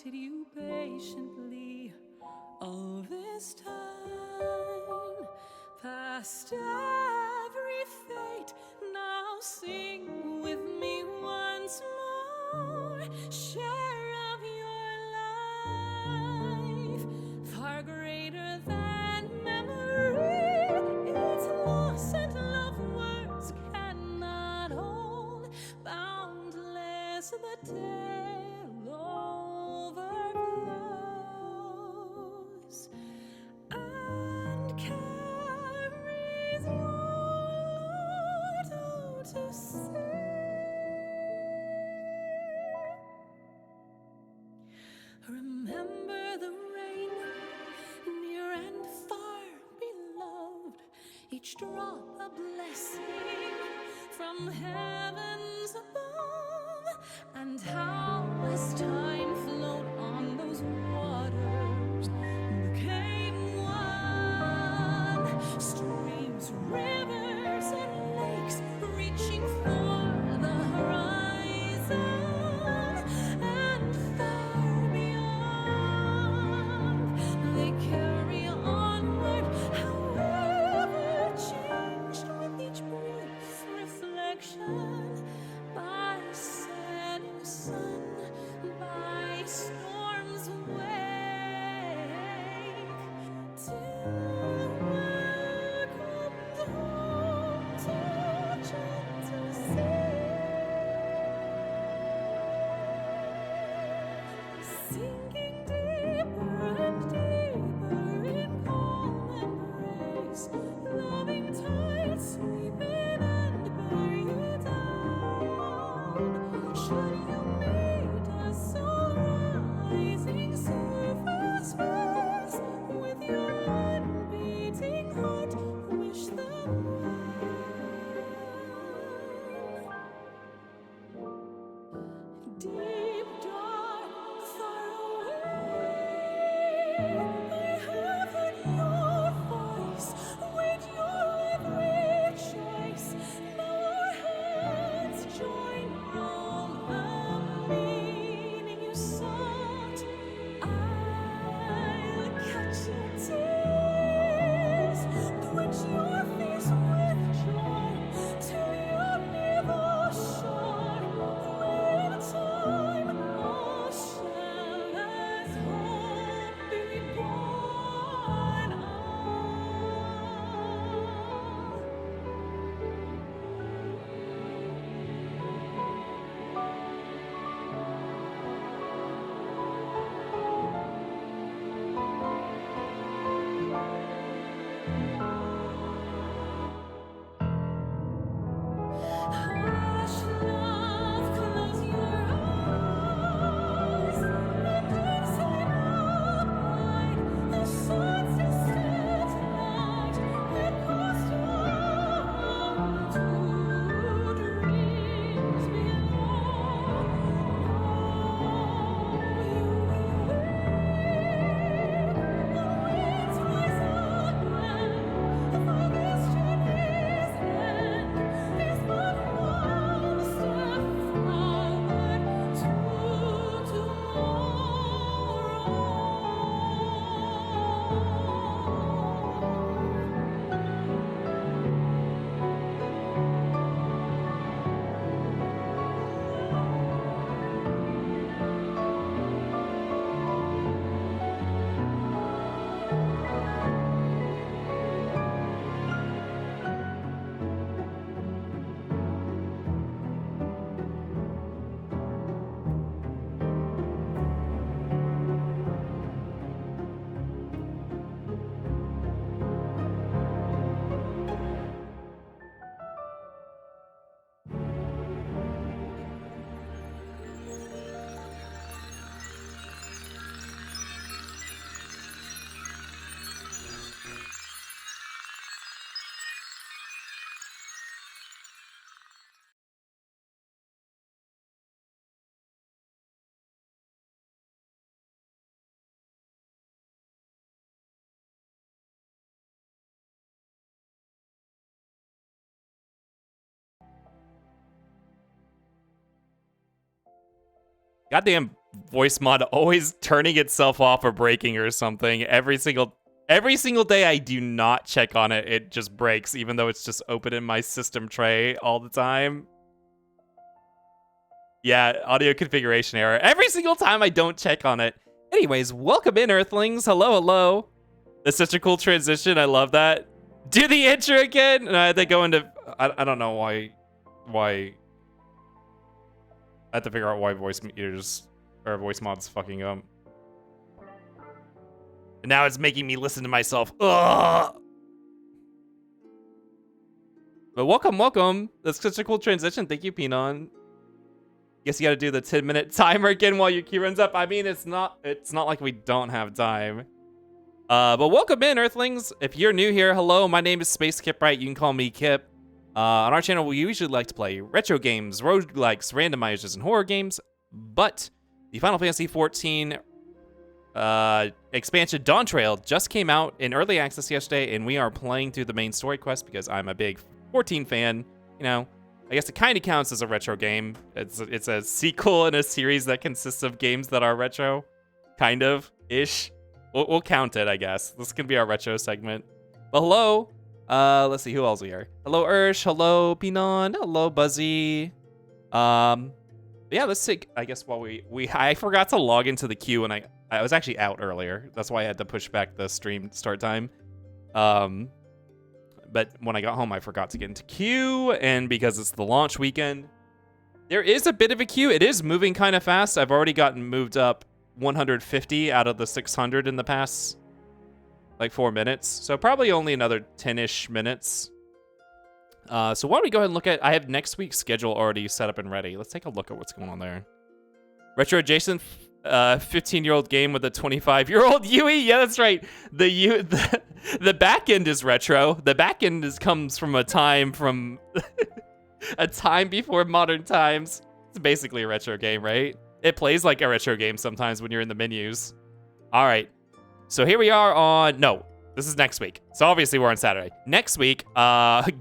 waited you patiently all this time, past every fate. Now sing with me once more, share of your life, far greater than memory. Its loss and love words cannot hold, boundless the tale overflows and carries your soul to sea. Remember the rain, near and far beloved, each drop a blessing from heavens above, and how as time flowed on those waters became one, streams, rivers, and lakes reaching for the horizon, and far beyond they carry onward, however changed with each brief reflection, by setting sun, by storms wake, till welcomed home to gentle sea. Sinking deeper and deeper in calm embrace, loving tides sweep in and bear you down. Should you meet a soul rising surface space, with your unbeating heart wish them well. Deep, dark, far away, I have heard your voice, weighed your every choice. Now our hands join round the meaning you sought. I'll catch your tears, quench your fears with joy, till you're near the shore, where in time all shall as hope be born. Hush, love, close your eyes, and exhale abide the sun's distant light, that caused on to dreams below. You will wake, the winds rise again, for this journey's end is but one step forward to Goddamn voice mod always turning itself off or breaking or something. Every single day I do not check on it, it just breaks, even though it's just open in my system tray all the time. Yeah, audio configuration error. Every single time I don't check on it. Anyways, welcome in, Earthlings. Hello, hello. That's such a cool transition. I love that. Do the intro again. They go into. I don't know why. I have to figure out why voice meters or voice mods fucking up. And now it's making me listen to myself. Ugh. But welcome. That's such a cool transition. Thank you, Pinon. Guess you got to do the 10-minute timer again while your queue runs up. I mean, it's not like we don't have time. But welcome in, Earthlings. If you're new here, hello. My name is Space Kip. You can call me Kip. On our channel, we usually like to play retro games, roguelikes, randomizers, and horror games. But the Final Fantasy XIV expansion Dawntrail just came out in early access yesterday, and we are playing through the main story quest because I'm a big 14 fan. You know, I guess it kind of counts as a retro game. It's a sequel in a series that consists of games that are retro, kind of ish. We'll count it, I guess. This can be our retro segment. But hello. Let's see who else we are. Hello, Ursh. Hello, Pinon. Hello, Buzzy. Yeah, let's take. I guess while I forgot to log into the queue, and I was actually out earlier. That's why I had to push back the stream start time. But when I got home, I forgot to get into queue, and because it's the launch weekend, there is a bit of a queue. It is moving kind of fast. I've already gotten moved up 150 out of the 600 in the past, like 4 minutes. So probably only another 10-ish minutes. So why don't we go ahead and look at, I have next week's schedule already set up and ready. Let's take a look at what's going on there. Retro adjacent 15-year-old game with a 25-year-old Yui. Yeah, that's right. The back end is retro. The back end comes from a time before modern times. It's basically a retro game, right? It plays like a retro game sometimes when you're in the menus. All right. So here we are no, this is next week. So obviously we're on Saturday. Next week,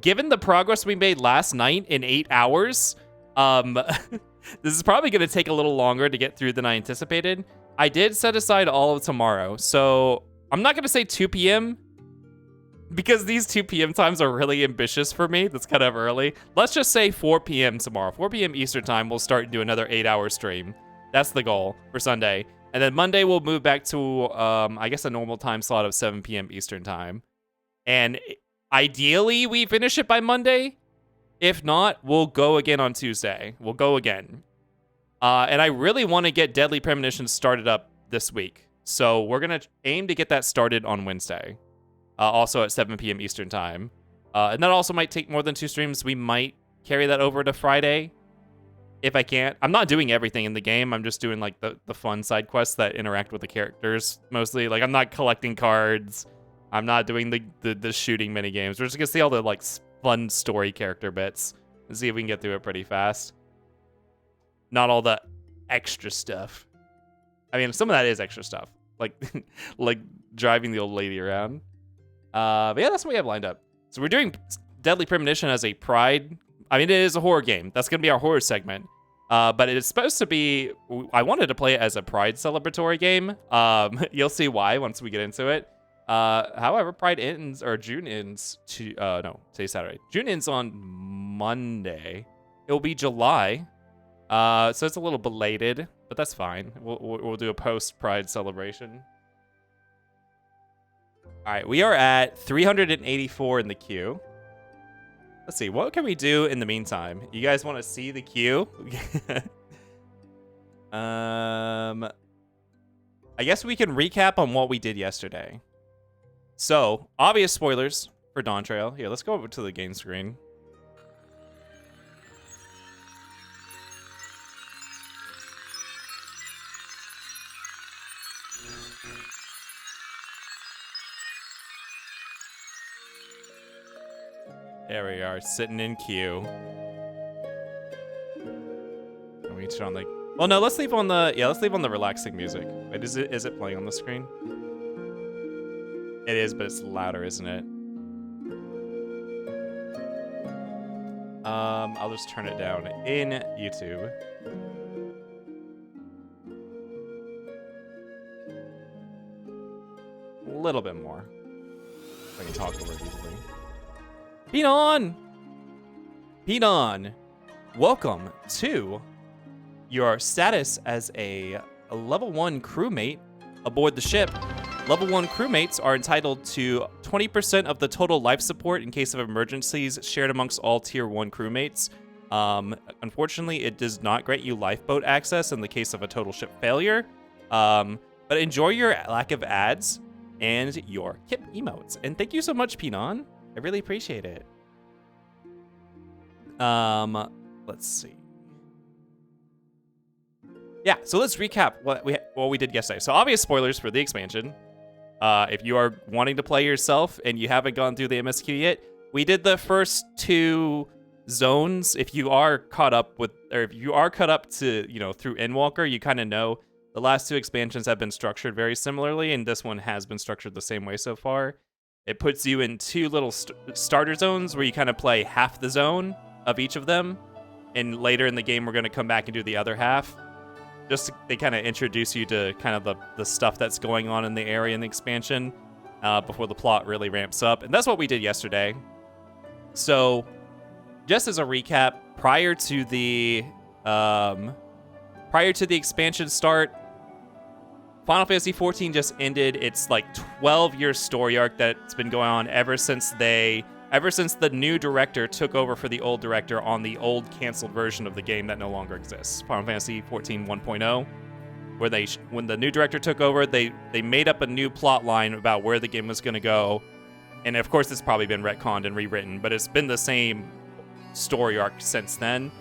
given the progress we made last night in 8 hours, this is probably going to take a little longer to get through than I anticipated. I did set aside all of tomorrow, so I'm not going to say 2 p.m. because these 2 p.m. times are really ambitious for me. That's kind of early. Let's just say 4 p.m. tomorrow. 4 p.m. Eastern time, we'll start and do another 8-hour stream. That's the goal for Sunday. And then Monday, we'll move back to, I guess, a normal time slot of 7 p.m. Eastern time. And ideally, we finish it by Monday. If not, we'll go again on Tuesday. We'll go again. And I really want to get Deadly Premonition started up this week. So we're going to aim to get that started on Wednesday. Also at 7 p.m. Eastern time. And that also might take more than 2 streams. We might carry that over to Friday. If I can't. I'm not doing everything in the game. I'm just doing like the fun side quests that interact with the characters mostly. Like I'm not collecting cards. I'm not doing the shooting mini games. We're just going to see all the like fun story character bits and see if we can get through it pretty fast. Not all the extra stuff. I mean, some of that is extra stuff, like like driving the old lady around. But yeah, that's what we have lined up. So we're doing Deadly Premonition as a Pride. I mean, it is a horror game. That's gonna be our horror segment. But it is supposed to be. I wanted to play it as a Pride celebratory game. You'll see why once we get into it. However, Pride ends, or June ends today's Saturday. June ends on Monday. It will be July. So it's a little belated, but that's fine. We'll do a post-Pride celebration. All right, we are at 384 in the queue. Let's see, what can we do in the meantime? You guys want to see the queue? I guess we can recap on what we did yesterday. So, obvious spoilers for Dawntrail. Here, let's go over to the game screen. There we are, sitting in queue. Can we turn on the... Well, no, let's leave on the... Yeah, let's leave on the relaxing music. Wait, is it playing on the screen? It is, but it's louder, isn't it? I'll just turn it down in YouTube. little bit more. I can talk over it easily. Pinon! Pinon, welcome to your status as a level 1 crewmate aboard the ship. Level 1 crewmates are entitled to 20% of the total life support in case of emergencies shared amongst all Tier 1 crewmates. Unfortunately, it does not grant you lifeboat access in the case of a total ship failure. But enjoy your lack of ads and your Kip emotes. And thank you so much, Pinon. I really appreciate it. Let's see. Yeah, so let's recap what we did yesterday. So obvious spoilers for the expansion. If you are wanting to play yourself and you haven't gone through the MSQ yet, we did the first 2 zones. If you are caught up with, or if you are caught up to, through Endwalker, you kind of know the last 2 expansions have been structured very similarly, and this one has been structured the same way so far. It puts you in 2 little starter zones where you kind of play half the zone of each of them, and later in the game we're going to come back and do the other half. They kind of introduce you to kind of the stuff that's going on in the area in the expansion before the plot really ramps up, and that's what we did yesterday. So, just as a recap, prior to the expansion start, Final Fantasy XIV just ended its 12-year story arc that's been going on ever since the new director took over for the old director on the old canceled version of the game that no longer exists, Final Fantasy XIV 1.0, where when the new director took over, they made up a new plot line about where the game was going to go, and of course it's probably been retconned and rewritten, but it's been the same story arc since then.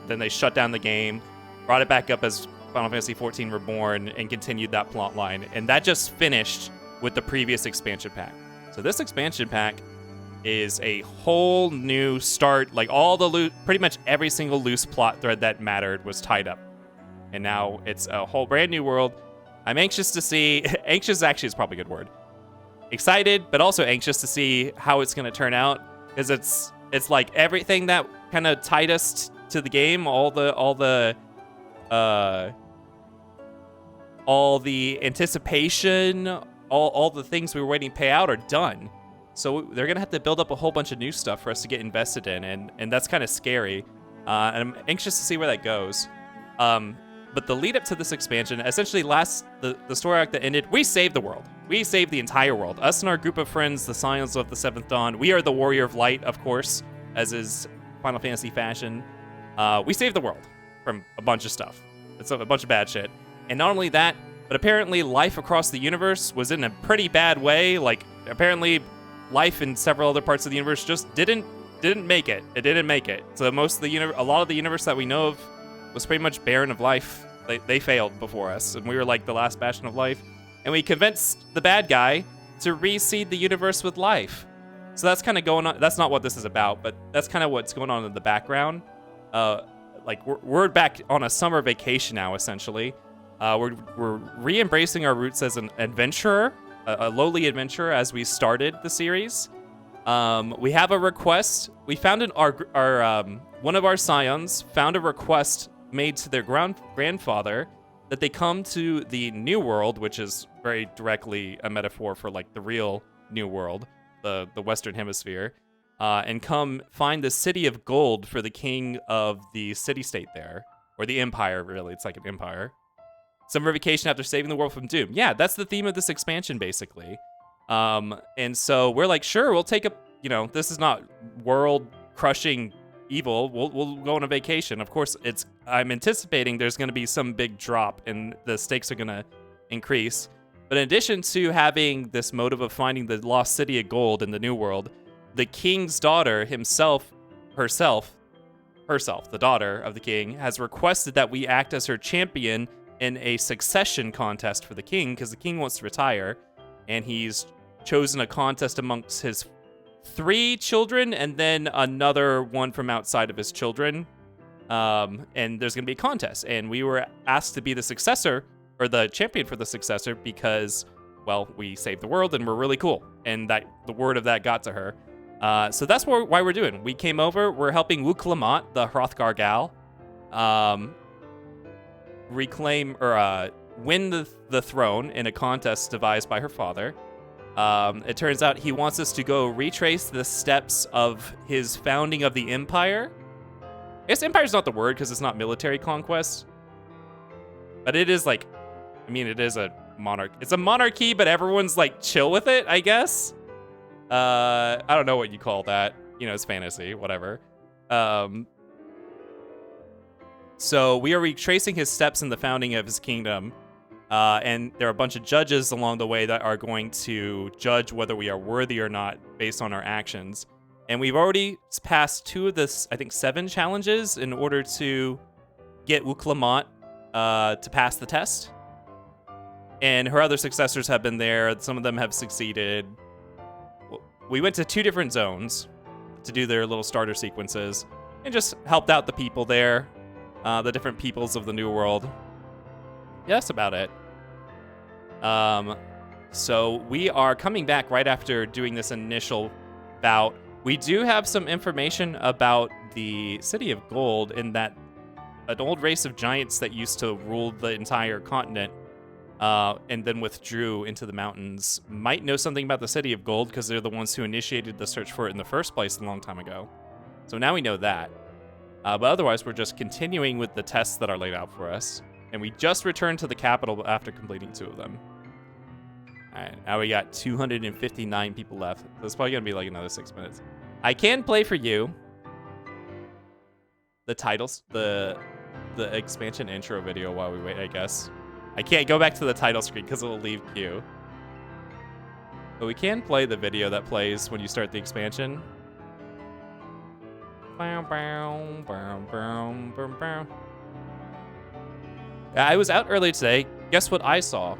Then they shut down the game, brought it back up as Final Fantasy XIV Reborn, and continued that plot line. And that just finished with the previous expansion pack. So this expansion pack is a whole new start. All the pretty much every single loose plot thread that mattered was tied up. And now it's a whole brand new world. I'm anxious to see, anxious actually is probably a good word. Excited, but also anxious to see how it's going to turn out, because it's like everything that kind of tied us to the game, all the anticipation, all the things we were waiting to pay out are done. So they're gonna have to build up a whole bunch of new stuff for us to get invested in, and that's kind of scary. And I'm anxious to see where that goes. But the lead up to this expansion, essentially the story arc that ended, we saved the world. We saved the entire world. Us and our group of friends, the Scions of the Seventh Dawn. We are the Warrior of Light, of course, as is Final Fantasy fashion. We saved the world from a bunch of stuff. It's a bunch of bad shit. And not only that, but apparently life across the universe was in a pretty bad way. Apparently life in several other parts of the universe just didn't make it. It didn't make it. So a lot of the universe that we know of was pretty much barren of life. They failed before us, and we were the last bastion of life. And we convinced the bad guy to reseed the universe with life. So that's kind of going on. That's not what this is about, but that's kind of what's going on in the background. We're back on a summer vacation now, essentially. We're re-embracing our roots as an adventurer, a lowly adventurer, as we started the series. We have a request. We found one of our Scions found a request made to their grandfather that they come to the New World, which is very directly a metaphor for the real New World, the Western Hemisphere, and come find the City of Gold for the king of the city-state there, or the Empire, really. It's like an empire. Summer vacation after saving the world from doom. Yeah, that's the theme of this expansion, basically. And so we're sure, we'll take this is not world-crushing evil. We'll go on a vacation. Of course, I'm anticipating there's going to be some big drop, and the stakes are going to increase. But in addition to having this motive of finding the lost City of Gold in the New World, the king's daughter herself, the daughter of the king, has requested that we act as her champion in a succession contest for the king, because the king wants to retire, and he's chosen a contest amongst his 3 children and then another one from outside of his children. And there's going to be a contest, and we were asked to be the successor, or the champion for the successor, because, well, we saved the world and we're really cool, and that the word of that got to her. So that's why we're doing. We came over. We're helping Wu Clement, the Hrothgar gal, reclaim or win the throne in a contest devised by her father. It turns out he wants us to go retrace the steps of his founding of the empire. I guess empire's not the word because it's not military conquest. But it is like, I mean, it is a monarch. It's a monarchy, but everyone's like chill with it, I guess. I don't know what you call that. You know, it's fantasy, whatever. So we are retracing his steps in the founding of his kingdom. And there are a bunch of judges along the way that are going to judge whether we are worthy or not based on our actions. And we've already passed 2 of the, I think, 7 challenges in order to get Uclamont to pass the test. And her other successors have been there. Some of them have succeeded. We went to 2 different zones to do their little starter sequences and just helped out the people there, the different peoples of the New World. Yeah, that's about it. So we are coming back right after doing this initial bout. We do have some information about the City of Gold in that an old race of giants that used to rule the entire continent and then withdrew into the mountains might know something about the City of Gold because they're the ones who initiated the search for it in the first place a long time ago. So now we know that. But otherwise, we're just continuing with the tests that are laid out for us. And we just returned to the capital after completing 2 of them. All right, now we got 259 people left. So it's probably going to be like another 6 minutes. I can play for you the titles, the expansion intro video while we wait, I guess. I can't go back to the title screen because it will leave queue. But we can play the video that plays when you start the expansion. I was out early today. Guess what I saw?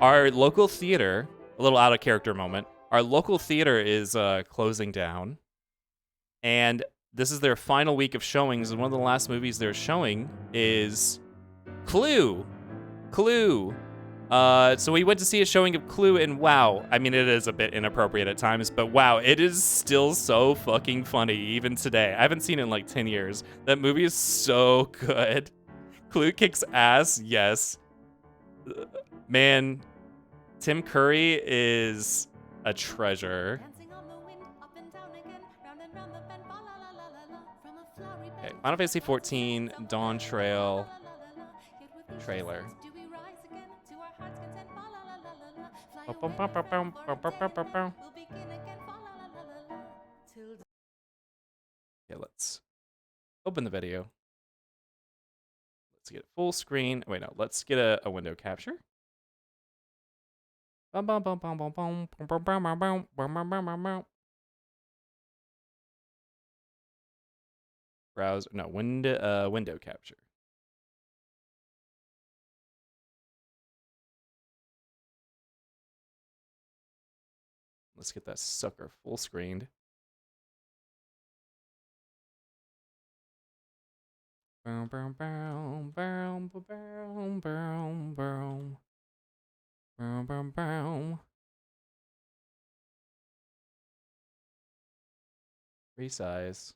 Our local theater, a little out of character moment. Our local theater is closing down. And this is their final week of showings. And one of the last movies they're showing is Clue. So we went to see a showing of Clue, and wow. I mean, it is a bit inappropriate at times, but wow, it is still so fucking funny, even today. I haven't seen it in like 10 years. That movie is so good. Clue kicks ass, yes. Man, Tim Curry is a treasure. Okay, Final Fantasy XIV Dawntrail trailer. Okay, let's open the video. Let's get full screen. Wait, no, let's get a window capture. Browser, no, window capture. Let's get that sucker full screened. Resize.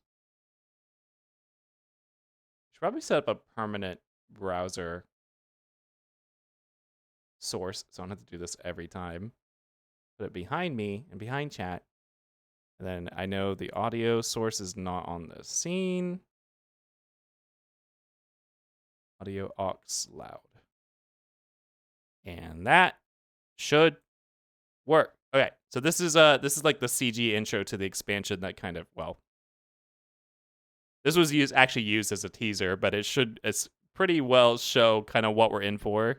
Should probably set up a permanent browser source so I don't have to do this every time. Put it behind me and behind chat. And then I know the audio source is not on the scene. Audio aux loud. And that should work. Okay, so this is like the CG intro to the expansion that kind of, well, this was actually used as a teaser, but it's pretty well show kind of what we're in for.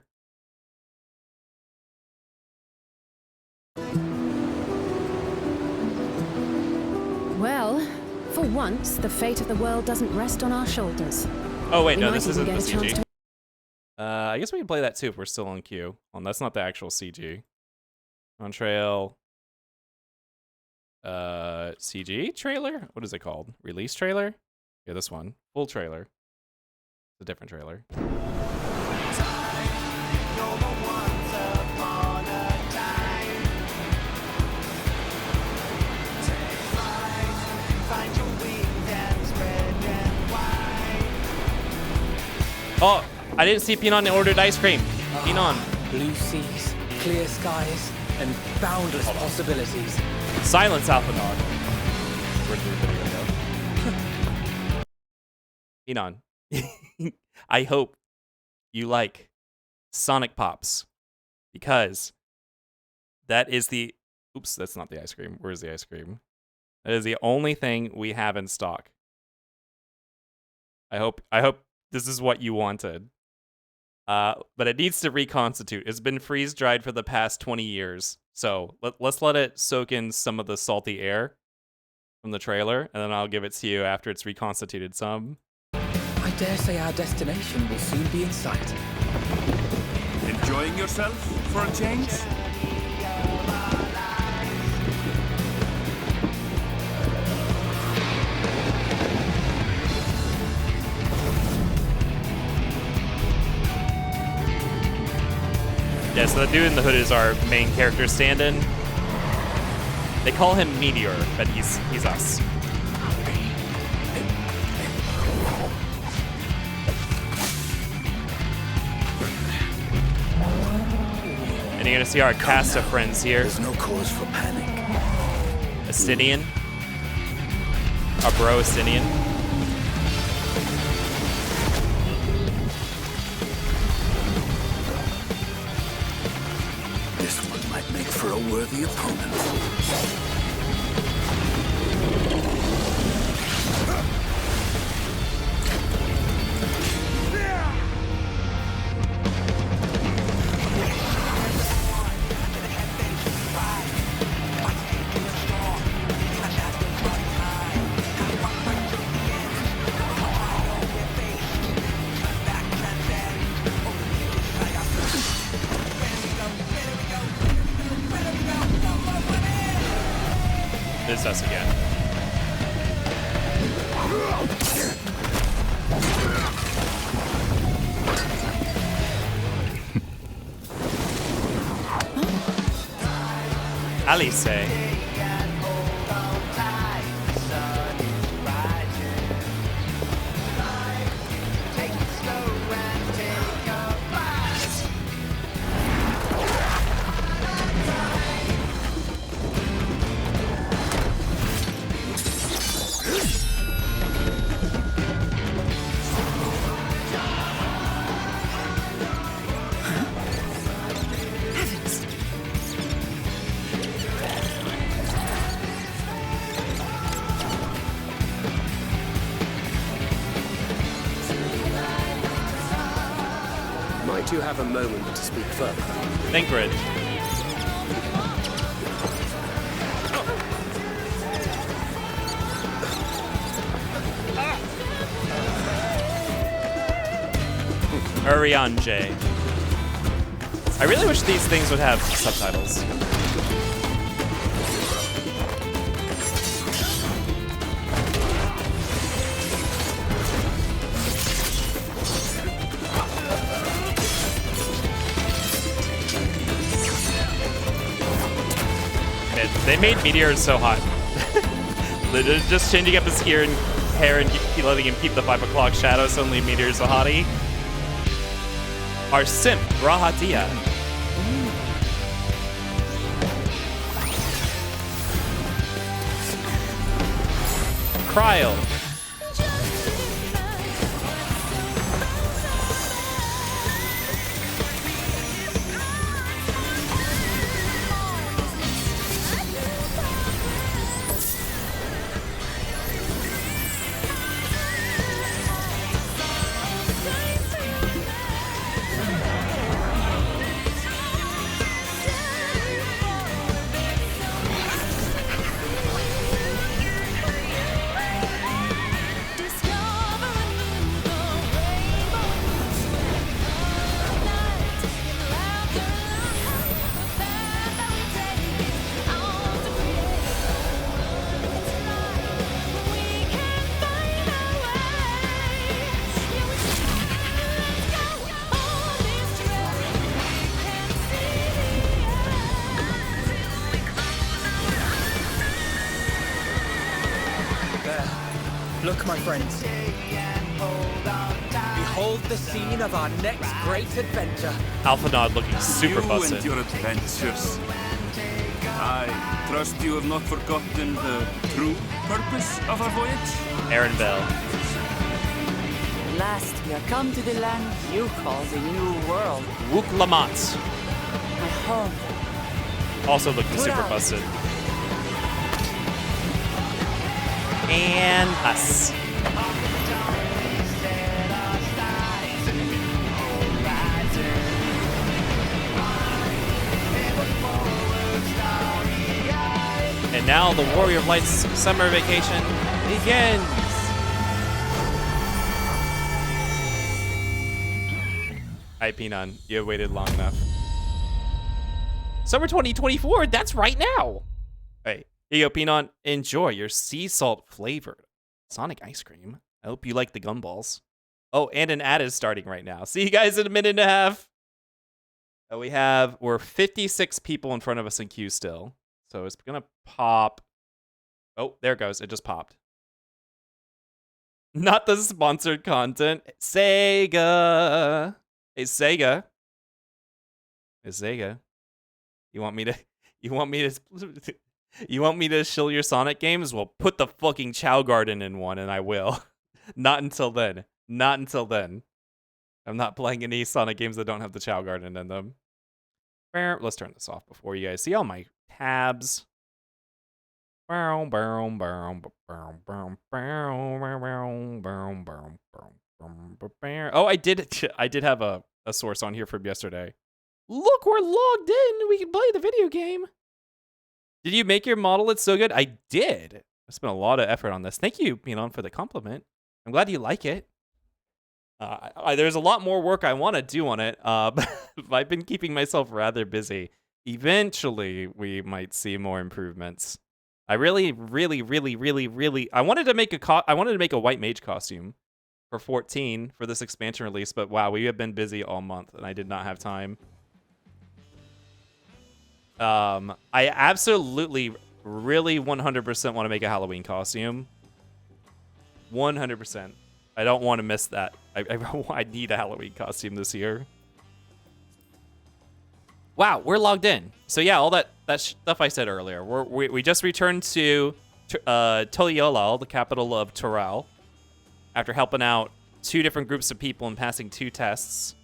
Well, for once, the fate of the world doesn't rest on our shoulders. Oh wait, We no, might this even isn't the get a chance CG. to- I guess we can play that too if we're still on queue. Well, that's not the actual CG. Dawntrail. CG trailer? What is it called? Release trailer? Yeah, this one. Full trailer. It's a different trailer. I didn't see Pinon ordered ice cream. Pinon. Blue seas, clear skies, and boundless possibilities. Silence Alphanod. Where did the video go? Enon, I hope you like Sonic Pops, because that is the... Oops, that's not the ice cream. Where's the ice cream? That is the only thing we have in stock. I hope this is what you wanted. But it needs to reconstitute. It's been freeze-dried for the past 20 years. So let's let it soak in some of the salty air from the trailer, and then I'll give it to you after it's reconstituted some. I dare say our destination will soon be in sight. Enjoying yourself for a change? Yeah, so the dude in the hood is our main character stand-in. They call him Meteor, but he's us. And you're gonna see our cast of friends here. There's no cause for panic. Astinian. Our bro Astinian. This one might make for a worthy opponent. It's us again. Alice. Might you have a moment to speak further? Thinkridge. Urianje. I really wish these things would have subtitles. They made Meteor so hot. They're just changing up his hair and letting him keep the 5 o'clock shadow. Suddenly Meteor's a hottie. Our simp, Rahatia. Cryle. Look, my friends. Behold the scene of our next great adventure. Alphanod looking super You busted. and your adventures. I trust you have not forgotten the true purpose of our voyage? Aaron Bell. At last, we are come to the land you call the New World. Wook Lamont. My home. Also looking super Hurrah. busted. And us. And now the Warrior of Light's summer vacation begins. Hi, Pinon. You have waited long enough. Summer 2024, that's right now. Hey, here you go, Pinon. Enjoy your sea salt flavored Sonic ice cream. I hope you like the gumballs. Oh, and an ad is starting right now. See you guys in a minute and a half. We're 56 people in front of us in queue still. So it's gonna pop. Oh, there it goes. It just popped. Not the sponsored content. Sega. Hey, Sega. Hey, Sega. You want me to shill your Sonic games? Well, put the fucking Chow Garden in one and I will. Not until then. Not until then. I'm not playing any Sonic games that don't have the Chow Garden in them. Let's turn this off before you guys see all my tabs. Oh, I did have a source on here from yesterday. Look, we're logged in. We can play the video game. Did you make your model? It's so good. I did. I spent a lot of effort on this. Thank you, Pinon, for the compliment. I'm glad you like it. There's a lot more work I want to do on it. But I've been keeping myself rather busy. Eventually, we might see more improvements. I really I wanted to make a white mage costume for 14 for this expansion release, but wow, we have been busy all month and I did not have time. I absolutely really 100% want to make a Halloween costume. 100%. I don't want to miss that. I need a Halloween costume this year. Wow, we're logged in. So yeah, all that stuff I said earlier. We just returned to Toliolal, the capital of Toral, after helping out 2 different groups of people and passing 2 tests.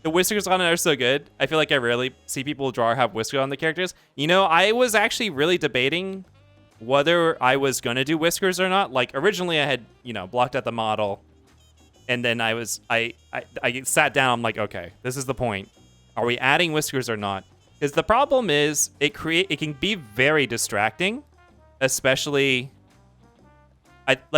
The whiskers on it are so good. I feel like I rarely see people draw or have whiskers on the characters. You know, I was actually really debating whether I was gonna do whiskers or not. Like originally I had, blocked out the model, and then I sat down, I'm like, okay, this is the point. Are we adding whiskers or not? Because the problem is it can be very distracting, especially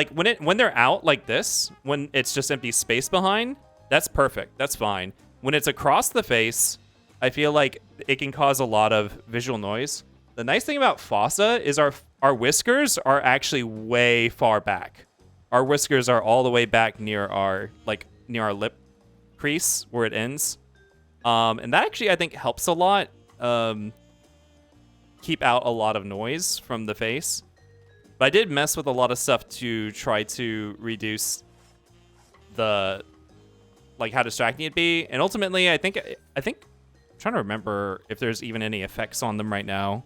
when they're out like this, when it's just empty space behind, that's perfect. That's fine. When it's across the face, I feel like it can cause a lot of visual noise. The nice thing about Fossa is our whiskers are actually way far back. Our whiskers are all the way back near our lip crease where it ends. And that actually, I think, helps a lot keep out a lot of noise from the face. But I did mess with a lot of stuff to try to reduce the, how distracting it'd be. And ultimately, I think, I'm trying to remember if there's even any effects on them right now.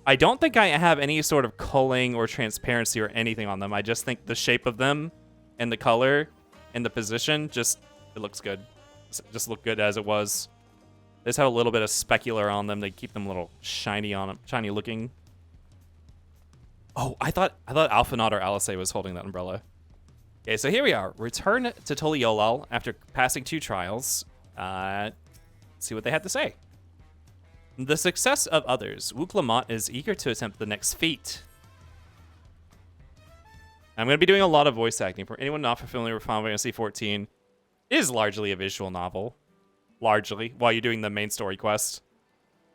I don't think I have any sort of culling or transparency or anything on them. I just think the shape of them and the color and the position it looks good. Just look good as it was. They just have a little bit of specular on them. They keep them a little shiny on them, shiny looking. Oh, I thought Alphanaut or Alice was holding that umbrella. Okay, so here we are. Return to Toliolal after passing 2 trials. See what they had to say. The success of others. Wook Lamont is eager to attempt the next feat. I'm going to be doing a lot of voice acting. For anyone not familiar with Final Fantasy XIV, it is largely a visual novel. Largely, while you're doing the main story quest.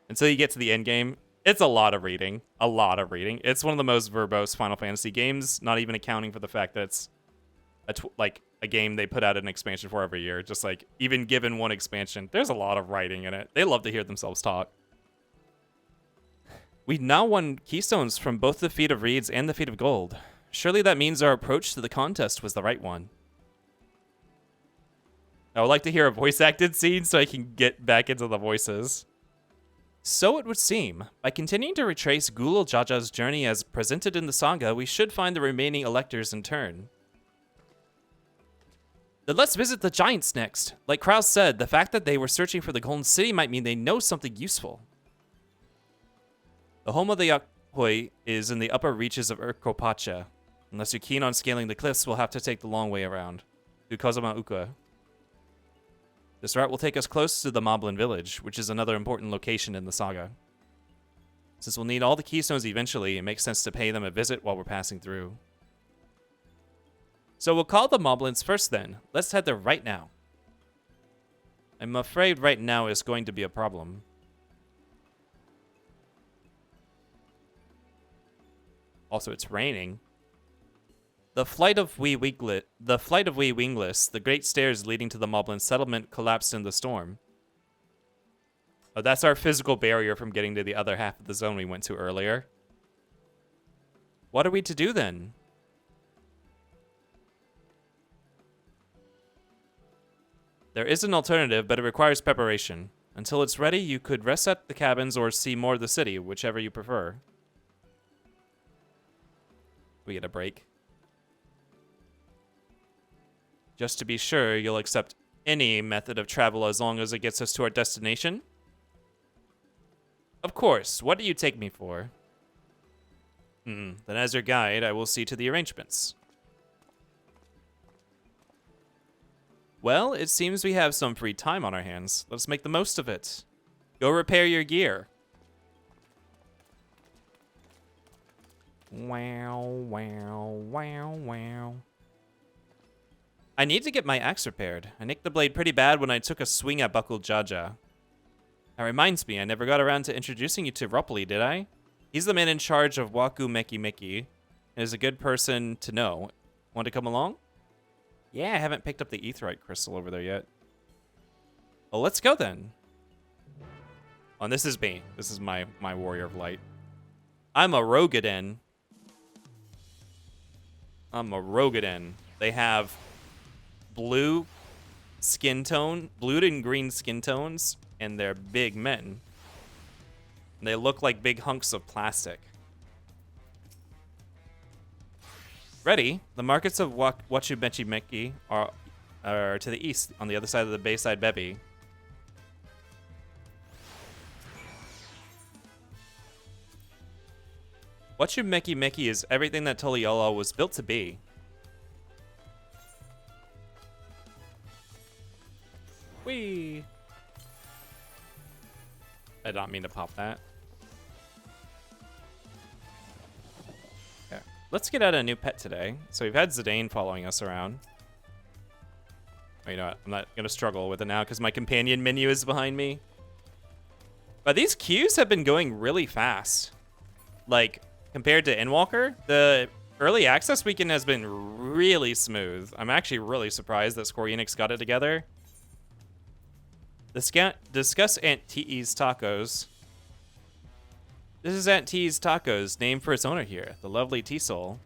Until you get to the end game, it's a lot of reading. A lot of reading. It's one of the most verbose Final Fantasy games, not even accounting for the fact that it's a game they put out an expansion for every year. Just even given one expansion, there's a lot of writing in it. They love to hear themselves talk. We've now won keystones from both the Feat of Reeds and the Feat of Gold. Surely that means our approach to the contest was the right one. I would like to hear a voice acted scene so I can get back into the voices. So it would seem. By continuing to retrace Gulul Jaja's journey as presented in the saga, we should find the remaining electors in turn. Then let's visit the giants next. Like Kraus said, the fact that they were searching for the Golden City might mean they know something useful. The home of the Yakhoi is in the upper reaches of Urkopacha. Unless you're keen on scaling the cliffs, we'll have to take the long way around. To Kozama Uka. This route will take us close to the Moblin village, which is another important location in the saga. Since we'll need all the keystones eventually, it makes sense to pay them a visit while we're passing through. So we'll call the Moblins first then. Let's head there right now. I'm afraid right now is going to be a problem. Also, it's raining. The flight of wee wingless, the great stairs leading to the Moblin settlement collapsed in the storm. Oh, that's our physical barrier from getting to the other half of the zone we went to earlier. What are we to do then? There is an alternative, but it requires preparation. Until it's ready, you could rest at the cabins or see more of the city, whichever you prefer. We get a break. Just to be sure, you'll accept any method of travel as long as it gets us to our destination? Of course. What do you take me for? Then as your guide, I will see to the arrangements. Well, it seems we have some free time on our hands. Let's make the most of it. Go repair your gear. Wow, wow, wow, wow. I need to get my axe repaired. I nicked the blade pretty bad when I took a swing at Buckle Jaja. That reminds me, I never got around to introducing you to Ruppeli, did I? He's the man in charge of Waku Meki Meki, and is a good person to know. Want to come along? Yeah, I haven't picked up the Aetheryte crystal over there yet. Well, let's go then. Oh, and this is me. This is my Warrior of Light. I'm a Rogaden. They have blue and green skin tones, and they're big men. And they look like big hunks of plastic. Ready? The markets of Wachubechi Meki are to the east, on the other side of the Bayside Bebby. Wachumeki Meki is everything that Toliala was built to be. Whee! I did not mean to pop that. Okay. Let's get out a new pet today. So we've had Zidane following us around. Oh, you know what? I'm not going to struggle with it now because my companion menu is behind me. But these queues have been going really fast. Like, compared to Endwalker, the early access weekend has been really smooth. I'm actually really surprised that Square Enix got it together. Discuss Aunt T.E.'s Tacos. This is Aunt T.E.'s Tacos, named for its owner here, the lovely T-Soul.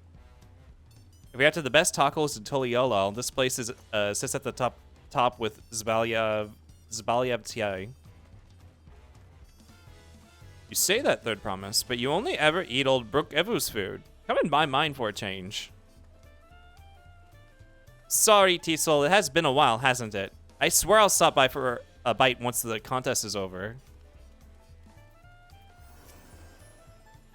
If you're after the best tacos in Toliala, this place is sits at the top with Zbaliev Tiai. You say that, Third Promise, but you only ever eat old Brook Evu's food. Come and buy mine for a change. Sorry, T-Soul, it has been a while, hasn't it? I swear I'll stop by for a bite once the contest is over.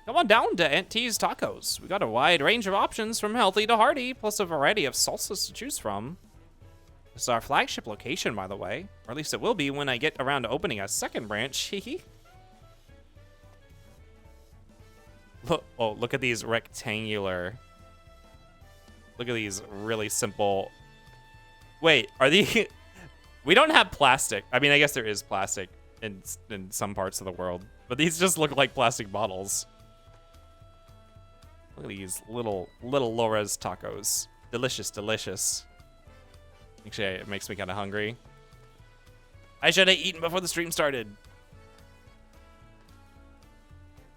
Come on down to Aunt T's Tacos. We got a wide range of options from healthy to hearty, plus a variety of salsas to choose from. This is our flagship location, by the way. Or at least it will be when I get around to opening a second branch. Hehe. Look at these rectangular. Look at these really simple. Wait, are these? We don't have plastic. I mean, I guess there is plastic in some parts of the world, but these just look like plastic bottles. Look at these little Laura's tacos. Delicious, delicious. Actually, it makes me kind of hungry. I should have eaten before the stream started.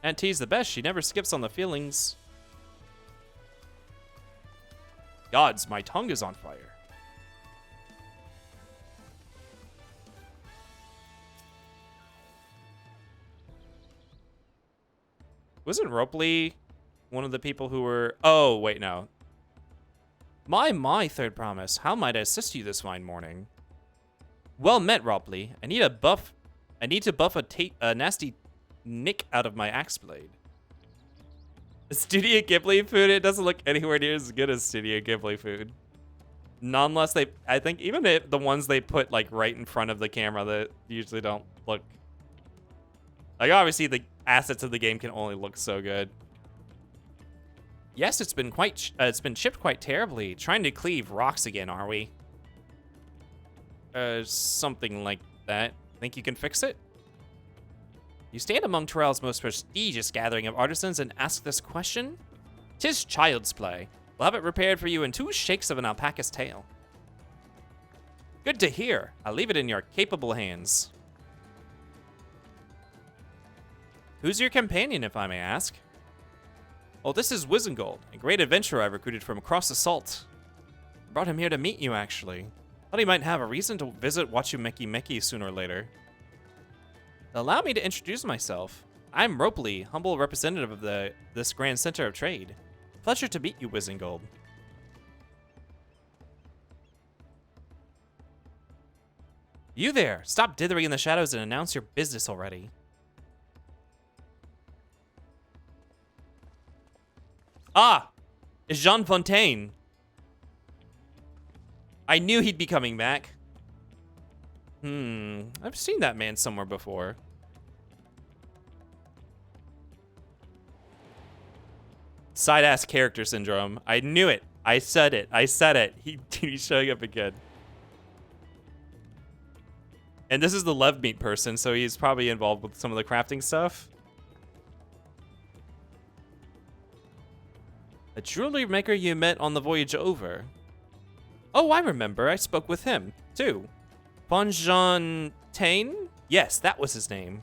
Aunt T's the best. She never skips on the feelings. Gods, my tongue is on fire. Wasn't Ropley one of the people who were... Oh, wait, no. My, third promise. How might I assist you this fine morning? Well met, Ropley. I need to buff a nasty nick out of my axe blade. Studio Ghibli food, it doesn't look anywhere near as good as Studio Ghibli food. Nonetheless, I think even the ones they put like right in front of the camera that usually don't look... Like obviously the assets of the game can only look so good. Yes, it's been shipped quite terribly. Trying to cleave rocks again, are we? Something like that. Think you can fix it? You stand among Terrell's most prestigious gathering of artisans and ask this question? 'Tis child's play. We'll have it repaired for you in 2 shakes of an alpaca's tail. Good to hear. I'll leave it in your capable hands. Who's your companion, if I may ask? Oh, this is Wizengold, a great adventurer I recruited from across the salt. I brought him here to meet you, actually. Thought he might have a reason to visit Wachumeki Meki sooner or later. Allow me to introduce myself. I'm Ropley, humble representative of this grand center of trade. Pleasure to meet you, Wizengold. You there! Stop dithering in the shadows and announce your business already. Ah! It's Jean Fontaine. I knew he'd be coming back. I've seen that man somewhere before. Side-ass character syndrome. I knew it. I said it. I said it. He's showing up again. And this is the love meat person, so he's probably involved with some of the crafting stuff. A jewelry maker you met on the voyage over. Oh, I remember. I spoke with him, too. Fontaine? Yes, that was his name.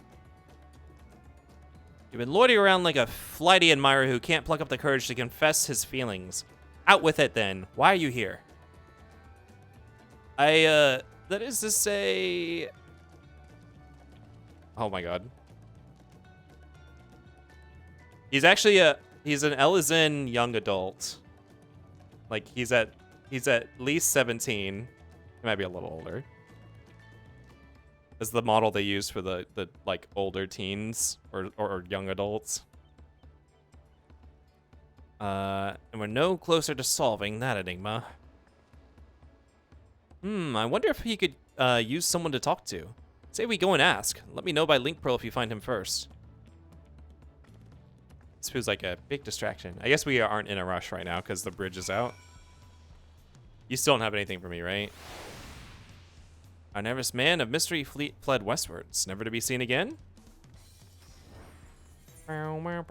You've been loitering around like a flighty admirer who can't pluck up the courage to confess his feelings. Out with it, then. Why are you here? That is to say... Oh my god. He's actually he's an Elysian young adult. Like, he's at least 17. He might be a little older. Is the model they use for the like older teens or young adults. And we're no closer to solving that enigma. I wonder if he could use someone to talk to. Say we go and ask. Let me know by link pearl if you find him first. This feels like a big distraction. I guess we aren't in a rush right now because the bridge is out. You still don't have anything for me, right? Our nervous man of mystery fled westwards, never to be seen again? Where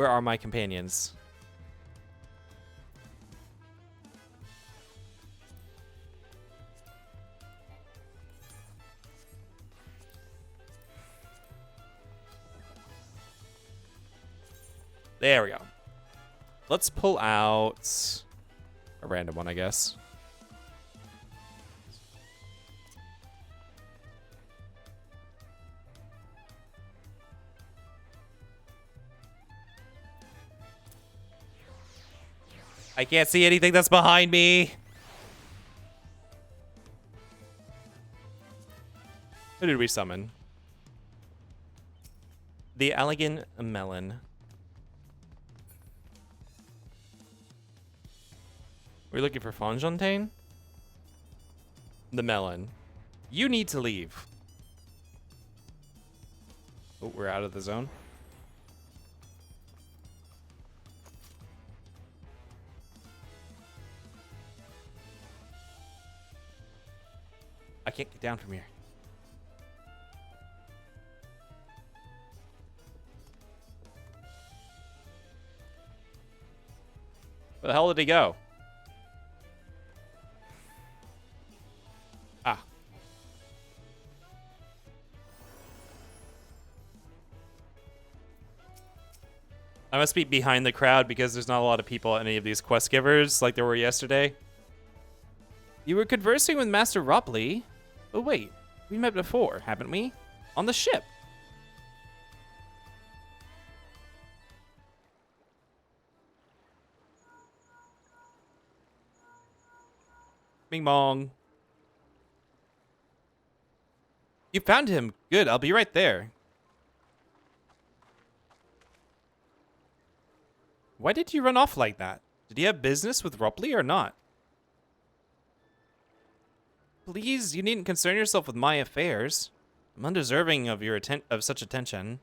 are my companions? There we go. Let's pull out a random one, I guess. I can't see anything that's behind me. Who did we summon? The Elegant Melon. We're looking for Fontaine? The melon. You need to leave. Oh, we're out of the zone. I can't get down from here. Where the hell did he go? Ah. I must be behind the crowd because there's not a lot of people at any of these quest givers like there were yesterday. You were conversing with Master Ropley. Oh wait, we met before, haven't we? On the ship. Bing bong. You found him. Good, I'll be right there. Why did you run off like that? Did you have business with Ropley or not? Please, you needn't concern yourself with my affairs. I'm undeserving of your of such attention.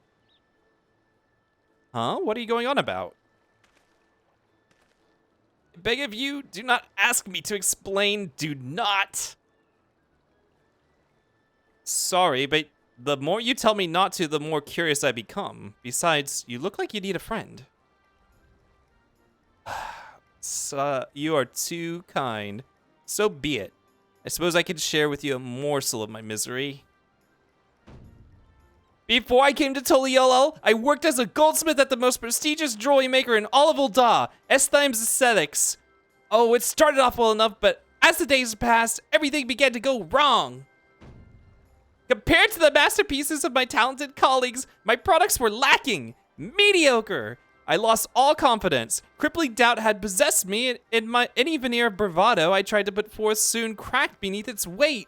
Huh? What are you going on about? I beg of you, do not ask me to explain. Do not. Sorry, but the more you tell me not to, the more curious I become. Besides, you look like you need a friend. So, you are too kind. So be it. I suppose I could share with you a morsel of my misery. Before I came to Toliolo, I worked as a goldsmith at the most prestigious jewelry maker in all of Ul'dah, XIV Aesthetics. Oh, it started off well enough, but as the days passed, everything began to go wrong. Compared to the masterpieces of my talented colleagues, my products were lacking, mediocre. I lost all confidence. Crippling doubt had possessed me, and any veneer of bravado I tried to put forth soon cracked beneath its weight.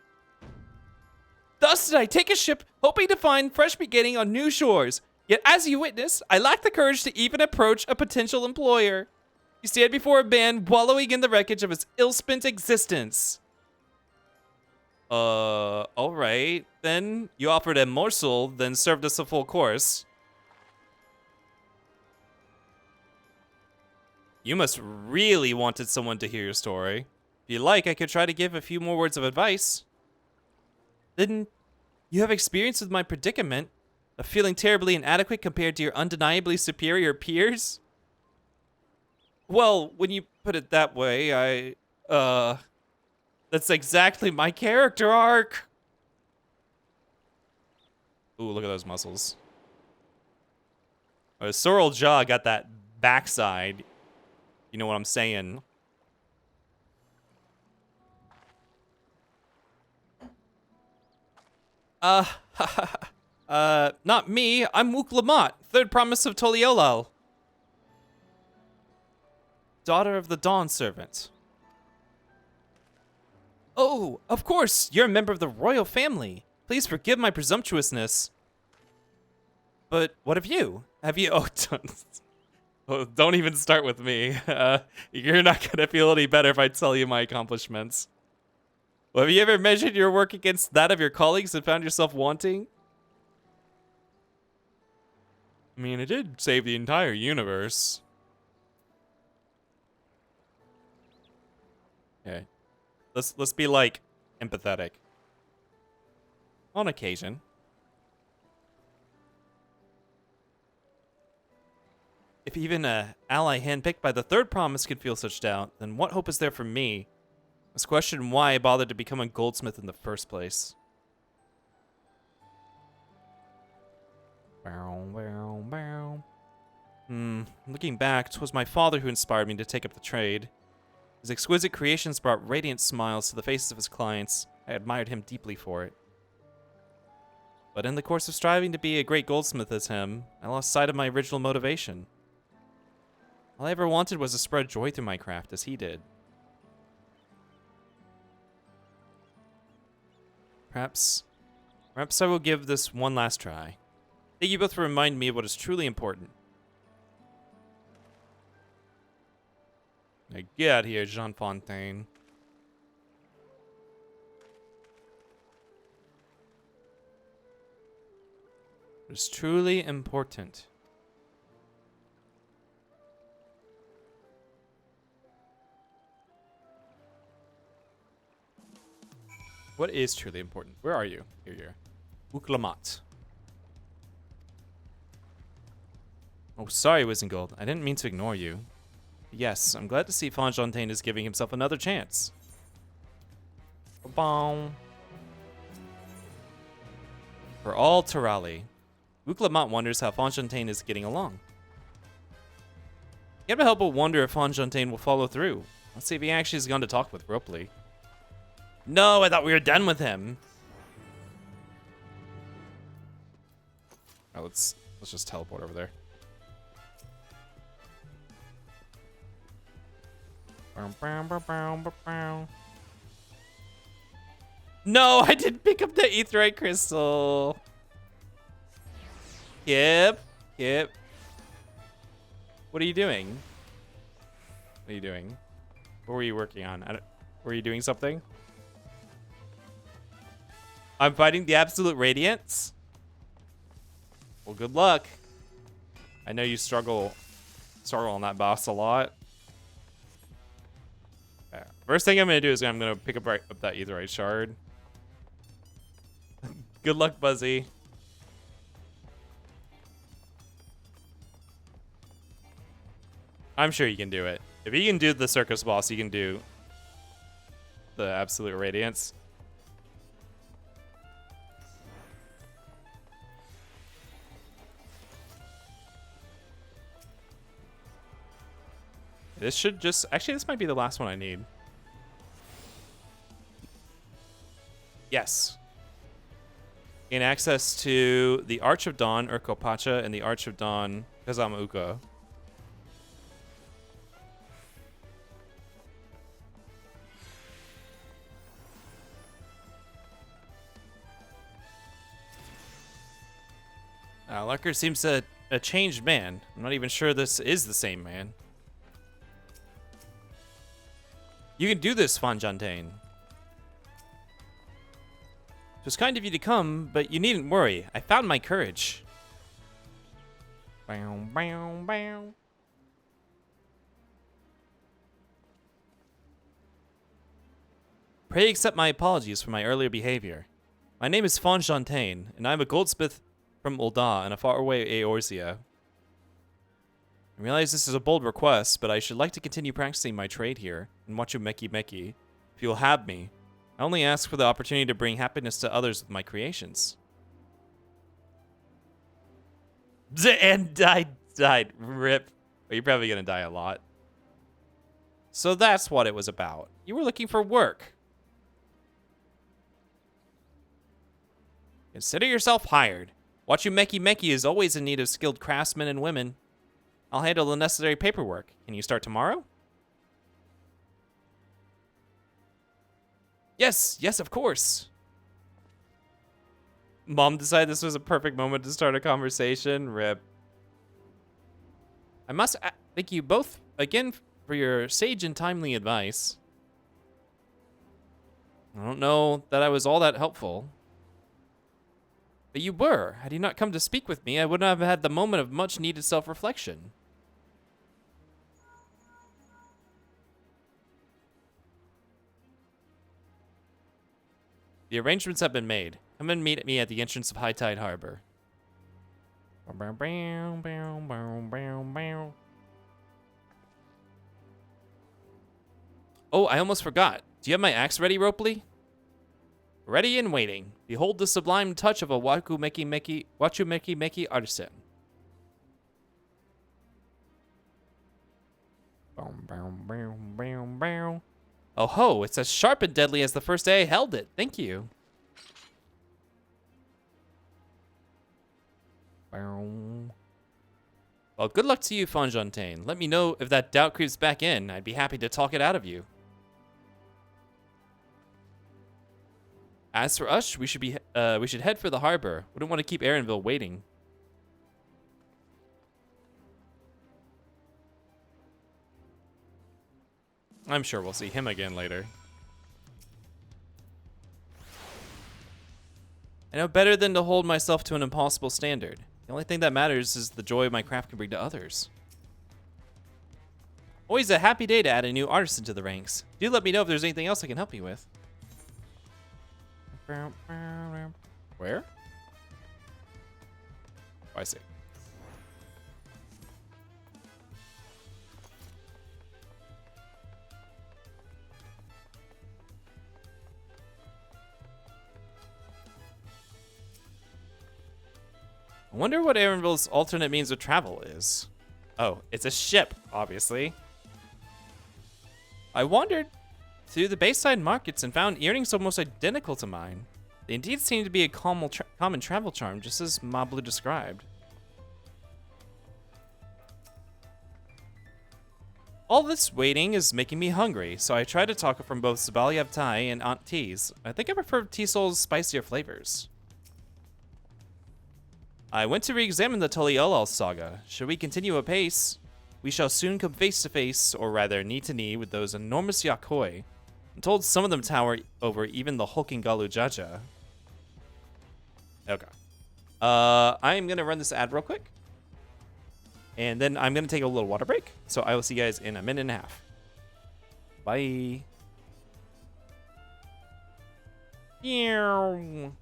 Thus did I take a ship, hoping to find fresh beginning on new shores. Yet as you witness, I lacked the courage to even approach a potential employer. You stand before a man wallowing in the wreckage of his ill-spent existence. Alright. Then you offered a morsel, then served us a full course. You must really wanted someone to hear your story. If you like, I could try to give a few more words of advice. Then you have experience with my predicament of feeling terribly inadequate compared to your undeniably superior peers? Well, when you put it that way, that's exactly my character arc. Ooh, look at those muscles. Sorrel Jaw got that backside. You know what I'm saying? Not me. I'm Mook Lamont, third promise of Toliolo. Daughter of the Dawn Servant. Oh, of course, you're a member of the royal family. Please forgive my presumptuousness. But what of you? Have you... don't even start with me. You're not gonna feel any better if I tell you my accomplishments. Well, have you ever measured your work against that of your colleagues and found yourself wanting? I mean, it did save the entire universe. Okay. Let's be like empathetic. On occasion. If even an ally handpicked by the third promise could feel such doubt, then what hope is there for me? I must question why I bothered to become a goldsmith in the first place. Looking back, 'twas my father who inspired me to take up the trade. His exquisite creations brought radiant smiles to the faces of his clients. I admired him deeply for it. But in the course of striving to be a great goldsmith as him, I lost sight of my original motivation. All I ever wanted was to spread joy through my craft as he did. Perhaps I will give this one last try. Thank you both for reminding me of what is truly important. Now get out of here, Jean Fontaine. What is truly important. What is truly important? Where are you? Here you are. Uklamat. Oh, sorry, Wizengold. I didn't mean to ignore you. Yes, I'm glad to see Fontaine is giving himself another chance. Ba-boom. For all Terali, Uklamat wonders how Fontaine is getting along. Can't help but wonder if Fontaine will follow through. Let's see if he actually has gone to talk with Ropley. No, I thought we were done with him. All right, let's just teleport over there. No, I didn't pick up the aetheryte crystal. Yep. What are you doing? What are you doing? What were you working on? Were you doing something? I'm fighting the absolute radiance. Well, good luck. I know you struggle on that boss a lot. Okay. First thing I'm gonna do is I'm gonna pick up that aetheryte shard. Good luck, Buzzy. I'm sure you can do it. If you can do the circus boss, you can do the absolute radiance. This should just... Actually, this might be the last one I need. Yes. Gain access to the Arch of Dawn, Urkopacha, and the Arch of Dawn, Kazama-uka. Larker seems a changed man. I'm not even sure this is the same man. You can do this, Fonjontaine. It was kind of you to come, but you needn't worry. I found my courage. Bow, bow, bow. Pray accept my apologies for my earlier behavior. My name is Fonjontaine, and I am a goldsmith from Ul'dah in a faraway Eorzea. I realize this is a bold request, but I should like to continue practicing my trade here in Wachu Meki Meki. If you'll have me, I only ask for the opportunity to bring happiness to others with my creations. And I died. Rip. Well, you're probably gonna die a lot. So that's what it was about. You were looking for work. Consider yourself hired. Wachu Meki Meki is always in need of skilled craftsmen and women. I'll handle the necessary paperwork. Can you start tomorrow? Yes, of course. Mom decided this was a perfect moment to start a conversation. Rip. I must thank you both again for your sage and timely advice. I don't know that I was all that helpful. But you were. Had you not come to speak with me, I would not have had the moment of much needed self-reflection. The arrangements have been made. Come and meet me at the entrance of High Tide Harbor. Oh, I almost forgot. Do you have my axe ready, Ropely? Ready and waiting. Behold the sublime touch of a Wachu Meki Meki artisan. Oh ho, it's as sharp and deadly as the first day I held it. Thank you. Well, good luck to you, Fonjontaine. Let me know if that doubt creeps back in. I'd be happy to talk it out of you. As for us, we should head for the harbor. Wouldn't want to keep Aaronville waiting. I'm sure we'll see him again later. I know better than to hold myself to an impossible standard. The only thing that matters is the joy my craft can bring to others. Always a happy day to add a new artisan to the ranks. Do let me know if there's anything else I can help you with. Where? Oh, I see. I wonder what Aaronville's alternate means of travel is. Oh, it's a ship, obviously. I wondered through the Bayside markets and found earrings almost identical to mine. They indeed seem to be a common travel charm, just as Mablu described. All this waiting is making me hungry, so I tried to talk from both Sabaliav Thai and Aunt T's. I think I prefer T-Soul's spicier flavors. I went to re-examine the Tully Olal saga. Should we continue apace, we shall soon come face to face, or rather knee to knee, with those enormous Yakoi. I'm told some of them tower over even the hulking Galu Jaja. Okay. I am gonna run this ad real quick. And then I'm gonna take a little water break. So I will see you guys in a minute and a half. Bye. Ew.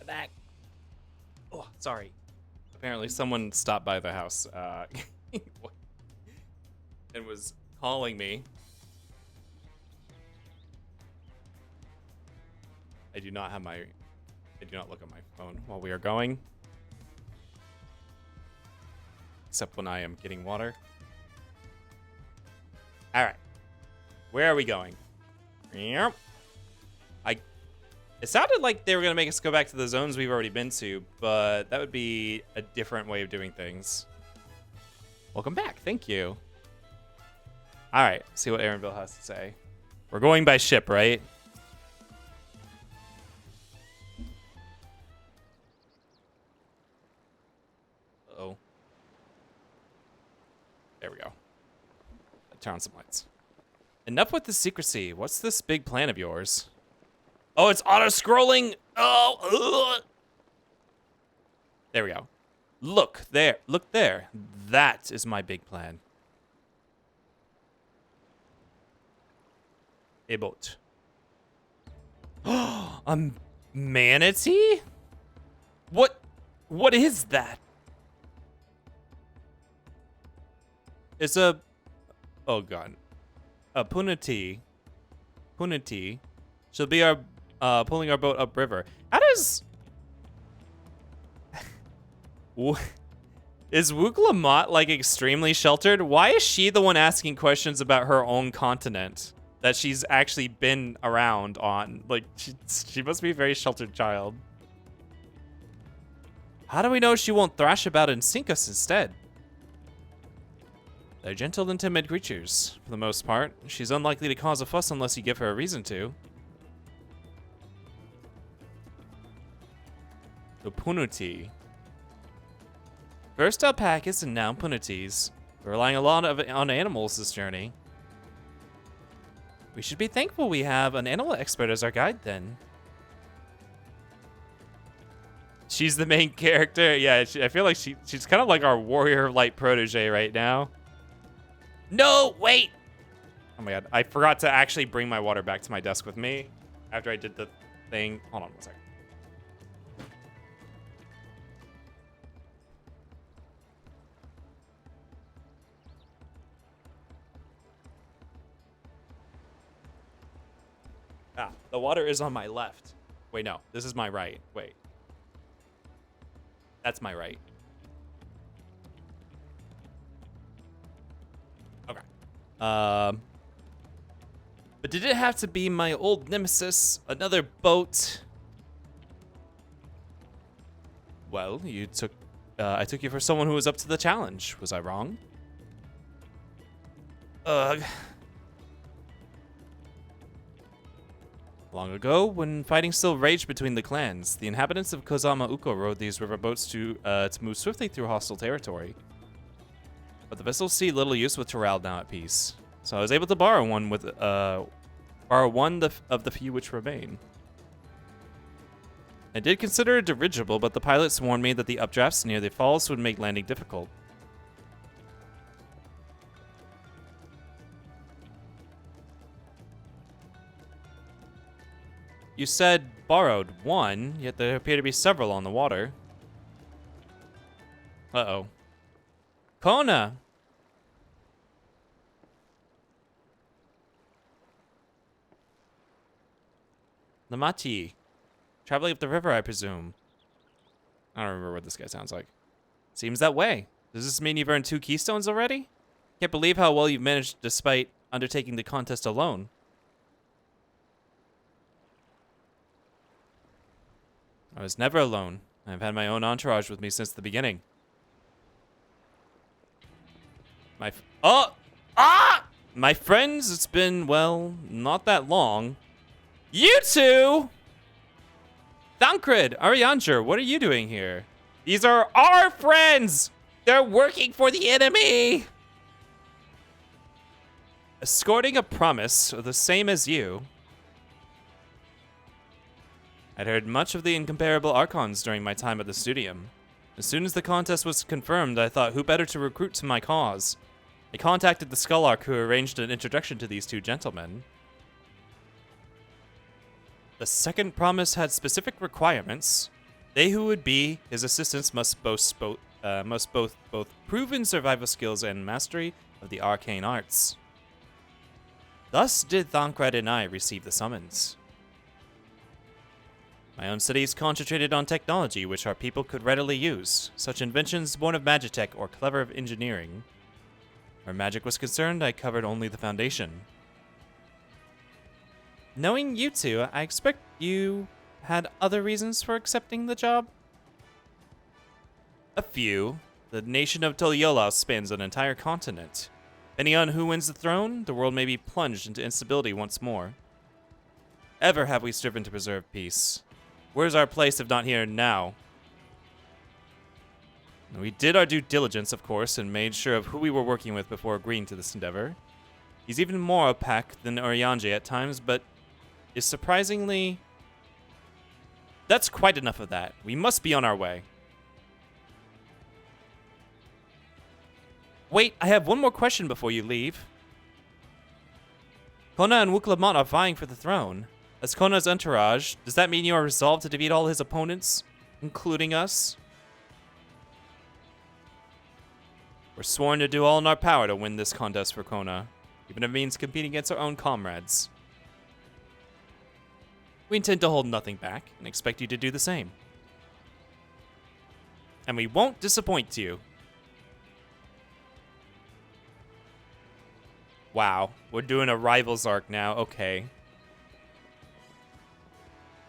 Back. Oh, sorry. Apparently someone stopped by the house and was calling me. I do not look at my phone while we are going. Except when I am getting water. All right. Where are we going? Yep. It sounded like they were going to make us go back to the zones we've already been to, but that would be a different way of doing things. Welcome back. Thank you. All right. See what Aaronville has to say. We're going by ship, right? Uh-oh. There we go. Turn on some lights. Enough with the secrecy. What's this big plan of yours? Oh, it's auto-scrolling. Oh, ugh. There we go. Look there. Look there. That is my big plan. A boat. A manatee? What is that? It's a... Oh, God. A Punati. Punati. She'll be our... pulling our boat upriver. How does... Is Wuklamot, like, extremely sheltered? Why is she the one asking questions about her own continent that she's actually been around on? Like, she must be a very sheltered child. How do we know she won't thrash about and sink us instead? They're gentle and timid creatures, for the most part. She's unlikely to cause a fuss unless you give her a reason to. The Punuti. First alpacas and now Punutis. We're relying a lot on animals this journey. We should be thankful we have an animal expert as our guide then. She's the main character. Yeah, I feel like she's kind of like our warrior light protege right now. No, wait! Oh my god, I forgot to actually bring my water back to my desk with me after I did the thing. Hold on one second. Ah, the water is on my left. Wait, no, this is my right. Wait. That's my right. Okay. But did it have to be my old nemesis? Another boat? Well, I took you for someone who was up to the challenge. Was I wrong? Ugh. Long ago, when fighting still raged between the clans, the inhabitants of Kozama Uko rode these riverboats to move swiftly through hostile territory. But the vessels see little use with Toral now at peace, so I was able to borrow one of the few which remain. I did consider a dirigible, but the pilots warned me that the updrafts near the falls would make landing difficult. You said borrowed one, yet there appear to be several on the water. Uh-oh. Kona! Namati. Traveling up the river, I presume. I don't remember what this guy sounds like. Seems that way. Does this mean you've earned 2 keystones already? Can't believe how well you've managed despite undertaking the contest alone. I was never alone. I've had my own entourage with me since the beginning. My friends, it's been, well, not that long. You two! Thancred, Arianger, what are you doing here? These are our friends! They're working for the enemy! Escorting a promise, the same as you. I'd heard much of the incomparable Archons during my time at the Studium. As soon as the contest was confirmed, I thought who better to recruit to my cause. I contacted the Skullark who arranged an introduction to these 2 gentlemen. The second promise had specific requirements. They who would be his assistants must both proven survival skills and mastery of the arcane arts. Thus did Thancred and I receive the summons. My own studies concentrated on technology which our people could readily use, such inventions born of magitech or clever of engineering. Where magic was concerned, I covered only the foundation. Knowing you two, I expect you had other reasons for accepting the job? A few. The nation of Toliola spans an entire continent. Depending on who wins the throne, the world may be plunged into instability once more. Ever have we striven to preserve peace. Where's our place if not here now? We did our due diligence, of course, and made sure of who we were working with before agreeing to this endeavor. He's even more opaque than Oriange at times, but is surprisingly... That's quite enough of that. We must be on our way. Wait, I have one more question before you leave. Kona and Wuklamot are vying for the throne. As Kona's entourage, does that mean you are resolved to defeat all his opponents, including us? We're sworn to do all in our power to win this contest for Kona, even if it means competing against our own comrades. We intend to hold nothing back and expect you to do the same. And we won't disappoint you. Wow, we're doing a rivals arc now. Okay.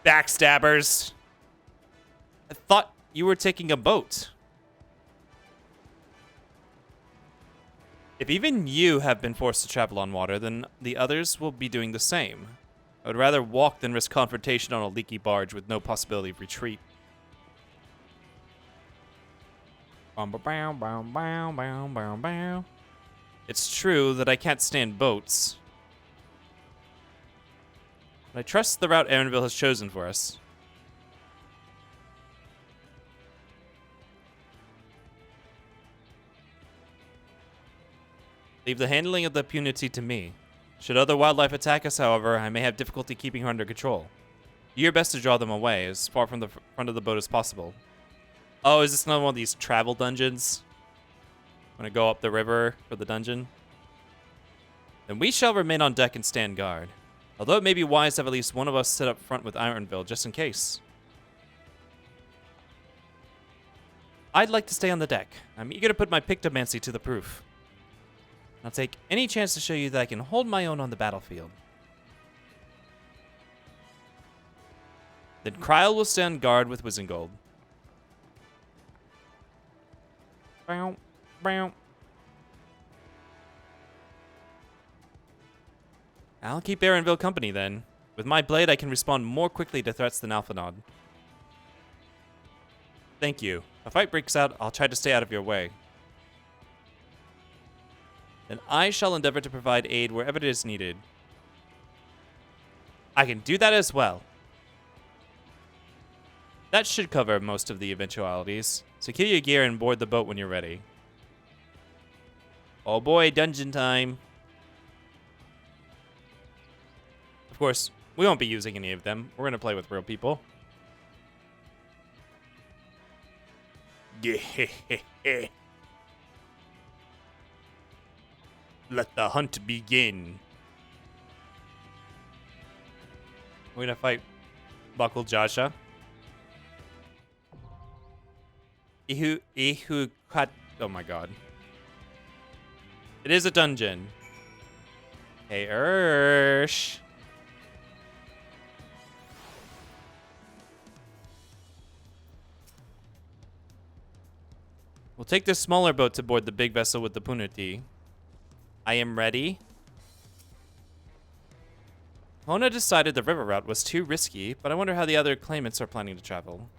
Backstabbers. I thought you were taking a boat. If even you have been forced to travel on water, then the others will be doing the same. I would rather walk than risk confrontation on a leaky barge with no possibility of retreat. It's true that I can't stand boats, but I trust the route Erenville has chosen for us. Leave the handling of the punity to me. Should other wildlife attack us, however, I may have difficulty keeping her under control. Do your best to draw them away, as far from the front of the boat as possible. Oh, is this another one of these travel dungeons? I'm gonna go up the river for the dungeon. Then we shall remain on deck and stand guard. Although it may be wise to have at least one of us sit up front with Ironville, just in case. I'd like to stay on the deck. I'm eager to put my pictomancy to the proof. I'll take any chance to show you that I can hold my own on the battlefield. Then Kryl will stand guard with Wizengold. Bow, bow. I'll keep Erenville company then. With my blade, I can respond more quickly to threats than Alphanod. Thank you. If a fight breaks out, I'll try to stay out of your way. Then I shall endeavor to provide aid wherever it is needed. I can do that as well. That should cover most of the eventualities. Secure your gear and board the boat when you're ready. Oh boy, dungeon time. Of course, we won't be using any of them. We're going to play with real people. Let the hunt begin. We're going to fight Buckle Jasha. Oh my god. It is a dungeon. Hey, Ursh. We'll take this smaller boat to board the big vessel with the punity. I am ready. Hona decided the river route was too risky, but I wonder how the other claimants are planning to travel.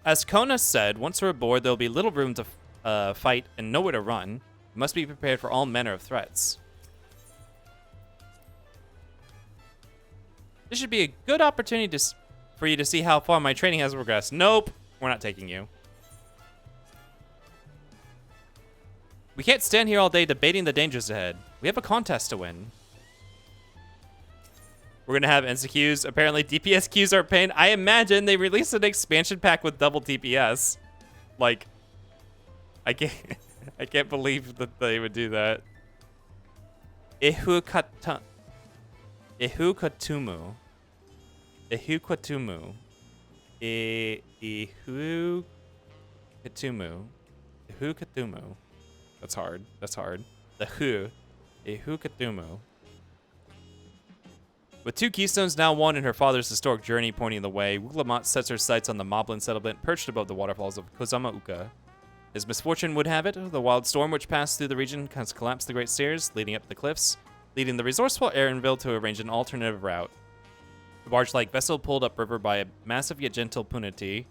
As Kona said, once we're aboard, there'll be little room to fight and nowhere to run. We must be prepared for all manner of threats. This should be a good opportunity for you to see how far my training has progressed. Nope, we're not taking you. We can't stand here all day debating the dangers ahead. We have a contest to win. We're gonna have NCQs. Apparently DPS queues are a pain. I imagine they released an expansion pack with double DPS. Like, I can't believe that they would do that. Ihukatumu. That's hard. That's hard. Ihukatumu. With 2 keystones now won in her father's historic journey pointing the way, Wuglamot sets her sights on the Moblin settlement perched above the waterfalls of Kozama-uka. As misfortune would have it, the wild storm which passed through the region has collapsed the great stairs leading up the cliffs, leading the resourceful Erenville to arrange an alternative route. The barge-like vessel pulled upriver by a massive yet gentle punity.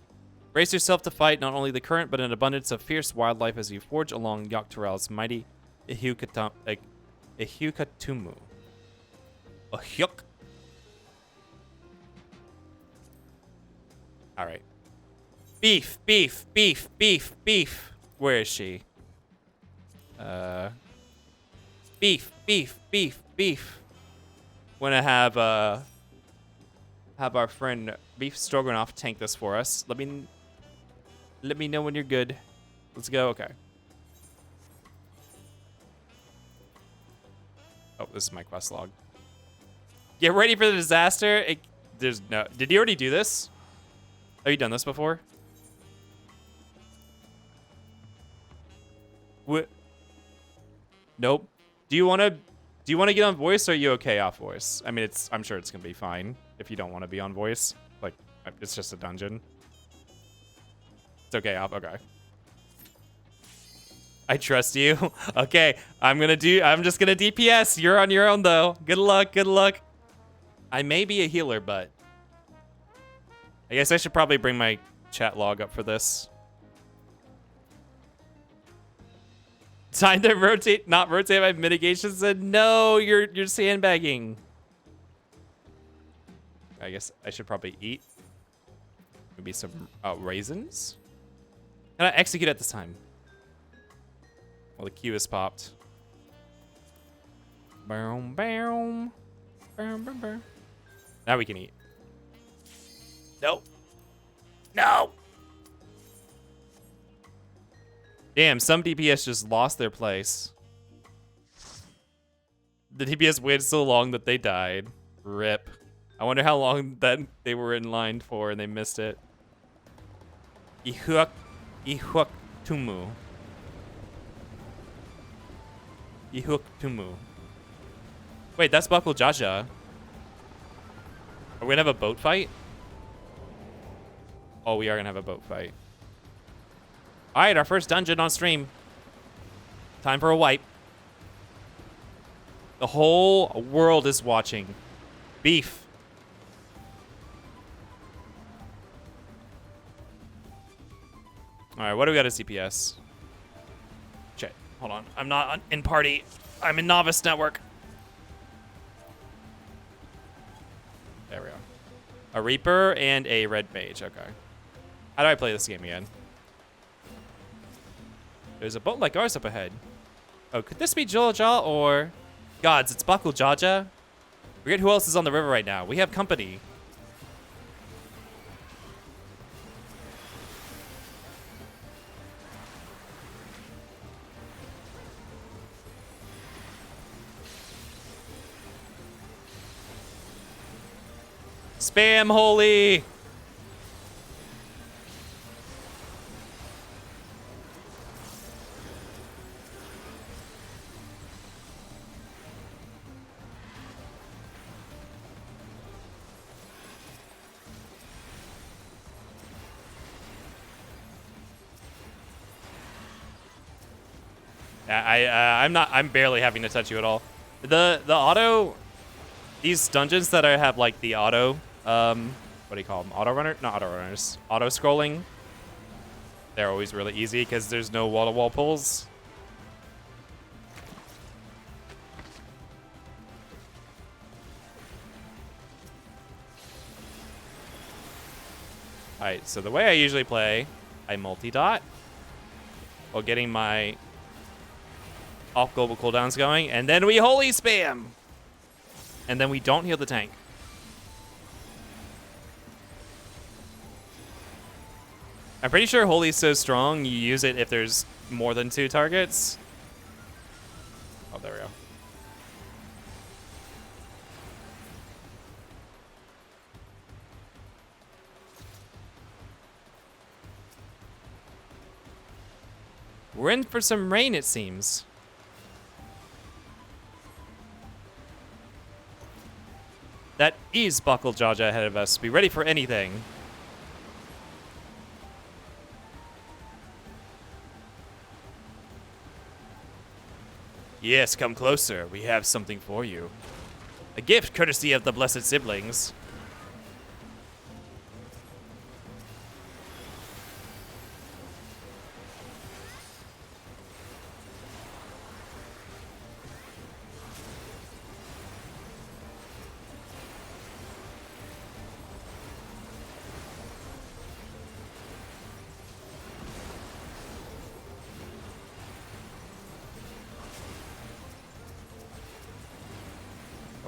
Brace yourself to fight not only the current, but an abundance of fierce wildlife as you forge along Yogg-Turail's mighty Ihukatumu. Ahyuk. All right. Beef, beef, beef, beef, beef. Where is she? Beef, beef, beef, beef. Wanna have have our friend Beef Stroganoff tank this for us. Let me know when you're good. Let's go. Okay. Oh, this is my quest log. Get ready for the disaster. There's no. Did you already do this? Have you done this before? What? Nope. Do you want to get on voice, or are you okay off voice? I mean, I'm sure it's gonna be fine if you don't want to be on voice. Like, it's just a dungeon. It's okay off. Okay. I trust you. Okay, I'm just gonna DPS. You're on your own though. Good luck. Good luck. I may be a healer, but I guess I should probably bring my chat log up for this. Time to rotate, not rotate my mitigation. Said no, you're sandbagging. I guess I should probably eat. Maybe some raisins. Can I execute at this time? Well, the queue is popped. Boom, boom, boom, boom, boom. Now we can eat. Nope. No. Damn, some DPS just lost their place. The DPS waited so long that they died. RIP. I wonder how long that they were in line for and they missed it. Tumu. Wait, that's Buckle Jaja. Are we gonna have a boat fight? Oh, we are gonna have a boat fight. All right, our first dungeon on stream. Time for a wipe. The whole world is watching. Beef. All right, what do we got as CPS? Check. Hold on. I'm not in party. I'm in novice network. There we go. A Reaper and a Red Mage. Okay. How do I play this game again? There's a boat like ours up ahead. Oh, could this be Jolaja or... Gods, it's Buckle Jaja. Forget who else is on the river right now. We have company. Spam holy! I'm barely having to touch you at all. The auto, these dungeons that I have like the auto, what do you call them? Auto runner? Not auto runners. Auto scrolling. They're always really easy because there's no wall-to-wall pulls. Alright, so the way I usually play, I multi-dot while getting my off global cooldowns going, and then we holy spam! And then we don't heal the tank. I'm pretty sure holy's so strong, you use it if there's more than 2 targets. Oh, there we go. We're in for some rain, it seems. That is Buckle Jaja ahead of us. Be ready for anything. Yes, come closer. We have something for you. A gift courtesy of the Blessed Siblings.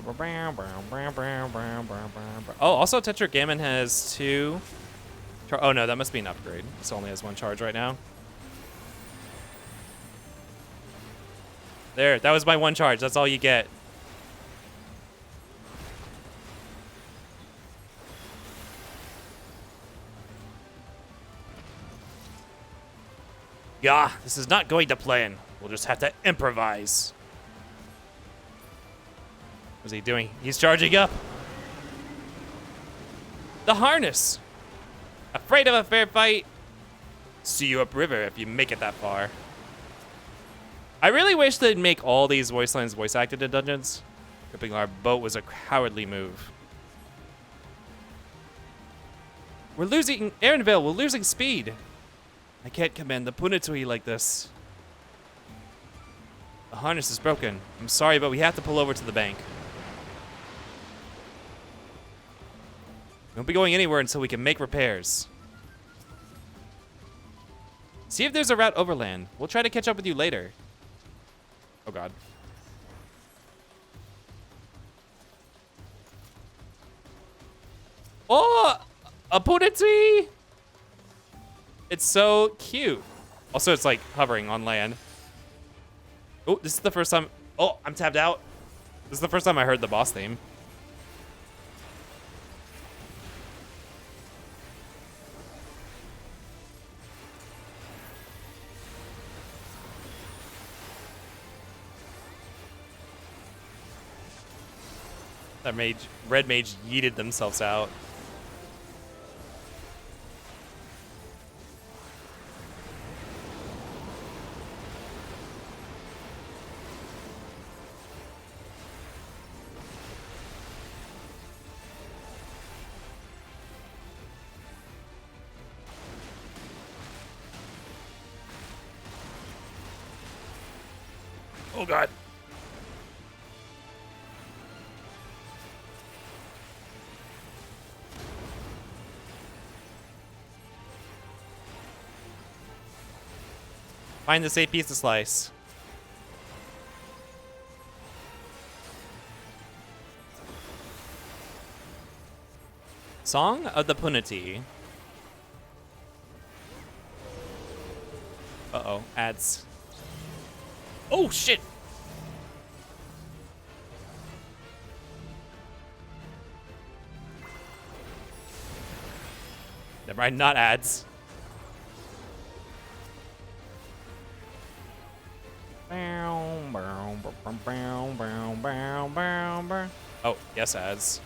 Oh, also Tetragammon has 2. Oh no, that must be an upgrade. This only has 1 charge right now. There, that was my 1 charge. That's all you get. Gah, this is not going to plan. We'll just have to improvise. What's he doing? He's charging up. The harness. Afraid of a fair fight? See you upriver if you make it that far. I really wish they'd make all these voice lines voice acted in dungeons. Gripping our boat was a cowardly move. We're losing Aaronville. We're losing speed. I can't command the Punitui like this. The harness is broken. I'm sorry, but we have to pull over to the bank. We won't be going anywhere until we can make repairs. See if there's a route overland. We'll try to catch up with you later. Oh, God. Oh, a Punitui! It's so cute. Also, it's like hovering on land. Oh, this is the first time. Oh, I'm tapped out. This is the first time I heard the boss theme. That red mage yeeted themselves out. Oh, God. Find the safe piece to slice. Song of the Punitui. Uh-oh, ads. Oh, shit! Never mind, not ads. Oh, yes, ads.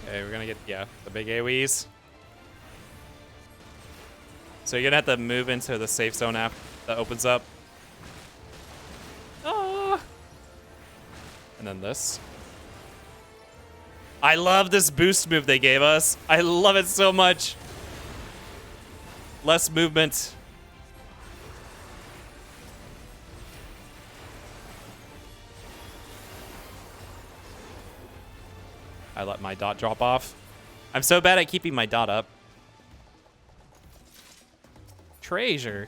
Okay, we're gonna get, yeah, the big AoEs. So you're gonna have to move into the safe zone app that opens up. Ah! And then this. I love this boost move they gave us. I love it so much. Less movement. I let my dot drop off. I'm so bad at keeping my dot up. Treasure.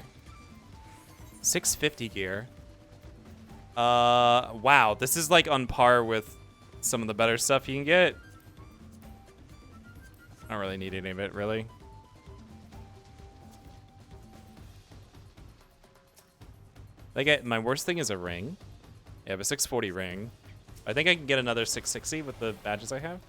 650 gear. Wow. This is like on par with some of the better stuff you can get. I don't really need any of it, really. My worst thing is a ring. I have a 640 ring. I think I can get another 660 with the badges I have.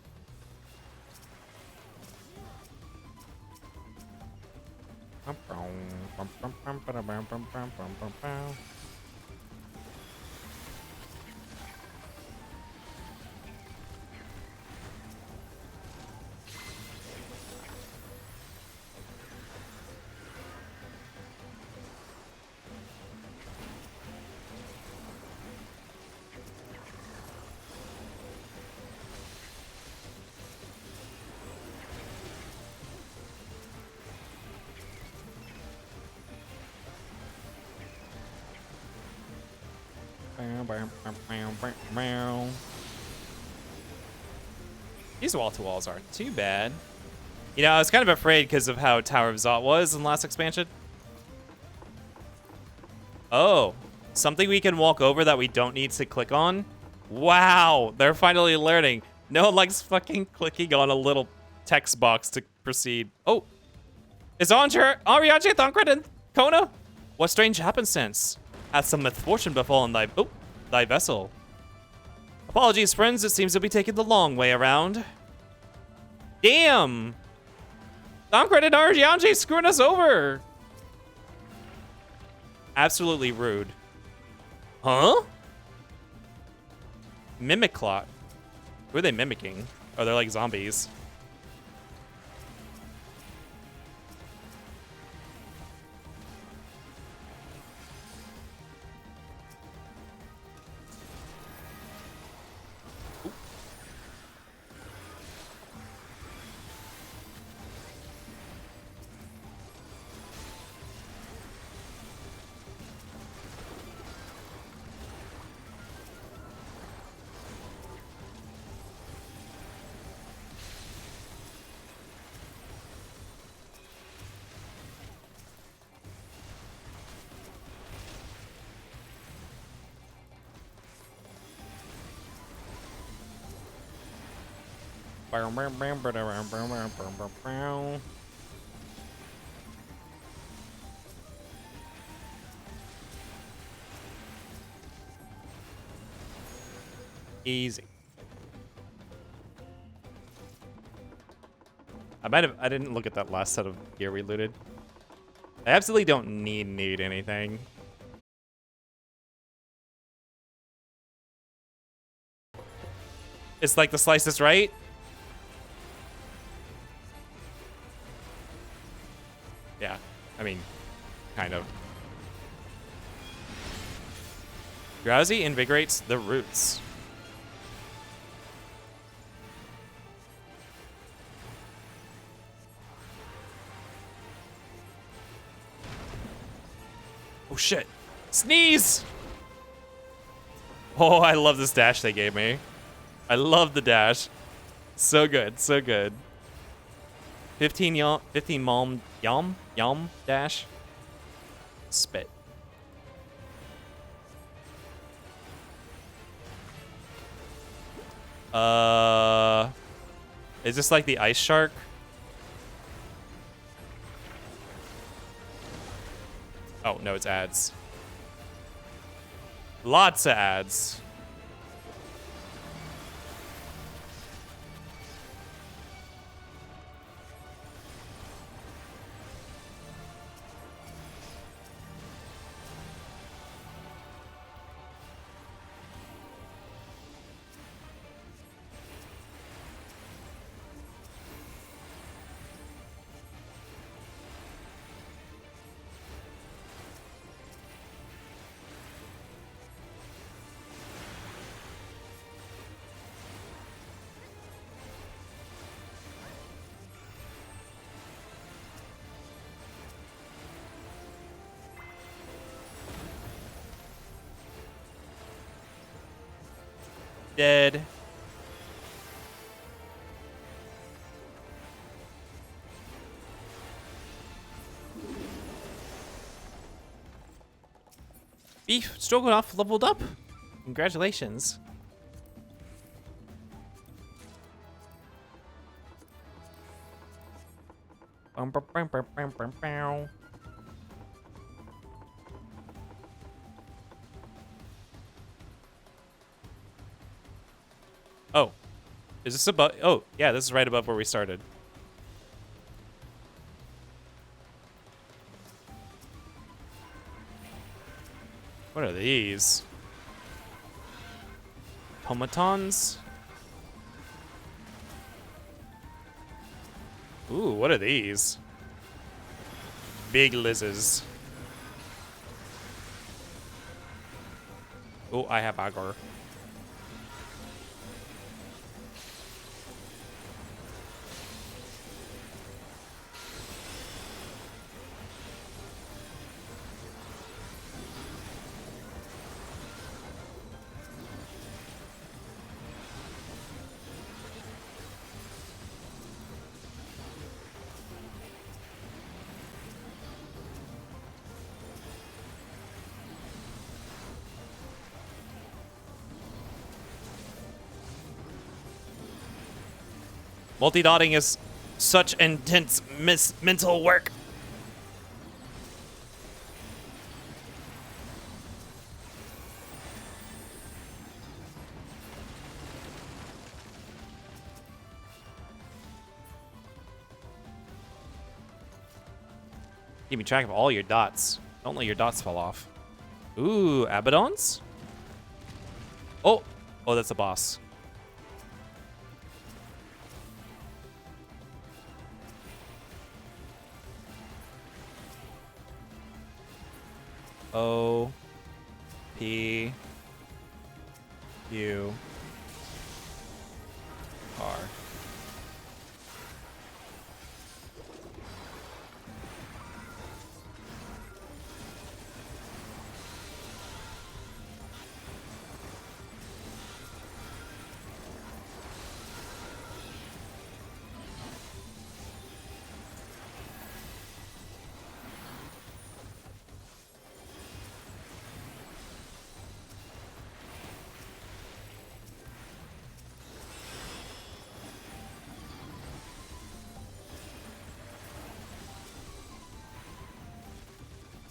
These wall-to-walls aren't too bad. You know, I was kind of afraid because of how Tower of Zot was in the last expansion. Oh, something we can walk over that we don't need to click on? Wow, they're finally learning. No one likes fucking clicking on a little text box to proceed. Oh, is Ariaje, Thancred, and Kona? What strange happenstance? Hath some misfortune befallen thy vessel? Apologies, friends. It seems to be taking the long way around. Damn! Thancred and Ariaje screwing us over. Absolutely rude. Huh? Mimic clock. Who are they mimicking? Oh, they're like zombies. Easy. I didn't look at that last set of gear we looted. I absolutely don't need anything. It's like the slice is right. Yeah, I mean, kind of. Drowsy invigorates the roots. Oh shit. Sneeze! Oh, I love this dash they gave me. I love the dash. So good, so good. 15 yum dash. Spit. Is this like the ice shark? Oh, no, it's ads. Lots of ads. Dead. Beef Stroganoff leveled up. Congratulations. Oh, is this above? Oh, yeah, this is right above where we started. What are these? Automatons? Ooh, what are these? Big lizards. Oh, I have Agor. Multi-dotting is such intense mental work. Keeping track of all your dots. Don't let your dots fall off. Ooh, Abaddons? Oh, that's a boss. O P U R.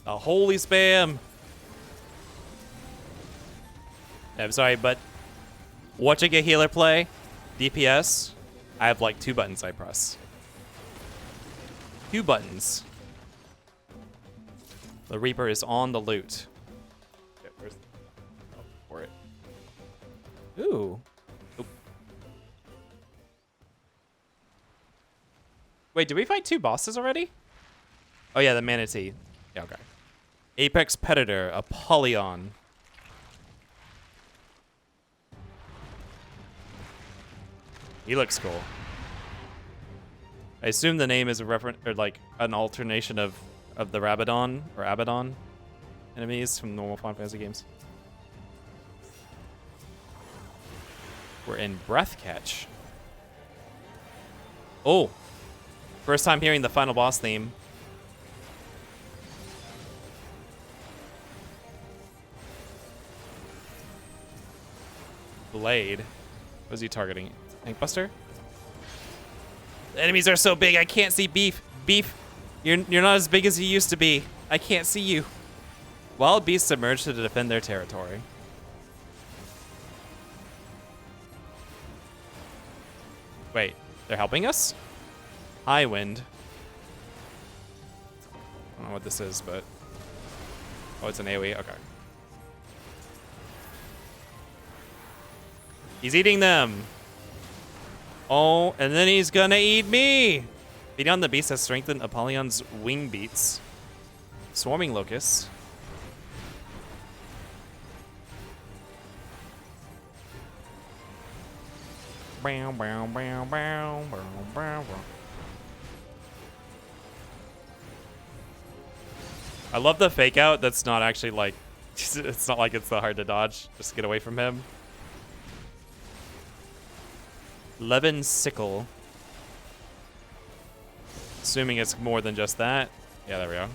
A holy spam. I'm sorry, but watching a healer play DPS, I have like 2 buttons I press. 2 buttons. The Reaper is on the loot. Okay, where's for it? Ooh. Oop. Wait, did we fight 2 bosses already? Oh yeah, the manatee. Yeah, okay. Apex Predator, Apollyon. He looks cool. I assume the name is a reference or like an alternation of the Rabadon or Abaddon enemies from normal Final Fantasy games. We're in Breath Catch. Oh, first time hearing the final boss theme. Blade. What is he targeting? Tank Buster? The enemies are so big, I can't see Beef. Beef, you're not as big as you used to be. I can't see you. Wild beasts emerge to defend their territory. Wait, they're helping us? High wind. I don't know what this is, but... Oh, it's an AoE? Okay. He's eating them. Oh, and then he's gonna eat me. Feeding on the beast has strengthened Apollyon's wing beats. Swarming locusts. Bow, bow, bow, bow, bow, bow, bow. I love the fake out that's not actually like, it's not like it's that hard to dodge. Just get away from him. Levin Sickle. Assuming it's more than just that. Yeah, there we go.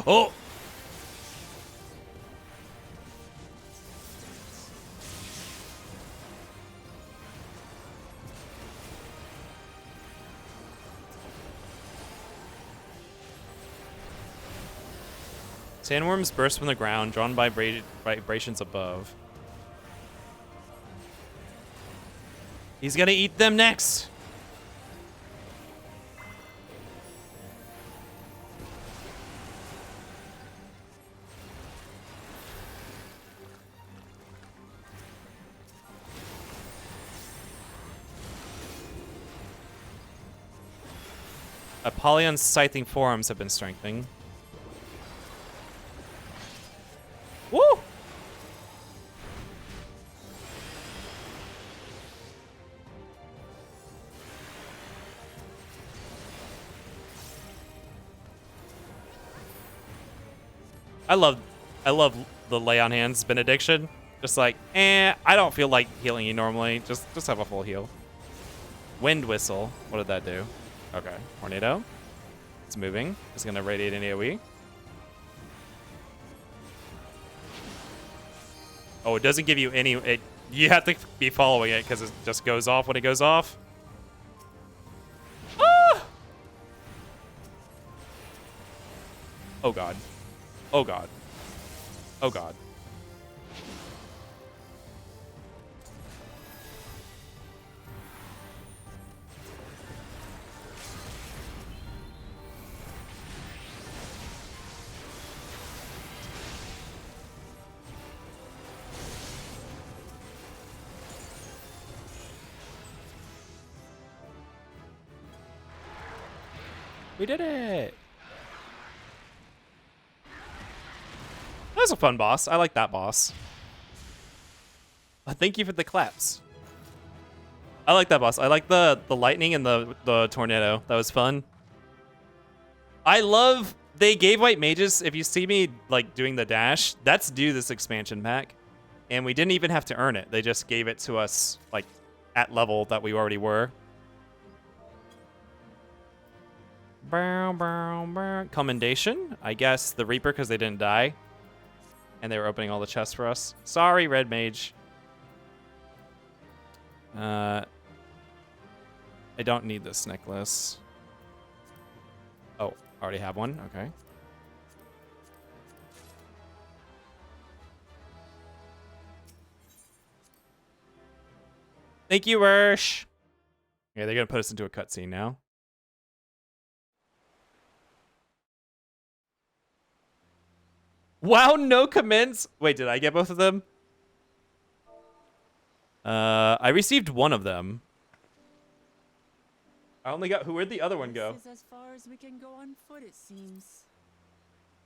Oh! Sandworms burst from the ground, drawn by vibrations above. He's gonna eat them next. Apollyon's scything forms have been strengthening. Woo! I love the lay on hands benediction. Just like, I don't feel like healing you normally. Just have a full heal. Wind whistle. What did that do? Okay, tornado. It's moving. It's gonna radiate an AoE. Oh, it doesn't give you any. You have to be following it because it just goes off when it goes off. Ah! Oh god. Oh god. Oh god. We did it. That was a fun boss. I like that boss. Thank you for the claps. I like that boss. I like the lightning and the tornado. That was fun. I love they gave white mages. If you see me like doing the dash, that's due this expansion pack, and we didn't even have to earn it. They just gave it to us like at level that we already were. Bow, bow, bow. Commendation, I guess the Reaper because they didn't die, and they were opening all the chests for us. Sorry, Red Mage. I don't need this necklace. Oh, already have one. Okay. Thank you, Ursh. Yeah, they're gonna put us into a cutscene now. Wow, no comments. Wait, did I get both of them? I received one of them. I only got. Where'd the other one go? This is as far as we can go on foot, it seems.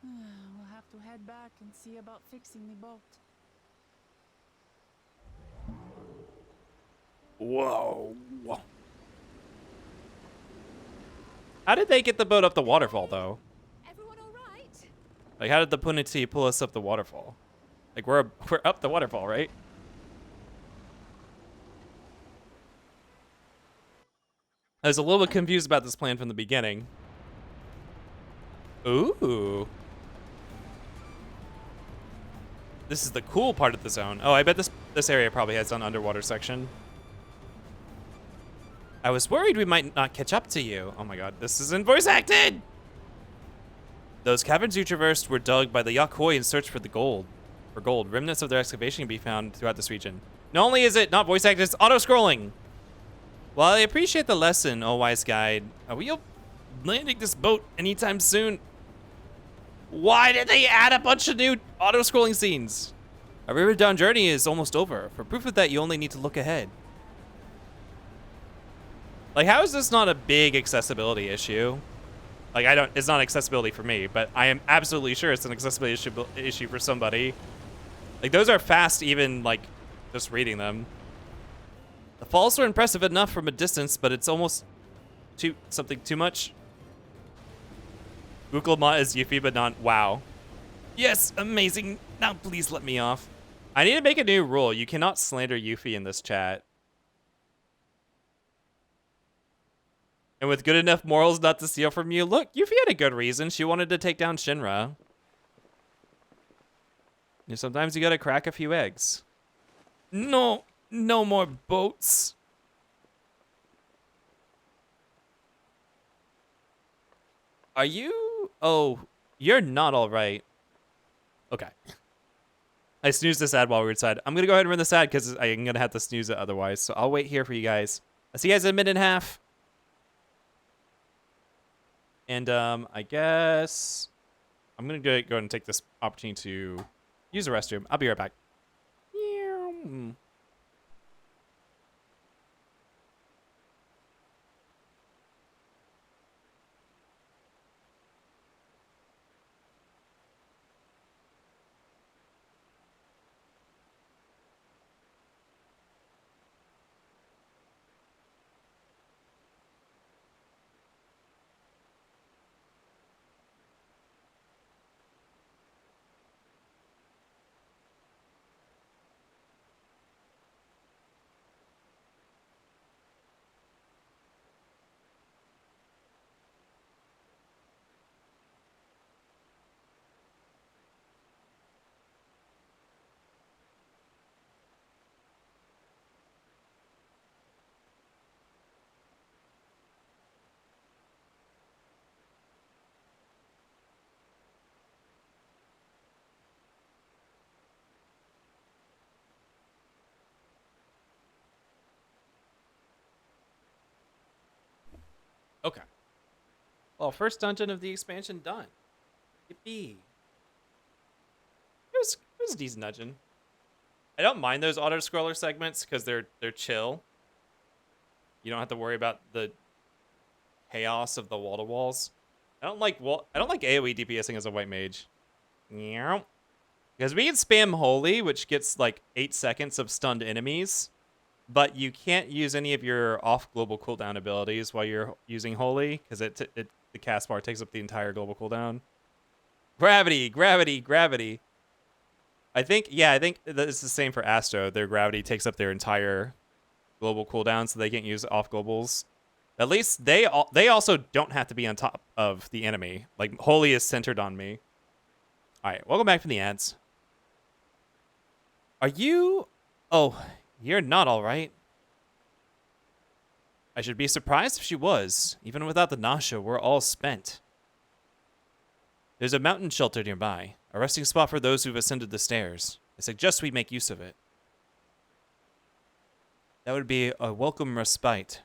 We'll have to head back and see about fixing the boat. Whoa. How did they get the boat up the waterfall, though? Everyone all right? Like, how did the Puniti pull us up the waterfall? Like, we're up the waterfall, right? I was a little bit confused about this plan from the beginning. Ooh. This is the cool part of the zone. Oh, I bet this area probably has an underwater section. I was worried we might not catch up to you. Oh my god, this isn't voice acted! Those caverns you traversed were dug by the Yakuoi in search for the gold. For gold, remnants of their excavation can be found throughout this region. Not only is it not voice acted, it's auto-scrolling. While I appreciate the lesson, oh wise guide, are we landing this boat anytime soon? Why did they add a bunch of new auto-scrolling scenes? Our river down journey is almost over. For proof of that, you only need to look ahead. Like, how is this not a big accessibility issue? Like, it's not accessibility for me, but I am absolutely sure it's an accessibility issue for somebody. Like, those are fast even, like, just reading them. The falls were impressive enough from a distance, but it's almost something too much. Buklama is Yuffie, but not wow. Yes, amazing. Now please let me off. I need to make a new rule. You cannot slander Yuffie in this chat. And with good enough morals not to steal from you, look, Yuffie had a good reason. She wanted to take down Shinra. And sometimes you gotta crack a few eggs. No more boats. Are you? Oh, you're not all right. Okay. I snoozed this ad while we were inside. I'm gonna go ahead and run this ad because I'm gonna have to snooze it otherwise. So I'll wait here for you guys. I'll see you guys in a minute and a half. And I guess I'm gonna go ahead and take this opportunity to use the restroom. I'll be right back. Oh, first dungeon of the expansion done. Yippee. It was a decent dungeon. I don't mind those auto-scroller segments because they're chill. You don't have to worry about the chaos of the wall-to-walls. I don't like AoE DPSing as a white mage. Meow. Because we can spam Holy, which gets like 8 seconds of stunned enemies, but you can't use any of your off global cooldown abilities while you're using Holy, because the cast bar takes up the entire global cooldown. Gravity, gravity, gravity. I think it's the same for Astro. Their gravity takes up their entire global cooldown, so they can't use off globals. At least they also don't have to be on top of the enemy. Like, Holy is centered on me. All right, welcome back from the ads. Are you? Oh, you're not all right. I should be surprised if she was. Even without the nausea, we're all spent. There's a mountain shelter nearby, a resting spot for those who've ascended the stairs. I suggest we make use of it. That would be a welcome respite.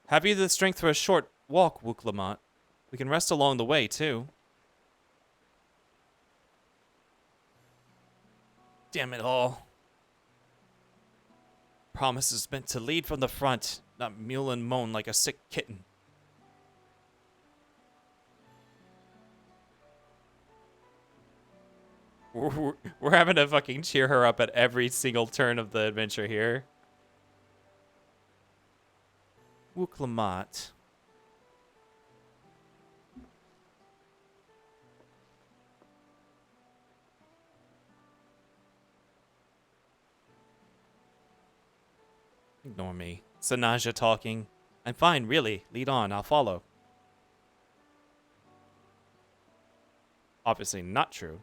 Have you the strength for a short walk, Wuklamont? We can rest along the way, too. Damn it all. Promise is meant to lead from the front, not mule and moan like a sick kitten. We're having to fucking cheer her up at every single turn of the adventure here. Wuklamont. Ignore me. Sanaja talking. I'm fine, really. Lead on, I'll follow. Obviously not true.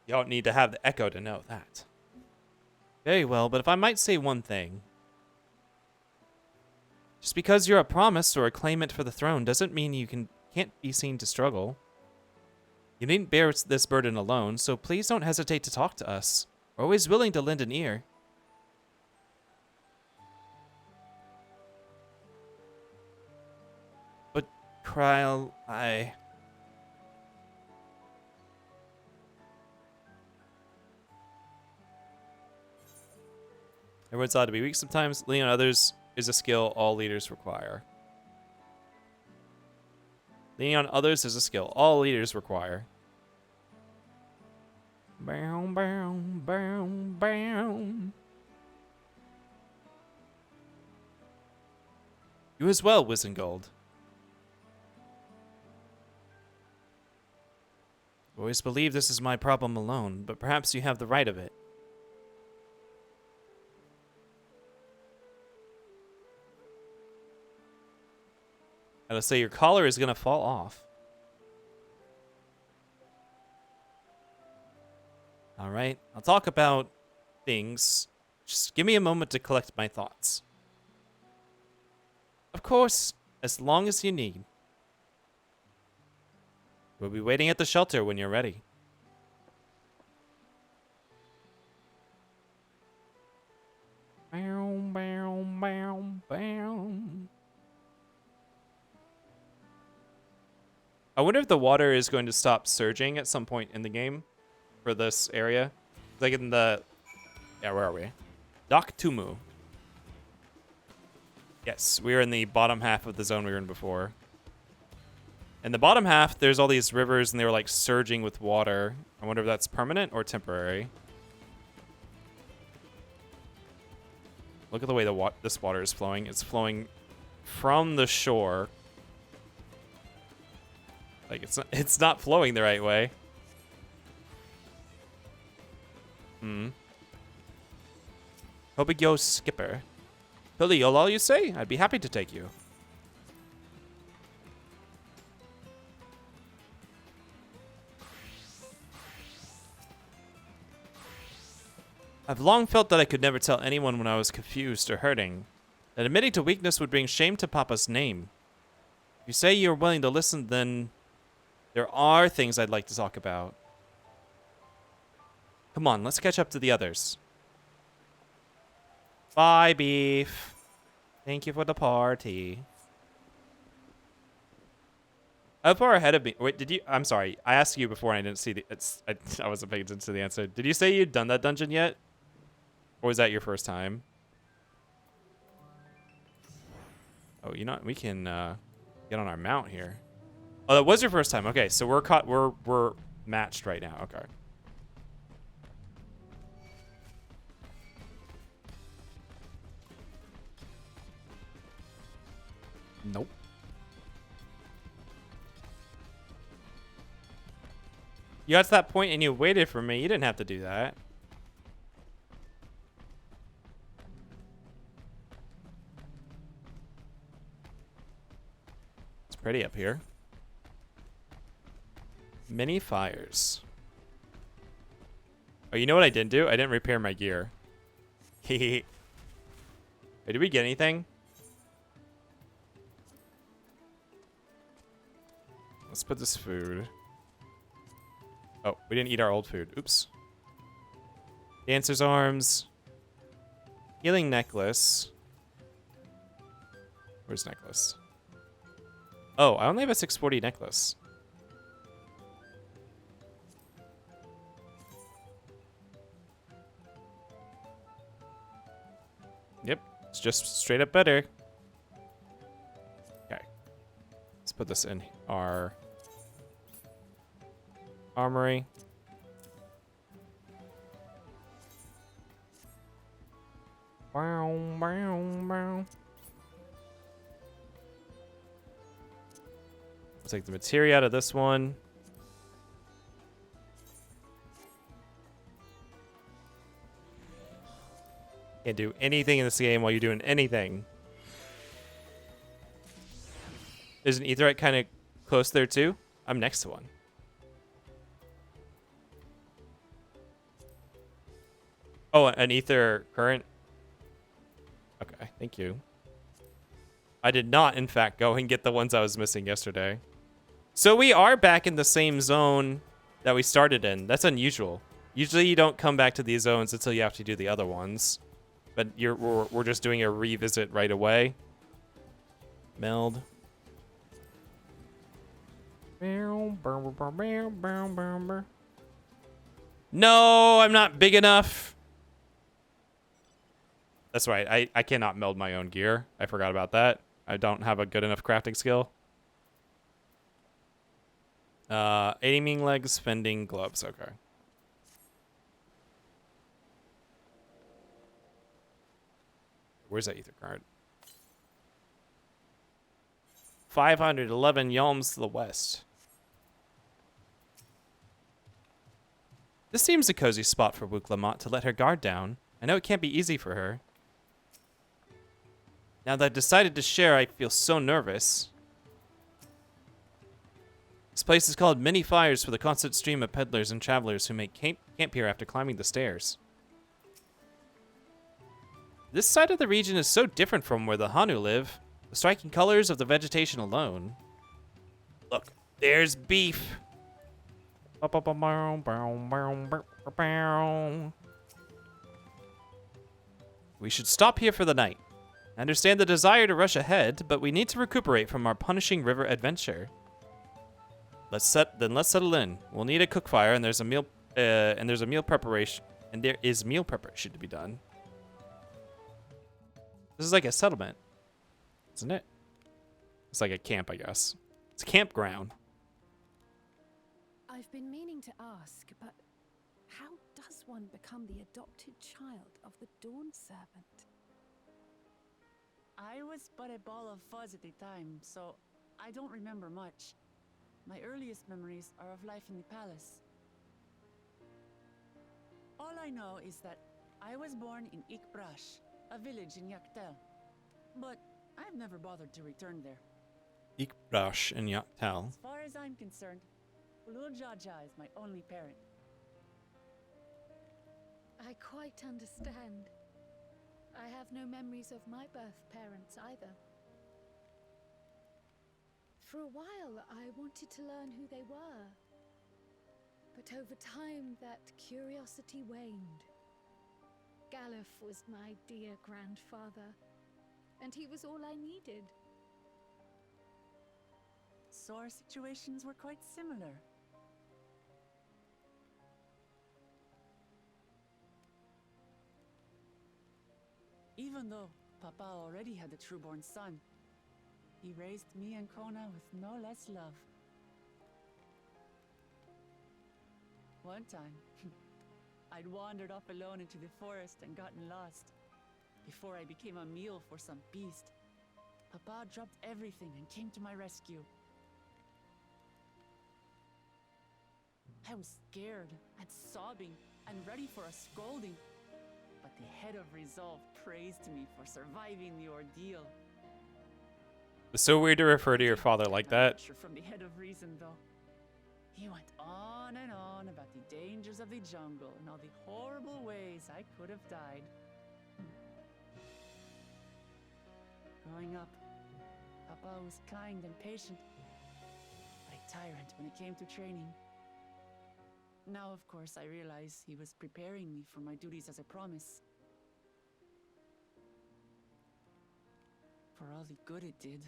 You don't need to have the echo to know that. Very well, but if I might say one thing. Just because you're a promise or a claimant for the throne doesn't mean you can't be seen to struggle. You needn't bear this burden alone, so please don't hesitate to talk to us. We're always willing to lend an ear. But, Kryl, Everyone's allowed to be weak sometimes. Leaning on others is a skill all leaders require. Leaning on others is a skill all leaders require. Bow, bow, bow, bow. You as well, Wizengold. I always believe this is my problem alone, but perhaps you have the right of it. I would say your collar is going to fall off. All right, I'll talk about things. Just give me a moment to collect my thoughts. Of course, as long as you need. We'll be waiting at the shelter when you're ready. Bow, bow, bow, bow. I wonder if the water is going to stop surging at some point in the game for this area. Like in the... Yeah, where are we? Dak Tumu. Yes, we were in the bottom half of the zone we were in before. In the bottom half, there's all these rivers, and they were like surging with water. I wonder if that's permanent or temporary. Look at the way this water is flowing. It's flowing from the shore. Like, it's not flowing the right way. Hope it goes, skipper. Billy, you'll all you say? I'd be happy to take you. I've long felt that I could never tell anyone when I was confused or hurting. That admitting to weakness would bring shame to Papa's name. If you say you're willing to listen, then there are things I'd like to talk about. Come on, let's catch up to the others. Bye, Beef. Thank you for the party. How far ahead of me? Wait, did you? I'm sorry. I asked you before and I didn't see the. I wasn't paying attention to the answer. Did you say you'd done that dungeon yet? Or was that your first time? Oh, you know what? We can get on our mount here. Oh, that was your first time. Okay, so we're caught. We're matched right now. Okay. Nope. You got to that point and you waited for me. You didn't have to do that. It's pretty up here. Mini fires. Oh, you know what I didn't do? I didn't repair my gear. Hehe. Wait, did we get anything? Let's put this food. Oh, we didn't eat our old food. Oops. Dancer's arms. Healing necklace. Where's necklace? Oh, I only have a 640 necklace. Yep, it's just straight up better. Okay. Let's put this in our armory. Bow, bow, bow. I'll take the materia out of this one. Can't do anything in this game while you're doing anything. There's an etherite kind of close there too. I'm next to one. Oh, an ether current. Okay, thank you. I did not, in fact, go and get the ones I was missing yesterday. So we are back in the same zone that we started in. That's unusual. Usually you don't come back to these zones until you have to do the other ones. But we're just doing a revisit right away. Meld. No, I'm not big enough. That's right. I cannot meld my own gear. I forgot about that. I don't have a good enough crafting skill. Aiming legs, fending gloves. Okay. Where's that ether card? 511 yalms to the west. This seems a cozy spot for Wook Lamont to let her guard down. I know it can't be easy for her. Now that I've decided to share, I feel so nervous. This place is called Many Fires for the constant stream of peddlers and travelers who make camp here after climbing the stairs. This side of the region is so different from where the Hanu live. The striking colors of the vegetation alone. Look, there's beef. We should stop here for the night. I understand the desire to rush ahead, but we need to recuperate from our punishing river adventure. Let's settle in. We'll need a cook fire, and there's a meal preparation, and there is meal preparation to be done. This is like a settlement, isn't it? It's like a camp, I guess. It's a campground. I've been meaning to ask, but how does one become the adopted child of the Dawn Servant? I was but a ball of fuzz at the time, so I don't remember much. My earliest memories are of life in the palace. All I know is that I was born in XIV, a village in Yaktel. But I've never bothered to return there. XIV and Yaktel. As far as I'm concerned, Ulul Jaja is my only parent. I quite understand. I have no memories of my birth parents either. For a while, I wanted to learn who they were. But over time, that curiosity waned. Galuf was my dear grandfather, and he was all I needed. so our situations were quite similar. Even though Papa already had a trueborn son, he raised me and Kona with no less love. One time, I'd wandered off alone into the forest and gotten lost. Before I became a meal for some beast, Papa dropped everything and came to my rescue. I was scared and sobbing and ready for a scolding, but the head of resolve praised me for surviving the ordeal. It's so weird to refer to your father like that. Lecture from the head of reason, though. He went on and on about the dangers of the jungle and all the horrible ways I could have died. Growing up, Papa was kind and patient, but a tyrant when it came to training. Now, of course, I realize he was preparing me for my duties as a promise. For all the good it did.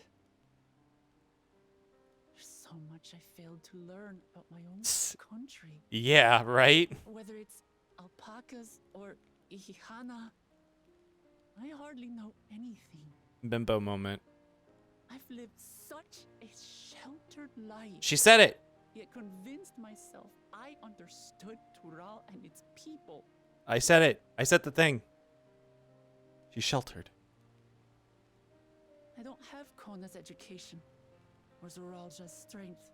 There's so much I failed to learn about my own country. Yeah, right? Whether it's alpacas or ihihana, I hardly know anything. Bimbo moment. I've lived such a sheltered life. She said it. Yet convinced myself I understood Tural and its people. I said it. I said the thing. She's sheltered. I don't have Kona's education or Zoralja's strength.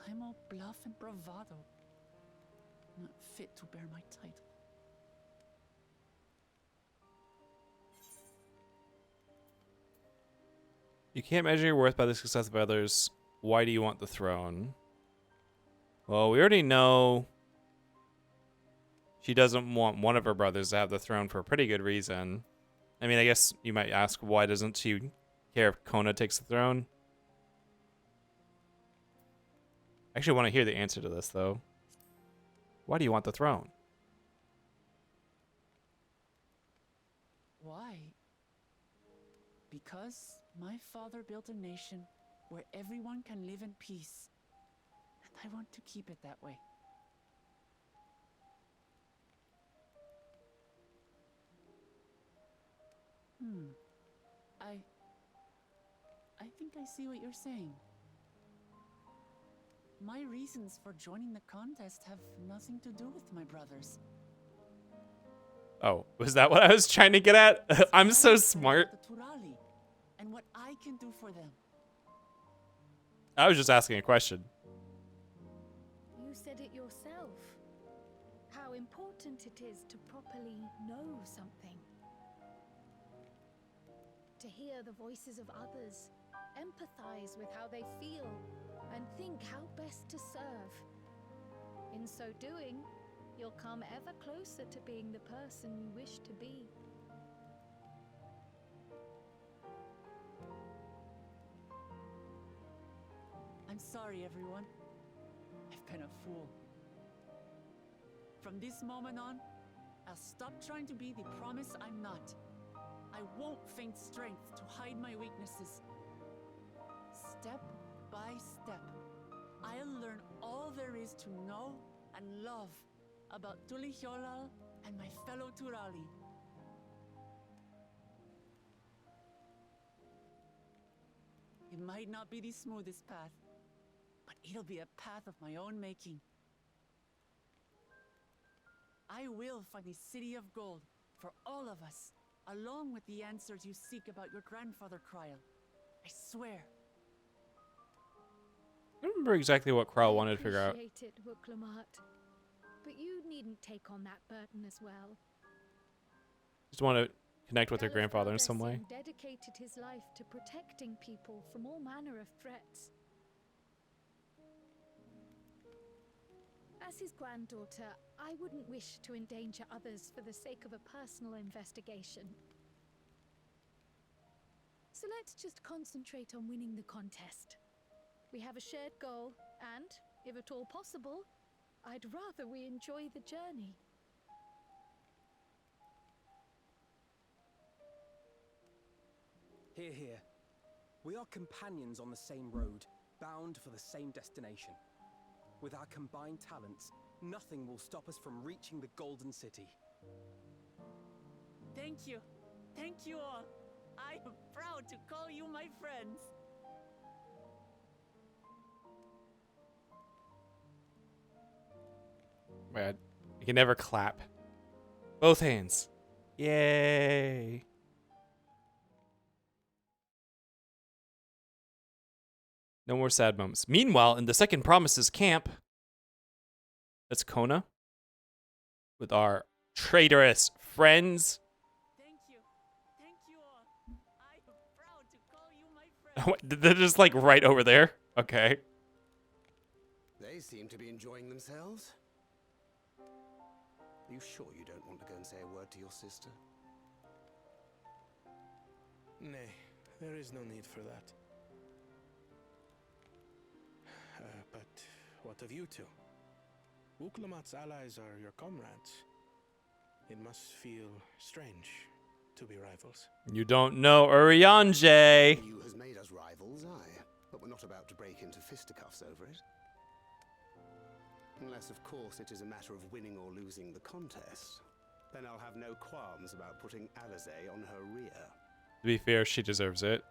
I'm all bluff and bravado, not fit to bear my title. You can't measure your worth by the success of others. Why do you want the throne? Well, we already know she doesn't want one of her brothers to have the throne for a pretty good reason. I mean, I guess you might ask, why doesn't she care if Kona takes the throne? I actually want to hear the answer to this, though. Why do you want the throne? Why? Because my father built a nation where everyone can live in peace, and I want to keep it that way. I think I see what you're saying. My reasons for joining the contest have nothing to do with my brothers. Oh, was that what I was trying to get at? I'm so smart. The Turali, and what I can do for them. I was just asking a question. You said it yourself. How important it is to properly know something. To hear the voices of others, empathize with how they feel, and think how best to serve. In so doing, you'll come ever closer to being the person you wish to be. I'm sorry, everyone. I've been a fool. From this moment on, I'll stop trying to be the promise I'm not. I won't feign strength to hide my weaknesses. Step by step, I'll learn all there is to know and love about Tulihyolal and my fellow Turali. It might not be the smoothest path, but it'll be a path of my own making. I will find the City of Gold for all of us, along with the answers you seek about your grandfather, Kryl. I swear. I don't remember exactly what Kryle wanted to figure out. I appreciate it, Wuklamart. But you needn't take on that burden as well. Just want to connect with her grandfather in some way. Dedicated his life to protecting people from all manner of threats. As his granddaughter, I wouldn't wish to endanger others for the sake of a personal investigation. So let's just concentrate on winning the contest. We have a shared goal, and, if at all possible, I'd rather we enjoy the journey. Hear, hear. We are companions on the same road, bound for the same destination. With our combined talents, nothing will stop us from reaching the Golden City. Thank you. Thank you all. I am proud to call you my friends. Man, you can never clap. Both hands. Yay. No more sad moments. Meanwhile, in the second Promises camp, that's Kona with our traitorous friends. Thank you. Thank you all. I am proud to call you my friends. They're just like right over there. Okay. They seem to be enjoying themselves. Are you sure you don't want to go and say a word to your sister? Nay, there is no need for that. But what of you two? Wuklamat's allies are your comrades. It must feel strange to be rivals. You don't know Urianger. You has made us rivals, aye, but we're not about to break into fisticuffs over it. Unless, of course, it is a matter of winning or losing the contest. Then I'll have no qualms about putting Alize on her rear. To be fair, she deserves it.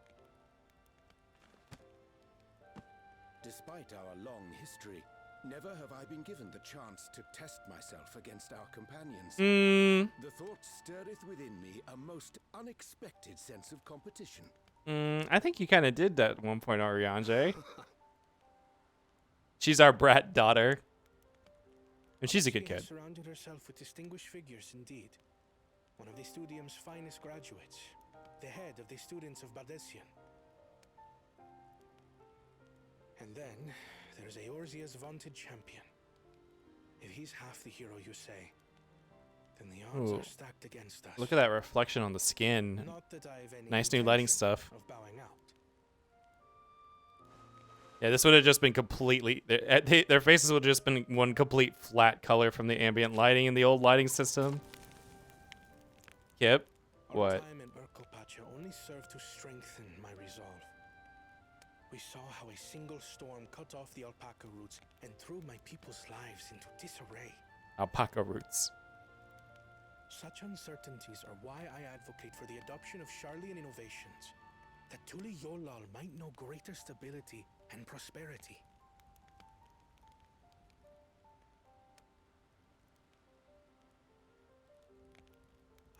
Despite our long history, never have I been given the chance to test myself against our companions. The thought stirreth within me a most unexpected sense of competition. I think you kind of did that at one point, Urianger. She's our brat daughter. And she's a good She has kid. surrounded herself with distinguished figures indeed. One of the Studium's finest graduates. The head of the students of Bardessian. And then there's Eorzea's vaunted champion. If he's half the hero you say, then the odds Ooh. are stacked against us. Look at that reflection on the skin. Not that I've any Nice new lighting intention stuff. of bowing out. Yeah, this would have just been completely... Their faces would have just been one complete flat color from the ambient lighting in the old lighting system. Yep. Our What? time in Urkelpacha only served to strengthen my resolve. We saw how a single storm cut off the alpaca roots and threw my people's lives into disarray. Alpaca roots. Such uncertainties are why I advocate for the adoption of Sharlayan innovations, that Tuli Yolal might know greater stability and prosperity.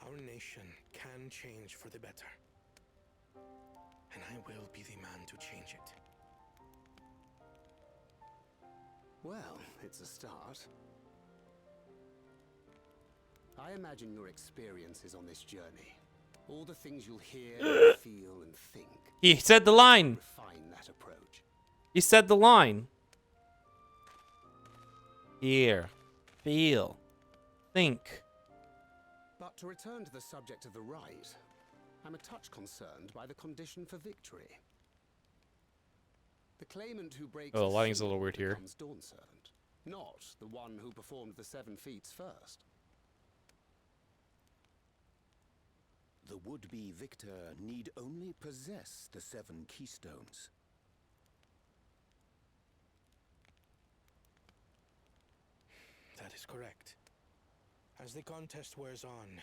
Our nation can change for the better, and I will be the man to change it. Well, it's a start. I imagine your experiences on this journey, all the things you'll hear, feel, and think. He said the line. Refine that approach. He said the line. Hear, feel, think. But to return to the subject of the right, I'm a touch concerned by the condition for victory. The claimant who breaks Oh, the lighting's a seal little weird here. becomes Dawn Servant, not the one who performed the 7 feats first. The would-be victor need only possess the 7 keystones. That is correct. As the contest wears on,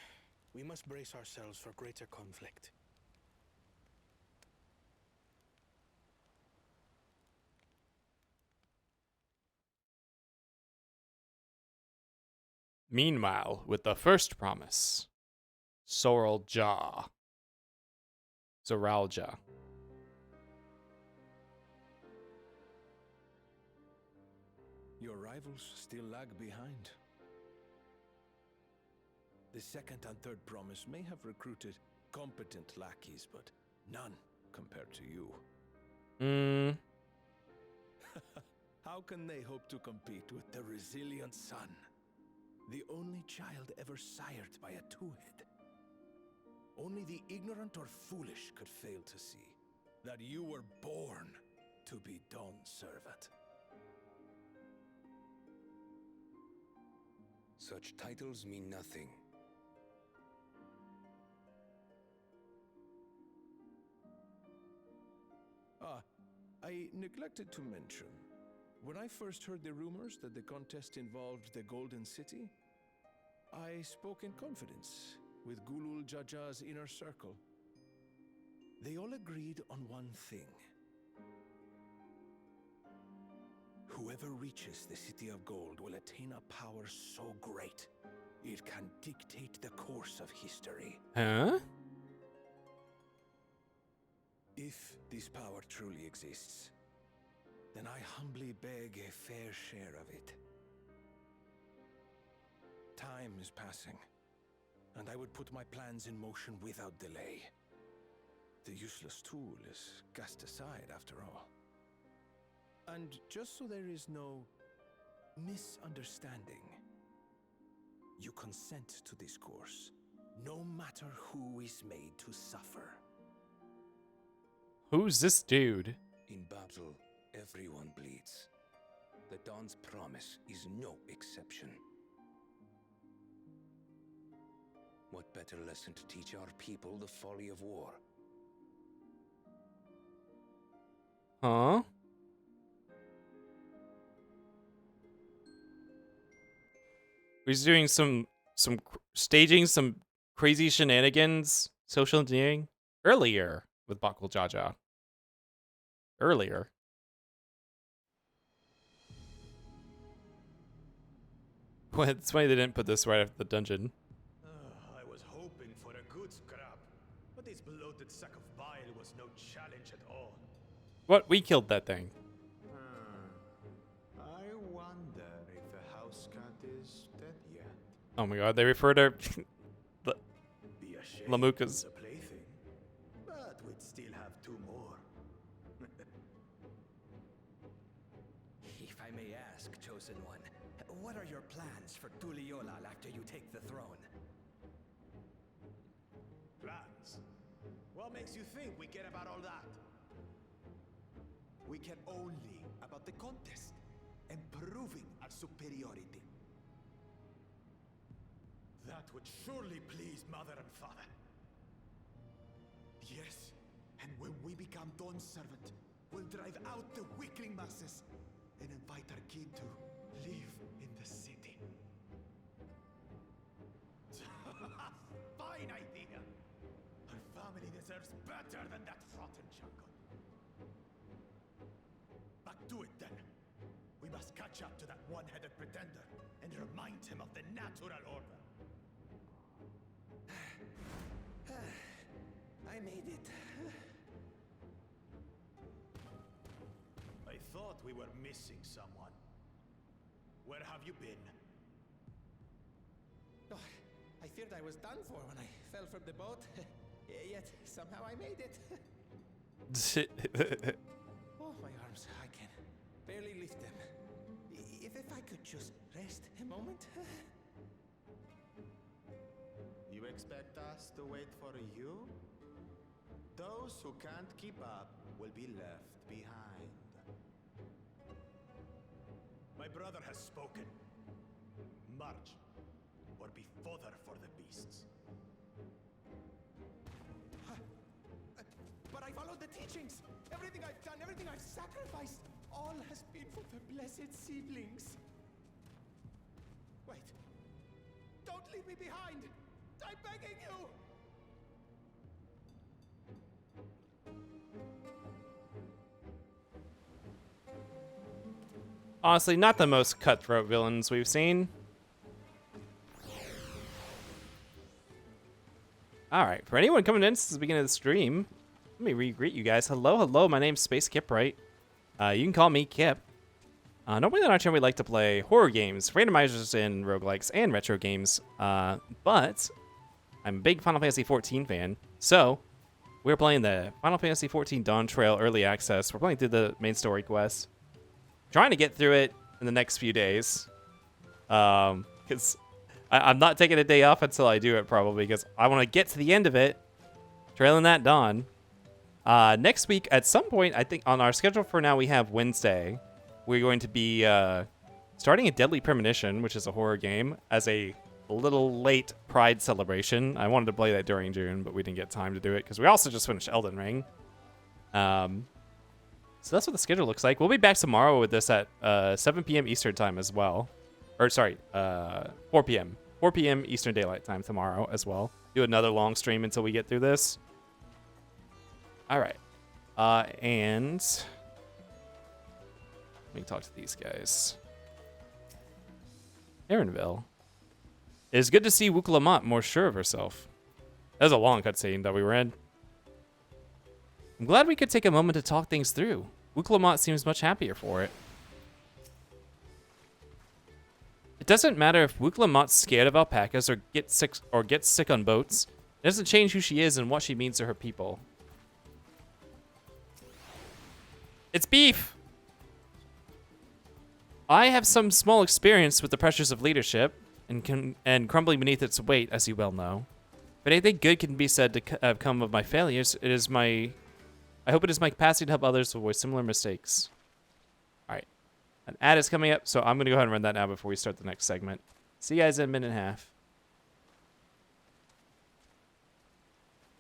we must brace ourselves for greater conflict. Meanwhile, with the first promise, Soralja. Zoralja. Your rivals still lag behind. The second and third promise may have recruited competent lackeys, but none compared to you. How can they hope to compete with the resilient son? The only child ever sired by a two-head. Only the ignorant or foolish could fail to see that you were born to be Dawn's servant. Such titles mean nothing. I neglected to mention, when I first heard the rumors that the contest involved the Golden City, I spoke in confidence with Gulul Jaja's inner circle. They all agreed on one thing. Whoever reaches the City of Gold will attain a power so great, it can dictate the course of history. Huh? If this power truly exists, then I humbly beg a fair share of it. Time is passing, and I would put my plans in motion without delay. The useless tool is cast aside after all. And just so there is no misunderstanding, you consent to this course, no matter who is made to suffer. Who's this dude? In battle, everyone bleeds. The Dawn's promise is no exception. What better lesson to teach our people the folly of war? Huh? He's doing staging some crazy shenanigans, social engineering earlier with Bakul Jaja. Earlier. Well, it's funny they didn't put this right after the dungeon. I was hoping for a good scrap, but this bloated sack of bile was no challenge at all. What? We killed that thing. I wonder if the house cat is dead yet. Oh my god, they refer to Be ashamed Lamukas. of the plaything, but we'd still have two more. If I may ask, Chosen One, what are your plans for Tuliolal after you take the throne? Plans? What makes you think we care about all that? We care only about the contest and proving our superiority. That would surely please Mother and Father. Yes, and when we become Dawn's servant, we'll drive out the weakling masses and invite our kid to live in the city. Fine idea! Our family deserves better than that rotten jungle. Back to it then. We must catch up to that one-headed pretender and remind him of the natural order. I made it. I thought we were missing someone. Where have you been? Oh, I feared I was done for when I fell from the boat. Yet somehow I made it. Oh, my arms, I can barely lift them. If I could just rest a moment. You expect us to wait for you? Those who can't keep up will be left behind. My brother has spoken. March, or be fodder for the beasts. But I followed the teachings. Everything I've done, everything I've sacrificed, all has been for the blessed seedlings. Wait. Don't leave me behind. I'm begging you. Honestly, not the most cutthroat villains we've seen. Alright, for anyone coming in since the beginning of the stream, let me re-greet you guys. Hello, my name's Space Kip, you can call me Kip. Normally on our channel we like to play horror games, randomizers, and roguelikes, and retro games, but I'm a big Final Fantasy XIV fan, so we're playing the Final Fantasy XIV Dawntrail Early Access. We're playing through the main story quest. Trying to get through it in the next few days, because I'm not taking a day off until I do it, probably, because I want to get to the end of it, trailing that dawn. Next week, at some point, I think on our schedule for now, we have Wednesday. We're going to be starting a Deadly Premonition, which is a horror game, as a little late Pride celebration. I wanted to play that during June, but we didn't get time to do it, because we also just finished Elden Ring. So that's what the schedule looks like. We'll be back tomorrow with this at 7 p.m. Eastern time as well. Or sorry, 4 p.m. 4 p.m. Eastern Daylight Time tomorrow as well. Do another long stream until we get through this. All right. And let me talk to these guys. Aaronville. It is good to see Wook Lamont more sure of herself. That was a long cutscene that we were in. I'm glad we could take a moment to talk things through. Wook Lamont seems much happier for it. It doesn't matter if Wook Lamont's scared of alpacas or gets sick on boats. It doesn't change who she is and what she means to her people. It's beef! I have some small experience with the pressures of leadership and crumbling beneath its weight, as you well know. If anything good can be said to have come of my failures, I hope it is my capacity to help others avoid similar mistakes. Alright. An ad is coming up, so I'm going to go ahead and run that now before we start the next segment. See you guys in a minute and a half.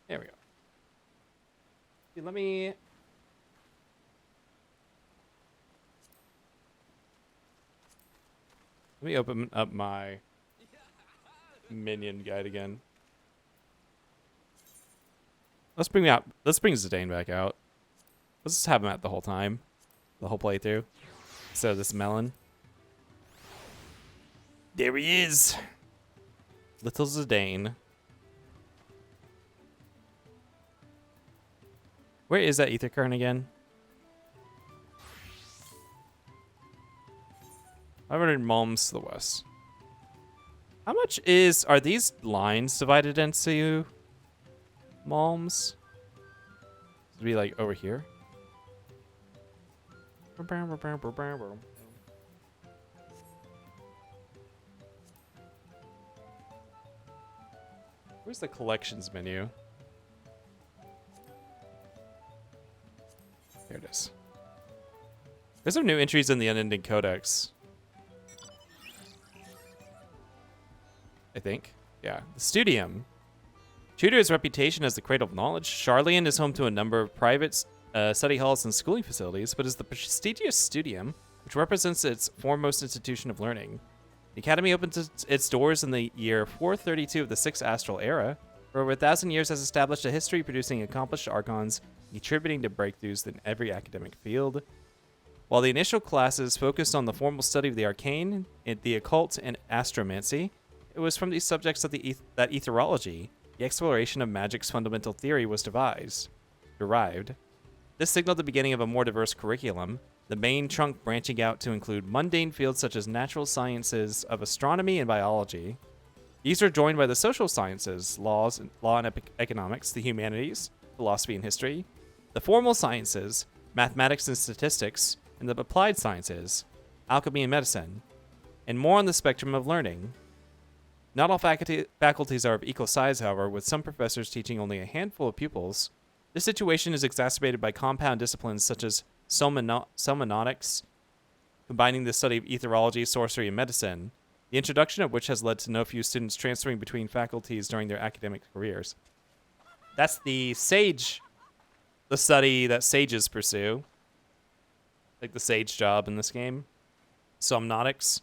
There we go. Okay, let me open up my minion guide again. Let's bring Zidane back out. Let's just have him out the whole time. The whole playthrough. So this melon. There he is. Little Zidane. Where is that ether current again? 500 malms to the west. How much are these lines divided into malms? It'd be like over here. Where's the collections menu? There it is. There's some new entries in the Unending Codex. I think. Yeah. The Studium. True to his reputation as the cradle of knowledge, Charlian is home to a number of private study halls and schooling facilities, but is the prestigious Studium, which represents its foremost institution of learning. The Academy opened its doors in the year 432 of the Sixth Astral Era. For over 1,000 years has established a history producing accomplished archons, contributing to breakthroughs in every academic field. While the initial classes focused on the formal study of the arcane, the occult, and astromancy, it was from these subjects that etherology, the exploration of magic's fundamental theory, was derived. This signaled the beginning of a more diverse curriculum, the main trunk branching out to include mundane fields such as natural sciences of astronomy and biology. These are joined by the social sciences, law and economics, the humanities, philosophy and history, the formal sciences, mathematics and statistics, and the applied sciences, alchemy and medicine, and more on the spectrum of learning. Not all faculties are of equal size, however, with some professors teaching only a handful of pupils. This situation is exacerbated by compound disciplines such as Selmanotics, combining the study of etherology, sorcery, and medicine, the introduction of which has led to no few students transferring between faculties during their academic careers. That's the study that sages pursue. Like the sage job in this game. Somnotics.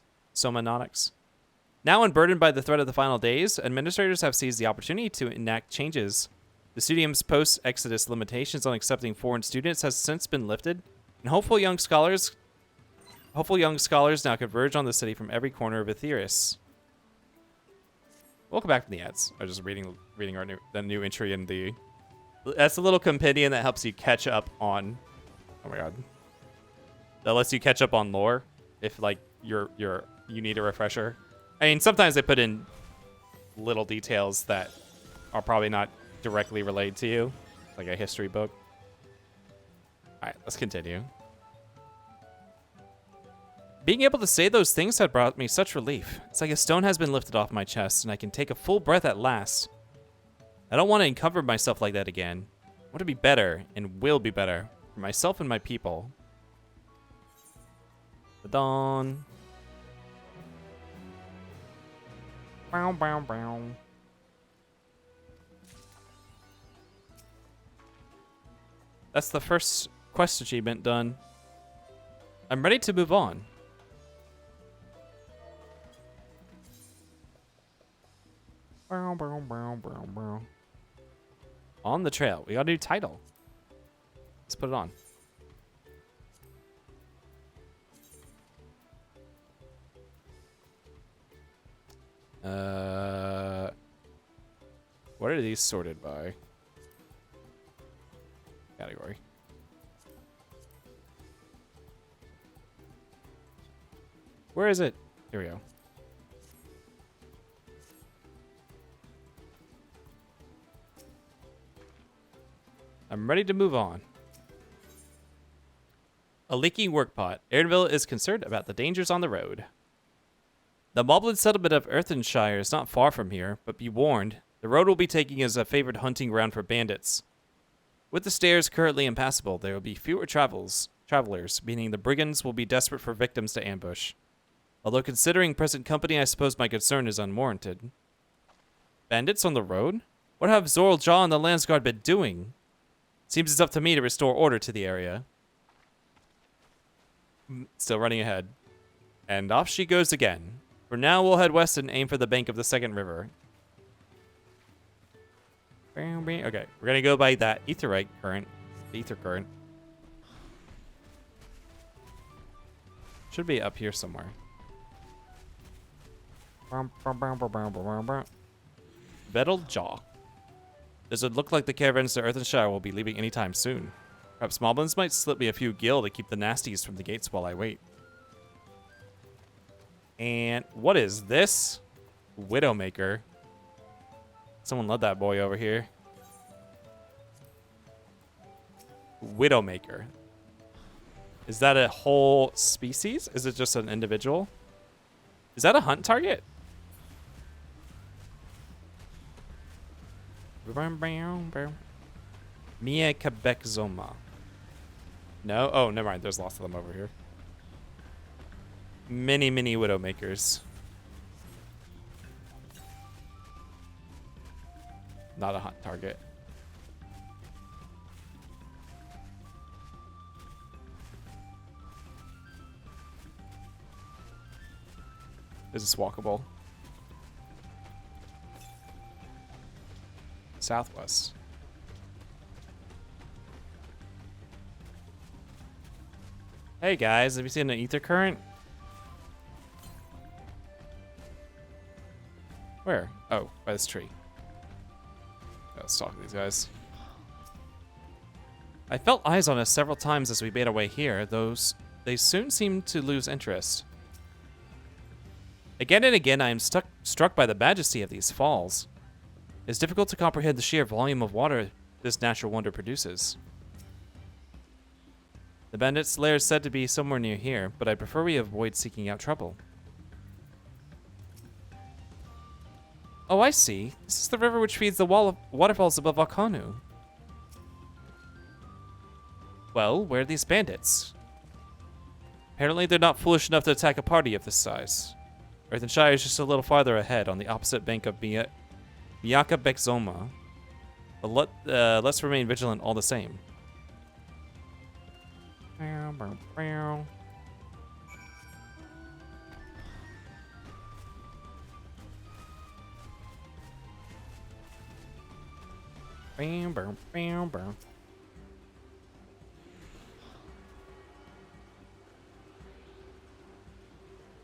Now unburdened by the threat of the final days, administrators have seized the opportunity to enact changes. The Studium's post-Exodus limitations on accepting foreign students has since been lifted, and hopeful young scholars now converge on the city from every corner of Aetheris. Welcome back from the ads. I was just reading the new entry in the. That's a little compendium that helps you catch up on. Oh my god. That lets you catch up on lore if like you need a refresher. I mean, sometimes they put in little details that are probably not directly related to you, like a history book. All right, let's continue. Being able to say those things had brought me such relief. It's like a stone has been lifted off my chest, and I can take a full breath at last. I don't want to encumber myself like that again. I want to be better, and will be better, for myself and my people. The dawn. Bow, bow, bow. That's the first quest achievement done. I'm ready to move on. On the trail. We got a new title. Let's put it on. What are these sorted by? Category. Where is it? Here we go. I'm ready to move on. A leaking workpot. Aaronville is concerned about the dangers on the road. The moblin settlement of Earthenshire is not far from here, but be warned, the road will be taken as a favored hunting ground for bandits. With the stairs currently impassable, there will be fewer travelers, meaning the brigands will be desperate for victims to ambush. Although considering present company, I suppose my concern is unwarranted. Bandits on the road? What have Zoral Jaw and the Landsguard been doing? Seems it's up to me to restore order to the area. Still running ahead. And off she goes again. For now, we'll head west and aim for the bank of the second river. Okay, we're gonna go by that etherite current. Ether current. Should be up here somewhere. Vettled Jaw. Does it look like the caravans to Earthenshire will be leaving anytime soon? Perhaps moblins might slip me a few gil to keep the nasties from the gates while I wait. And what is this? Widowmaker. Someone led that boy over here. Widowmaker. Is that a whole species? Is it just an individual? Is that a hunt target? Mia Quebec Zoma. No? Oh, never mind. There's lots of them over here. Many Widowmakers. Not a hunt target. Is this walkable? Southwest. Hey guys, have you seen an ether current? Where? Oh, by this tree. Let's talk to these guys. I felt eyes on us several times as we made our way here, though they soon seemed to lose interest. Again and again, I am struck by the majesty of these falls. It's difficult to comprehend the sheer volume of water this natural wonder produces. The bandits' lair is said to be somewhere near here, but I prefer we avoid seeking out trouble. Oh, I see. This is the river which feeds the waterfalls above Akanu. Well, where are these bandits? Apparently they're not foolish enough to attack a party of this size. Earthenshire is just a little farther ahead, on the opposite bank of Miaka Bekzoma. But let's remain vigilant all the same.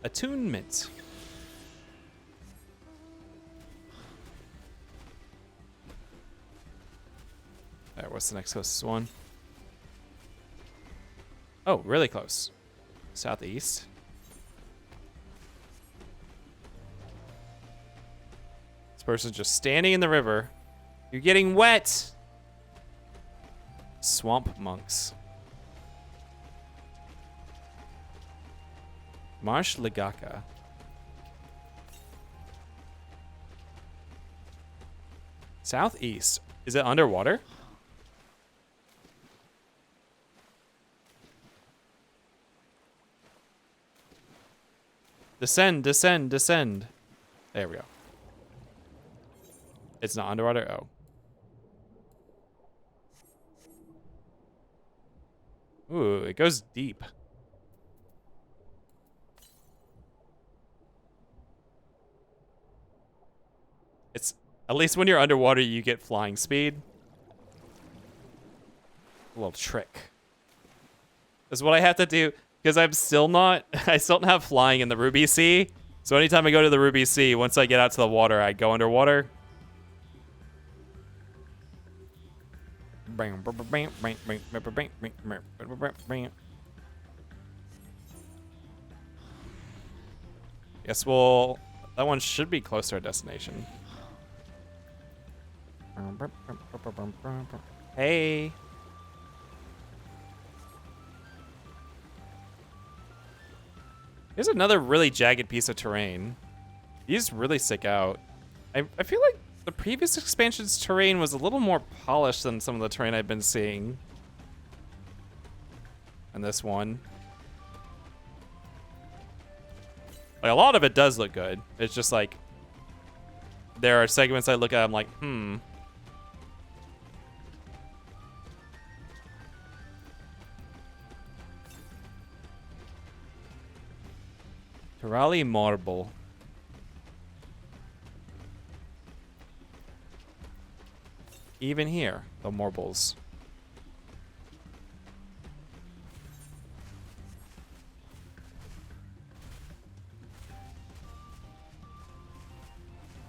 Attunement. Alright, what's the next closest one? Oh, really close. Southeast. This person's just standing in the river. You're getting wet! Swamp monks. Marsh Ligaka. Southeast. Is it underwater? Descend, descend, descend. There we go. It's not underwater? Oh. Ooh, it goes deep. It's at least when you're underwater, you get flying speed. A little trick. This is what I have to do because I'm still not. I still don't have flying in the Ruby Sea. So anytime I go to the Ruby Sea, once I get out to the water, I go underwater. Guess well, that one should be close to our destination. Hey. Here's another really jagged piece of terrain. These really stick out. I feel like the previous expansion's terrain was a little more polished than some of the terrain I've been seeing. And this one. Like, a lot of it does look good. It's just like, there are segments I look at, I'm like, Terali Marble. Even here, the marbles.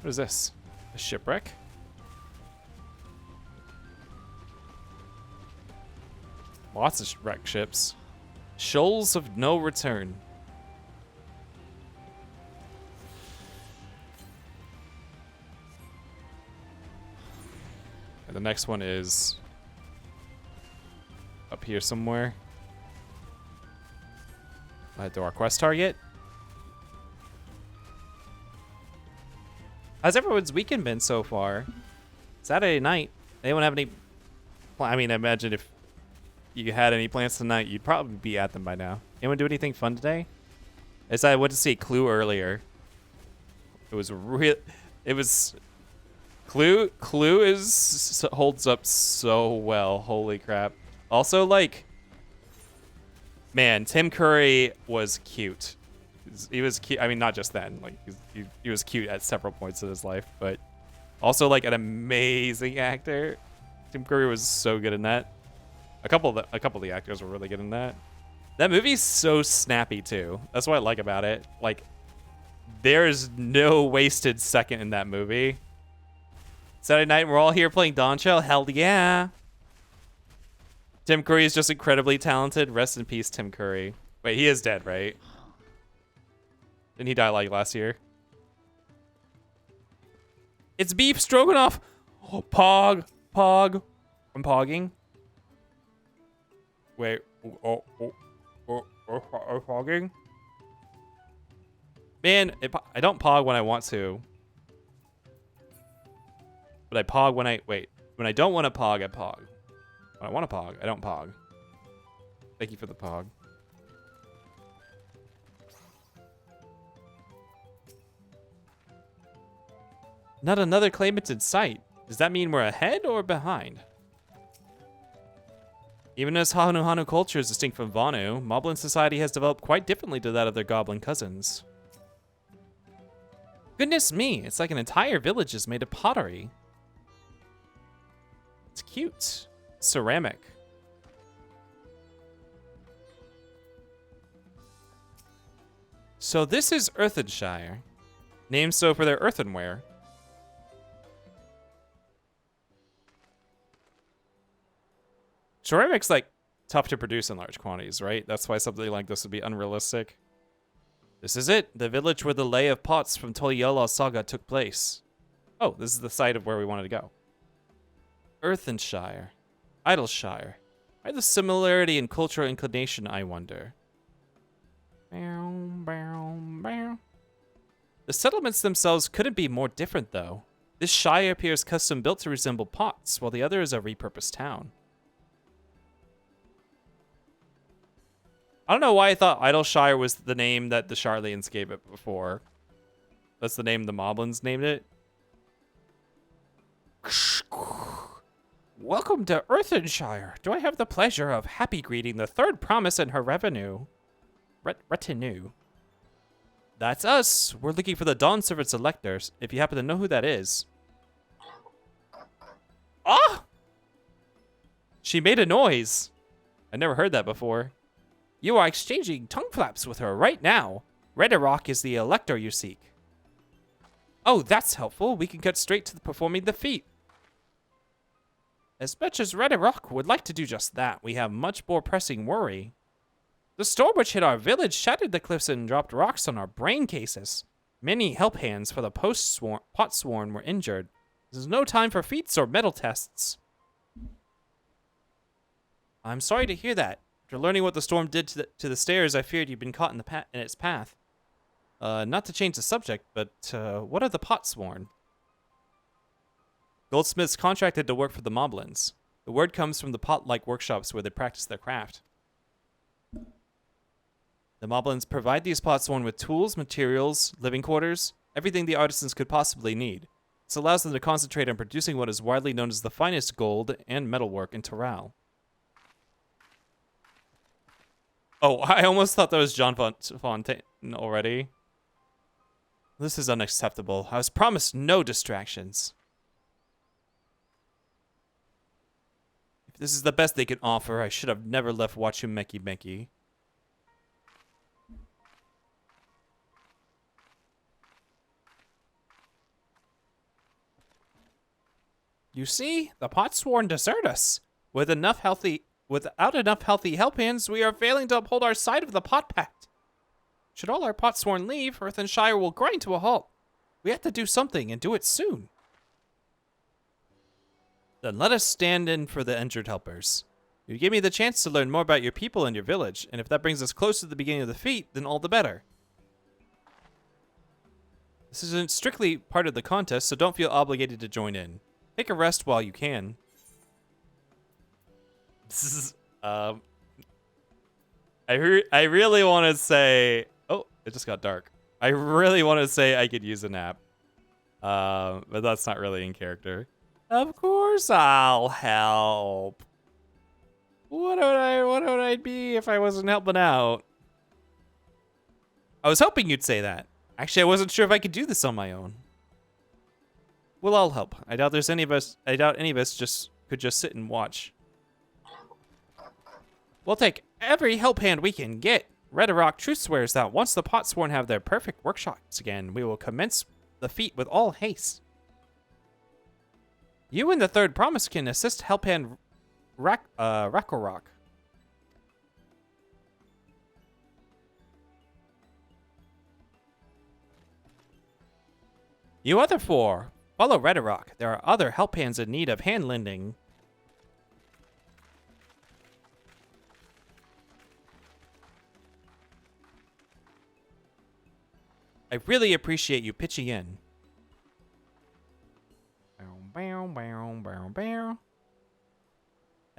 What is this? A shipwreck? Lots of wrecked ships. Shoals of no return. And the next one is up here somewhere. To our quest target. How's everyone's weekend been so far? Saturday night. Anyone have any... I mean, I imagine if you had any plans tonight, you'd probably be at them by now. Anyone do anything fun today? As I went to see Clue earlier. It was real... It was... Clue holds up so well. Holy crap. Also, like... Man, Tim Curry was cute. He was cute. I mean, not just then. Like he was cute at several points in his life, but also like an amazing actor. Tim Curry was so good in that. A couple of the actors were really good in that. That movie's so snappy too. That's what I like about it. Like, there's no wasted second in that movie. Saturday night, we're all here playing Dawntrail. Hell yeah! Tim Curry is just incredibly talented. Rest in peace, Tim Curry. Wait, he is dead, right? Didn't he die like last year? It's beef stroganoff. Oh, pog. I'm pogging. Wait. Pogging. Man, I don't pog when I want to. But I pog when I... Wait. When I don't want to pog, I pog. When I want to pog, I don't pog. Thank you for the pog. Not another claimant in sight. Does that mean we're ahead or behind? Even as Hanu Hanu culture is distinct from Vanu, Moblin society has developed quite differently to that of their goblin cousins. Goodness me, it's like an entire village is made of pottery. It's cute. Ceramic. So this is Earthenshire, named so for their earthenware. Ceramic's like tough to produce in large quantities, right? That's why something like this would be unrealistic. This is it, the village where the lay of pots from Toliola saga took place. Oh, this is the site of where we wanted to go. Earthenshire. Idleshire. Why the similarity in cultural inclination, I wonder? The settlements themselves couldn't be more different, though. This shire appears custom built to resemble pots, while the other is a repurposed town. I don't know why I thought Idleshire was the name that the Charlians gave it before. That's the name the Moblins named it. Welcome to Earthenshire. Do I have the pleasure of happy greeting the third promise in her retinue? That's us. We're looking for the Dawn Servant's electors, if you happen to know who that is. Ah! She made a noise. I never heard that before. You are exchanging tongue flaps with her right now. Redirock is the elector you seek. Oh, that's helpful. We can cut straight to performing the feat. As much as Redirock would like to do just that, we have much more pressing worry. The storm which hit our village shattered the cliffs and dropped rocks on our brain cases. Many help hands for the potsworn were injured. There's no time for feats or metal tests. I'm sorry to hear that. After learning what the storm did to the stairs, I feared you'd been caught in its path. Not to change the subject, but what are the potsworn? Goldsmiths contracted to work for the Moblins. The word comes from the pot-like workshops where they practice their craft. The Moblins provide these potsworn with tools, materials, living quarters, everything the artisans could possibly need. This allows them to concentrate on producing what is widely known as the finest gold and metalwork in Toral. Oh, I almost thought that was John Fontaine already. This is unacceptable. I was promised no distractions. If this is the best they could offer, I should have never left Wachumeki. You see, the potsworn desert us. Without enough healthy help hands, we are failing to uphold our side of the pot pact. Should all our potsworn leave, Earthenshire will grind to a halt. We have to do something, and do it soon. Then let us stand in for the injured helpers. You give me the chance to learn more about your people and your village, and if that brings us close to the beginning of the feat, then all the better. This isn't strictly part of the contest, so don't feel obligated to join in. Take a rest while you can. I really want to say... Oh, it just got dark. I really want to say I could use a nap. But that's not really in character. Of course I'll help. What would I be if I wasn't helping out? I was hoping you'd say that. Actually, I wasn't sure if I could do this on my own. We'll all help. I doubt any of us could just sit and watch. We'll take every help hand we can get. Redirock truth swears that once the potsworn have their perfect workshops again, we will commence the feat with all haste. You and the third promise can assist help hand Rakorok. You other four, follow Redirock. There are other help hands in need of hand lending. I really appreciate you pitching in. I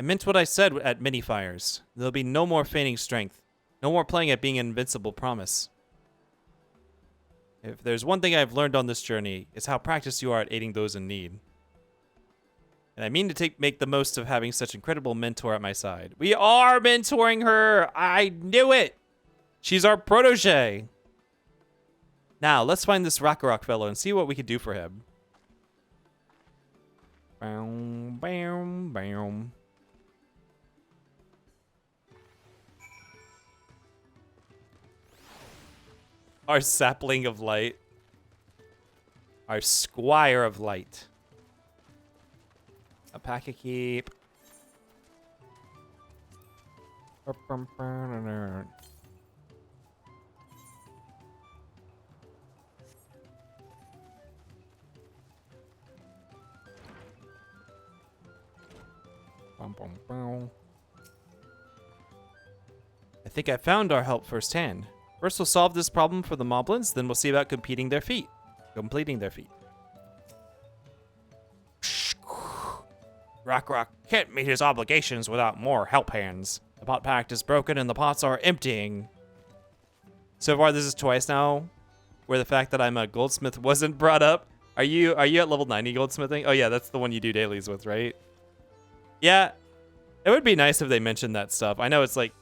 meant what I said at mini fires. There'll be no more feigning strength. No more playing at being an invincible promise. If there's one thing I've learned on this journey, it's how practiced you are at aiding those in need. And I mean to make the most of having such an incredible mentor at my side. We are mentoring her! I knew it! She's our protege! Now, let's find this Rakorok fellow and see what we can do for him. Boom, boom, boom. Our sapling of light. Our squire of light. A pack a keep. I think I found our help firsthand. First we'll solve this problem for the Moblins, then we'll see about completing their feat. Rakorok can't meet his obligations without more help hands. The pot pact is broken and the pots are emptying. So far this is twice now where the fact that I'm a goldsmith wasn't brought up. Are you at level 90 goldsmithing? Oh yeah, that's the one you do dailies with, right? Yeah, it would be nice if they mentioned that stuff. I know it's like,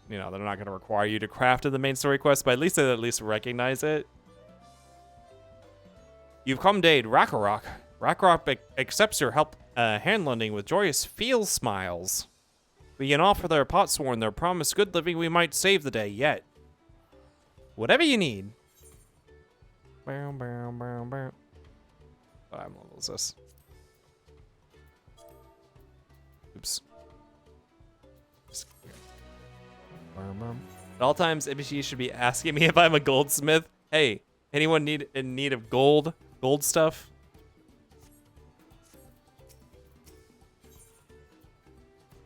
you know, they're not going to require you to craft in the main story quest, but at least they at least recognize it. You've come to aid Rakarok. Rakarok accepts your help hand-lending with joyous smiles. We can offer their potsworn their promised good living. We might save the day yet. Whatever you need. Bow, bow, bow, bow. What level is this? Oops. At all times, MBG should be asking me if I'm a goldsmith. Hey, anyone in need of gold stuff?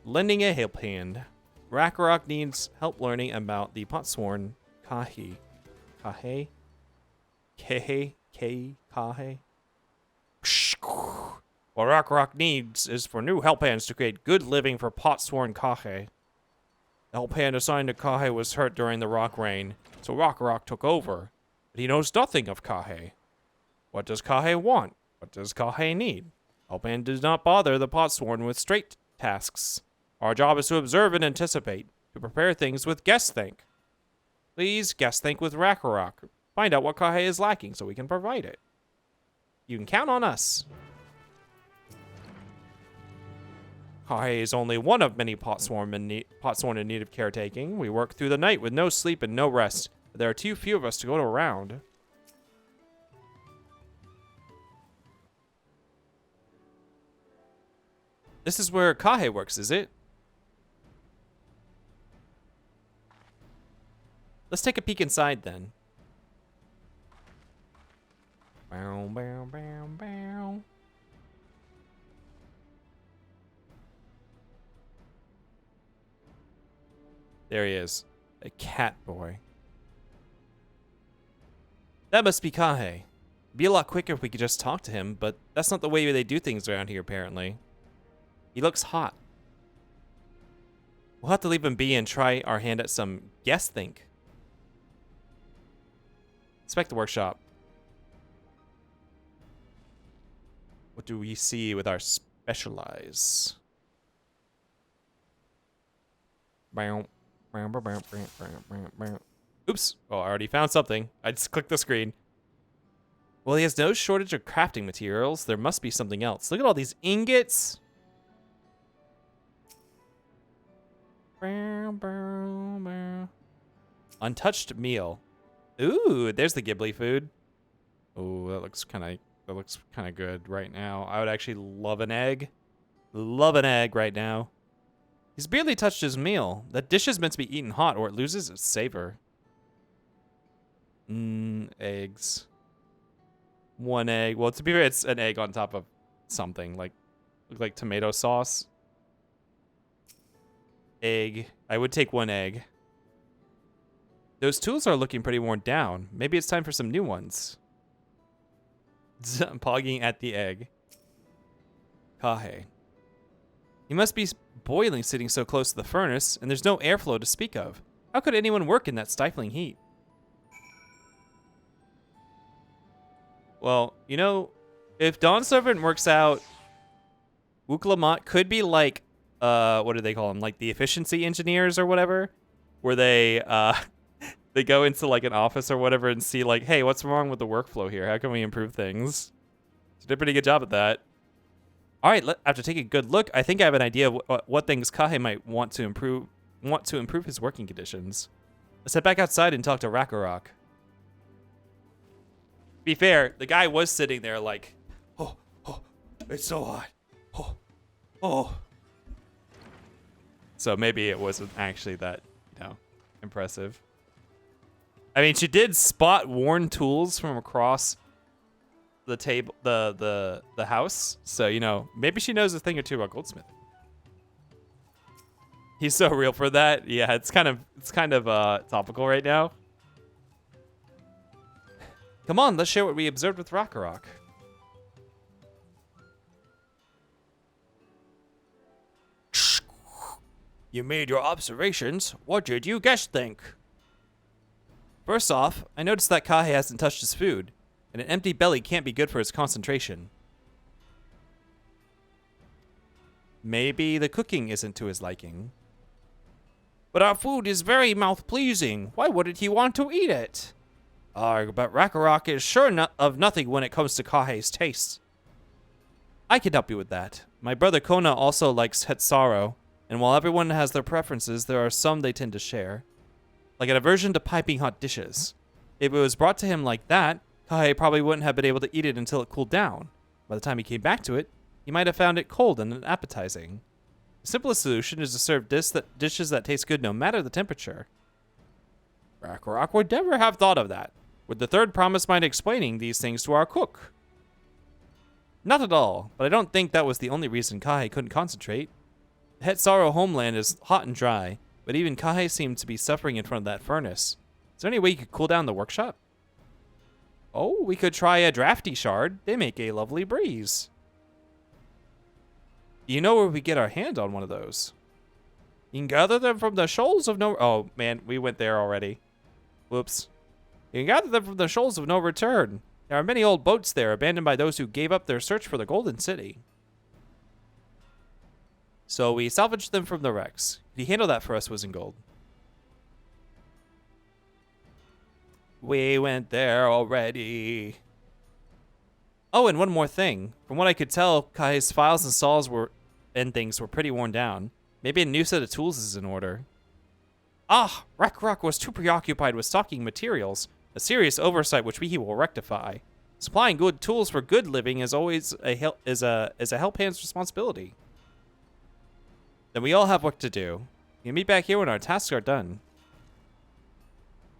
Lending a help hand. Rakarok needs help learning about the potsworn Kahe. Kahe? Kahe? What Rakarok needs is for new help hands to create good living for potsworn Kahe. The help hand assigned to Kahe was hurt during the rock rain, so Rakarok took over. But he knows nothing of Kahe. What does Kahe want? What does Kahe need? Help hand does not bother the potsworn with straight tasks. Our job is to observe and anticipate, to prepare things with guest think. Please guest think with Rakarok. Find out what Kahe is lacking so we can provide it. You can count on us. Kahe is only one of many potsworn in need of caretaking. We work through the night with no sleep and no rest. But there are too few of us to go around. This is where Kahe works, is it? Let's take a peek inside then. Bow, bow, bow, bow. There he is. A cat boy. That must be Kahe. It'd be a lot quicker if we could just talk to him, but that's not the way they do things around here, apparently. He looks hot. We'll have to leave him be and try our hand at some guest think. Inspect the workshop. What do we see with our specialize? Oops. Oh, I already found something. I just clicked the screen. Well, he has no shortage of crafting materials. There must be something else. Look at all these ingots. Untouched meal. Ooh, there's the Ghibli food. Ooh, that looks kind of good right now. I would actually love an egg. Love an egg right now. He's barely touched his meal. That dish is meant to be eaten hot or it loses its savor. Eggs. One egg. Well, to be fair, it's an egg on top of something like tomato sauce. Egg. I would take one egg. Those tools are looking pretty worn down. Maybe it's time for some new ones. I'm pogging at the egg. Kahe. He must be boiling sitting so close to the furnace, and there's no airflow to speak of. How could anyone work in that stifling heat? Well, you know, if Dawn Servant works out, Wuklamat could be like, what do they call them? Like the efficiency engineers or whatever, where they they go into like an office or whatever and see like, hey, what's wrong with the workflow here? How can we improve things? She did a pretty good job at that. All right, after taking a good look, I think I have an idea of what things Kahe might want to improve his working conditions. Let's head back outside and talk to Rakarok. Be fair, the guy was sitting there like, oh, it's so hot. Oh. So maybe it wasn't actually that, impressive. I mean, she did spot worn tools from across the table, the house. So, maybe she knows a thing or two about goldsmithing. He's so real for that. Yeah, it's kind of topical right now. Come on, let's share what we observed with Rakarok. You made your observations. What did you guys think? First off, I noticed that Kahe hasn't touched his food, and an empty belly can't be good for his concentration. Maybe the cooking isn't to his liking. But our food is very mouth-pleasing. Why wouldn't he want to eat it? Arg, but Rakarok is sure of nothing when it comes to Kahe's taste. I can help you with that. My brother Kona also likes Hetsaro, and while everyone has their preferences, there are some they tend to share. Like an aversion to piping hot dishes. If it was brought to him like that, Kahe probably wouldn't have been able to eat it until it cooled down. By the time he came back to it, he might have found it cold and unappetizing. The simplest solution is to serve dishes that taste good no matter the temperature. Rakarok would never have thought of that. Would the third promise mind explaining these things to our cook? Not at all, but I don't think that was the only reason Kahe couldn't concentrate. The Hetsaro homeland is hot and dry, but even Kahe seemed to be suffering in front of that furnace. Is there any way you could cool down the workshop? Oh, we could try a drafty shard. They make a lovely breeze. Do you know where we get our hand on one of those? You can gather them from the shoals of no... Oh, man, we went there already. Whoops. You can gather them from the shoals of no return. There are many old boats there, abandoned by those who gave up their search for the Golden City. So we salvaged them from the wrecks. Could you handle that for us, Wizengold? We went there already. Oh, and one more thing. From what I could tell, Kai's files and saws and things were pretty worn down. Maybe a new set of tools is in order. Ah, Rakarok was too preoccupied with stocking materials, a serious oversight which he will rectify. Supplying good tools for good living is always a help hand's responsibility. Then we all have work to do. We can meet back here when our tasks are done.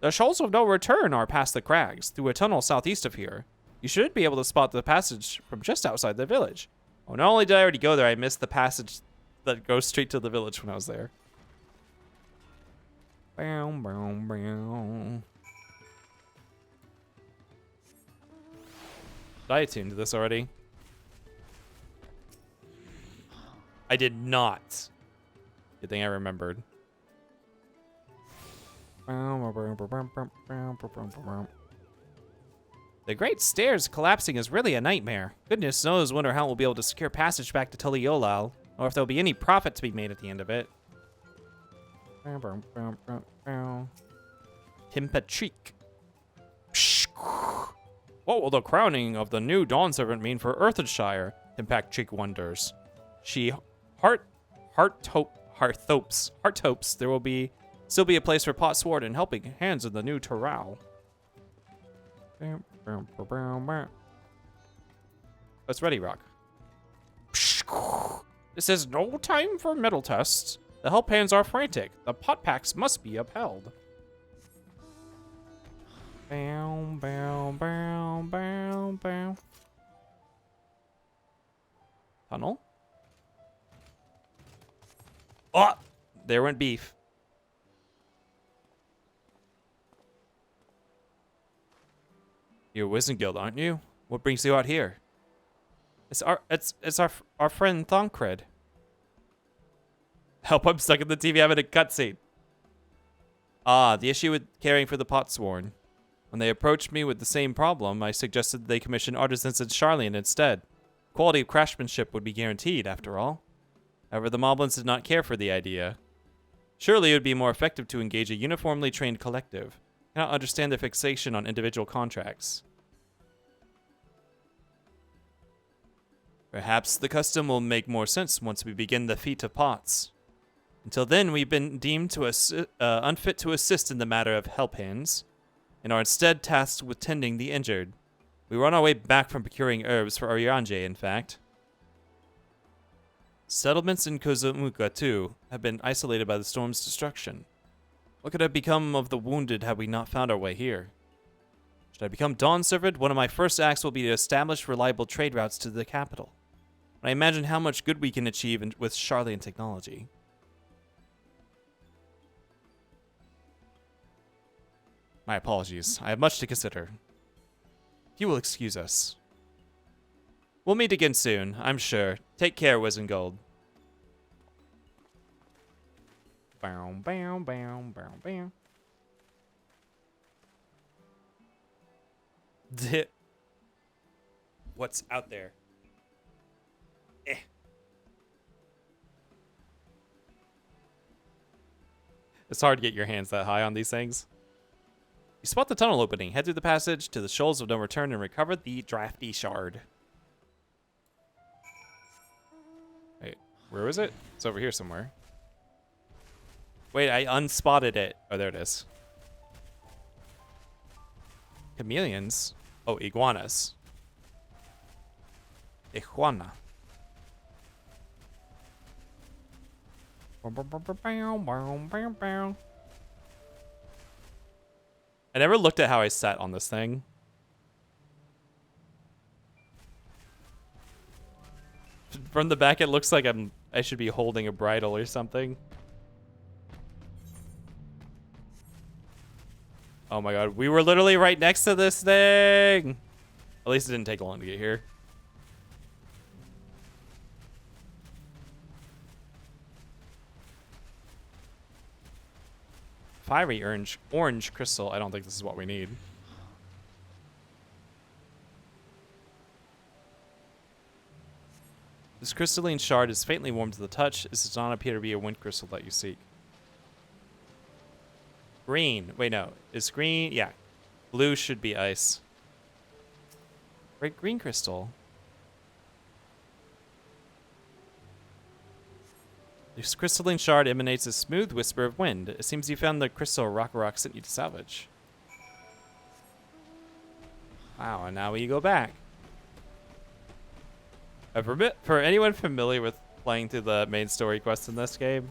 The shoals of no return are past the crags, through a tunnel southeast of here. You should be able to spot the passage from just outside the village. Oh, not only did I already go there, I missed the passage that goes straight to the village when I was there. Bow, bow, bow. Did I attune to this already? I did not. Good thing I remembered. The Great Stairs collapsing is really a nightmare. Goodness knows when or how we'll be able to secure passage back to Tuliolal, or if there'll be any profit to be made at the end of it. Timpachik. What will the crowning of the new Dawn Servant mean for Earthenshire? Timpachik wonders. She heart hopes there will still be a place for pot sword and helping hands in the new Toral. It's ready, Rock. This is no time for metal tests. The help hands are frantic. The pot packs must be upheld. Bow, bow, bow, bow, bow. Tunnel? Oh! There went beef. You're Wizengild, aren't you? What brings you out here? It's our friend Thancred. Help, I'm stuck in the TV having a cutscene. Ah, the issue with caring for the Potsworn. When they approached me with the same problem, I suggested they commission artisans in Charlian instead. Quality of craftsmanship would be guaranteed, after all. However, the Moblins did not care for the idea. Surely it would be more effective to engage a uniformly trained collective. I cannot understand their fixation on individual contracts. Perhaps the custom will make more sense once we begin the feat of pots. Until then, we've been deemed unfit to assist in the matter of help hands, and are instead tasked with tending the injured. We were on our way back from procuring herbs for Orianje, in fact. Settlements in Kozumuka, too, have been isolated by the storm's destruction. What could have become of the wounded had we not found our way here? Should I become Dawn Servant, one of my first acts will be to establish reliable trade routes to the capital. And I imagine how much good we can achieve with Charlian technology. My apologies. I have much to consider. If you will excuse us. We'll meet again soon, I'm sure. Take care, Wizengold. Bow, bow, bow, bow, bow. What's out there? It's hard to get your hands that high on these things. You spot the tunnel opening. Head through the passage to the shoals of no return and recover the drafty shard. Wait, where was it? It's over here somewhere. Wait, I unspotted it. Oh, there it is. Chameleons? Oh, iguanas. Iguana. I never looked at how I sat on this thing. From the back, it looks like I should be holding a bridle or something. Oh my god, we were literally right next to this thing! At least it didn't take long to get here. Fiery orange crystal. I don't think this is what we need. This crystalline shard is faintly warm to the touch. This does not appear to be a wind crystal that you seek. Green. Wait, no. Is green? Yeah. Blue should be ice. Right, green crystal. This crystalline shard emanates a smooth whisper of wind. It seems you found the crystal Rock sent you to salvage. Wow, and now we go back. For anyone familiar with playing through the main story quests in this game,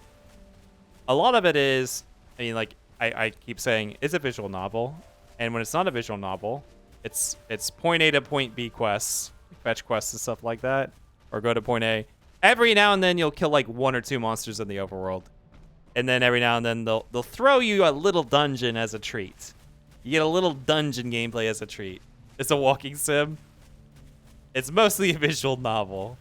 a lot of it is, I mean, like, I keep saying, it's a visual novel. And when it's not a visual novel, it's point A to point B quests, fetch quests and stuff like that, or go to point A. Every now and then you'll kill like 1 or 2 monsters in the overworld. And then every now and then they'll throw you a little dungeon as a treat. You get a little dungeon gameplay as a treat. It's a walking sim. It's mostly a visual novel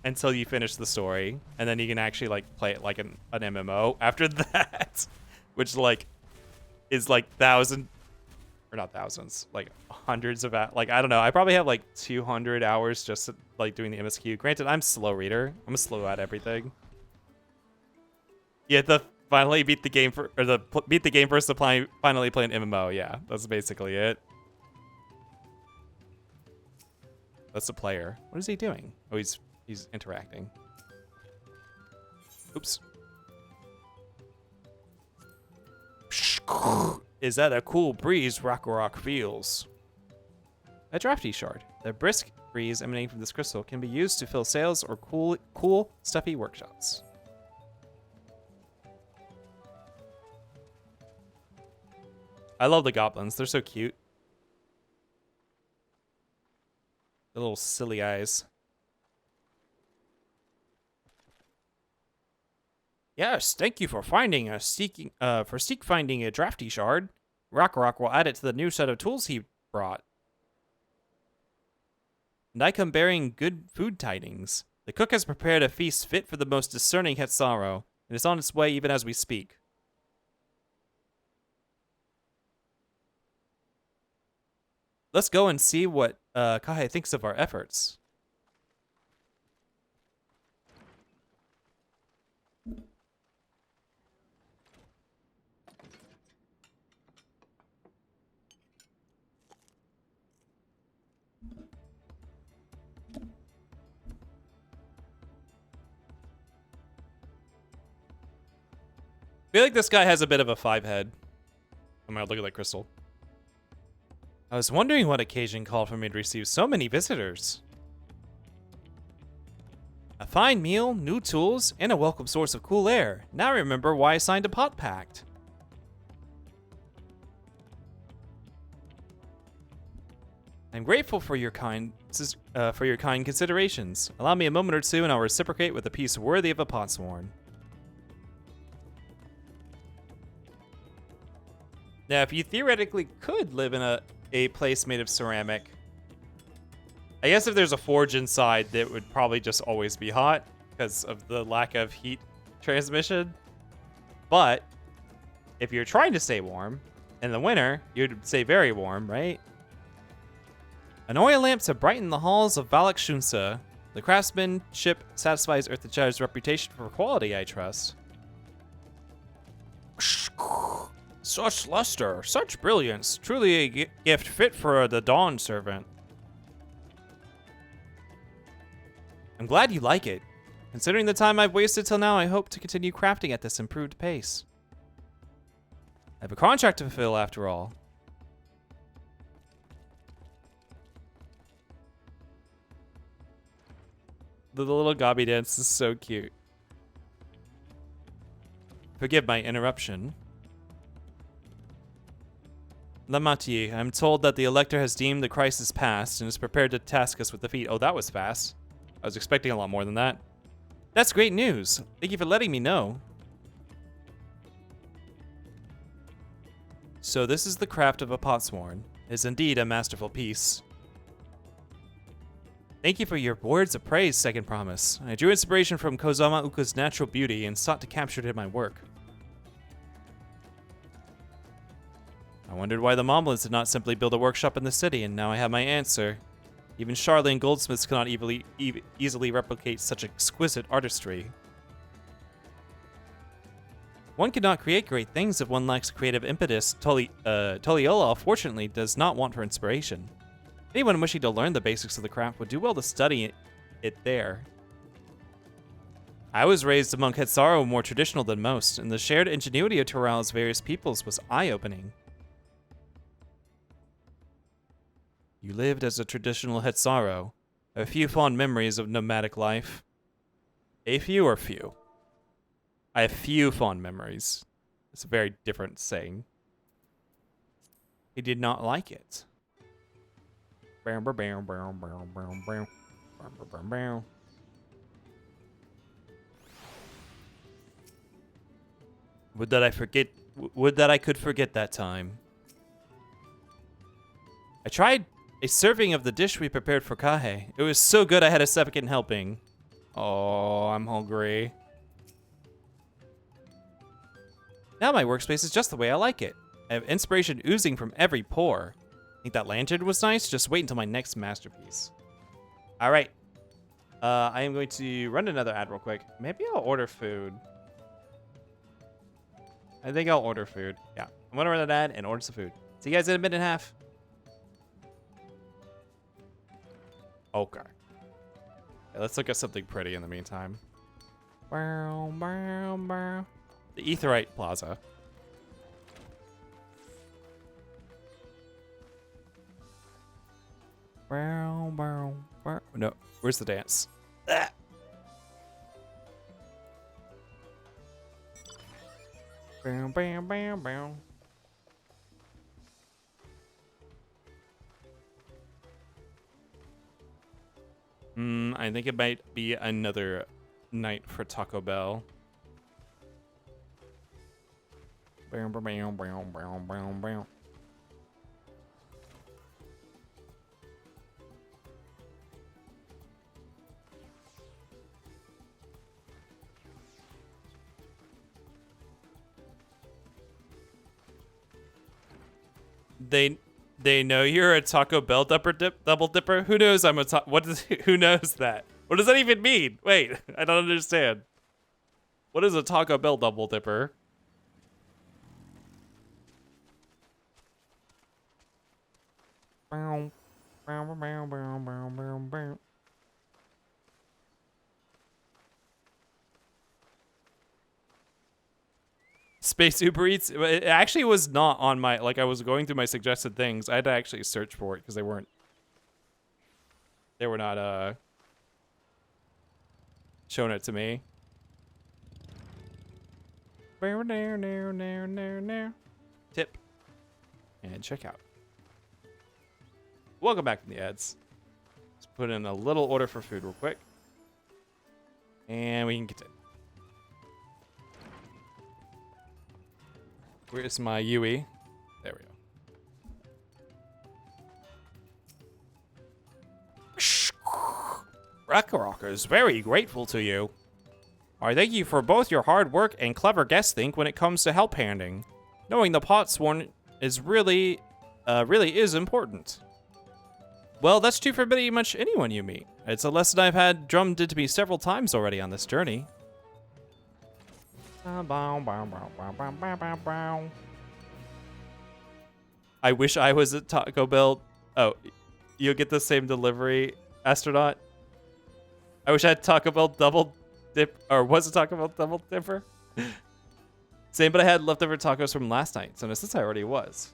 until you finish the story. And then you can actually like play it like an MMO after that. Which like is like like hundreds of, like, I don't know. I probably have like 200 hours just like doing the MSQ. Granted, I'm a slow reader. I'm slow at everything. You have to finally beat the game beat the game first to finally play an MMO. Yeah, that's basically it. That's the player. What is he doing? Oh, he's interacting. Oops. Is that a cool breeze Rock feels? A drafty shard. The brisk breeze emanating from this crystal can be used to fill sails or cool stuffy workshops. I love the goblins. They're so cute. The little silly eyes. Yes, thank you for finding finding a drafty shard. Rock will add it to the new set of tools he brought. And I come bearing good food tidings. The cook has prepared a feast fit for the most discerning Hetsaro, and it's on its way even as we speak. Let's go and see what Kahe thinks of our efforts. I feel like this guy has a bit of a 5 head. I'm gonna look at that crystal. I was wondering what occasion called for me to receive so many visitors. A fine meal, new tools, and a welcome source of cool air. Now I remember why I signed a pot pact. I'm grateful for your kind considerations. Allow me a moment or two and I'll reciprocate with a piece worthy of a potsworn. Now, if you theoretically could live in a place made of ceramic, I guess if there's a forge inside, that would probably just always be hot because of the lack of heat transmission. But if you're trying to stay warm in the winter, you'd stay very warm, right? An oil lamp to brighten the halls of Valak Shunsa. The craftsmanship satisfies Earthachai's reputation for quality, I trust. Such luster, such brilliance, truly a gift fit for the Dawn servant. I'm glad you like it. Considering the time I've wasted till now, I hope to continue crafting at this improved pace. I have a contract to fulfill after all. The little gobby dance is so cute. Forgive my interruption. Lamatier, I'm told that the Elector has deemed the crisis past and is prepared to task us with defeat. Oh, that was fast. I was expecting a lot more than that. That's great news. Thank you for letting me know. So this is the craft of a potsworn. It is indeed a masterful piece. Thank you for your words of praise, Second Promise. I drew inspiration from Kozama Uka's natural beauty and sought to capture it in my work. I wondered why the Moblins did not simply build a workshop in the city, and now I have my answer. Even Charlene goldsmiths cannot easily replicate such exquisite artistry. One cannot create great things if one lacks creative impetus. Toliola, fortunately, does not want for inspiration. Anyone wishing to learn the basics of the craft would do well to study it there. I was raised among Hetsaro, more traditional than most, and the shared ingenuity of Toral's various peoples was eye-opening. You lived as a traditional Hetsaro. I have few fond memories of nomadic life. A few or few? I have few fond memories. It's a very different saying. He did not like it. Would that I could forget that time. I tried a serving of the dish we prepared for Kahe. It was so good I had a second helping. Oh, I'm hungry. Now my workspace is just the way I like it. I have inspiration oozing from every pore. Think that lantern was nice? Just wait until my next masterpiece. All right. I am going to run another ad real quick. Maybe I'll order food. I think I'll order food. Yeah, I'm gonna run that ad and order some food. See you guys in a minute and a half. Okay. Let's look at something pretty in the meantime. The Aetheryte Plaza. No, where's the dance? Ah. Bam, bam, bam, bam. I think it might be another night for Taco Bell. Bam, bam, bam, bam, bam, bam, bam. They know you're a Taco Bell double dipper? Who knows I'm a who knows that? What does that even mean? Wait, I don't understand. What is a Taco Bell double dipper? Space Uber Eats. It actually was not on my, like, I was going through my suggested things. I had to actually search for it because they were not showing it to me. Tip and checkout. Welcome back from the ads. Let's put in a little order for food real quick, and we can continue. Where's my Yui? There we go. Ragnarok is very grateful to you. I thank you for both your hard work and clever guest think when it comes to help handing. Knowing the potsworn is really is important. Well, that's true for pretty much anyone you meet. It's a lesson I've had drummed into me several times already on this journey. I wish I was at Taco Bell. Oh, you'll get the same delivery, astronaut. I wish I had Taco Bell double dip, or was it Taco Bell double dipper? Same, but I had leftover tacos from last night, so since I already was.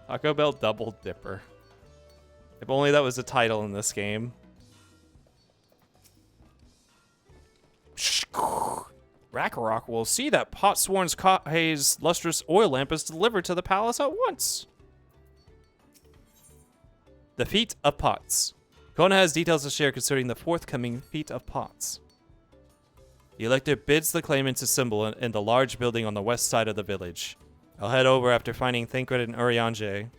Taco Bell double dipper. If only that was a title in this game. Ragnarok will see that Potsworn's Kahe's lustrous oil lamp is delivered to the palace at once. The Feat of Pots. Kona has details to share concerning the forthcoming Feat of Pots. The elector bids the claimants assemble in the large building on the west side of the village. I'll head over after finding Thancred and Urianger.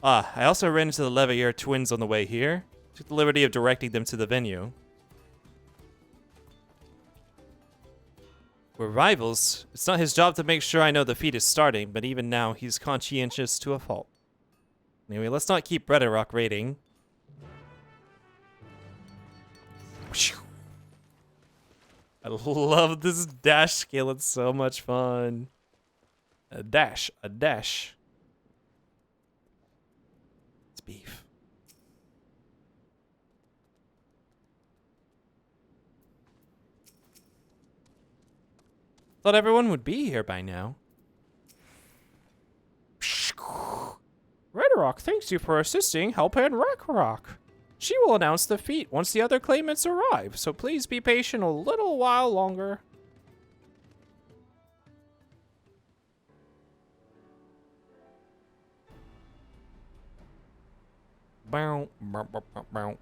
Ah, I also ran into the Levair twins on the way here. Took the liberty of directing them to the venue. We're rivals. It's not his job to make sure I know the feat is starting, but even now, he's conscientious to a fault. Anyway, let's not keep Ragnarok raiding. I love this dash skill. It's so much fun. A dash, a dash. It's beef. Thought everyone would be here by now. Ragnarok thanks you for assisting Helpa and Ragnarok. She will announce the feat once the other claimants arrive, so please be patient a little while longer. Bow, bow, bow, bow, bow.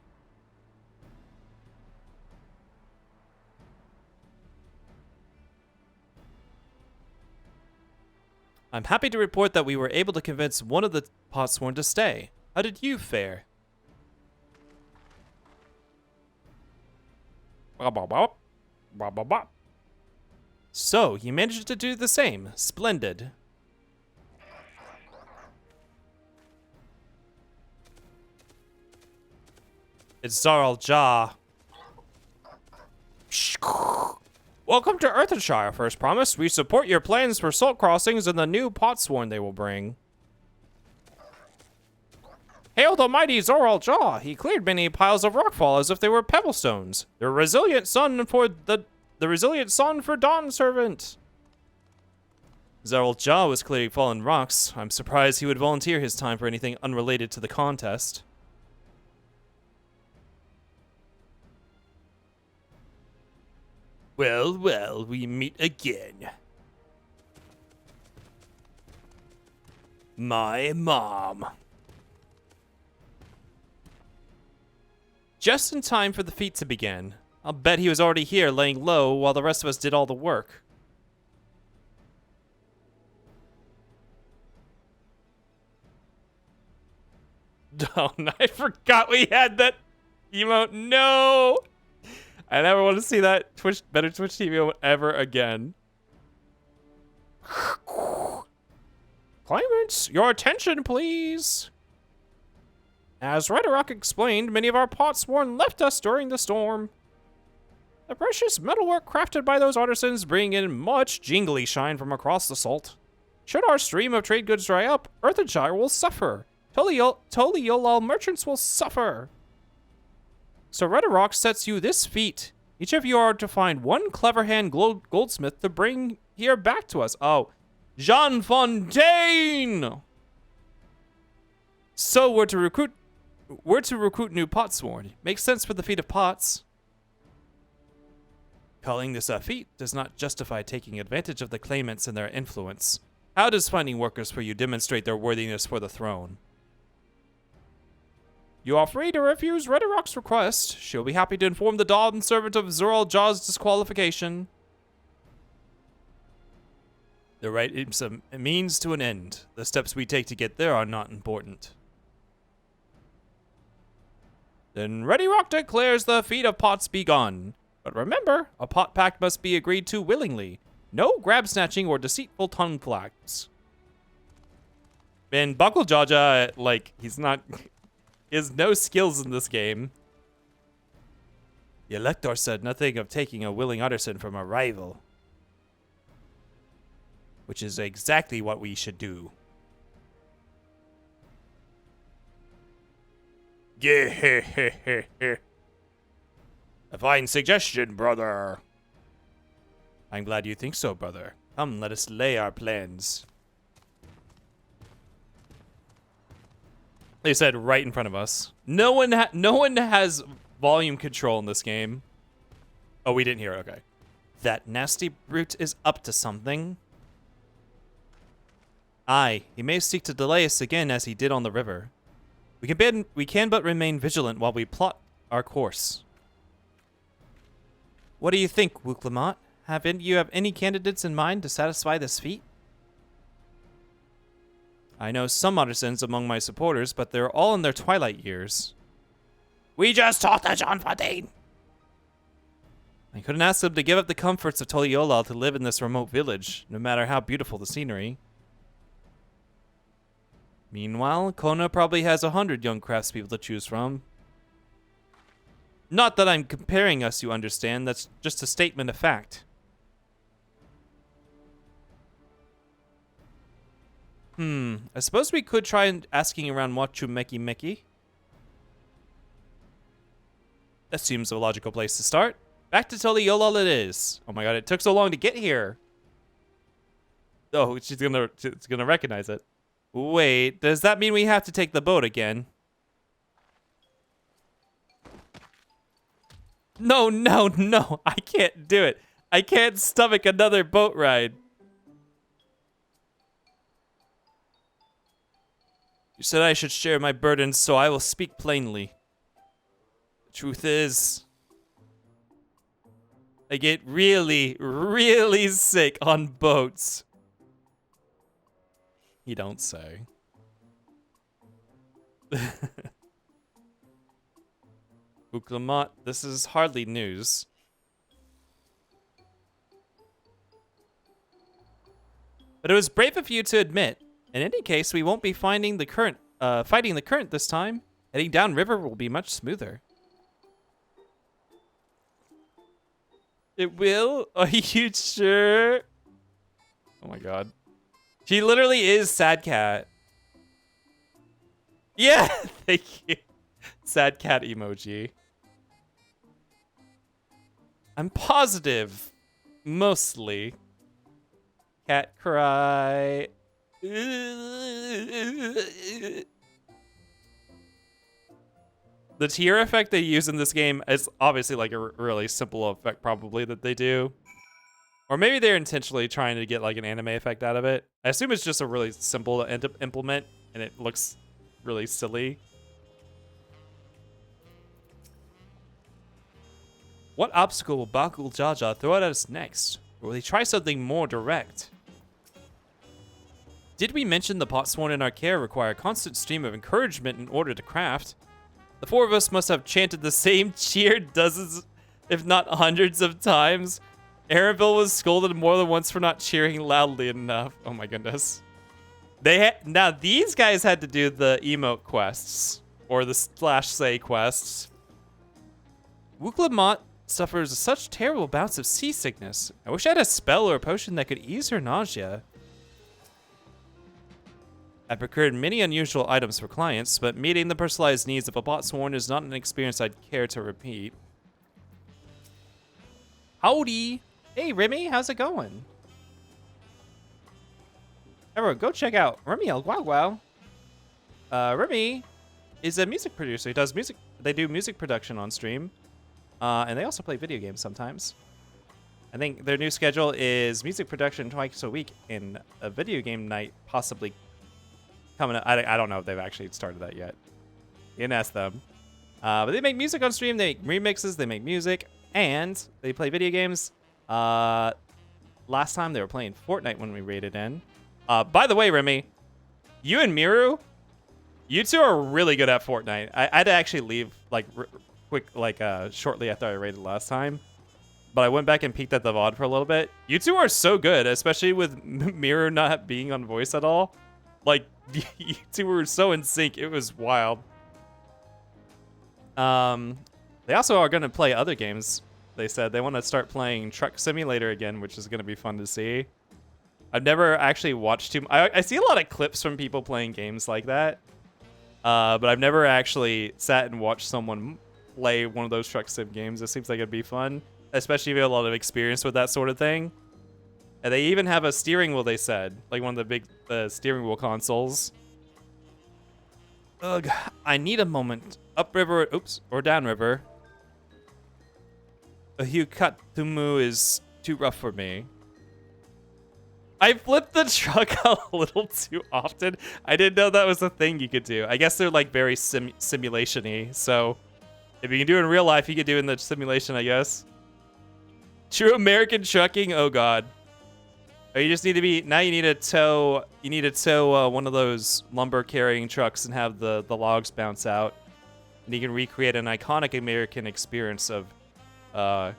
I'm happy to report that we were able to convince one of the Potsworn to stay. How did you fare? So, you managed to do the same. Splendid. It's Zarl Jah. Welcome to Earthenshire, First Promise. We support your plans for salt crossings and the new Potsworn they will bring. Hail the mighty Zoral Jaw! He cleared many piles of rockfall as if they were pebblestones. The resilient son for the resilient son for Dawn Servant. Zoral Jaw was clearing fallen rocks. I'm surprised he would volunteer his time for anything unrelated to the contest. Well, well, we meet again. My mom. Just in time for the feat to begin. I'll bet he was already here laying low while the rest of us did all the work. Oh, I forgot we had that emote. No! I never want to see that better Twitch TV emote ever again. Claimants, your attention, please. As Ragnarok explained, many of our Potsworn left us during the storm. The precious metalwork crafted by those artisans bring in much jingly shine from across the salt. Should our stream of trade goods dry up, Earthenshire will suffer. Toliol merchants will suffer. So Ragnarok sets you this feat. Each of you are to find one clever hand goldsmith to bring here back to us. Oh, Jean Fontaine! So we're to recruit new Potsworn. Makes sense for the feat of pots. Calling this a feat does not justify taking advantage of the claimants and their influence. How does finding workers for you demonstrate their worthiness for the throne? You are free to refuse Ragnarok's request. She'll be happy to inform the Dawn Servant of Zoral Jaw's disqualification. The right is a means to an end. The steps we take to get there are not important. Then Ragnarok declares the feat of pots begun. But remember, a pot pact must be agreed to willingly. No grab snatching or deceitful tongue flags. And Buckle Jaja, like, he's not... He has no skills in this game. The Elector said nothing of taking a willing artisan from a rival. which is exactly what we should do. Yeah, a fine suggestion, brother. I'm glad you think so, brother. Come, let us lay our plans. They said right in front of us. No one has volume control in this game. Oh, we didn't hear it. Okay. That nasty brute is up to something. Aye, he may seek to delay us again as he did on the river. We can but remain vigilant while we plot our course. What do you think, Wooklamont? Haven't you have any candidates in mind to satisfy this feat? I know some artisans among my supporters, but they're all in their twilight years. We just talked to John Fontaine! I couldn't ask them to give up the comforts of Toliolal to live in this remote village, no matter how beautiful the scenery. Meanwhile, Kona probably has 100 young craftspeople to choose from. Not that I'm comparing us, you understand. That's just a statement of fact. I suppose we could try asking around Wachu Meki Meki. That seems a logical place to start. Back to Toliolal it is. Oh my god, it took so long to get here. Oh, it's gonna recognize it. Wait, does that mean we have to take the boat again? No, no, no. I can't do it. I can't stomach another boat ride. You said I should share my burdens, so I will speak plainly. The truth is, I get really, really sick on boats. You don't say. Wooklamont, this is hardly news. But it was brave of you to admit. In any case, we won't be fighting the current this time. Heading downriver will be much smoother. It will? Are you sure? Oh my god. She literally is Sad Cat. Yeah, thank you. Sad cat emoji. I'm positive. Mostly. Cat cry. The tear effect they use in this game is obviously like a really simple effect probably that they do. Or maybe they're intentionally trying to get like an anime effect out of it. I assume it's just a really simple to implement and it looks really silly. What obstacle will Bakul Jaja throw at us next? Or will he try something more direct? Did we mention the pot sworn in our care require a constant stream of encouragement in order to craft? The four of us must have chanted the same cheer dozens, if not hundreds of times. Arabelle was scolded more than once for not cheering loudly enough. Oh my goodness. Now these guys had to do the emote quests, or the /say quests. Wooklamont suffers such terrible bouts of seasickness. I wish I had a spell or a potion that could ease her nausea. I've procured many unusual items for clients, but meeting the personalized needs of a bot sworn is not an experience I'd care to repeat. Howdy! Hey Remy, how's it going? Everyone, go check out Remy El Guau Guau. Remy is a music producer. He does music. They do music production on stream. And they also play video games sometimes. I think their new schedule is music production twice a week and a video game night possibly coming up. I don't know if they've actually started that yet. You can ask them. But they make music on stream. They make remixes. They make music. And they play video games. Last time they were playing Fortnite when we raided in. By the way, Remy, you and Miru, you two are really good at Fortnite. I had to actually leave like shortly after I raided last time. But I went back and peeked at the VOD for a little bit. You two are so good, especially with Miru not being on voice at all. Like, you two were so in sync. It was wild. They also are going to play other games. They said they want to start playing Truck Simulator again, which is going to be fun to see. I've never actually watched too. I see a lot of clips from people playing games like that, but I've never actually sat and watched someone play one of those truck sim games. It seems like it'd be fun, especially if you have a lot of experience with that sort of thing. And they even have a steering wheel, they said, like one of the big steering wheel consoles. Ugh, I need a moment. Upriver, oops, or downriver. A Hukatumu is too rough for me. I flipped the truck a little too often. I didn't know that was a thing you could do. I guess they're like very simulation-y, so if you can do it in real life, you can do it in the simulation, I guess. True American trucking? Oh god. Oh, you just need to be, now you need to tow one of those lumber carrying trucks and have the logs bounce out. And you can recreate an iconic American experience of not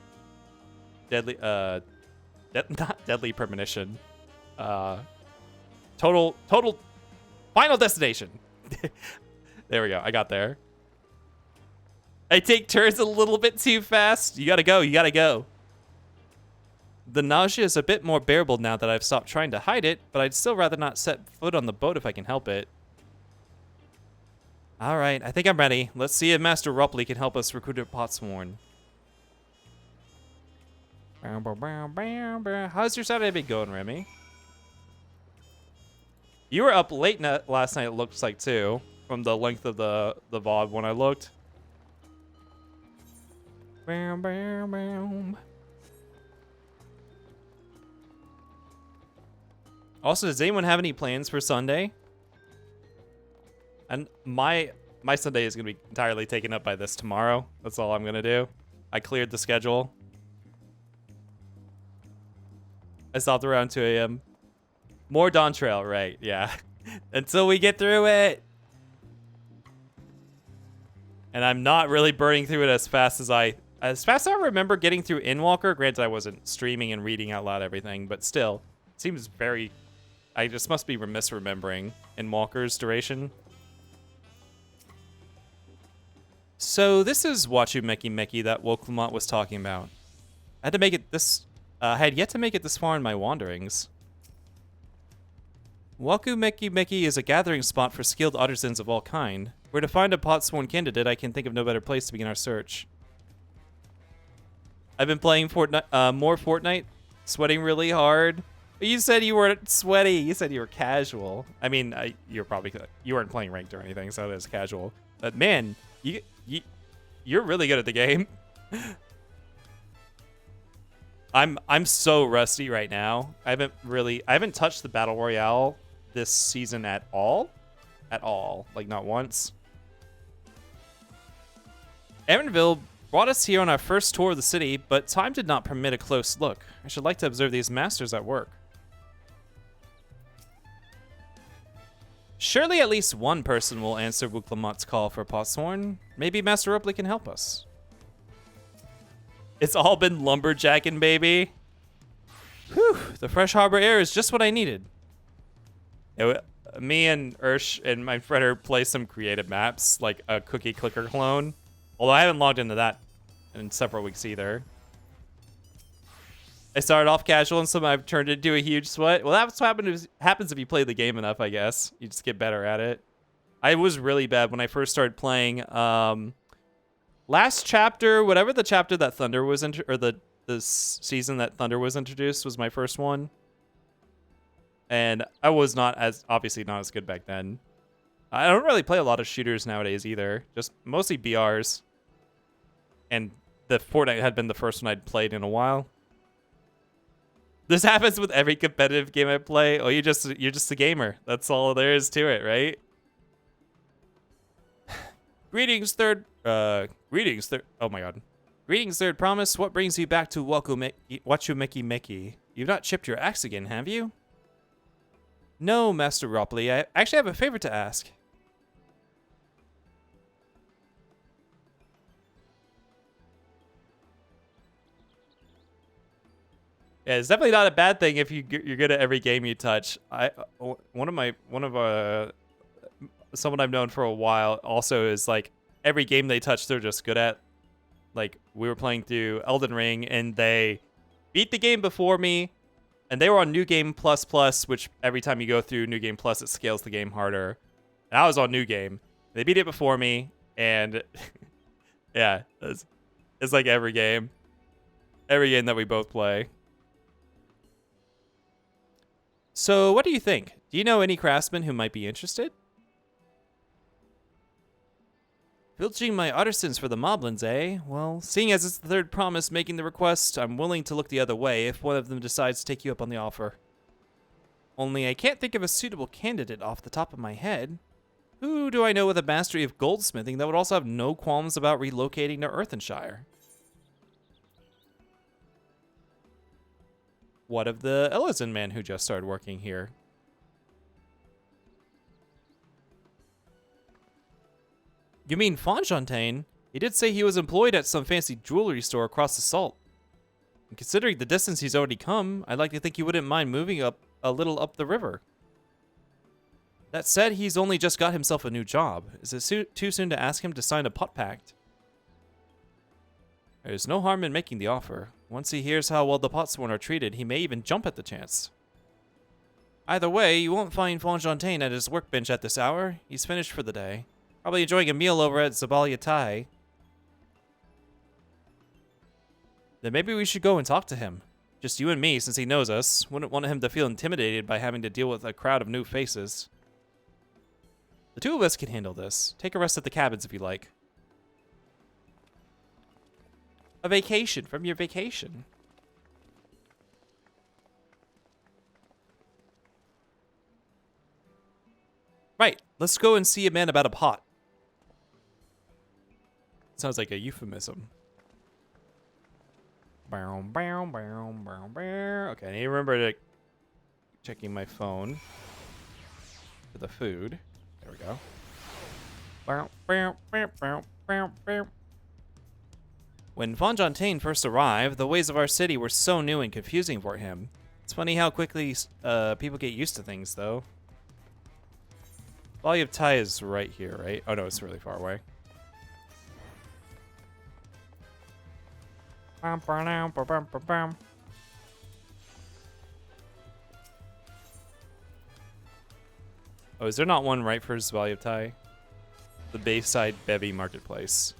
deadly premonition. Total Final Destination. There we go. I got there. I take turns a little bit too fast. You gotta go. You gotta go. The nausea is a bit more bearable now that I've stopped trying to hide it, but I'd still rather not set foot on the boat if I can help it. All right, I think I'm ready. Let's see if Master Rupley can help us recruit at Potsworn. How's your Saturday been going, Remy? You were up late last night, it looks like, too, from the length of the VOD when I looked. Also, does anyone have any plans for Sunday? And my Sunday is going to be entirely taken up by this tomorrow. That's all I'm going to do. I cleared the schedule. I stopped around 2 a.m. More Dawntrail, right, yeah. Until we get through it. And I'm not really burning through it as fast as I remember getting through Inwalker. Granted, I wasn't streaming and reading out loud everything, but still, it seems very... I just must be remiss remembering Inwalker's duration. So this is Wachu Meki Meki that Wokumot was talking about. I had to make it this... I had yet to make it this far in my wanderings. Waku Meki Meki is a gathering spot for skilled artisans of all kind. Where to find a Potsworn candidate, I can think of no better place to begin our search. I've been playing Fortnite, more Fortnite, sweating really hard. You said you weren't sweaty. You said you were casual. I mean, you weren't playing ranked or anything, so it is casual. But man, you're really good at the game. I'm so rusty right now. I haven't touched the Battle Royale this season at all. Like not once. Erenville brought us here on our first tour of the city, but time did not permit a close look. I should like to observe these masters at work. Surely at least one person will answer Wuklamot's call for Potsworn. Maybe Master Rupley can help us. It's all been lumberjacking, baby. Whew, the fresh harbor air is just what I needed. Me and Ursh and my friend play some creative maps, like a cookie clicker clone. Although I haven't logged into that in several weeks either. I started off casual and somehow I've turned it into a huge sweat. Well, that's what happens if you play the game enough, I guess. You just get better at it. I was really bad when I first started playing. Last chapter, whatever the chapter that Thunder was or the season that Thunder was introduced was my first one. And I was obviously not as good back then. I don't really play a lot of shooters nowadays either. Just mostly BRs. And the Fortnite had been the first one I'd played in a while. This happens with every competitive game I play. Oh, you're just a gamer. That's all there is to it, right? Greetings, third. Oh my god. Greetings, third promise. What brings you back to Wachu Meki Meki? You've not chipped your axe again, have you? No, Master Rupley. I actually have a favor to ask. Yeah, it's definitely not a bad thing if you're good at every game you touch. Someone I've known for a while also is like every game they touch they're just good at. Like we were playing through Elden Ring and they beat the game before me, And they were on New Game Plus Plus, which every time you go through New Game Plus, it scales the game harder. And I was on New Game. They beat it before me, and yeah, it's like every game. Every game that we both play. So, what do you think? Do you know any craftsmen who might be interested? Filching my artisans for the moblins, eh? Well, seeing as it's the third promise making the request, I'm willing to look the other way if one of them decides to take you up on the offer. Only I can't think of a suitable candidate off the top of my head. Who do I know with a mastery of goldsmithing that would also have no qualms about relocating to Earthenshire? What of the Ellison man who just started working here? You mean Fonfontaine? He did say he was employed at some fancy jewelry store across the salt. And considering the distance he's already come, I'd like to think he wouldn't mind moving up a little up the river. That said, he's only just got himself a new job. Is it too soon to ask him to sign a pot pact? There's no harm in making the offer. Once he hears how well the potsworn are treated, he may even jump at the chance. Either way, you won't find Fonfontaine at his workbench at this hour. He's finished for the day. Probably enjoying a meal over at kypYapper. Then maybe we should go and talk to him. Just you and me, since he knows us. Wouldn't want him to feel intimidated by having to deal with a crowd of new faces. The two of us can handle this. Take a rest at the cabins if you like. A vacation from your vacation. Right, let's go and see a man about a pot. Sounds like a euphemism. Okay, I need to remember to checking my phone for the food. There we go. When Fonfontaine first arrived, the ways of our city were so new and confusing for him. It's funny how quickly people get used to things, though. kypYapper is right here, right? Oh no, it's really far away. Oh, is there not one right for kypYapper? The Bayside Bevy Marketplace.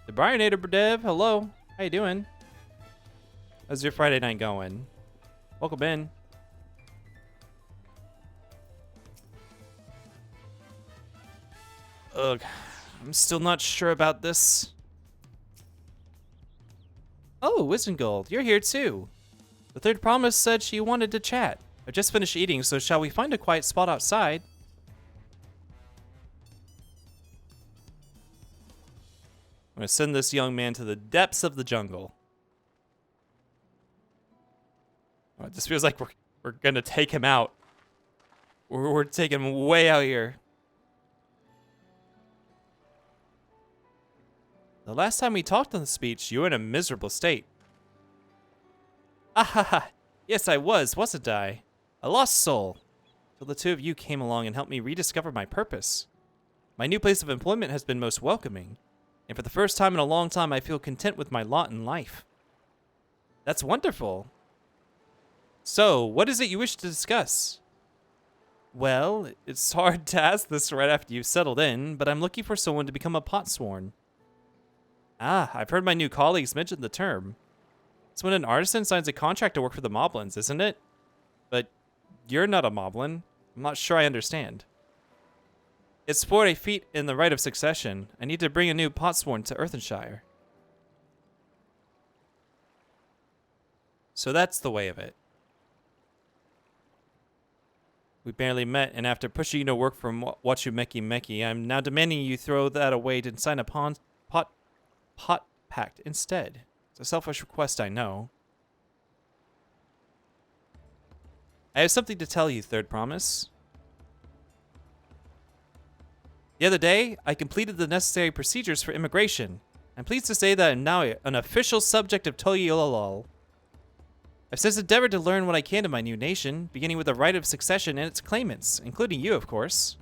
The Brianator Dev, hello. How you doing? How's your Friday night going? Welcome in. Ugh, I'm still not sure about this. Oh, Wizengold, you're here too. The third promise said she wanted to chat. I just finished eating, so shall we find a quiet spot outside? I'm gonna send this young man to the depths of the jungle. Oh, it just feels like we're gonna take him out. We're taking him way out here. The last time we talked on the speech, you were in a miserable state. Ahaha! Yes, I was, wasn't I? A lost soul. Till the two of you came along and helped me rediscover my purpose. My new place of employment has been most welcoming. And for the first time in a long time, I feel content with my lot in life. That's wonderful. So, what is it you wish to discuss? Well, it's hard to ask this right after you've settled in, but I'm looking for someone to become a potsworn. Ah, I've heard my new colleagues mention the term. It's when an artisan signs a contract to work for the moblins, isn't it? But you're not a moblin. I'm not sure I understand. It's for a feat in the rite of succession. I need to bring a new potsworn to Earthenshire. So that's the way of it. We barely met, and after pushing you to work for Wachumeki, I'm now demanding you throw that away and sign a pot pact instead. It's a selfish request, I know. I have something to tell you, Third Promise. The other day, I completed the necessary procedures for immigration. I'm pleased to say that I'm now an official subject of Toyolol. I've since endeavored to learn what I can of my new nation, beginning with the right of succession and its claimants, including you, of course.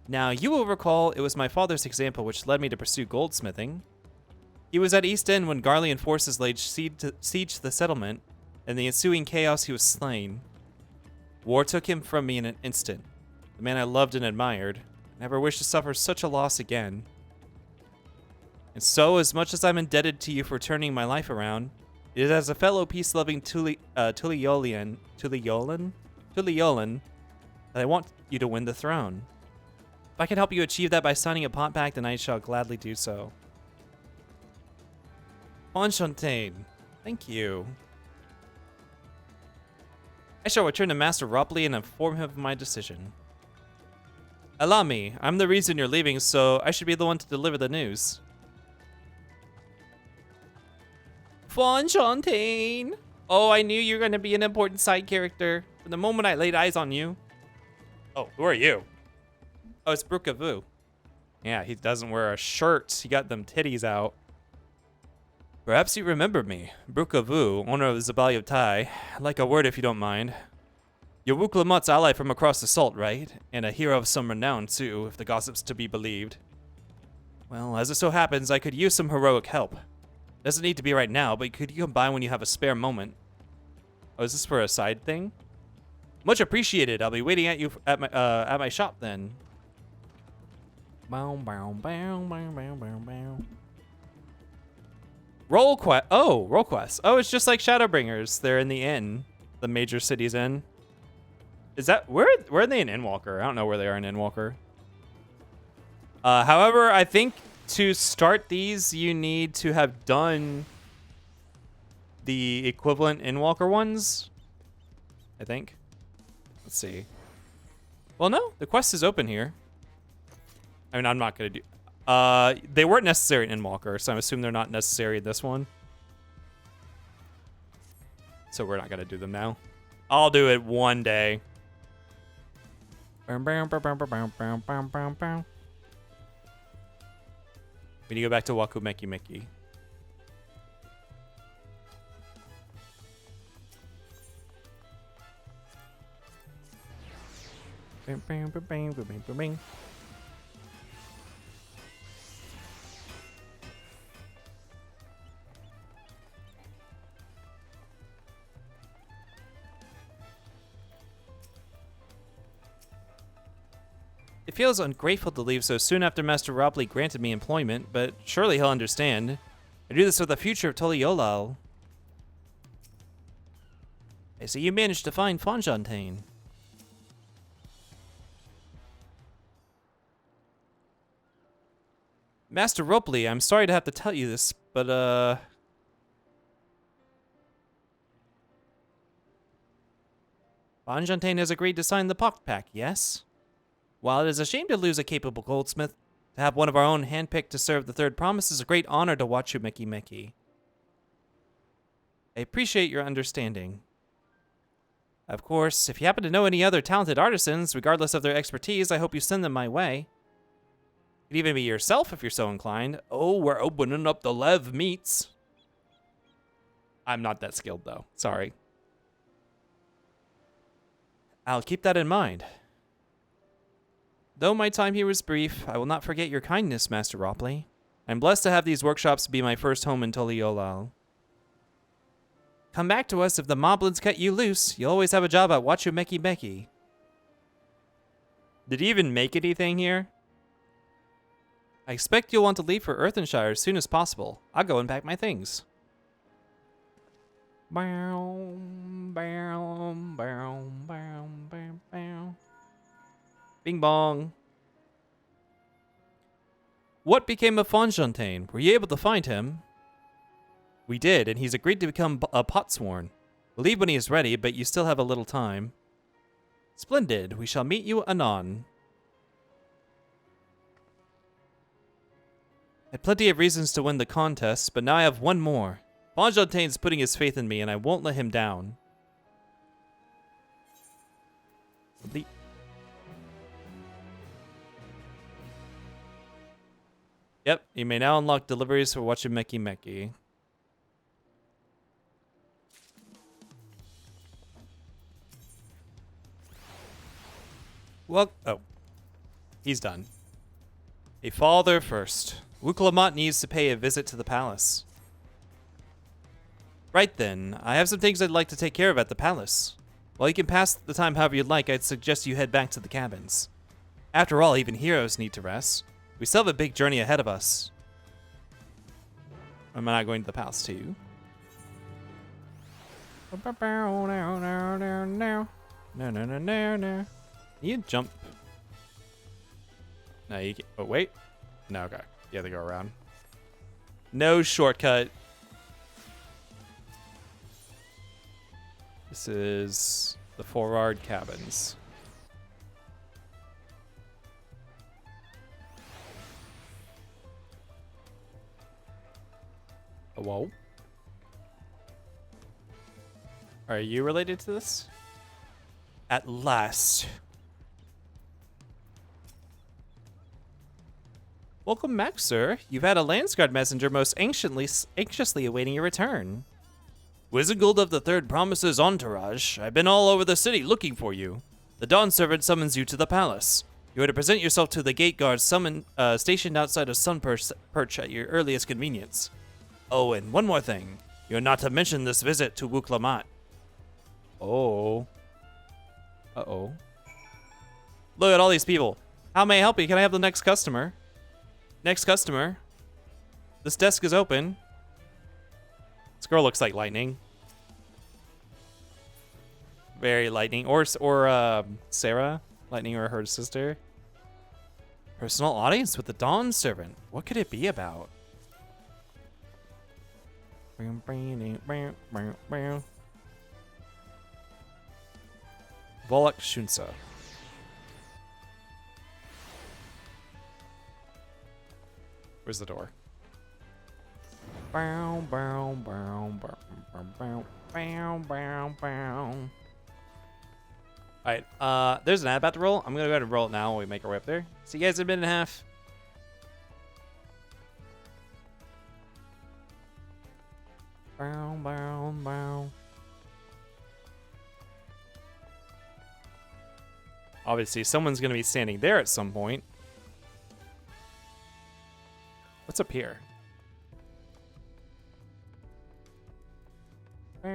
Now, you will recall it was my father's example which led me to pursue goldsmithing. He was at East End when Garlean forces laid siege to the settlement, and in the ensuing chaos he was slain. War took him from me in an instant. The man I loved and admired. I never wished to suffer such a loss again. And so, as much as I'm indebted to you for turning my life around, it is as a fellow peace-loving Tuliyolan that I want you to win the throne. If I can help you achieve that by signing a compact, then I shall gladly do so. Enchanté. Thank you. I shall return to Master Ropley and inform him of my decision. Allow me. I'm the reason you're leaving, so I should be the one to deliver the news. Fontaine! Oh, I knew you were going to be an important side character from the moment I laid eyes on you. Oh, who are you? Oh, it's Brukavu. Yeah, he doesn't wear a shirt. He got them titties out. Perhaps you remember me. Brukavu, owner of the Zabali of Tai. I'd like a word if you don't mind. You're Wuklamut's ally from across the salt, right? And a hero of some renown, too, if the gossip's to be believed. Well, as it so happens, I could use some heroic help. Doesn't need to be right now, but could you come by when you have a spare moment? Oh, is this for a side thing? Much appreciated. I'll be waiting at you at my shop then. Bow, bow, bow, bow, bow, bow, bow. Roll quest. Oh, roll quest. Oh, it's just like Shadowbringers. They're in the inn, the major city's inn. Is that where are they in Endwalker? I don't know where they are in Endwalker. However, I think to start these, you need to have done the equivalent Endwalker ones. I think. Let's see. Well, no, the quest is open here. I mean, I'm not gonna do. They weren't necessary in Endwalker, so I'm assuming they're not necessary in this one. So we're not gonna do them now. I'll do it one day. We need to go back to Wakumeki Meki. It feels ungrateful to leave so soon after Master Ropley granted me employment, but surely he'll understand. I do this for the future of Toliolal. I see you managed to find Fontaine. Master Ropley, I'm sorry to have to tell you this, but Fontaine has agreed to sign the pact, yes? While it is a shame to lose a capable goldsmith, to have one of our own handpicked to serve the third promise is a great honor to watch you, Mickey Mickey. I appreciate your understanding. Of course, if you happen to know any other talented artisans, regardless of their expertise, I hope you send them my way. It could even be yourself if you're so inclined. Oh, we're opening up the Lev meats. I'm not that skilled, though. Sorry. I'll keep that in mind. Though my time here was brief, I will not forget your kindness, Master Ropley. I'm blessed to have these workshops be my first home in Toliolal. Come back to us if the moblins cut you loose. You'll always have a job at Wachumeki Meki. Did he even make anything here? I expect you'll want to leave for Earthenshire as soon as possible. I'll go and pack my things. Bow, bow, bow, bow, bow, bow. Bing bong. What became of Fontaine? Were you able to find him? We did, and he's agreed to become a potsworn. We'll leave when he is ready, but you still have a little time. Splendid. We shall meet you anon. I had plenty of reasons to win the contest, but now I have one more. Fontaine's putting his faith in me, and I won't let him down. Yep, you may now unlock deliveries for Wachumeki Meki. Well, oh. He's done. A father first. Wuklamat needs to pay a visit to the palace. Right then, I have some things I'd like to take care of at the palace. While you can pass the time however you'd like, I'd suggest you head back to the cabins. After all, even heroes need to rest. We still have a big journey ahead of us. I'm not going to the palace too. No. You can jump. No, you can. Oh, wait. No, okay. You have to go around. No shortcut. This is the Forward Cabins. Oh, whoa. Are you related to this? At last. Welcome back, sir. You've had a Landsguard messenger most anxiously awaiting your return. Wizard of the Third promises entourage. I've been all over the city looking for you. The Dawn servant summons you to the palace. You are to present yourself to the gate guard stationed outside of Perch at your earliest convenience. Oh, and one more thing. You're not to mention this visit to Wuklamat. Oh. Uh-oh. Look at all these people. How may I help you? Can I have the next customer? Next customer. This desk is open. This girl looks like lightning. Very lightning. Or Sarah. Lightning or her sister. Personal audience with the Dawn servant. What could it be about? Volok Shunsa. Where's the door? Alright, there's an ad about to roll. I'm gonna go ahead and roll it now while we make our way up there. See you guys in a minute and a half. Obviously, someone's gonna be standing there at some point. What's up here? I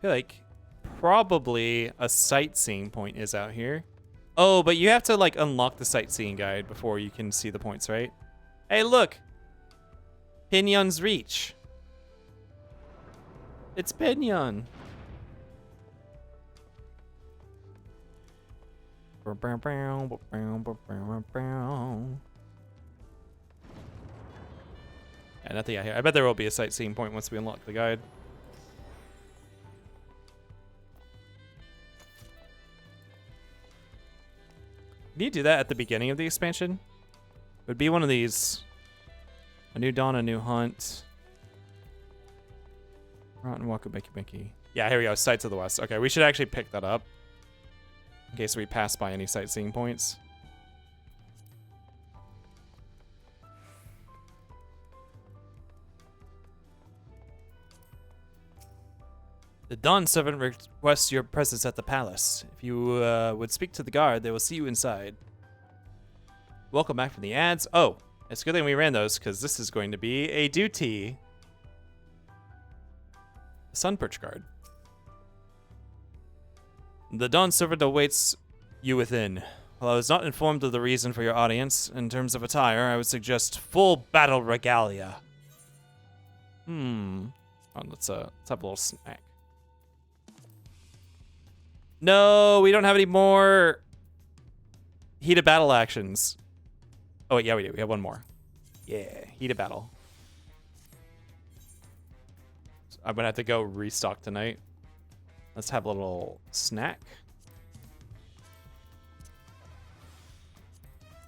feel like probably a sightseeing point is out here. Oh, but you have to like unlock the sightseeing guide before you can see the points, right? Hey, look! Pinion's Reach. It's Pinion. Yeah, nothing out here. I bet there will be a sightseeing point once we unlock the guide. Can you do that at the beginning of the expansion? It would be one of these. A new dawn, a new hunt. Rotten Waka Mickey Mickey. Yeah, here we go. Sights of the West. Okay, we should actually pick that up. In case we pass by any sightseeing points. The Dawn servant requests your presence at the palace. If you would speak to the guard, they will see you inside. Welcome back from the ads. Oh, it's a good thing we ran those, because this is going to be a duty. The Sun Perch Guard. The Dawn servant awaits you within. While I was not informed of the reason for your audience, in terms of attire, I would suggest full battle regalia. Oh, let's have a little snack. No, we don't have any more heated battle actions. Oh, wait, yeah, we do. We have one more. Yeah, heated battle. So I'm going to have to go restock tonight. Let's have a little snack.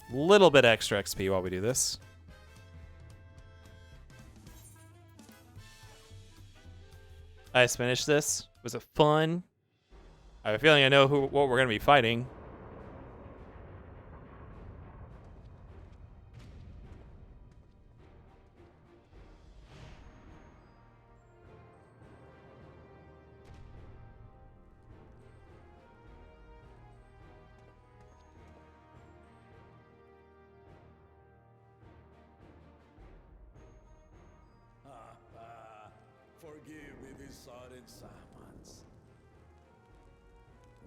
Little bit extra XP while we do this. I just finished this. Was it fun? I have a feeling I know what we're going to be fighting. Forgive me these sudden summons.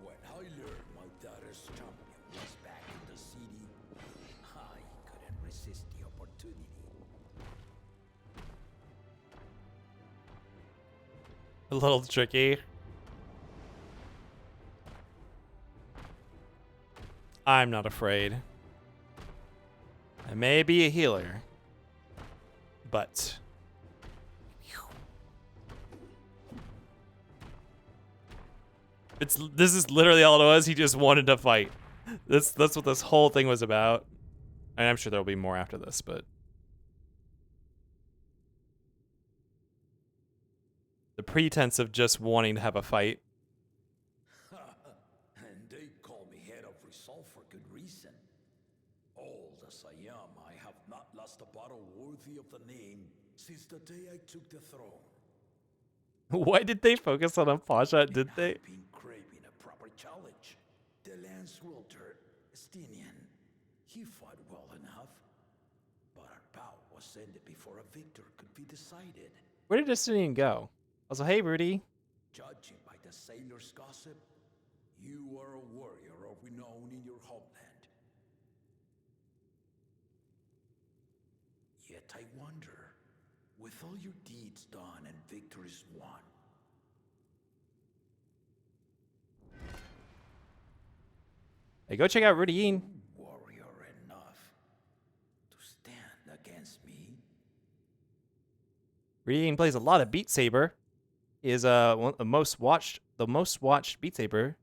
When I learned my daughter's champion was back in the city, I couldn't resist the opportunity. A little tricky. I'm not afraid. I may be a healer, but this is literally all it was. He just wanted to fight. That's what this whole thing was about. And I'm sure there'll be more after this, but the pretense of just wanting to have a fight. And they call me head of resolve for good reason. Old as I am, I have not lost a battle worthy of the name since the day I took the throne. Why did they focus on a Pasha? Did they? Been craving a proper challenge. The lance wielder, Estinian, he fought well enough, but our bout was ended before a victor could be decided. Where did Justinian go? I was like, hey, Rudy. Judging by the sailors' gossip, you are a warrior of renown in your homeland. Yet I wonder, with all your deeds done and victories won, Hey, go check out Rudy Ian. warrior enough to stand against me. Rudy Ian plays a lot of Beat Saber. He is one of the most watched Beat Saber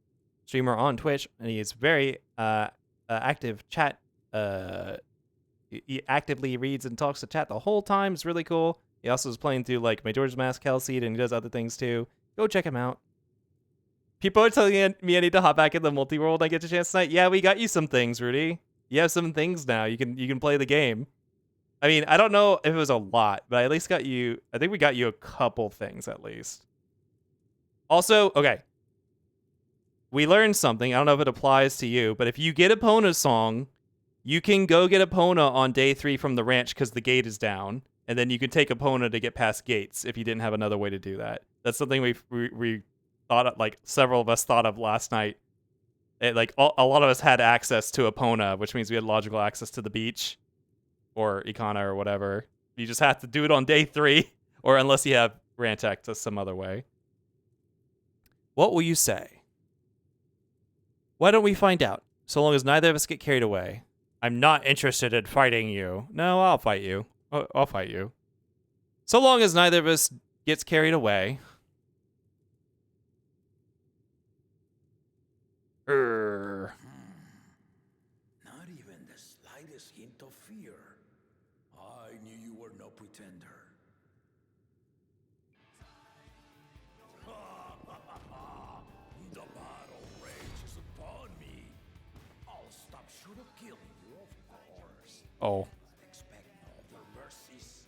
streamer on Twitch, and he is very active chat. He actively reads and talks to chat the whole time. It's really cool. He also is playing through like Majora's Mask, Hellseed, and he does other things too. Go check him out. People are telling me I need to hop back in the multi-world when I get a chance tonight. Yeah, we got you some things, Rudy. You have some things now. You can play the game. I mean, I don't know if it was a lot, but I at least got you. I think we got you a couple things at least. Also, okay. We learned something. I don't know if it applies to you, but if you get Epona's song, you can go get Epona on day 3 from the ranch because the gate is down, and then you can take Epona to get past gates if you didn't have another way to do that. That's something we thought of, like several of us thought of last night. A lot of us had access to Epona, which means we had logical access to the beach or Ikana or whatever. You just have to do it on day 3, or unless you have ranch access some other way. What will you say? Why don't we find out? So long as neither of us get carried away. I'm not interested in fighting you. No, I'll fight you. I'll fight you. So long as neither of us gets carried away. Not even the slightest hint of fear. I knew you were no pretender. The battle rages upon me. I'll stop short of killing you, of course. Oh. But expect no other mercies.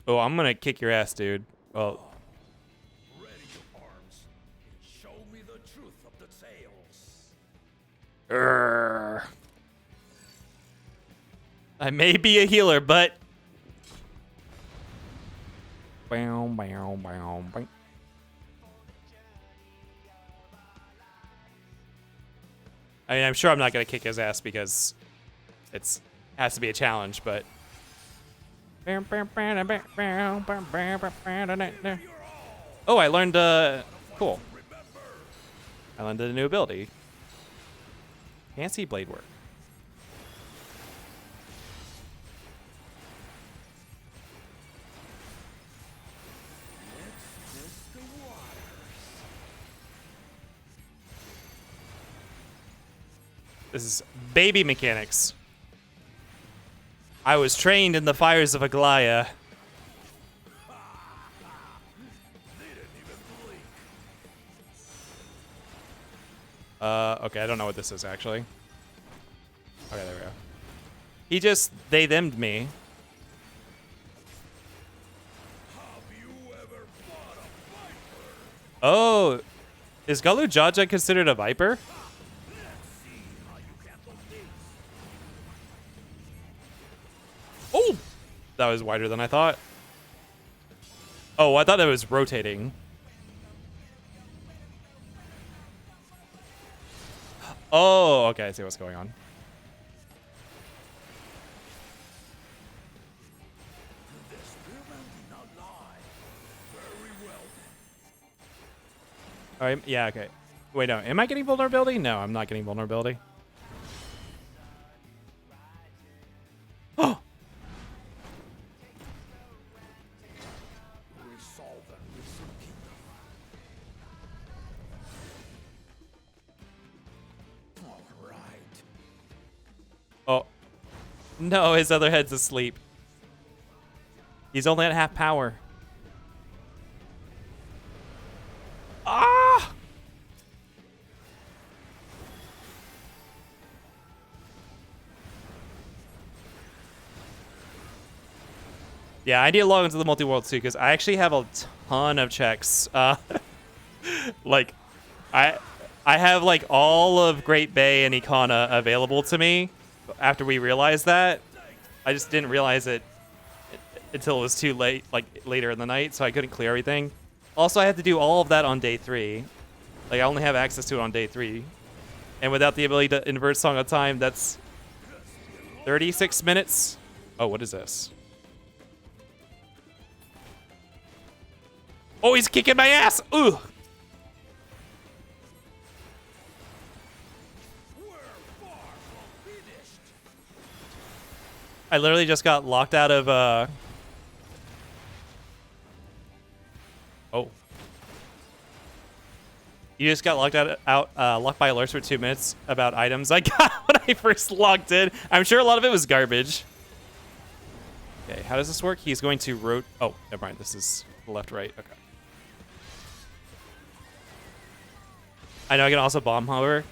Oh, I'm gonna kick your ass, dude. Well. Ready your arms and show me the truth of the tales. I may be a healer, but bow, bow, bow, bow. I mean, I'm sure I'm not gonna kick his ass because it's has to be a challenge, but oh, I learned cool. I learned a new ability. Can't see blade work. This is baby mechanics. I was trained in the fires of Aglaya. Okay, I don't know what this is actually. Okay, there we go. He just they-them'd me. Oh, is Galu Jaja considered a viper? Oh, that was wider than I thought. Oh, I thought it was rotating. Oh, okay, I see what's going on. All right, yeah, okay. Wait, no, am I getting vulnerability? No, I'm not getting vulnerability. Oh! Oh. No, his other head's asleep. He's only at half power. Ah! Yeah, I need to log into the multi-world too, because I actually have a ton of checks. Like, I have like all of Great Bay and Ikana available to me after we realized that. I just didn't realize it until it was too late, like later in the night, so I couldn't clear everything. Also, I had to do all of that on day 3. Like, I only have access to it on day 3. And without the ability to invert Song of Time, that's 36 minutes. Oh, what is this? Oh, he's kicking my ass! Ooh! I literally just got locked out of, Oh. You just got locked locked by alerts for 2 minutes about items I got when I first logged in. I'm sure a lot of it was garbage. Okay, how does this work? He's going to oh, never mind. This is left, right. Okay. I know I can also bomb, however.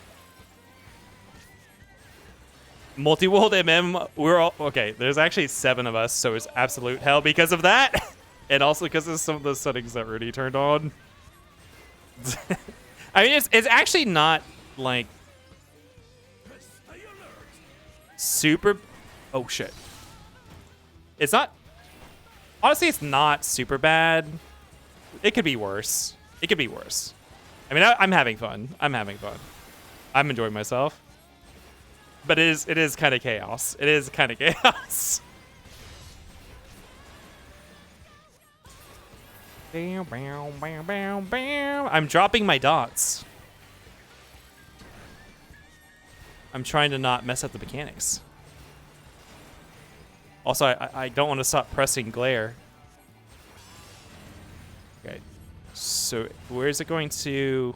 Multi-world MM, we're all... Okay, there's actually 7 of us, so it's absolute hell because of that. And also because of some of the settings that Rudy turned on. I mean, it's actually not, like... super... Oh, shit. It's not... Honestly, it's not super bad. It could be worse. It could be worse. I mean, I'm having fun. I'm having fun. I'm enjoying myself. But it is kind of chaos. It is kind of chaos. Bam, bam, bam, bam, bam. I'm dropping my dots. I'm trying to not mess up the mechanics. Also, I don't want to stop pressing glare. Okay. So, where is it going to...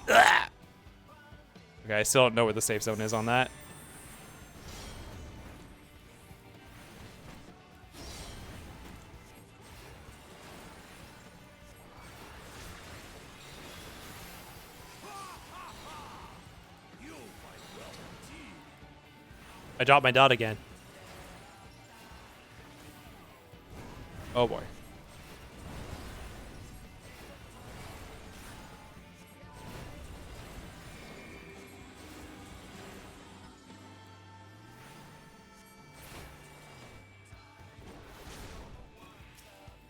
Ah! Okay, I still don't know where the safe zone is on that. I dropped my dot again. Oh boy.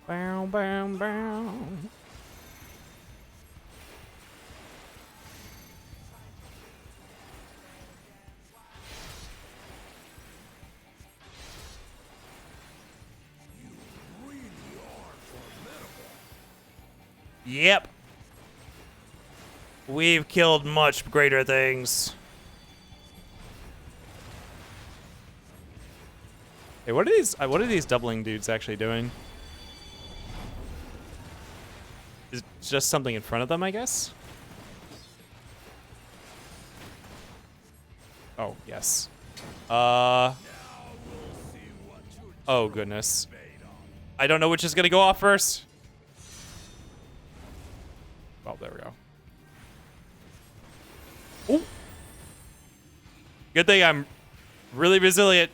Bow, bow, bow. Yep. We've killed much greater things. Hey, what are these doubling dudes actually doing? Is it just something in front of them, I guess? Oh, yes. Oh, goodness. I don't know which is going to go off first. Oh, there we go. Ooh. Good thing I'm really resilient.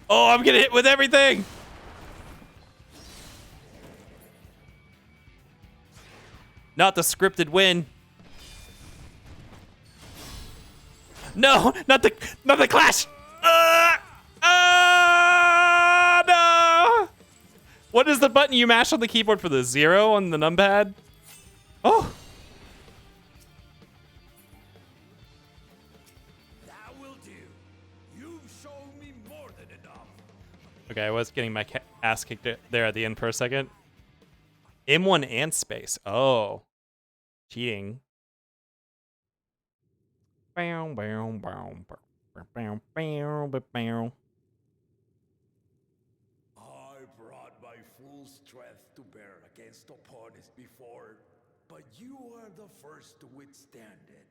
Oh, I'm getting hit with everything. Not the scripted win. No, not the clash. No. What is the button you mash on the keyboard for the 0 on the numpad? Oh! That will do. You've shown me more than enough. Okay, I was getting my ass kicked there at the end for a second. M1 and space. Oh. Cheating. Bow, bow, bow, bow, bow, bow, bow, bow. I brought my full strength to bear against opponents before, but you are the first to withstand it.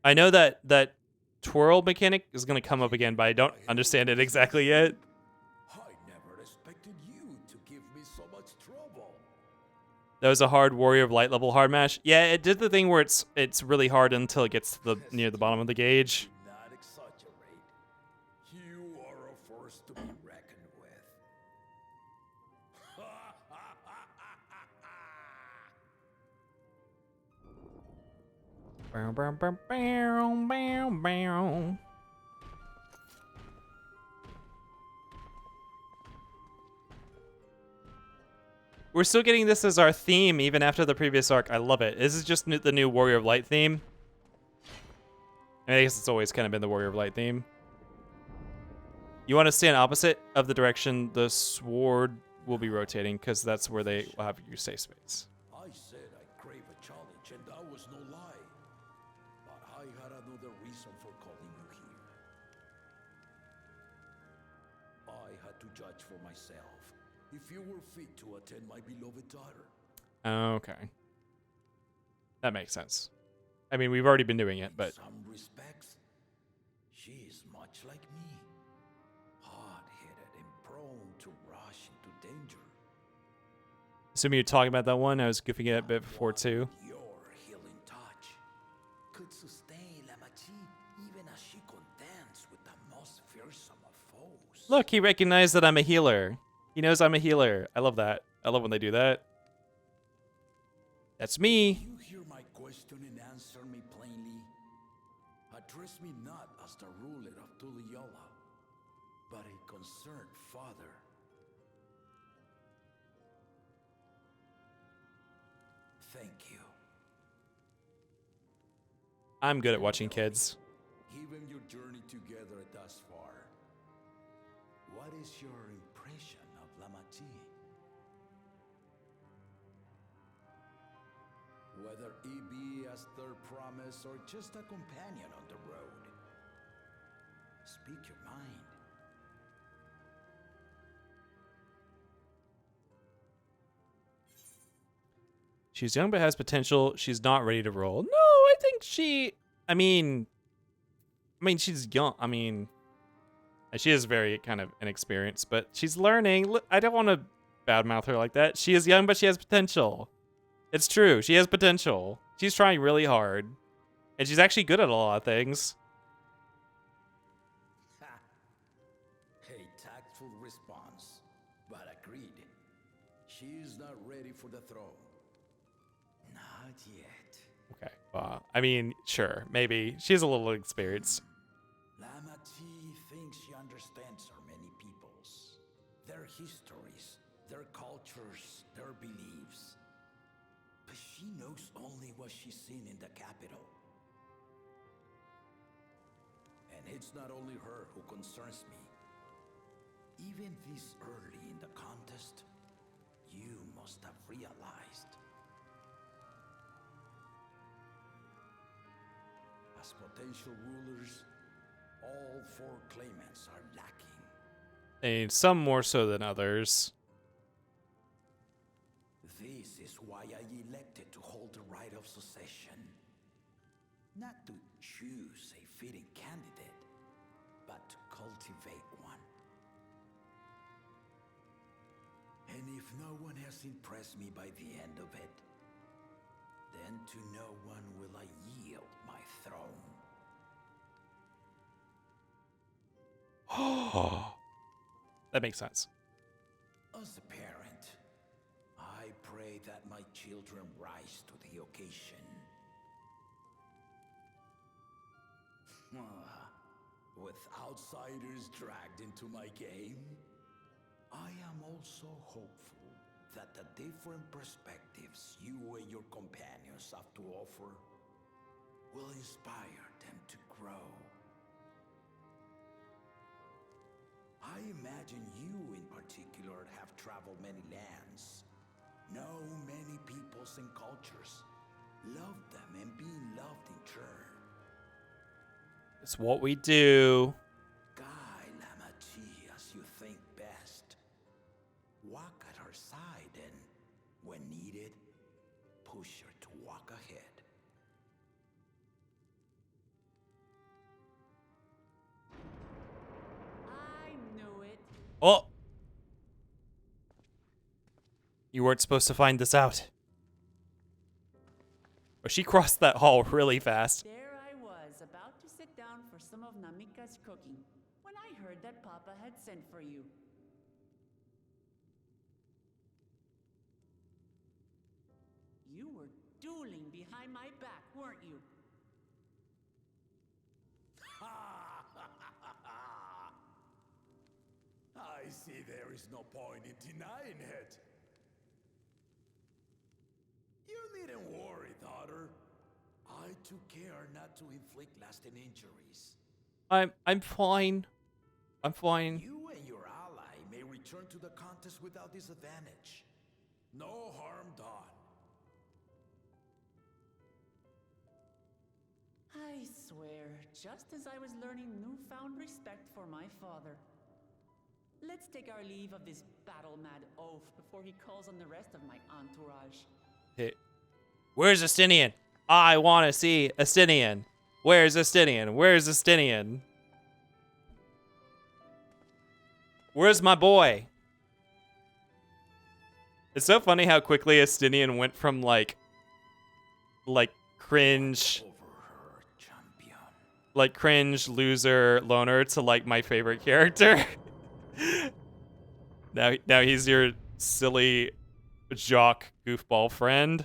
I know that twirl mechanic is going to come up again, but I don't understand it exactly yet. I never expected you to give me so much trouble. That was a hard Warrior of Light level hard mash. Yeah, it did the thing where it's really hard until it gets to the near the bottom of the gauge. Not exaggerate. You are a force to be reckoned with. Bow, bow, bow, bow, bow, bow. We're still getting this as our theme even after the previous arc. I love it. This is just the new Warrior of Light theme. I guess it's always kind of been the Warrior of Light theme. You want to stand opposite of the direction the sword will be rotating, because that's where they will have your safe space. I said I crave a challenge, and that was no lie. But I had another reason for calling you here. I had to judge for myself if you were fit to attend my beloved daughter. Okay. That makes sense. I mean, we've already been doing it, but... In some respects, she is much like me. Hard-headed and prone to rush into danger. Assuming you're talking about that one, I was goofing it a bit before, too. Your healing touch could sustain Lamachi even as she contends with the most fearsome of foes. Look, he recognized that I'm a healer. He knows I'm a healer. I love that. I love when they do that. That's me. You hear my question and answer me plainly. Address me not as the ruler of Tuliola, but a concerned father. Thank you. I'm good at watching kids. Given your journey together thus far, what is your impression of Lamachi? Whether he be as their promise or just a companion on the road. Speak your mind. She's young but has potential. She's not ready to roll. No, I think she... I mean, she's young. I mean, she is very kind of inexperienced, but she's learning. I don't want to badmouth her like that. She is young, but she has potential. It's true. She has potential. She's trying really hard. And she's actually good at a lot of things. A tactful response, but agreed. She is not ready for the throne. Not yet. Okay. I mean, sure. Maybe. She's a little experienced. Lamachi thinks she understands our many peoples, their histories, their cultures, their beliefs. But she knows only what she's seen in the capital. And it's not only her who concerns me. Even this early in the contest, you must have realized. As potential rulers, all four claimants are lacking. And some more so than others. This is why I elected to hold the right of succession. Not to choose a fitting candidate, but to cultivate one. And if no one has impressed me by the end of it, then to no one will I yield my throne. That makes sense. As a parent, I pray that my children rise to the occasion. With outsiders dragged into my game, I am also hopeful that the different perspectives you and your companions have to offer will inspire them to grow. I imagine you in particular have traveled many lands, know many peoples and cultures, loved them and being loved in turn. It's what we do. Guide Lamachi as you think best. Walk at her side and, when needed, push her to walk ahead. I knew it. Oh! You weren't supposed to find this out. But she crossed that hall really fast. There I was, about to sit down for some of Namika's cooking, when I heard that Papa had sent for you. You were dueling behind my back, weren't you? I see there is no point in denying it. You needn't worry, daughter. I took care not to inflict lasting injuries. I'm fine. I'm fine. You and your ally may return to the contest without disadvantage. No harm done. I swear, just as I was learning newfound respect for my father. Let's take our leave of this battle-mad oaf before he calls on the rest of my entourage. Hey, where's Justinian? I want to see Justinian. Where's Justinian? Where's Justinian? Where's my boy? It's so funny how quickly Justinian went from like cringe, loser, loner to like my favorite character. Now he's your silly jock goofball friend.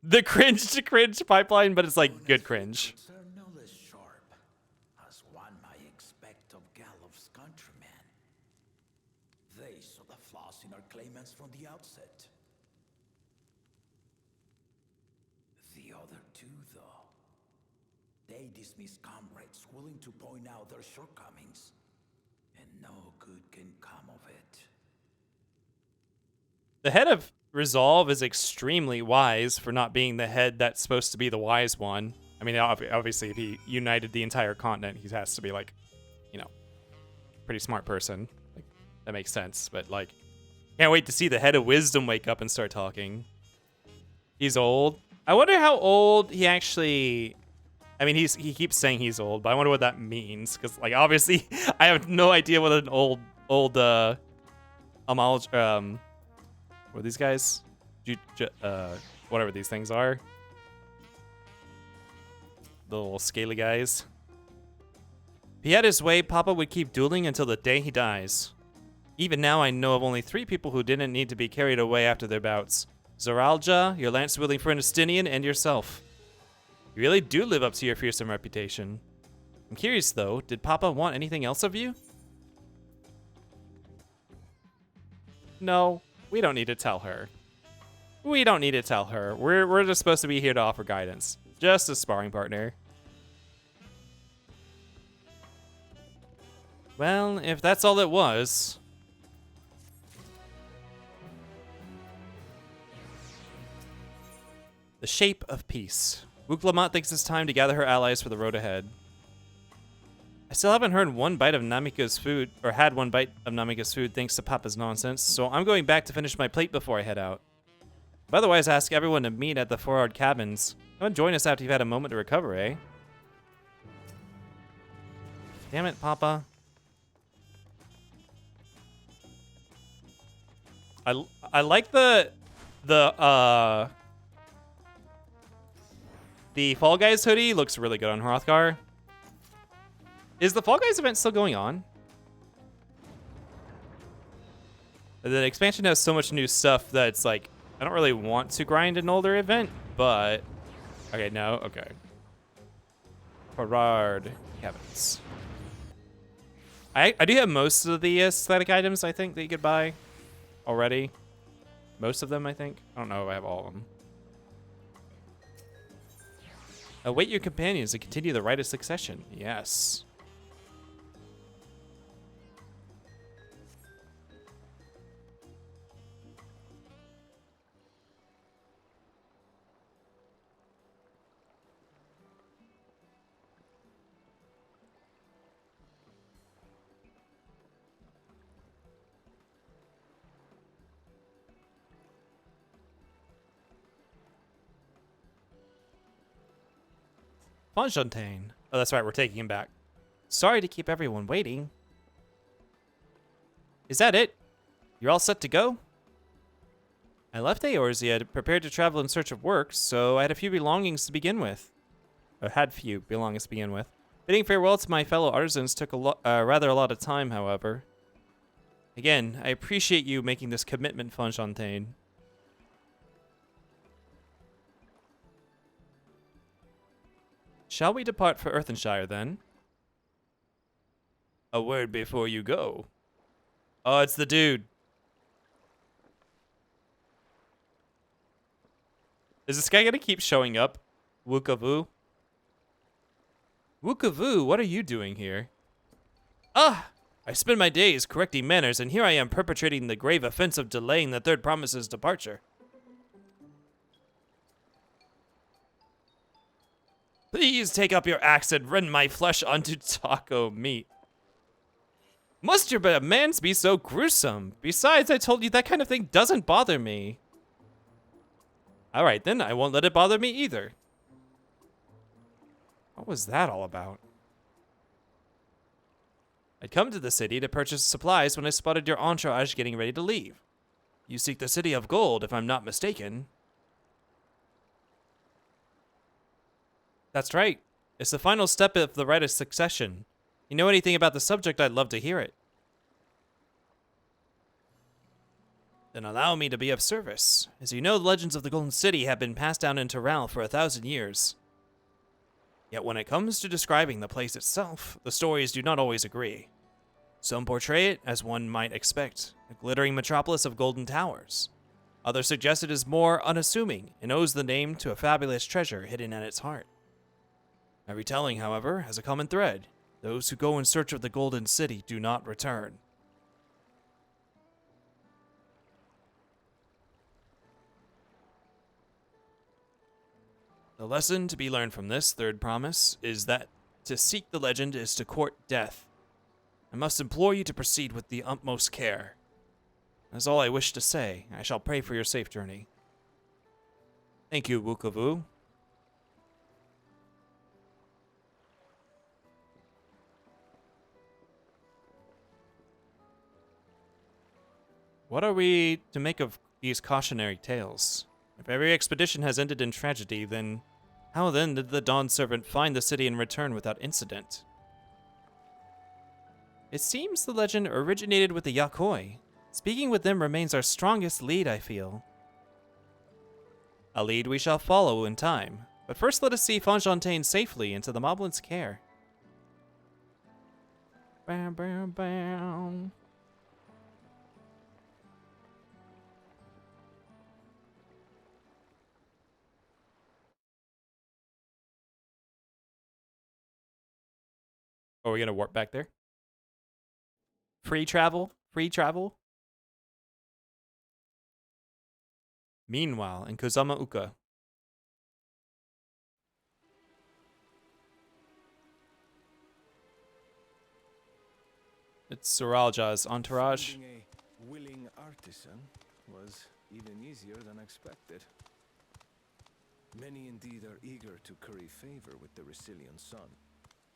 The cringe to cringe pipeline, but it's like good cringe. Are no less sharp, as one might expect of Galloff's countrymen. They saw the flaws in our claimants from the outset. The other two, though, they dismiss comrades willing to point out their shortcomings, and no good can come of it. The head of Resolve is extremely wise for not being the head that's supposed to be the wise one. I mean, obviously, if he united the entire continent, he has to be like, you know, pretty smart person. Like, that makes sense. But like, can't wait to see the head of Wisdom wake up and start talking. He's old. I wonder how old he actually. I mean, he keeps saying he's old, but I wonder what that means. Because like, obviously, I have no idea what an old what are these guys? Whatever these things are. The little scaly guys. If he had his way, Papa would keep dueling until the day he dies. Even now, I know of only 3 people who didn't need to be carried away after their bouts. Zoralja, your lance-wielding friend Justinian, and yourself. You really do live up to your fearsome reputation. I'm curious, though, did Papa want anything else of you? No. We don't need to tell her. We don't need to tell her. We're just supposed to be here to offer guidance. Just a sparring partner. Well, if that's all it was. The shape of peace. Wuklamat thinks it's time to gather her allies for the road ahead. I still haven't heard one bite of Namika's food, or had one bite of Namika's food thanks to Papa's nonsense, so I'm going back to finish my plate before I head out. But otherwise, ask everyone to meet at the Forward Cabins. Come and join us after you've had a moment to recover, eh? Damn it, Papa. I like the Fall Guys hoodie. Looks really good on Hrothgar. Is the Fall Guys event still going on? The expansion has so much new stuff that it's like, I don't really want to grind an older event, but... Okay, no, okay. Forward Cabins. I do have most of the aesthetic items, I think, that you could buy. already. Most of them, I think. I don't know if I have all of them. Await your companions and continue the rite of succession. Yes. Fonfontaine. Oh, that's right. We're taking him back. Sorry to keep everyone waiting. Is that it? You're all set to go? I left Eorzea prepared to travel in search of work, so I had a few belongings to begin with. Or had few belongings to begin with. Bidding farewell to my fellow artisans took rather a lot of time, however. Again, I appreciate you making this commitment, Fonfontaine. Shall we depart for Earthenshire, then? A word before you go. Oh, it's the dude. Is this guy gonna keep showing up? Wukavu? Wukavu, what are you doing here? Ah! I spend my days correcting manners, and here I am perpetrating the grave offense of delaying the third promise's departure. Please take up your axe and rend my flesh onto taco meat. Must your demands be so gruesome? Besides, I told you that kind of thing doesn't bother me. Alright then, I won't let it bother me either. What was that all about? I'd come to the city to purchase supplies when I spotted your entourage getting ready to leave. You seek the city of gold, if I'm not mistaken. That's right. It's the final step of the rite of succession. You know anything about the subject, I'd love to hear it. Then allow me to be of service. As you know, the legends of the Golden City have been passed down in Dawntrail for 1,000 years. Yet when it comes to describing the place itself, the stories do not always agree. Some portray it, as one might expect, a glittering metropolis of golden towers. Others suggest it is more unassuming and owes the name to a fabulous treasure hidden at its heart. Every telling, however, has a common thread. Those who go in search of the Golden City do not return. The lesson to be learned from this third promise is that to seek the legend is to court death. I must implore you to proceed with the utmost care. That's all I wish to say. I shall pray for your safe journey. Thank you, Wukavu. What are we to make of these cautionary tales? If every expedition has ended in tragedy, then how then did the Dawn Servant find the city and return without incident? It seems the legend originated with the Yakoi. Speaking with them remains our strongest lead, I feel. A lead we shall follow in time, but first let us see Fonfontaine safely into the Moblin's care. Bam, bam, bam. Oh, we're gonna warp back there? Free travel? Free travel? Meanwhile, in Kozama Uka. It's Suralja's entourage. Finding a willing artisan was even easier than expected. Many indeed are eager to curry favor with the Resilient Sun,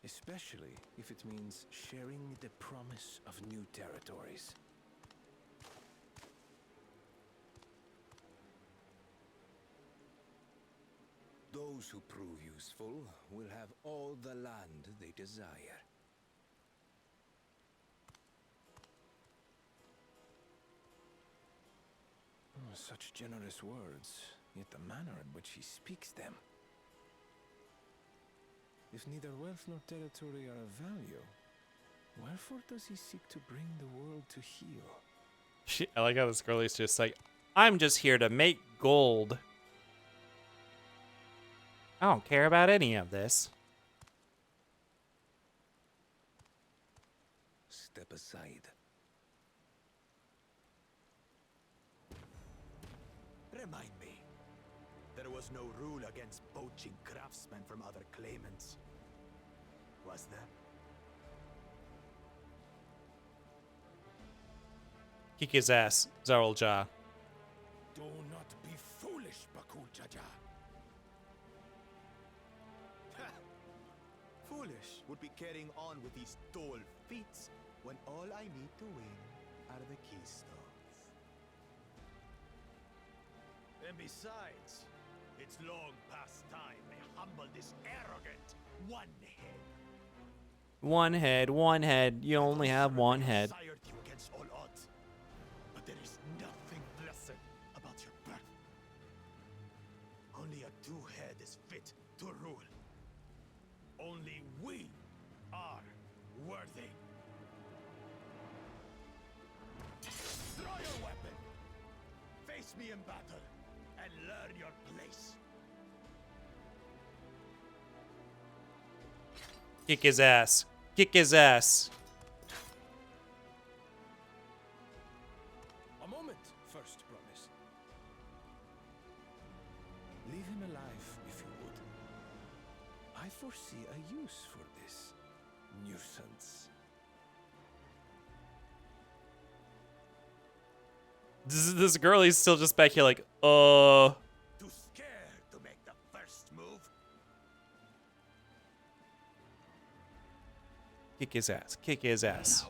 especially if it means sharing the promise of new territories. Those who prove useful will have all the land they desire. Oh, such generous words, yet the manner in which he speaks them. If neither wealth nor territory are of value, wherefore does he seek to bring the world to heel? I like how this girl is just like, I'm just here to make gold. I don't care about any of this. Step aside. Remind me. There was no rule against poaching craftsmen from other claimants. Was there? Kick his ass, Zaralja. Do not be foolish, Bakul Jaja. Foolish would be carrying on with these dull feats when all I need to win are the keystones. And besides, it's long past time I humble this arrogant one-head. One head. You only have one head. Sired you against all odds, but there is nothing blessed about your birth. Only a two-head is fit to rule. Only we are worthy. Draw your weapon. Face me in battle and learn your place. Kick his ass. Kick his ass. A moment, first promise. Leave him alive, if you would. I foresee a use for this nuisance. This girlie's still just back here like, Too scared to make the first move. Kick his ass. Kick his ass.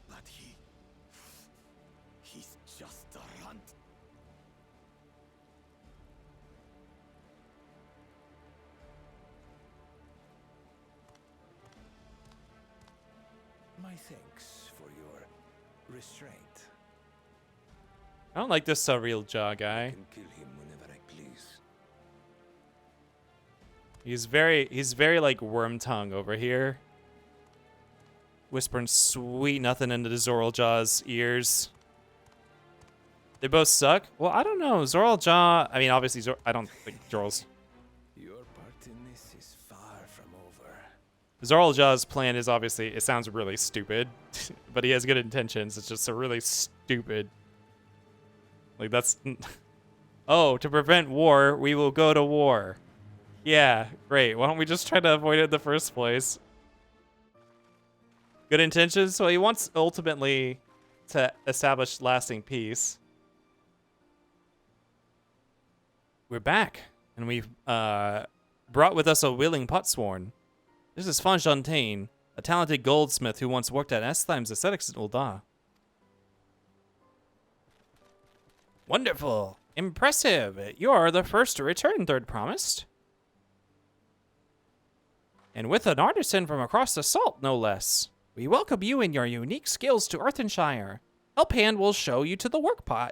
But he's just a runt. My thanks for your restraint. I don't like this surreal jaw guy. I can kill him whenever I please. He's very like worm tongue over here. Whispering sweet nothing into the Zoralja's ears. They both suck? Well, I don't know. Zoralja, I mean, obviously, I don't think Zoral's. Your part in this is far from over. Zoralja's plan is obviously, it sounds really stupid, but he has good intentions. It's just a really stupid. Like, that's. Oh, to prevent war, we will go to war. Yeah, great. Why don't we just try to avoid it in the first place? Good intentions? So he wants ultimately to establish lasting peace. We're back, and we've brought with us a willing potsworn. This is Fonfontaine, a talented goldsmith who once worked at Esthime's Aesthetics in Ul'dah. Wonderful. Impressive. You're the first to return, Third promised. And with an artisan from across the salt, no less. We welcome you and your unique skills to Earthenshire. Helphand will show you to the workpot.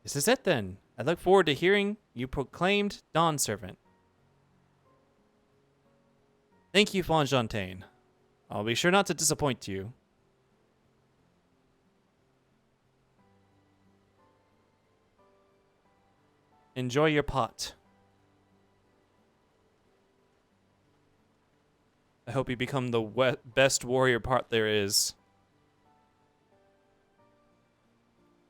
This is it then. I look forward to hearing you proclaimed Dawn Servant. Thank you, Fonfontaine. I'll be sure not to disappoint you. Enjoy your pot. I hope you become the best warrior part there is.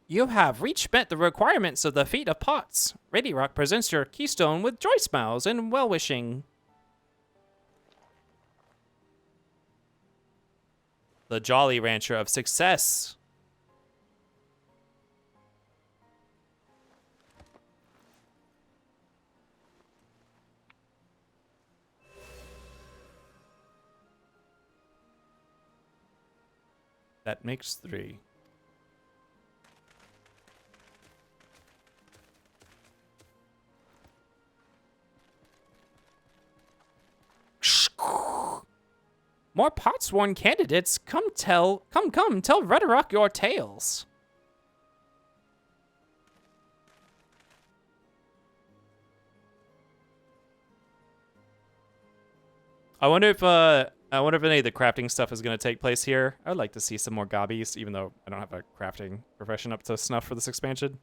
You have met the requirements of the Feat of Pots. Ready Rock presents your keystone with joy smiles and well-wishing. The Jolly Rancher of Success. That makes 3. More Potsworn candidates. Come, tell Rhetoric your tales. I wonder if any of the crafting stuff is going to take place here. I would like to see some more gobbies, even though I don't have a crafting profession up to snuff for this expansion.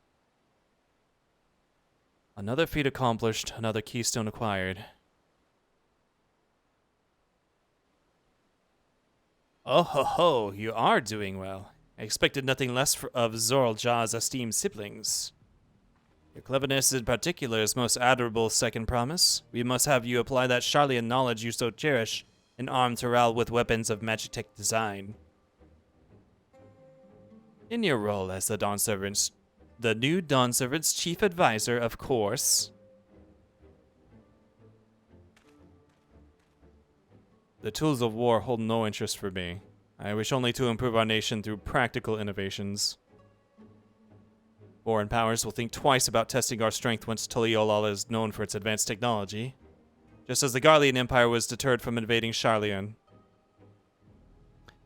Another feat accomplished, another keystone acquired. Oh ho ho, you are doing well. I expected nothing less of Zorlja's esteemed siblings. Your cleverness in particular is most admirable, second promise. We must have you apply that Sharlayan knowledge you so cherish and arm Toral with weapons of Magitech design. In your role as the new Dawn Servant's chief advisor, of course. The tools of war hold no interest for me. I wish only to improve our nation through practical innovations. Foreign powers will think twice about testing our strength once Tuliyollal is known for its advanced technology, just as the Garlean Empire was deterred from invading Sharlayan.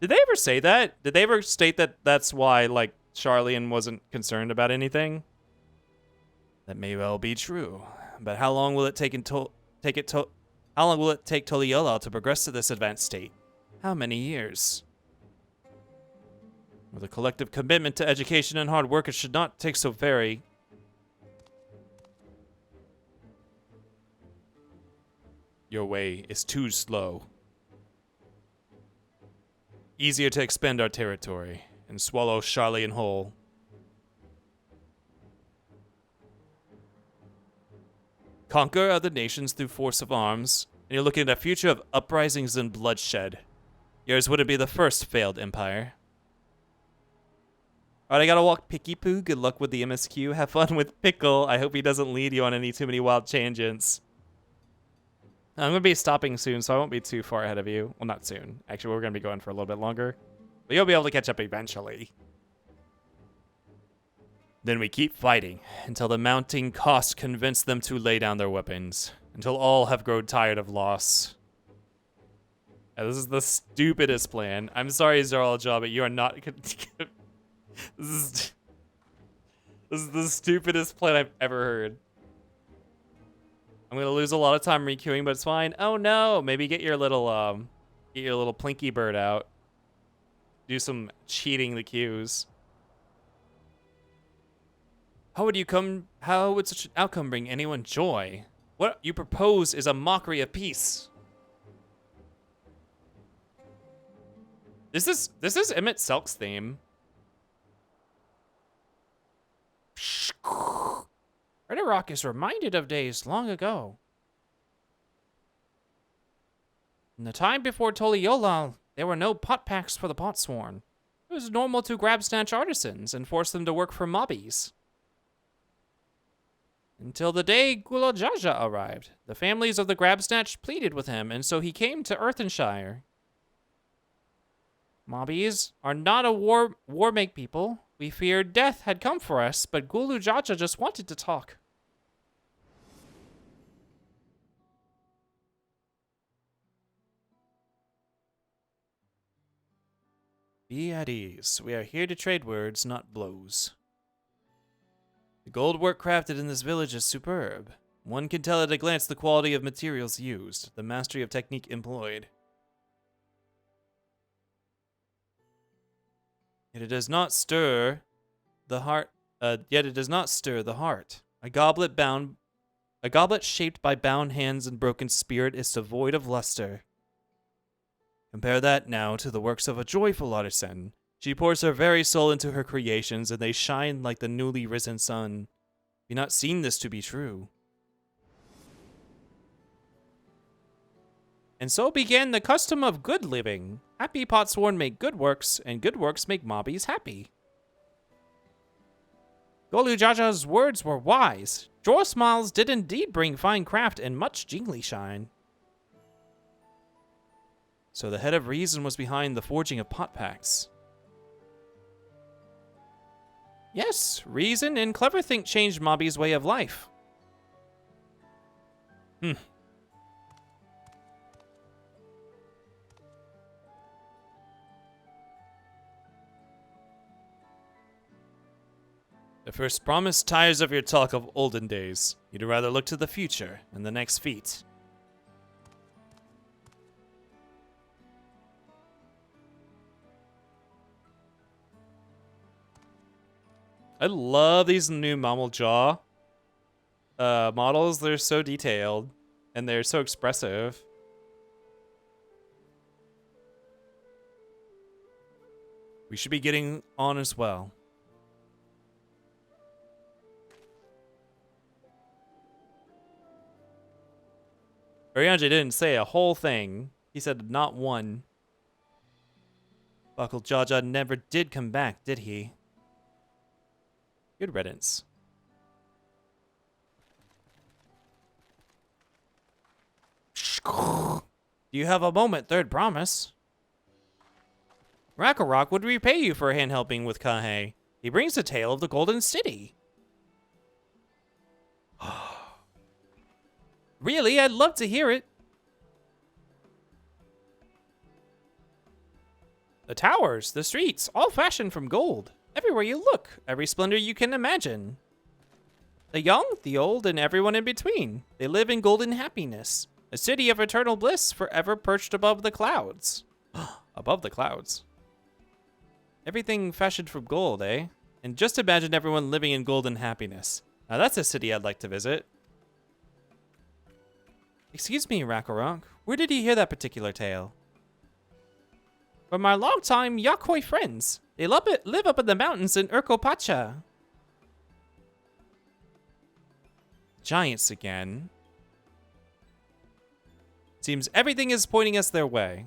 Did they ever say that? Did they ever state that that's why, like, Sharlayan wasn't concerned about anything? That may well be true, but how long will it take how long will it take Tuliyollal to progress to this advanced state? How many years? With a collective commitment to education and hard work, it should not take so very. Your way is too slow. Easier to expand our territory and swallow Sharlayan whole. Conquer other nations through force of arms, and you're looking at a future of uprisings and bloodshed. Yours wouldn't be the first failed empire. Alright, I gotta walk Picky Poo. Good luck with the MSQ. Have fun with Pickle. I hope he doesn't lead you on any too many wild tangents. I'm gonna be stopping soon, so I won't be too far ahead of you. Well, not soon. Actually, we're gonna be going for a little bit longer. But you'll be able to catch up eventually. Then we keep fighting until the mounting cost convince them to lay down their weapons. Until all have grown tired of loss. Yeah, this is the stupidest plan. I'm sorry, Zorlja, but you are not... This is the stupidest plan I've ever heard. I'm gonna lose a lot of time requeuing, but it's fine. Oh no! Maybe get your little Plinky bird out. Do some cheating the queues. How would such an outcome bring anyone joy? What you propose is a mockery of peace. This is Emmett Selk's theme. Rhetoric is reminded of days long ago. In the time before Tuliyollal, there were no pot packs for the Potsworn. It was normal to grab snatch artisans and force them to work for mobbies. Until the day Gulajaja arrived, the families of the Grabsnatch pleaded with him, and so he came to Earthenshire. Mobbies are not a war-make people. We feared death had come for us, but Gulujaja just wanted to talk. Be at ease. We are here to trade words, not blows. The gold work crafted in this village is superb. One can tell at a glance the quality of materials used, the mastery of technique employed. Yet it does not stir the heart. A goblet shaped by bound hands and broken spirit is devoid of luster. Compare that now to the works of a joyful artisan. She pours her very soul into her creations, and they shine like the newly risen sun. Have you not seen this to be true? And so began the custom of good living. Happy Potsworn make good works, and good works make mobbies happy. Golujaja's words were wise. Draw smiles did indeed bring fine craft and much jingly shine. So the head of reason was behind the forging of pot packs. Yes, reason and clever think changed Mobby's way of life. The first promise tires of your talk of olden days. You'd rather look to the future and the next feat. I love these new Mammal Jaw models. They're so detailed and they're so expressive. We should be getting on as well. Arianje didn't say a whole thing. He said not one. Buckle Jaja never did come back, did he? Good riddance. Do you have a moment, third promise? Rakarok would repay you for a hand helping with Kahe. He brings the tale of the Golden City. Really? I'd love to hear it. The towers, the streets, all fashioned from gold. Everywhere you look, every splendor you can imagine. The young, the old, and everyone in between. They live in golden happiness. A city of eternal bliss forever perched above the clouds. Above the clouds. Everything fashioned from gold, eh? And just imagine everyone living in golden happiness. Now that's a city I'd like to visit. Excuse me, Rakarok. Where did you hear that particular tale? From my longtime Yakoi friends. They live up in the mountains in Urkopacha. Giants again. Seems everything is pointing us their way.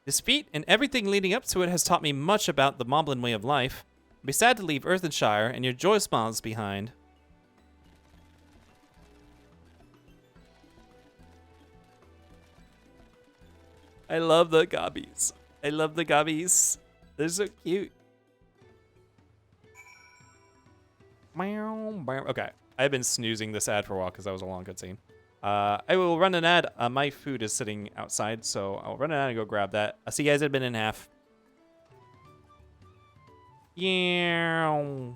This feat and everything leading up to it has taught me much about the Moblin way of life. I'd be sad to leave Earthenshire and your joy smiles behind. I love the gobbies. I love the gobbies. They're so cute. Okay, I've been snoozing this ad for a while because that was a long cutscene. I will run an ad. My food is sitting outside, so I'll run an ad and go grab that. I'll see you guys in a minute and a half. Yeah.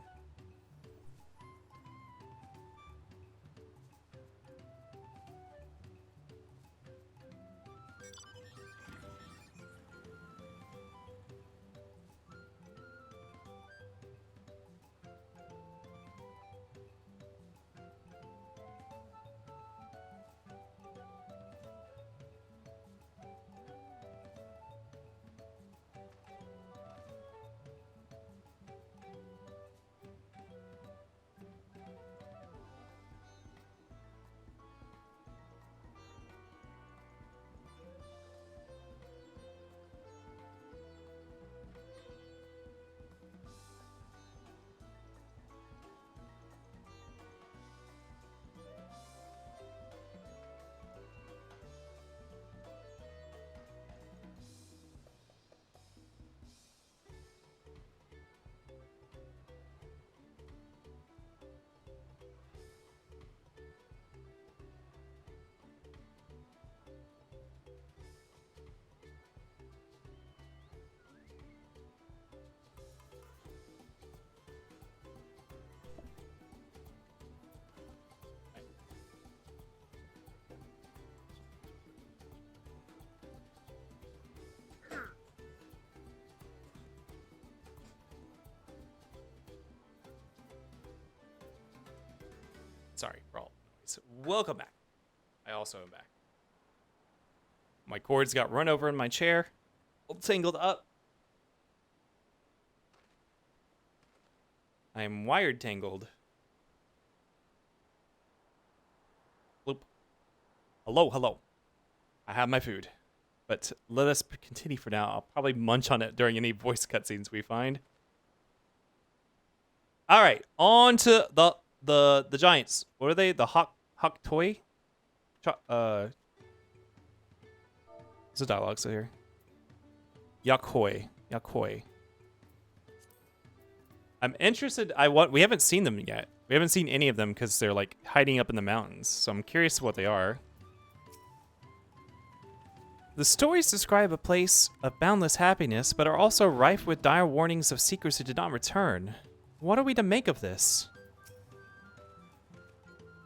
Sorry for all noise. Welcome back. I also am back. My cords got run over in my chair. All tangled up. I am wired tangled. Loop. Hello, hello. I have my food. But let us continue for now. I'll probably munch on it during any voice cutscenes we find. Alright, on to the giants. What are they? The hawk toy? What's the dialogue still here? Yakoi. I'm interested. We haven't seen them yet. We haven't seen any of them because they're like hiding up in the mountains. So I'm curious what they are. The stories describe a place of boundless happiness, but are also rife with dire warnings of seekers who did not return. What are we to make of this?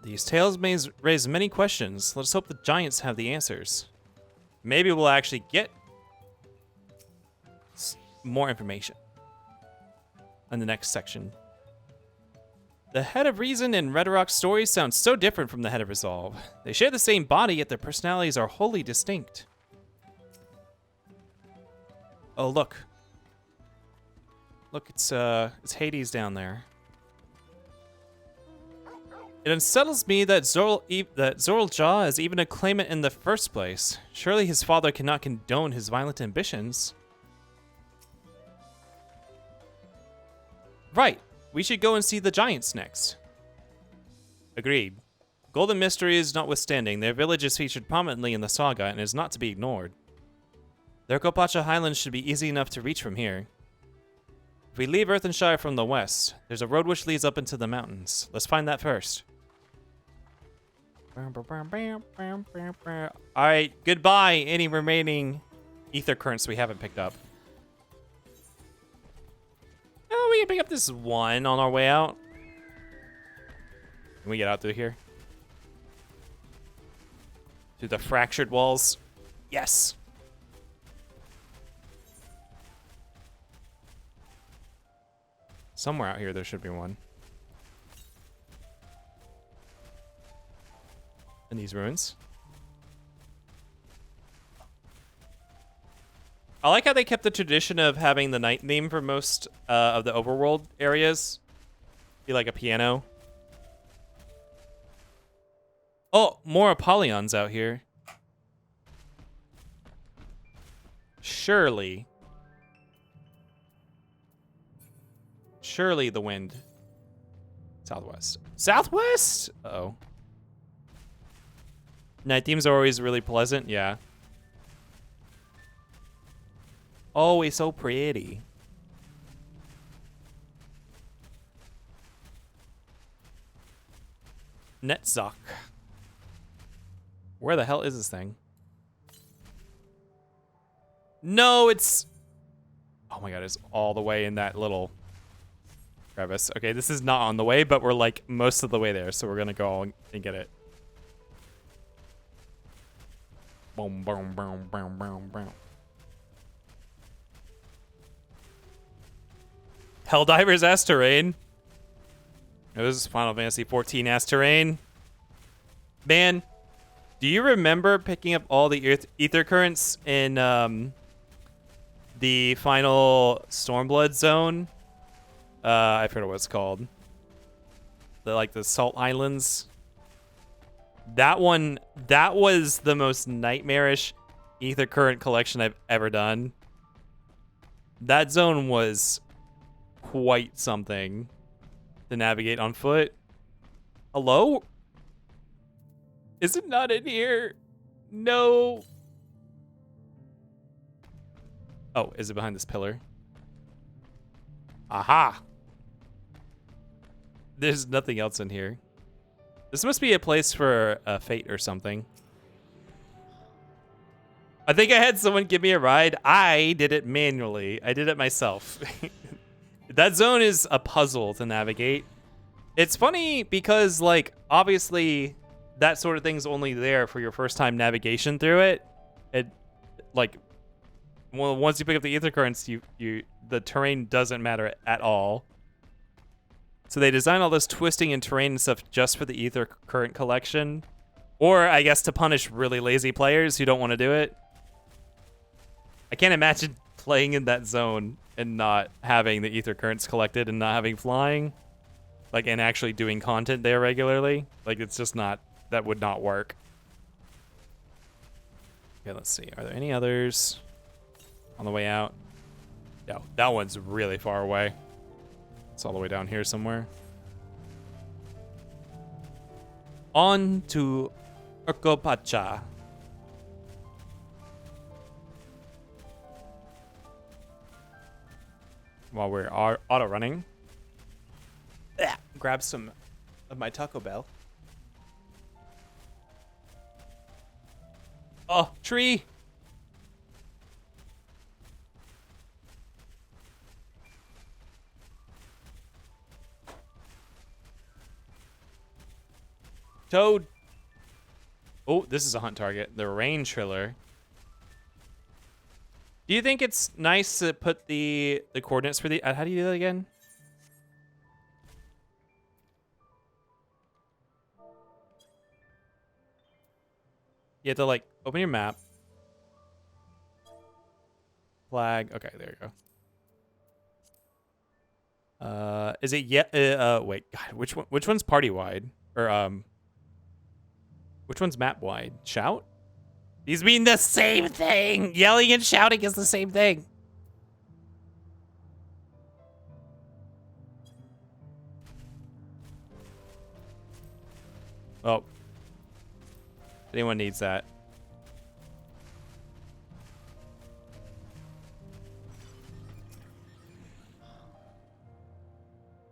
These tales may raise many questions. Let's hope the giants have the answers. Maybe we'll actually get more information in the next section. The Head of Reason and Red Rock stories sound so different from the Head of Resolve. They share the same body, yet their personalities are wholly distinct. Oh, look. Look, it's Hades down there. It unsettles me that Zoraljah is even a claimant in the first place. Surely his father cannot condone his violent ambitions. Right. We should go and see the giants next. Agreed. Golden Mysteries notwithstanding, their village is featured prominently in the saga and is not to be ignored. The Urkopacha Highlands should be easy enough to reach from here. If we leave Earthenshire from the west, there's a road which leads up into the mountains. Let's find that first. Alright, goodbye, any remaining ether currents we haven't picked up. Oh, we can pick up this one on our way out. Can we get out through here? Through the fractured walls? Yes! Somewhere out here there should be one. In these ruins. I like how they kept the tradition of having the night theme for most of the overworld areas. Be like a piano. Oh, more Apollons out here. Surely. Surely the wind. Southwest. Southwest? Uh-oh. Night themes are always really pleasant, yeah. Always so pretty. Netzach. Where the hell is this thing? No, it's... Oh my god, it's all the way in that little crevice. Okay, this is not on the way, but we're like most of the way there, so we're gonna go and get it. Boom, boom, boom, boom, boom, boom. Helldivers S terrain. It was Final Fantasy 14 S terrain. Man, do you remember picking up all the ether currents in the final Stormblood zone? I forget what it's called. The Salt Islands. That one, that was the most nightmarish ether current collection I've ever done. That zone was quite something to navigate on foot. Hello? Is it not in here? No. Oh, is it behind this pillar? Aha. There's nothing else in here. This must be a place for a fate or something. I think I had someone give me a ride. I did it manually. I did it myself. That zone is a puzzle to navigate. It's funny because, like, obviously that sort of thing's only there for your first time navigation through it. It, like, well, once you pick up the ether currents, the terrain doesn't matter at all. So they design all this twisting and terrain and stuff just for the ether current collection. Or, I guess, to punish really lazy players who don't want to do it. I can't imagine playing in that zone and not having the ether currents collected and not having flying. Like, and actually doing content there regularly. Like, it's just not, that would not work. Okay, let's see. Are there any others on the way out? No, that one's really far away. It's all the way down here somewhere. On to Urkopacha. While we're auto running, grab some of my Taco Bell. Oh, tree! Toad. Oh, this is a hunt target. The Rain Triller. Do you think it's nice to put the coordinates for the... how do you do that again? You have to, like, open your map. Flag. Okay, there you go. Is it yet? Wait, God, which one's party wide? Or, which one's map wide? Shout? These mean the same thing! Yelling and shouting is the same thing. Oh. If anyone needs that.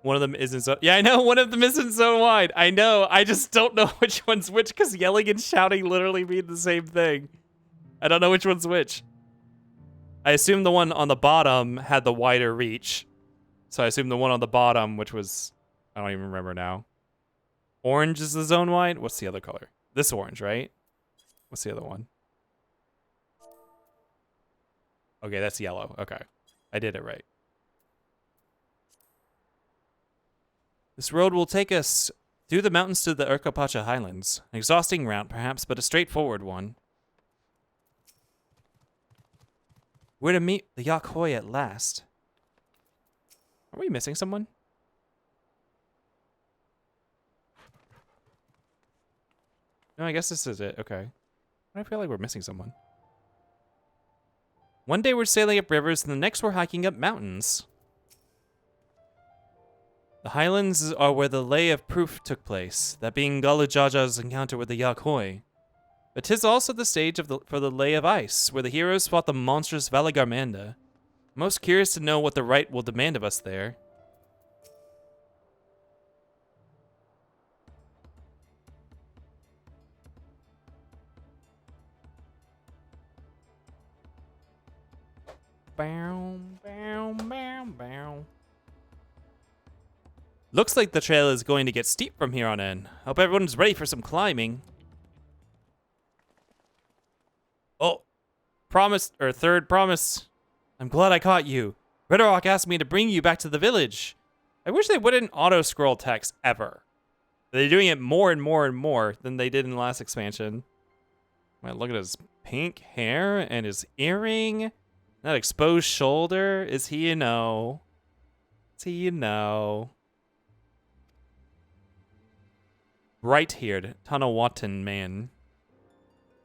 One of them isn't so... Yeah, I know. One of them isn't so wide. I know. I just don't know which one's which because yelling and shouting literally mean the same thing. I don't know which one's which. I assume the one on the bottom had the wider reach. So I assume the one on the bottom, which was... I don't even remember now. Orange is the zone wide? What's the other color? This orange, right? What's the other one? Okay, that's yellow. Okay. I did it right. This road will take us through the mountains to the Urkapacha Highlands. An exhausting route, perhaps, but a straightforward one. We're to meet the Yakhoi at last. Are we missing someone? No, I guess this is it. Okay. I feel like we're missing someone. One day we're sailing up rivers, and the next we're hiking up mountains. The highlands are where the Lay of Proof took place, that being Gala Jaja's encounter with the Yakhoi. But 'tis also the stage for the Lay of Ice, where the heroes fought the monstrous Valagarmanda. Most curious to know what the right will demand of us there. Bow, bow, bow, bow. Looks like the trail is going to get steep from here on in. Hope everyone's ready for some climbing. Oh, third promise. I'm glad I caught you. Redrock asked me to bring you back to the village. I wish they wouldn't auto-scroll text ever. They're doing it more and more and more than they did in the last expansion. Man, look at his pink hair and his earring. That exposed shoulder. Is he a no? Is he a no? Bright-haired Tanawatan man.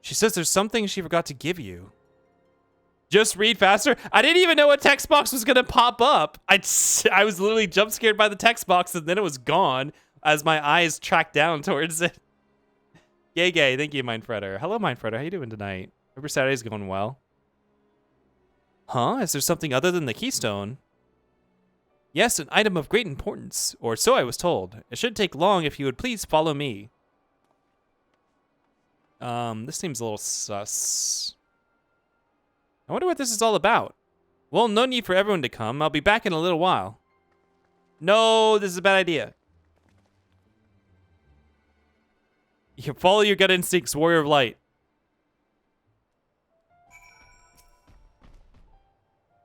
She says there's something she forgot to give you. Just read faster? I didn't even know a text box was gonna pop up. I was literally jump scared by the text box and then it was gone as my eyes tracked down towards it. Yay, gay. Thank you, Mindfredder. Hello, Mindfredder. How you doing tonight? Hope your Saturday's going well. Huh? Is there something other than the keystone? Yes, an item of great importance, or so I was told. It shouldn't take long if you would please follow me. This seems a little sus. I wonder what this is all about. Well, no need for everyone to come. I'll be back in a little while. No, this is a bad idea. You can follow your gut instincts, Warrior of Light.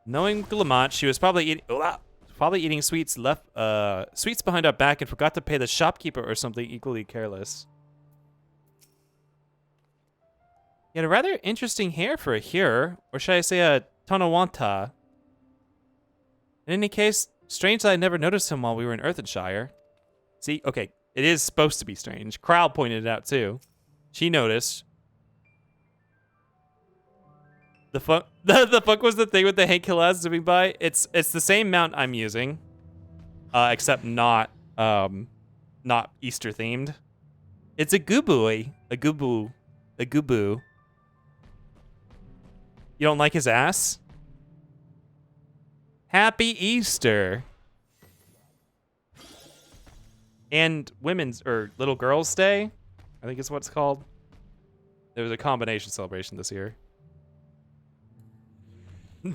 Knowing Guillemot, she was probably eating sweets sweets behind our back and forgot to pay the shopkeeper or something equally careless. You had a rather interesting hair for a Hearer, or should I say a Tonawanta. In any case, strange that I never noticed him while we were in Earthenshire. See, okay, it is supposed to be strange. Crowd pointed it out too. She noticed. The fuck was the thing with the Hank Hillaz zooming by? It's the same mount I'm using, except not Easter themed. It's a gooboy, a gooboo. You don't like his ass? Happy Easter. And Women's or Little Girls Day, I think is what it's called. There was a combination celebration this year.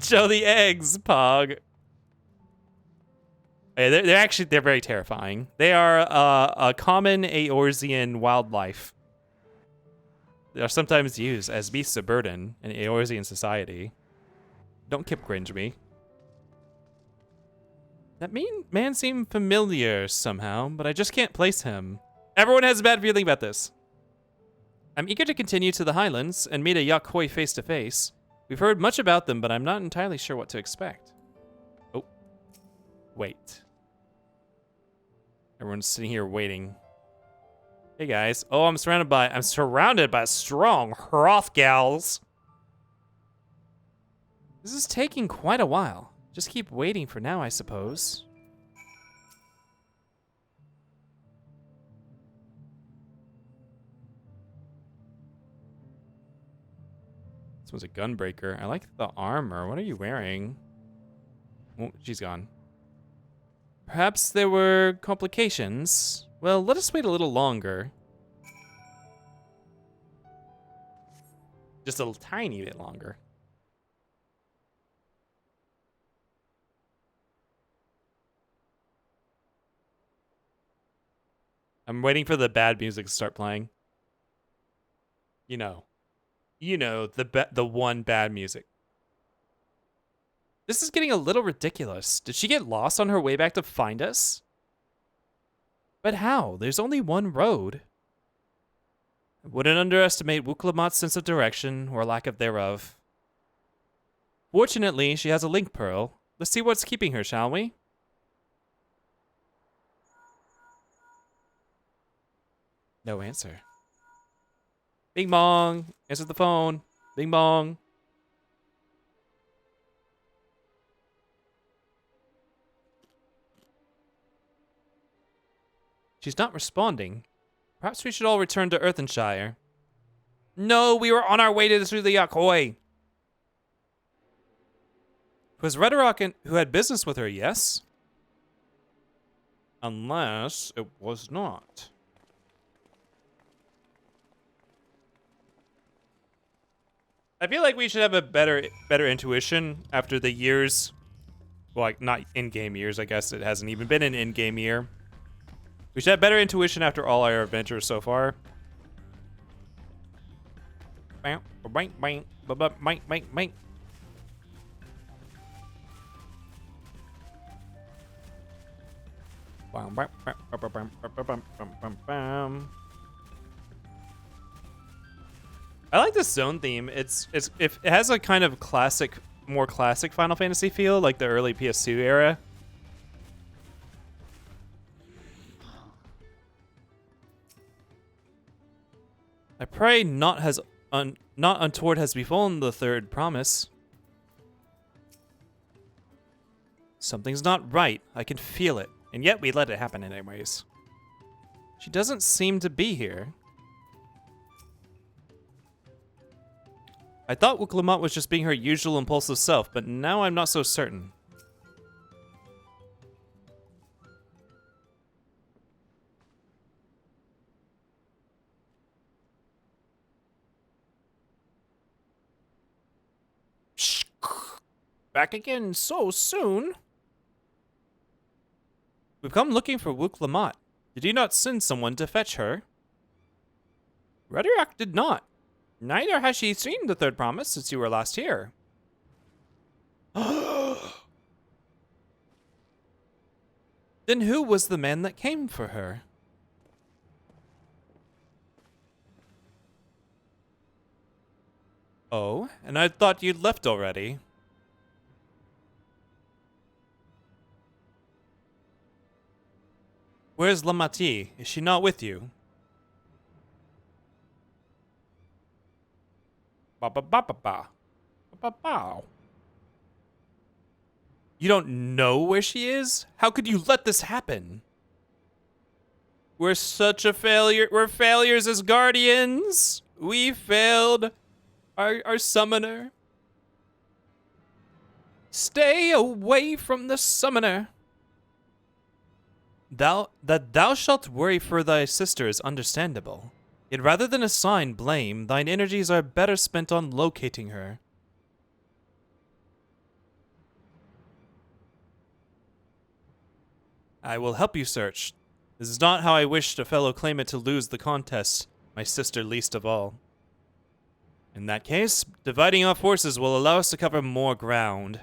Show the eggs, Pog. They're very terrifying. They are a common Eorzean wildlife. They are sometimes used as beasts of burden in Eorzean society. Don't kip cringe me. That mean man seemed familiar somehow, but I just can't place him. Everyone has a bad feeling about this. I'm eager to continue to the Highlands and meet a Yakoi face to face. We've heard much about them, but I'm not entirely sure what to expect. Oh. Wait. Everyone's sitting here waiting. Hey guys. Oh, I'm surrounded by strong Hrothgals. This is taking quite a while. Just keep waiting for now, I suppose. This was a gunbreaker. I like the armor. What are you wearing? Oh, she's gone. Perhaps there were complications. Well, let us wait a little longer. Just a tiny bit longer. I'm waiting for the bad music to start playing. You know, the one bad music. This is getting a little ridiculous. Did she get lost on her way back to find us? But how? There's only one road. I wouldn't underestimate Wuklamat's sense of direction or lack of thereof. Fortunately, she has a link pearl. Let's see what's keeping her, shall we? No answer. Bing bong. Answer the phone. Bing bong. She's not responding. Perhaps we should all return to Earthenshire. No, we were on our way to the Yakoi. It was Redorock who had business with her, yes? Unless it was not. I feel like we should have a better intuition after the years. Well, like, not in-game years, I guess it hasn't even been an in-game year. We should have better intuition after all our adventures so far. Bang, bang, bang, bang, bang, bang. I like this zone theme. It has a kind of classic, more classic Final Fantasy feel, like the early PS2 era. I pray not untoward has befallen the third promise. Something's not right. I can feel it, and yet we let it happen anyways. She doesn't seem to be here. I thought Wuklamat was just being her usual impulsive self, but now I'm not so certain. Back again so soon? We've come looking for Wuklamat. Did you not send someone to fetch her? Redorock did not. Neither has she seen the third promise since you were last here. Then who was the man that came for her? Oh, and I thought you'd left already. Where's Lamati? Is she not with you? Ba ba ba ba ba. Ba ba. You don't know where she is? How could you let this happen? We're such a failure. We're failures as guardians. We failed our summoner. Stay away from the summoner. That thou shalt worry for thy sister is understandable. Yet rather than assign blame, thine energies are better spent on locating her. I will help you search. This is not how I wished a fellow claimant to lose the contest, my sister least of all. In that case, dividing our forces will allow us to cover more ground.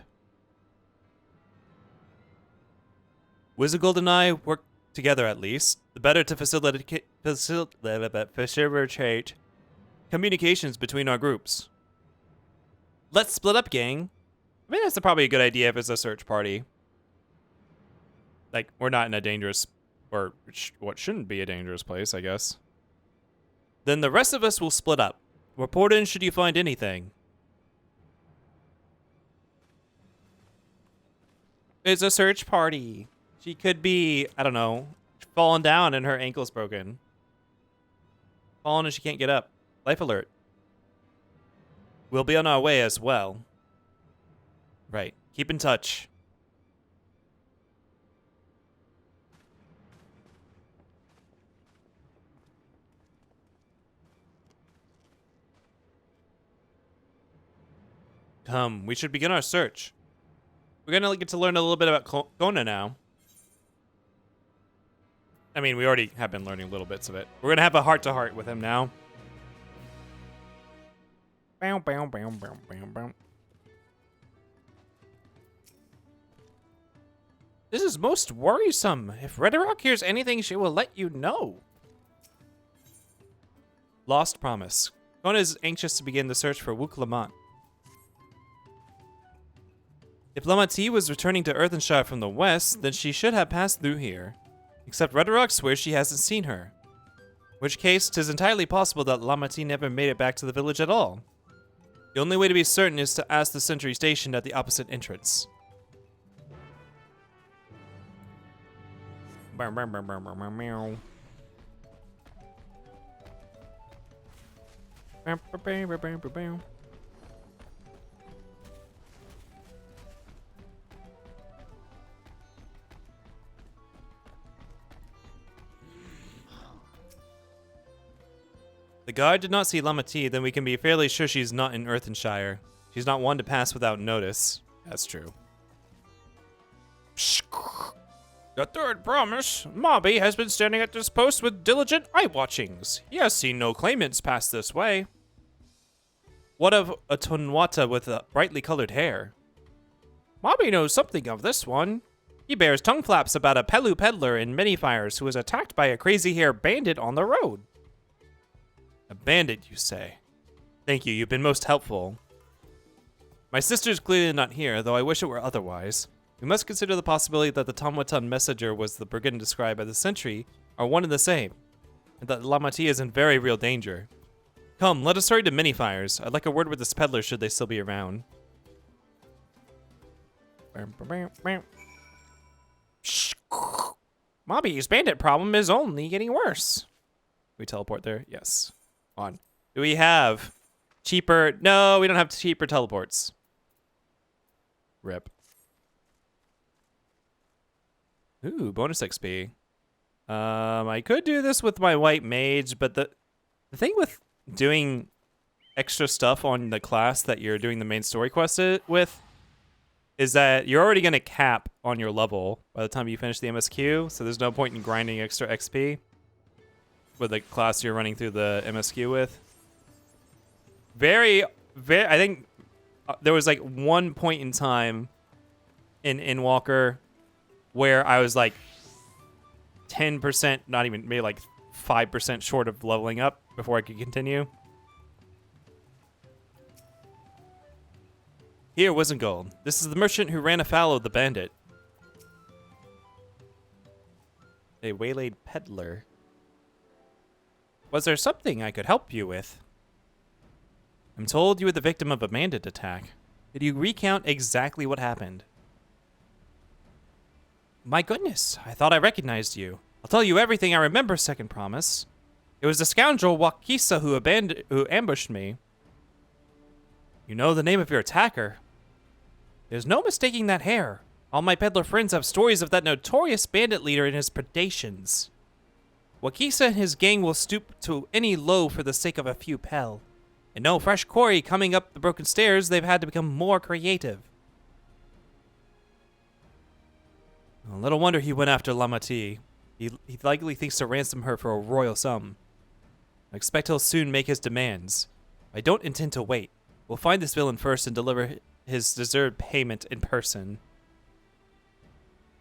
Wizargold and I work together at least, the better to facilitate communications between our groups. Let's split up, gang. I mean, that's probably a good idea if it's a search party. Like, we're not in a dangerous, or what shouldn't be a dangerous place, I guess. Then the rest of us will split up. Report in should you find anything. It's a search party. She could be, I don't know, fallen down and her ankle's broken. Fallen and she can't get up. Life alert. We'll be on our way as well. Right. Keep in touch. Come, we should begin our search. We're gonna get to learn a little bit about Kona now. I mean, we already have been learning little bits of it. We're gonna have a heart-to-heart with him now. Bow, bow, bow, bow, bow, bow. This is most worrisome. If Redrock hears anything, she will let you know. Lost Promise. Kona is anxious to begin the search for Wook Lamont. If Lamati was returning to Earthenshire from the west, then she should have passed through here. Except Redrock swears she hasn't seen her. In which case, 'tis entirely possible that Lamati never made it back to the village at all. The only way to be certain is to ask the sentry stationed at the opposite entrance. The guard did not see Lamati, then we can be fairly sure she's not in Earthenshire. She's not one to pass without notice. That's true. The third promise. Mobby has been standing at this post with diligent eye-watchings. He has seen no claimants pass this way. What of a Tonwata with brightly colored hair? Mobby knows something of this one. He bears tongue flaps about a Pelu peddler in Manyfires who was attacked by a crazy-hair bandit on the road. A bandit, you say? Thank you, you've been most helpful. My sister's clearly not here, though I wish it were otherwise. We must consider the possibility that the Tomwatan messenger was the brigand described by the sentry are one and the same, and that Lamati is in very real danger. Come, let us hurry to Manyfires. I'd like a word with this peddler should they still be around. Mobby's bandit problem is only getting worse. We teleport there? Yes. On. Do we have cheaper? No, we don't have cheaper teleports. Rip. Ooh, bonus XP. I could do this with my white mage, but the thing with doing extra stuff on the class that you're doing the main story quest with is that you're already going to cap on your level by the time you finish the MSQ, so there's no point in grinding extra XP with the class you're running through the MSQ with. I think there was like one point in time in Walker where I was like 10%, not even, maybe like 5% short of leveling up before I could continue. Here, Wizengold. This is the merchant who ran afoul of the bandit. A waylaid peddler. Was there something I could help you with? I'm told you were the victim of a bandit attack. Did you recount exactly what happened? My goodness, I thought I recognized you. I'll tell you everything I remember, Second Promise. It was the scoundrel Wakisa who ambushed me. You know the name of your attacker. There's no mistaking that hair. All my peddler friends have stories of that notorious bandit leader and his predations. Wakisa and his gang will stoop to any low for the sake of a few pel. And no fresh quarry coming up the broken stairs, they've had to become more creative. Little wonder he went after Lamati. He likely thinks to ransom her for a royal sum. I expect he'll soon make his demands. I don't intend to wait. We'll find this villain first and deliver his deserved payment in person.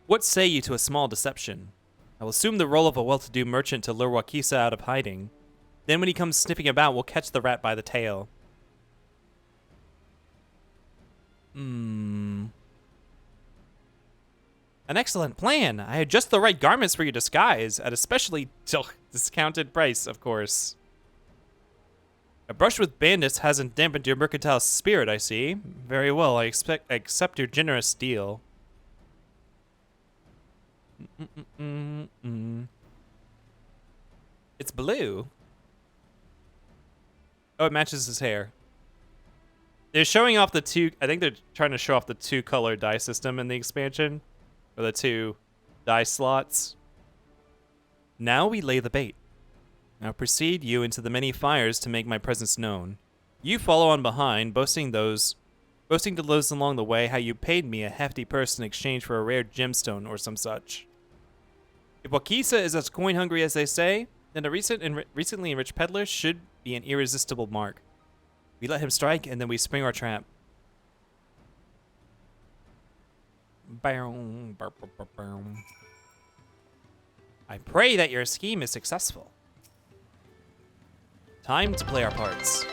What say you to a small deception? I will assume the role of a well-to-do merchant to lure Wakisa out of hiding. Then when he comes sniffing about, we'll catch the rat by the tail. An excellent plan. I had just the right garments for your disguise at a specially discounted price, of course. A brush with bandits hasn't dampened your mercantile spirit, I see. Very well, I accept your generous deal. It's blue. Oh, it matches his hair. They're showing off the two... I think they're trying to show off the two-color die system in the expansion. Or the two die slots. Now we lay the bait. Now proceed you into the many fires to make my presence known. You follow on behind, boasting to those along the way how you paid me a hefty purse in exchange for a rare gemstone or some such. If Wakisa is as coin-hungry as they say, then a recently enriched peddler should be an irresistible mark. We let him strike, and then we spring our trap. I pray that your scheme is successful. Time to play our parts.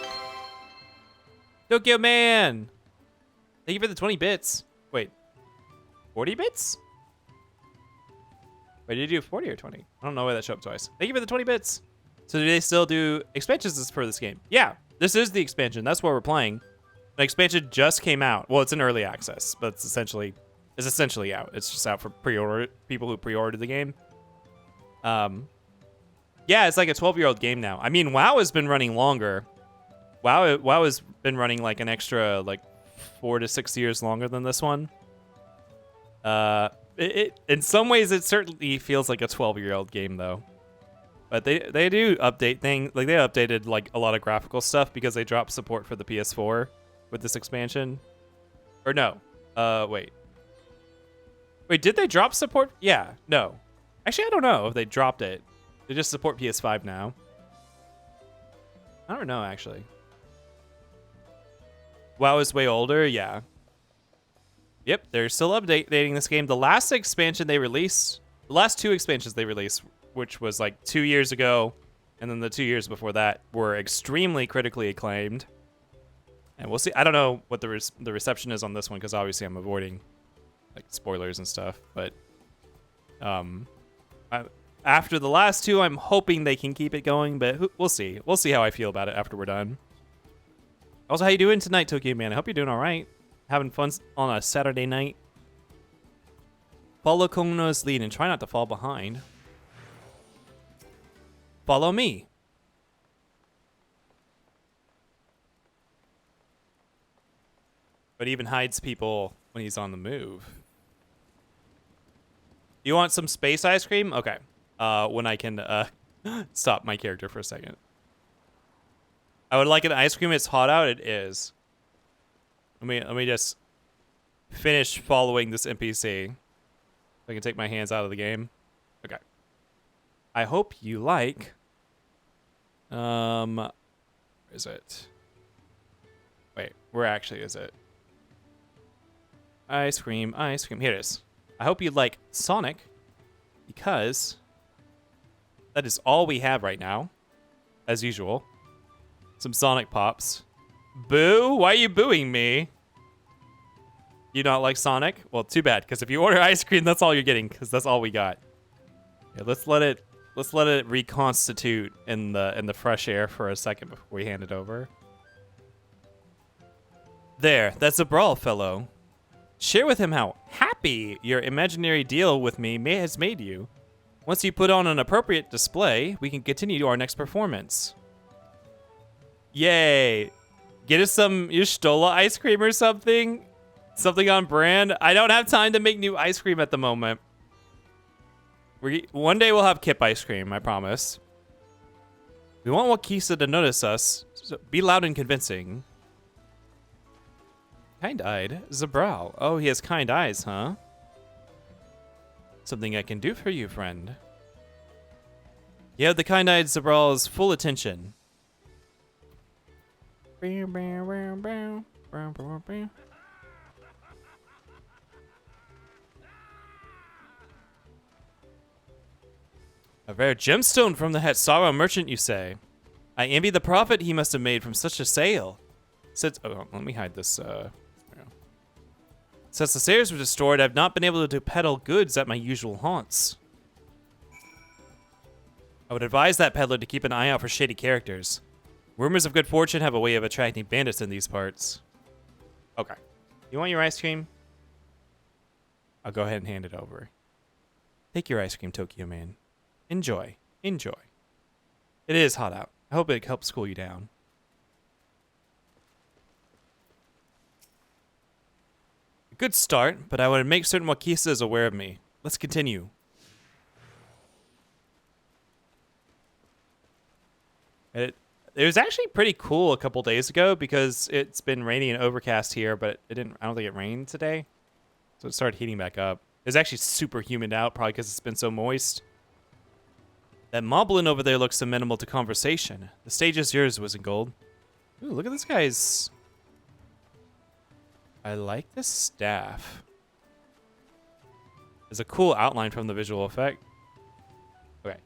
Tokyo Man! Thank you for the 20 bits. Wait, 40 bits? Wait, did you do 40 or 20? I don't know why that showed up twice. Thank you for the 20 bits. So do they still do expansions for this game? Yeah, this is the expansion. That's what we're playing. The expansion just came out. Well, it's in early access, but it's essentially out. It's just out for pre-order people who pre-ordered the game. Yeah, it's like a 12-year-old game now. I mean, WoW has been running longer. WoW has been running like an extra like 4 to 6 years longer than this one. In some ways, it certainly feels like a 12-year-old game though. But they do update things. Like they updated like a lot of graphical stuff because they dropped support for the PS4 with this expansion. Or no, wait, did they drop support? Yeah, no. Actually, I don't know if they dropped it. They just support PS5 now. I don't know, actually. WoW is way older, yeah. Yep, they're still updating this game. The last expansion they released, the last two expansions they released, which was like 2 years ago, and then the 2 years before that, were extremely critically acclaimed. And we'll see. I don't know what the reception is on this one, because obviously I'm avoiding like spoilers and stuff. But after the last two, I'm hoping they can keep it going, but we'll see. We'll see how I feel about it after we're done. Also, how you doing tonight, Tokyo Man? I hope you're doing all right. Having fun on a Saturday night. Follow Kono's lead and try not to fall behind. Follow me. But even hides people when he's on the move. You want some space ice cream? Okay. When I can stop my character for a second. I would like an ice cream. It's hot out. It is. Let me just finish following this NPC. So I can take my hands out of the game. Okay. I hope you like. Where is it? Wait, where actually is it? Ice cream, ice cream. Here it is. I hope you like Sonic, because that is all we have right now, as usual. Some Sonic Pops. Boo? Why are you booing me? You not like Sonic? Well, too bad, because if you order ice cream, that's all you're getting, because that's all we got. Yeah, let's let it reconstitute in the fresh air for a second before we hand it over. There, that's a brawl, fellow. Share with him how happy your imaginary deal with me has made you. Once you put on an appropriate display, we can continue to our next performance. Yay! Get us some Yustola ice cream or something? Something on brand? I don't have time to make new ice cream at the moment. One day we'll have Kip ice cream, I promise. We want Wakisa to notice us, so be loud and convincing. Kind-eyed? Zabral. Oh, he has kind eyes, huh? Something I can do for you, friend. You have the kind-eyed Zabral's full attention. A rare gemstone from the Hatsara merchant, you say? I envy the profit he must have made from such a sale. Since let me hide this. Since the stairs were destroyed, I've not been able to peddle goods at my usual haunts. I would advise that peddler to keep an eye out for shady characters. Rumors of good fortune have a way of attracting bandits in these parts. Okay. You want your ice cream? I'll go ahead and hand it over. Take your ice cream, Tokyo Man. Enjoy. Enjoy. It is hot out. I hope it helps cool you down. A good start, but I want to make certain Wakisa is aware of me. Let's continue. It was actually pretty cool a couple days ago because it's been rainy and overcast here, but it didn't. I don't think it rained today, so it started heating back up. It's actually super humid out, probably because it's been so moist. That moblin over there looks amenable to conversation. The stage is yours, Wiz and Gold. Ooh, look at this guy's. I like this staff. There's a cool outline from the visual effect. Okay.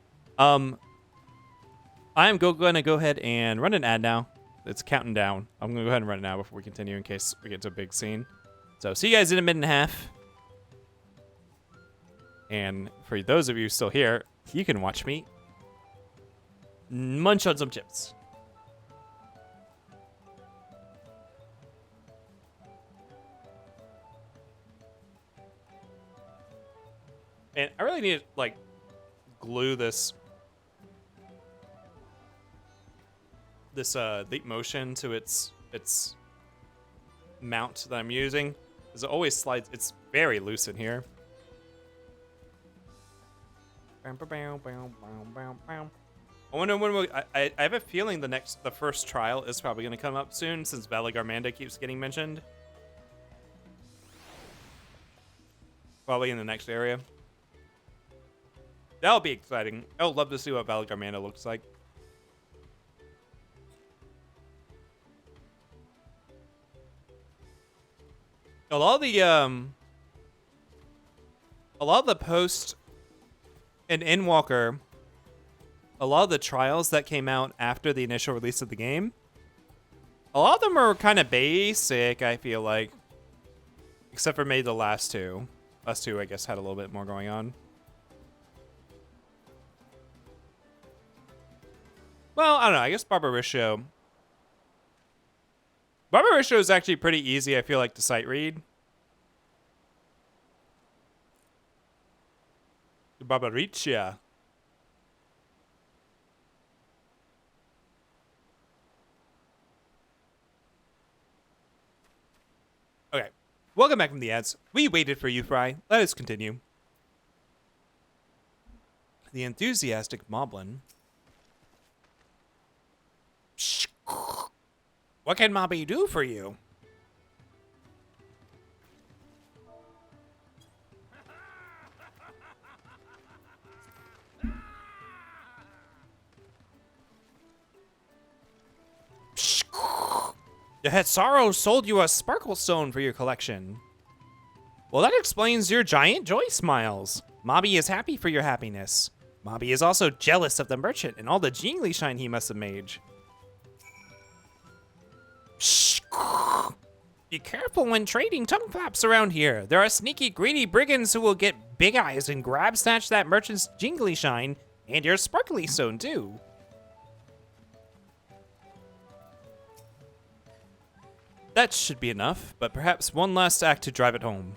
I am going to go ahead and run an ad now. It's counting down. I'm going to go ahead and run it now before we continue in case we get to a big scene. So, see you guys in a minute and a half. And for those of you still here, you can watch me munch on some chips. And I really need to, like, glue this Leap Motion to its mount that I'm using. Because it always slides. It's very loose in here. I wonder when I have a feeling the first trial is probably going to come up soon since Valley Garmanda keeps getting mentioned. Probably in the next area. That'll be exciting. I would love to see what Valley Garmanda looks like. A lot of the post and Endwalker, a lot of the trials that came out after the initial release of the game, a lot of them are kind of basic, I feel like. Except for maybe the last two. Last two, I guess, had a little bit more going on. Well, I don't know. I guess Barbarisho. Barbarisho is actually pretty easy, I feel like, to sight read. Barbaricia. Okay. Welcome back from the ads. We waited for you, Fry. Let us continue. The enthusiastic Moblin. What can Mobby do for you? The Hatsaro sold you a sparkle stone for your collection. Well, that explains your giant joy smiles. Mobby is happy for your happiness. Mobby is also jealous of the merchant and all the jingly shine he must have made. Be careful when trading tongue flaps around here. There are sneaky, greedy brigands who will get big eyes and grab snatch that merchant's jingly shine and your sparkly stone too. That should be enough, but perhaps one last act to drive it home.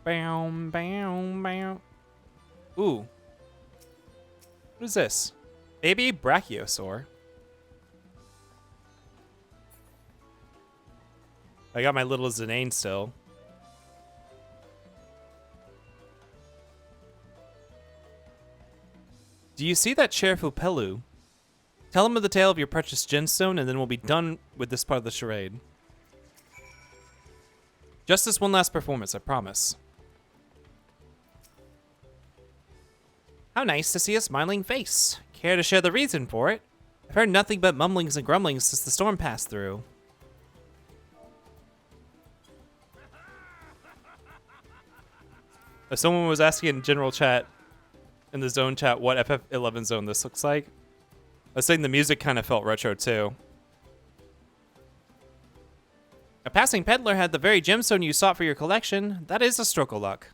Bam, bam, bam. Ooh. What is this? Baby Brachiosaur. I got my little Zanane still. Do you see that cheerful Pelu? Tell him of the tale of your precious gemstone, and then we'll be done with this part of the charade. Just this one last performance, I promise. How nice to see a smiling face. Care to share the reason for it? I've heard nothing but mumblings and grumblings since the storm passed through. If someone was asking in general chat, in the zone chat, what FF11 zone this looks like, I was saying the music kind of felt retro too. A passing peddler had the very gemstone you sought for your collection. That is a stroke of luck.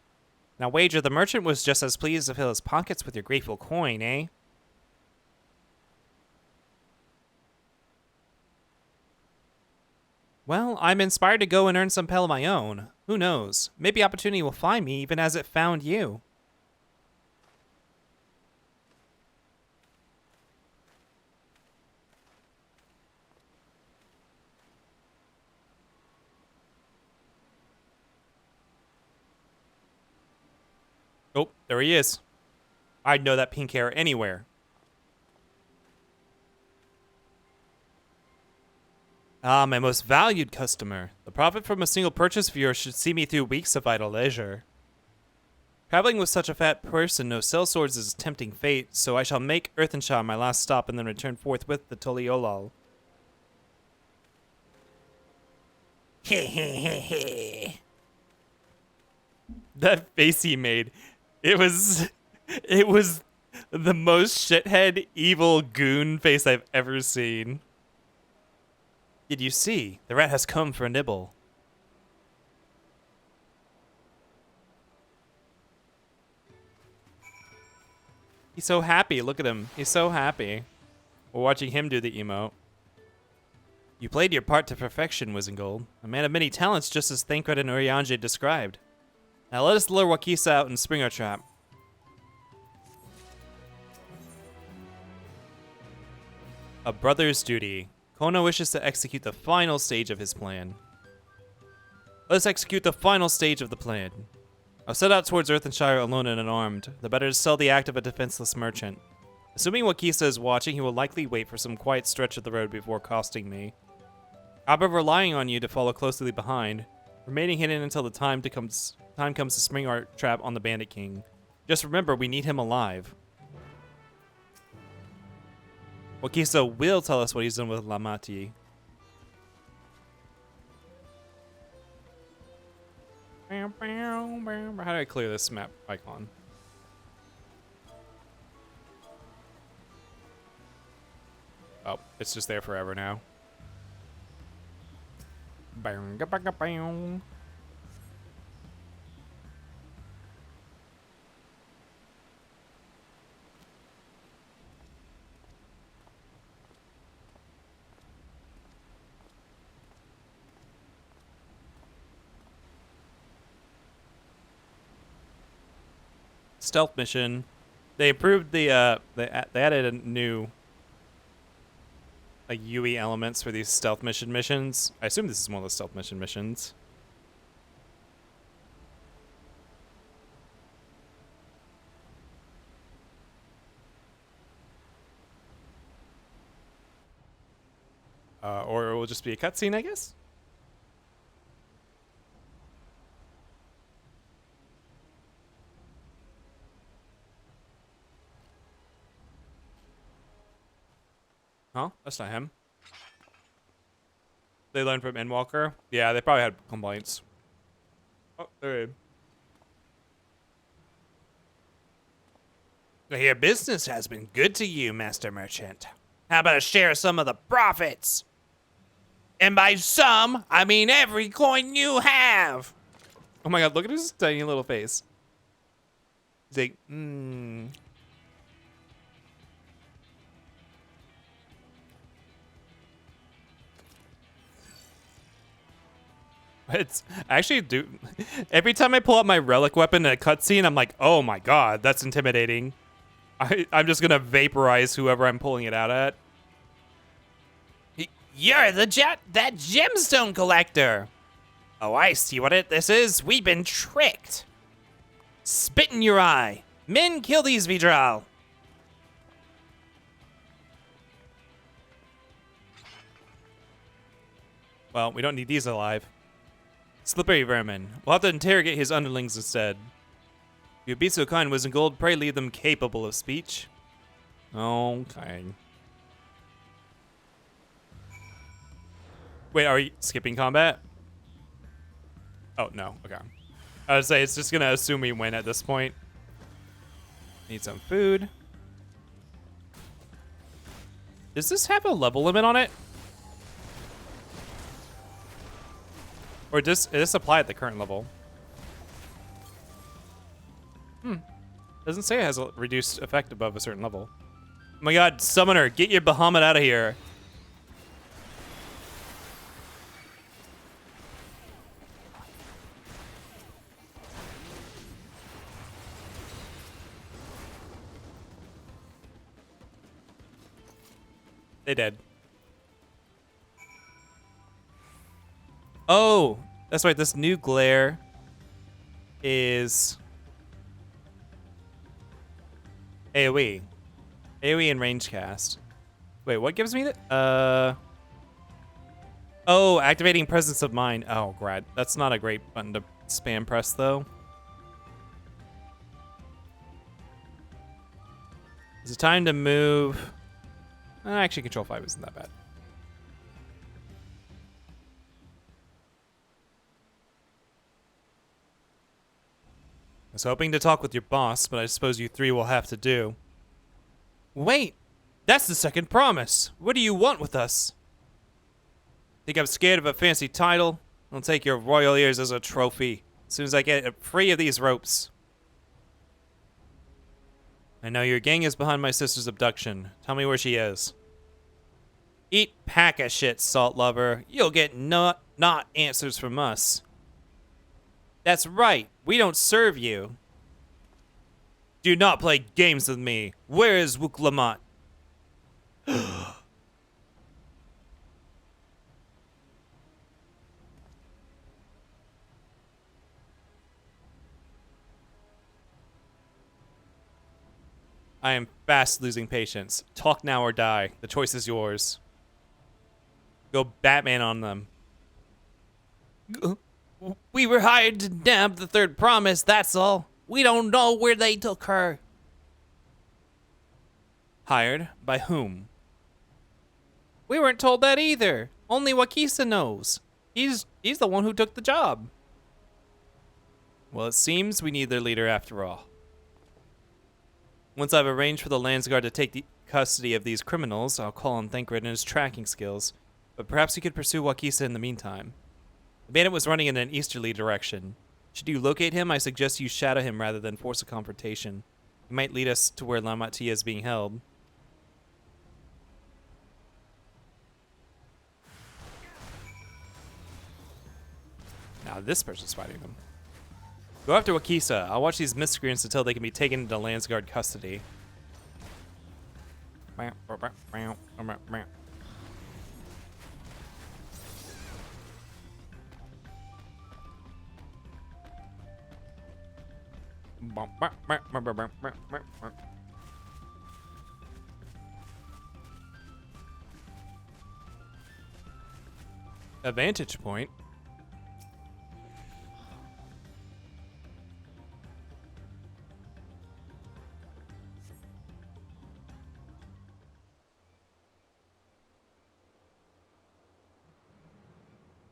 Now wager the merchant was just as pleased to fill his pockets with your grateful coin, eh? Well, I'm inspired to go and earn some pel of my own. Who knows? Maybe opportunity will find me even as it found you. Oh, there he is. I'd know that pink hair anywhere. Ah, my most valued customer. The profit from a single purchase of yours should see me through weeks of idle leisure. Traveling with such a fat person, no sellswords is a tempting fate, so I shall make Earthenshaw my last stop and then return forthwith to Toliolol. That face he made, it was the most shithead, evil goon face I've ever seen. Did you see? The rat has come for a nibble. He's so happy. Look at him. He's so happy. We're watching him do the emote. You played your part to perfection, Wizengold. A man of many talents, just as Thancred and Urianger described. Now let us lure Wakisa out and spring our trap. A brother's duty. Kono wishes to execute the final stage of his plan. Let's execute the final stage of the plan. I'll set out towards Earthenshire alone and unarmed, the better to sell the act of a defenseless merchant. Assuming Wakisa is watching, he will likely wait for some quiet stretch of the road before accosting me. I'll be relying on you to follow closely behind, remaining hidden until the time comes to spring our trap on the Bandit King. Just remember, we need him alive. Wakisa will tell us what he's done with Lamati. How do I clear this map icon? Oh, it's just there forever now. Stealth mission. They improved the they added a new UE elements for these stealth missions. I assume this is one of the stealth missions. Or it will just be a cutscene, I guess. Huh? That's not him. They learned from Endwalker? Yeah, they probably had complaints. Oh, there he is. I hear business has been good to you, Master Merchant. How about a share of some of the profits? And by some, I mean every coin you have. Oh my god, look at his tiny little face. He's like, It's actually every time I pull out my relic weapon in a cutscene, I'm like, oh my god, that's intimidating. I'm just gonna vaporize whoever I'm pulling it out at. You're that gemstone collector. Oh, I see what this is. We've been tricked. Spit in your eye. Men, kill these Vidral. Well, we don't need these alive. Slippery vermin. We'll have to interrogate his underlings instead. If you'd be so kind, Wiz and Gold, pray leave them capable of speech. Okay. Wait, are you skipping combat? Oh, no. Okay. I would say it's just going to assume we win at this point. Need some food. Does this have a level limit on it? Or does this apply at the current level? Doesn't say it has a reduced effect above a certain level. Oh my god, Summoner, get your Bahamut out of here. They did. Oh, that's right. This new glare is AoE. AoE and range cast. Wait, what gives me that? Oh, activating presence of mind. Oh, grad. That's not a great button to spam press, though. Is it time to move? Actually, Control 5 isn't that bad. I was hoping to talk with your boss, but I suppose you three will have to do. Wait! That's the second promise! What do you want with us? Think I'm scared of a fancy title? I'll take your royal ears as a trophy, as soon as I get free of these ropes. I know your gang is behind my sister's abduction. Tell me where she is. Eat pack of shit, salt lover. You'll get not answers from us. That's right. We don't serve you. Do not play games with me. Where is Wuklamot? I am fast losing patience. Talk now or die. The choice is yours. Go Batman on them. We were hired to nab the third promise, that's all. We don't know where they took her. Hired? By whom? We weren't told that either. Only Wakisa knows. He's the one who took the job. Well, it seems we need their leader after all. Once I've arranged for the Landsguard to take the custody of these criminals, I'll call on Thancred and his tracking skills. But perhaps you could pursue Wakisa in the meantime. The bandit was running in an easterly direction. Should you locate him, I suggest you shadow him rather than force a confrontation. He might lead us to where Lamatia is being held. Now this person's fighting them. Go after Wakisa. I'll watch these miscreants until they can be taken into Landsguard custody. A vantage point.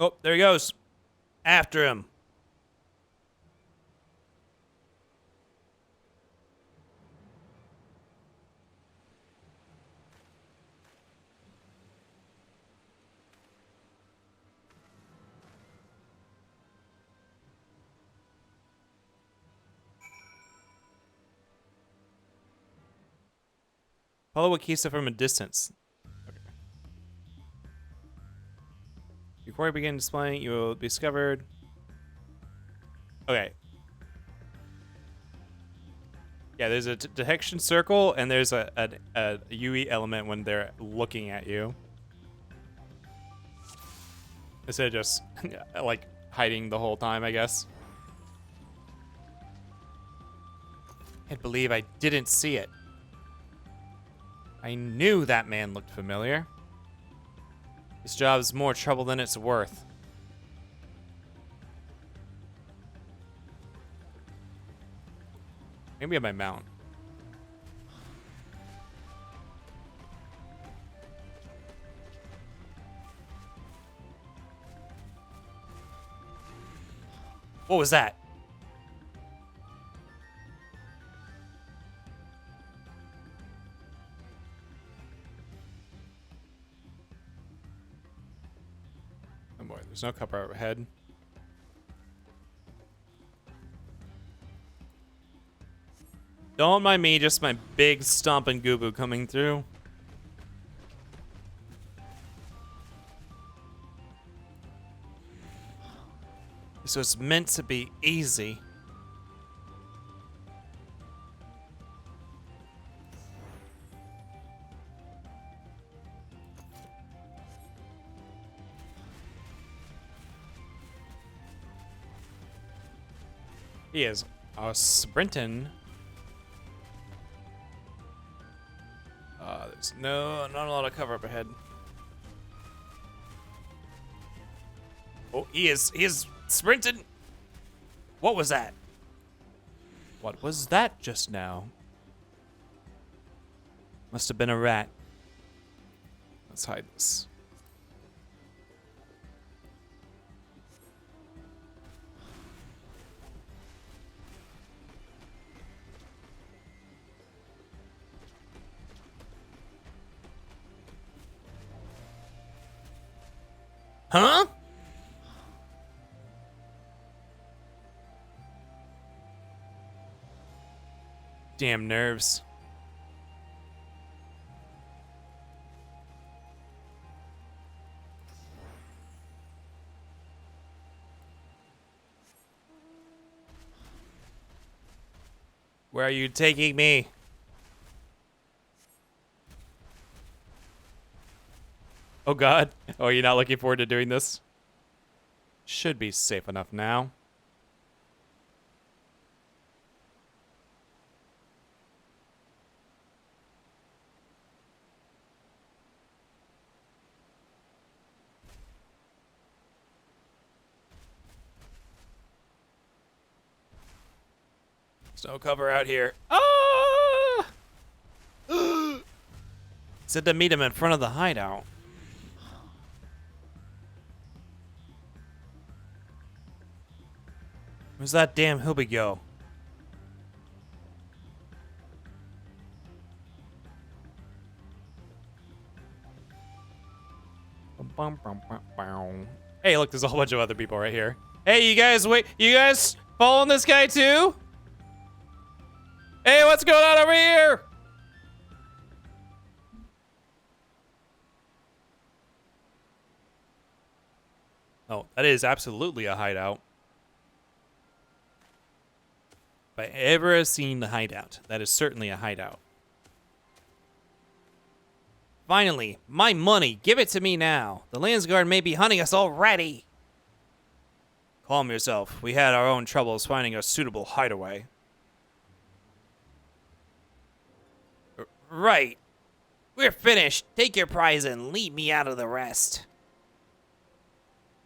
Oh, there he goes. After him. Follow Wakisa from a distance. Okay. Before I begin displaying, you will be discovered. Okay. Yeah, there's a detection circle, and there's a UE element when they're looking at you. Instead of just, like, hiding the whole time, I guess. Can't believe I didn't see it. I knew that man looked familiar. This job's more trouble than it's worth. Maybe I might mount. What was that? Oh boy, there's no cover overhead. Don't mind me, just my big stomping Goobu coming through. This was meant to be easy. He is sprinting. There's not a lot of cover up ahead. Oh, he is sprinting. What was that? What was that just now? Must have been a rat. Let's hide this. Huh? Damn nerves. Where are you taking me? Oh God. Oh, are you not looking forward to doing this? Should be safe enough now. There's no cover out here. Ah! Said to meet him in front of the hideout. Where's that damn Hilby go? Hey, look, there's a whole bunch of other people right here. Hey, you guys, wait, you guys following this guy too? Hey, what's going on over here? Oh, that is absolutely a hideout. If I ever have seen the hideout, that is certainly a hideout. Finally, my money, give it to me now. The Landsguard may be hunting us already. Calm yourself. We had our own troubles finding a suitable hideaway. Right. We're finished. Take your prize and leave me out of the rest.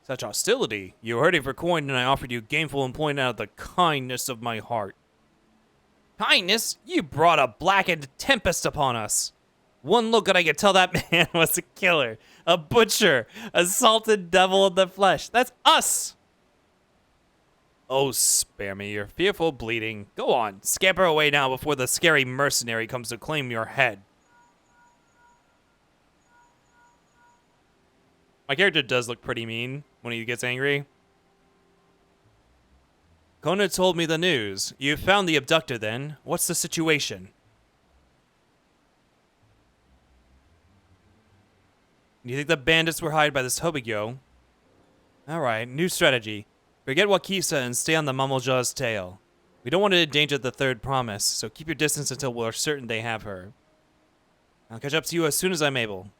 Such hostility. You were hurting for coin and I offered you gainful employment out of the kindness of my heart. Kindness? You brought a blackened tempest upon us. One look and I could tell that man was a killer, a butcher, a salted devil in the flesh. That's us! Oh, spare me your fearful bleeding. Go on, scamper away now before the scary mercenary comes to claim your head. My character does look pretty mean when he gets angry. Kona told me the news. You found the abductor then. What's the situation? Do you think the bandits were hired by this Hobigyo? Alright, new strategy. Forget Wakisa and stay on the Mummeljaw's tail. We don't want to endanger the third promise, so keep your distance until we're certain they have her. I'll catch up to you as soon as I'm able.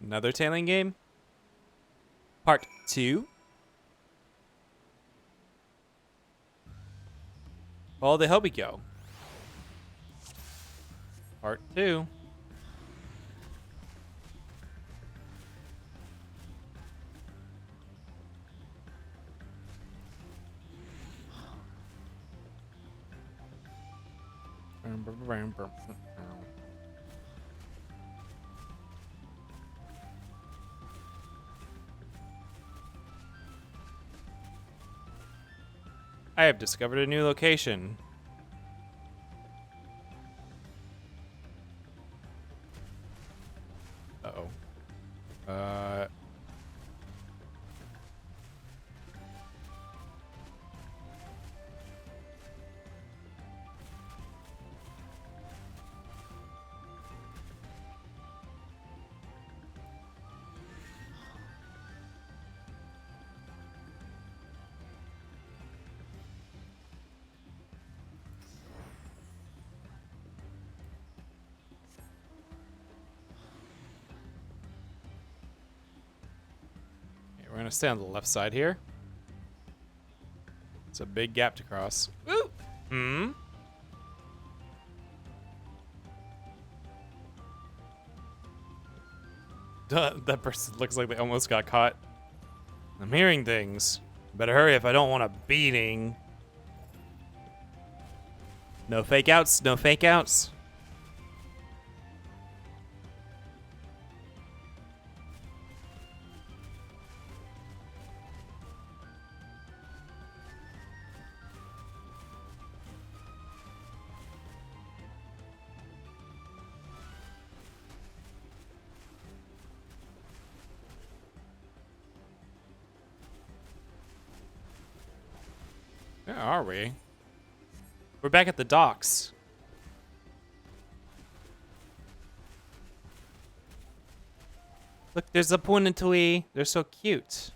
Another tailing game? Part 2? Follow the Hobigyo. Part 2. I have discovered a new location. Uh-oh. We're gonna stay on the left side here. It's a big gap to cross. Woo! Hmm? That person looks like they almost got caught. I'm hearing things. Better hurry if I don't want a beating. No fake outs, no fake outs. Where are we? We're back at the docks. Look, there's a Punatui. They're so cute.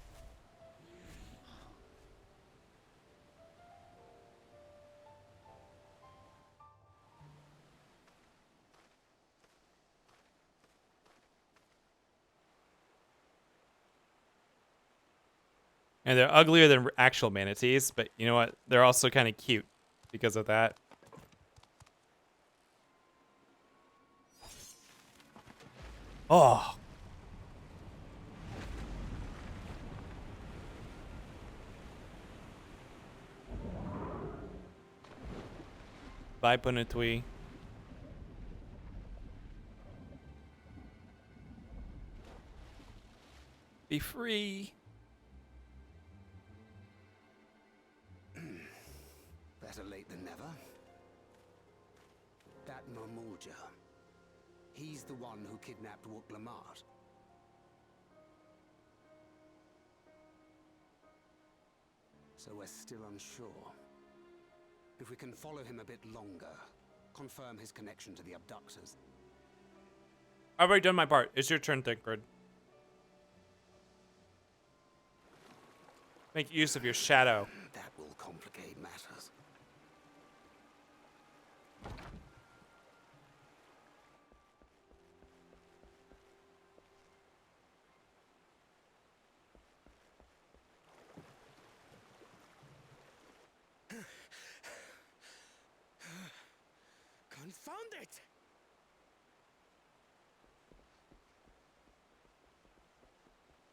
And they're uglier than actual manatees, but you know what? They're also kind of cute because of that. Oh. Bye, Punatui. Be free. Better late than never. That Mamulja. He's the one who kidnapped Wook Lamart. So we're still unsure. If we can follow him a bit longer, confirm his connection to the abductors. I've already done my part. It's your turn, Thinkred. Make use of your shadow. That will complicate matters. Confound it!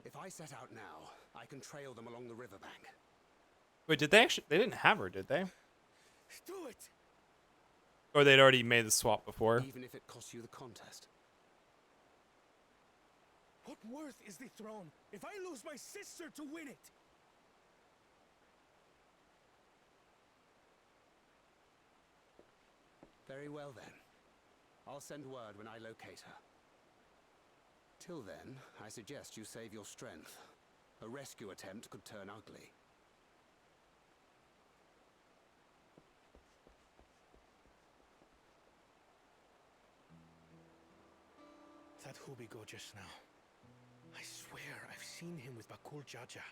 If I set out now, I can trail them along the riverbank. Wait, did they actually? They didn't have her, did they? Do it! Or they'd already made the swap before? Even if it costs you the contest. What worth is the throne if I lose my sister to win it? Very well then. I'll send word when I locate her. Till then, I suggest you save your strength. A rescue attempt could turn ugly. That Hubigo just now. I swear I've seen him with Bakul Jaja.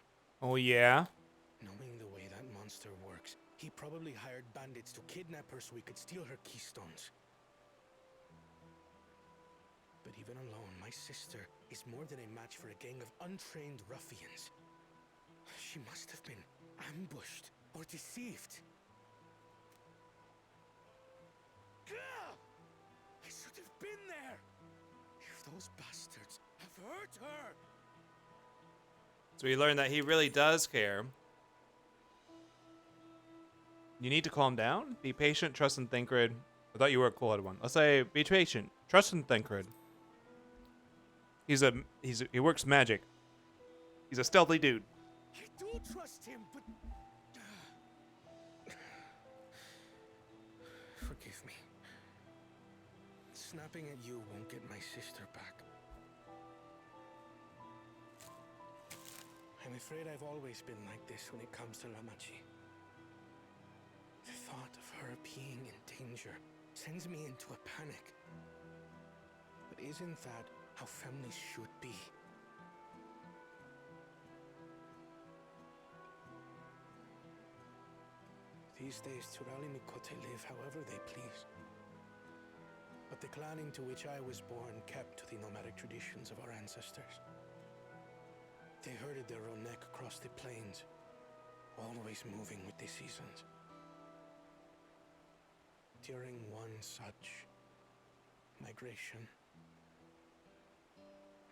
Oh, yeah? Knowing the way that monster works, he probably hired bandits to kidnap her so he could steal her keystones. But even alone, my sister is more than a match for a gang of untrained ruffians. She must have been ambushed or deceived. Gah! I should have been there! If those bastards have hurt her! So we learned that he really does care. You need to calm down. Be patient, trust in Thinkred. I thought you were a cool-headed one. Let's say, be patient. Trust in Thancred. He works magic. He's a stealthy dude. I do trust him, but... Forgive me. Snapping at you won't get my sister back. I'm afraid I've always been like this when it comes to Lamachi. The thought of her being in danger sends me into a panic. But isn't that how families should be? These days, Turali Mikote live however they please. But the clan into which I was born kept to the nomadic traditions of our ancestors. They herded their own neck across the plains, always moving with the seasons. During one such migration,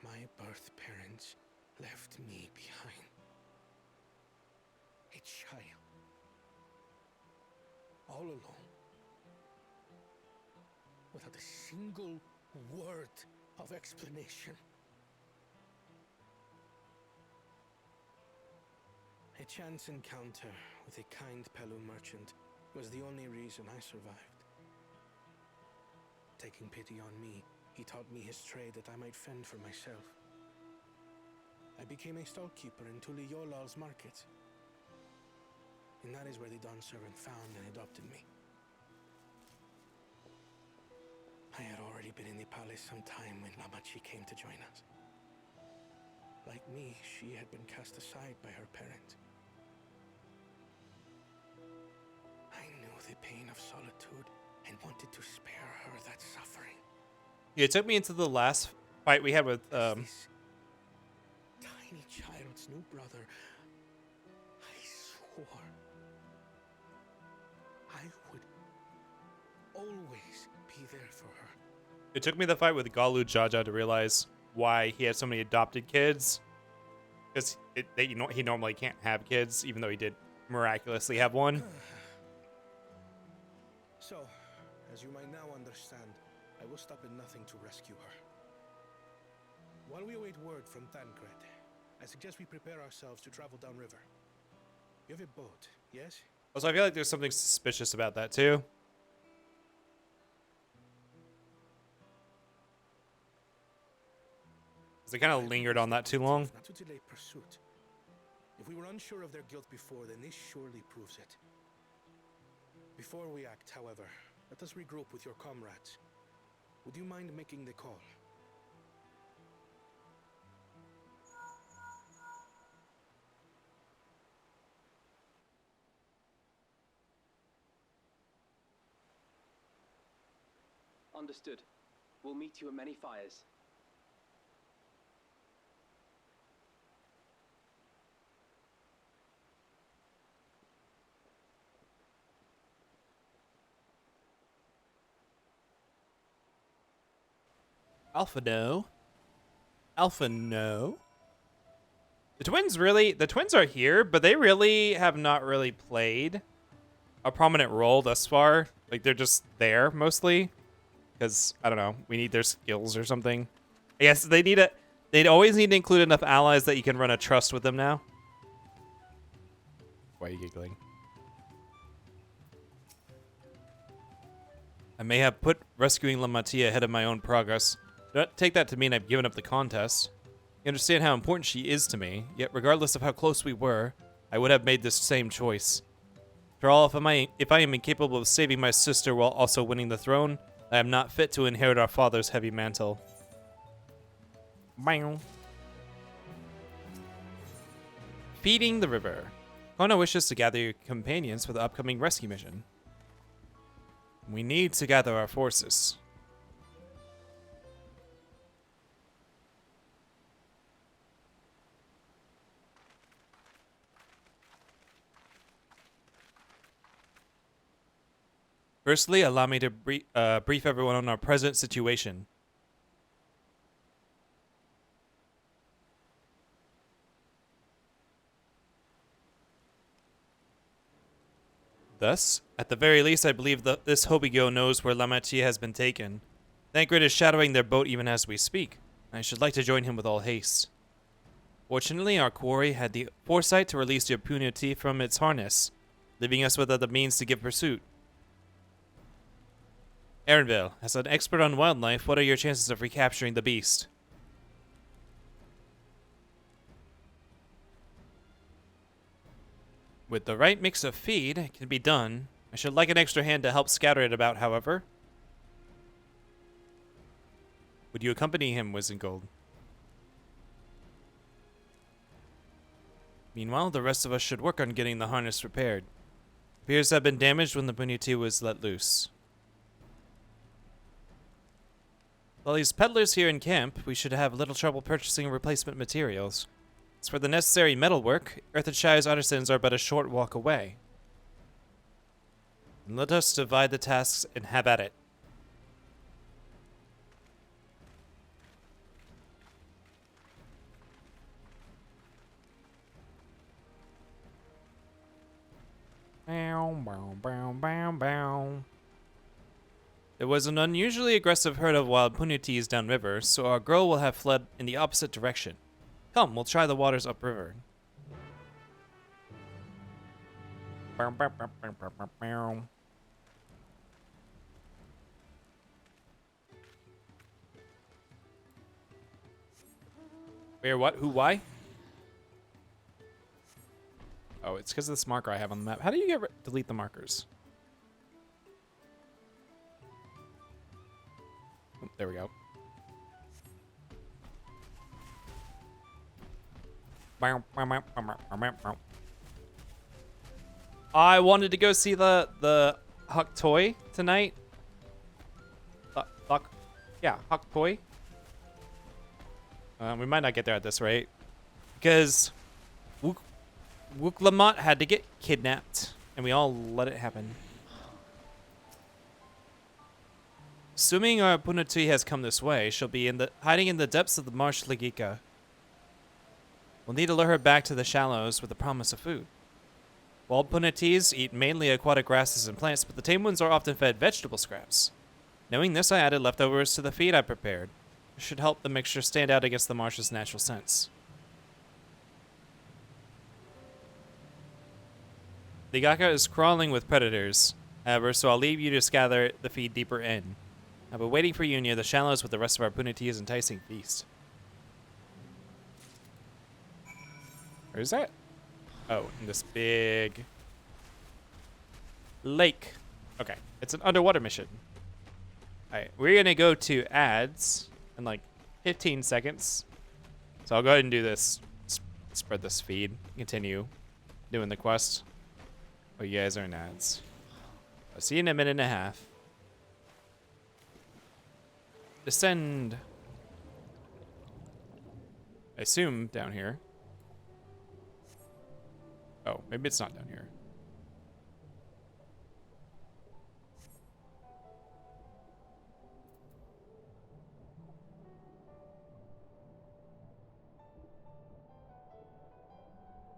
my birth parents left me behind. A child. All alone. Without a single word of explanation. A chance encounter with a kind Pelu merchant was the only reason I survived. Taking pity on me, he taught me his trade that I might fend for myself. I became a stallkeeper in Tuliyolal's market. And that is where the Dawn servant found and adopted me. I had already been in the palace some time when Lamachi came to join us. Like me, she had been cast aside by her parents. I knew the pain of solitude and wanted to spare her that suffering. Yeah, it took me into the last fight we had with This tiny child's new brother, I swore I would always be there for her. It took me the fight with Galu Jaja to realize why he had so many adopted kids. Because he normally can't have kids, even though he did miraculously have one. So, as you might now understand, I will stop at nothing to rescue her. While we await word from Thancred, I suggest we prepare ourselves to travel downriver. You have a boat, yes? Also, I feel like there's something suspicious about that, too. They kind of lingered on that too long. Not to delay pursuit. If we were unsure of their guilt before, then this surely proves it. Before we act, however, let us regroup with your comrades. Would you mind making the call? Understood. We'll meet you at many fires. Alpha no. Alpha no. The twins are here, but they really have not really played a prominent role thus far. Like, they're just there mostly. Because, I don't know, we need their skills or something. I guess they'd always need to include enough allies that you can run a trust with them now. Why are you giggling? I may have put rescuing Lamatia ahead of my own progress. Do not take that to mean I've given up the contest. You understand how important she is to me, yet regardless of how close we were, I would have made this same choice. After all, if I am incapable of saving my sister while also winning the throne, I am not fit to inherit our father's heavy mantle. Bang. Feeding the river. Kona wishes to gather your companions for the upcoming rescue mission. We need to gather our forces. Firstly, allow me to brief everyone on our present situation. Thus, at the very least, I believe that this Hobigo knows where Lamatier has been taken. Thancred is shadowing their boat even as we speak. I should like to join him with all haste. Fortunately, our quarry had the foresight to release the Punity from its harness, leaving us without the means to give pursuit. Erenville, as an expert on wildlife, what are your chances of recapturing the beast? With the right mix of feed, it can be done. I should like an extra hand to help scatter it about, however. Would you accompany him, Wizengold? Meanwhile, the rest of us should work on getting the harness repaired. It appears to have been damaged when the Bunity was let loose. While these peddlers here in camp, we should have little trouble purchasing replacement materials. As for the necessary metalwork, Earthenshire's artisans are but a short walk away. And let us divide the tasks and have at it. There was an unusually aggressive herd of wild punities downriver, so our girl will have fled in the opposite direction. Come, we'll try the waters upriver. Where, what, who, why? Oh, it's because of this marker I have on the map. How do you delete the markers? Oh, there we go. I wanted to go see the Huck Toy tonight. Yeah, Huck Toy. We might not get there at this rate because Wook Lamont had to get kidnapped, and we all let it happen. Assuming our Punati has come this way, she'll be hiding in the depths of the marsh Legika. We'll need to lure her back to the shallows with the promise of food. Wild Punatis eat mainly aquatic grasses and plants, but the tame ones are often fed vegetable scraps. Knowing this, I added leftovers to the feed I prepared. It should help the mixture stand out against the marsh's natural scents. The Gaka is crawling with predators, however, so I'll leave you to gather the feed deeper in. I'll be waiting for you near the shallows with the rest of our Punati's enticing feast. Where is that? Oh, in this big lake. Okay, it's an underwater mission. Alright, we're gonna go to ads in like 15 seconds. So I'll go ahead and do this. Spread this feed. Continue doing the quest. Oh, you guys are in ads. I'll see you in a minute and a half. Descend. I assume down here. Oh, maybe it's not down here.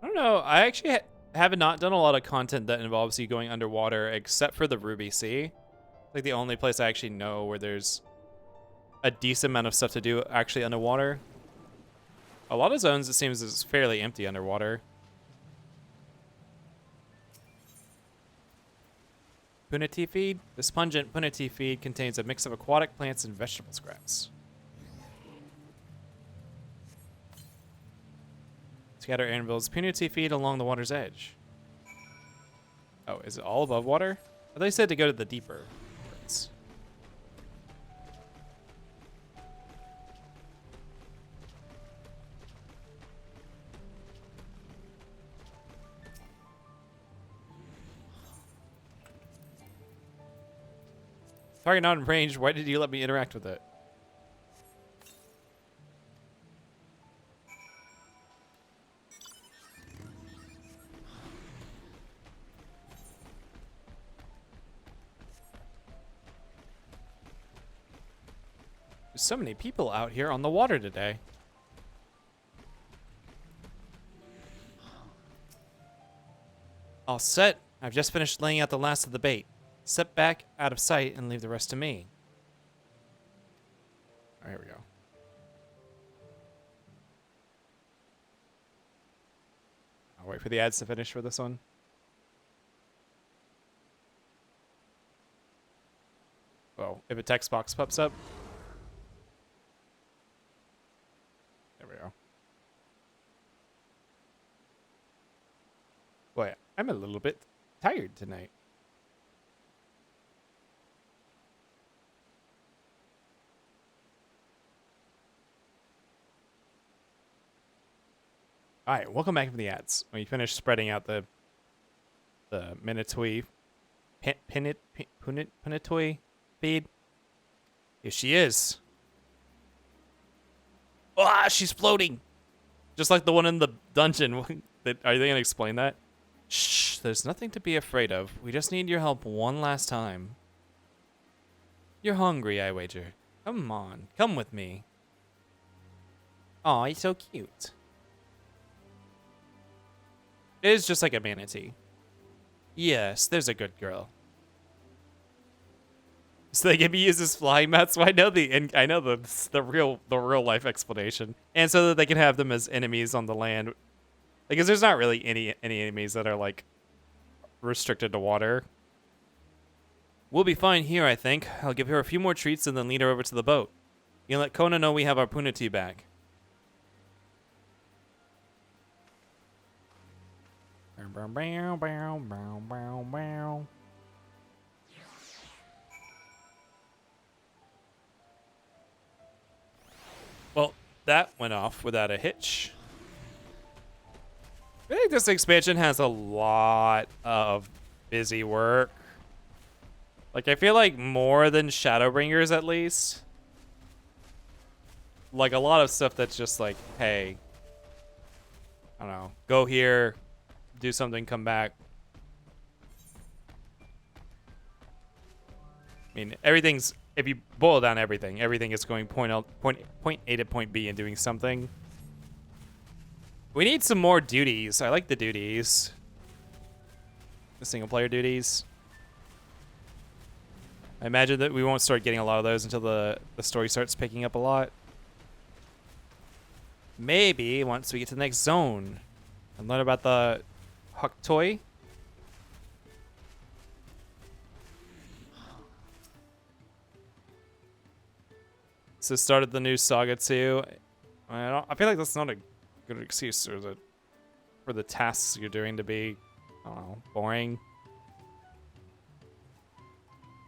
I don't know. I actually have not done a lot of content that involves you going underwater, except for the Ruby Sea. Like the only place I actually know where there's a decent amount of stuff to do actually underwater. A lot of zones, it seems, is fairly empty underwater. Punati feed. This pungent Punati feed contains a mix of aquatic plants and vegetable scraps. Scatter Erenville's Punati feed along the water's edge. Oh, is it all above water? I thought you said to go to the deeper parts. Target not in range. Why did you let me interact with it? There's so many people out here on the water today. All set. I've just finished laying out the last of the bait. Step back out of sight and leave the rest to me. All right, here we go. I'll wait for the ads to finish for this one. Oh, if a text box pops up. There we go. Boy, I'm a little bit tired tonight. All right, welcome back from the ads. When you finish spreading out the Minotoi Punitoi feed. Here she is. Ah, she's floating. Just like the one in the dungeon. Are they going to explain that? Shh, there's nothing to be afraid of. We just need your help one last time. You're hungry, I wager. Come on, come with me. Aw, he's so cute. It is just like a manatee. Yes, there's a good girl. So they can be used as flying mats. So I know the real life explanation, and so that they can have them as enemies on the land, because there's not really any enemies that are like restricted to water. We'll be fine here, I think. I'll give her a few more treats and then lead her over to the boat. You can let Kona know we have our punity back. Well, that went off without a hitch. I think this expansion has a lot of busy work. Like, I feel like more than Shadowbringers, at least. Like, a lot of stuff that's just like, hey, I don't know, go here, do something, come back. I mean, everything's, if you boil down everything is going point A to point B and doing something. We need some more duties. I like the duties. The single player duties. I imagine that we won't start getting a lot of those until the story starts picking up a lot. Maybe once we get to the next zone and learn about the Huktoi. So started the new saga too. I feel like that's not a good excuse for the tasks you're doing to be, I don't know, boring.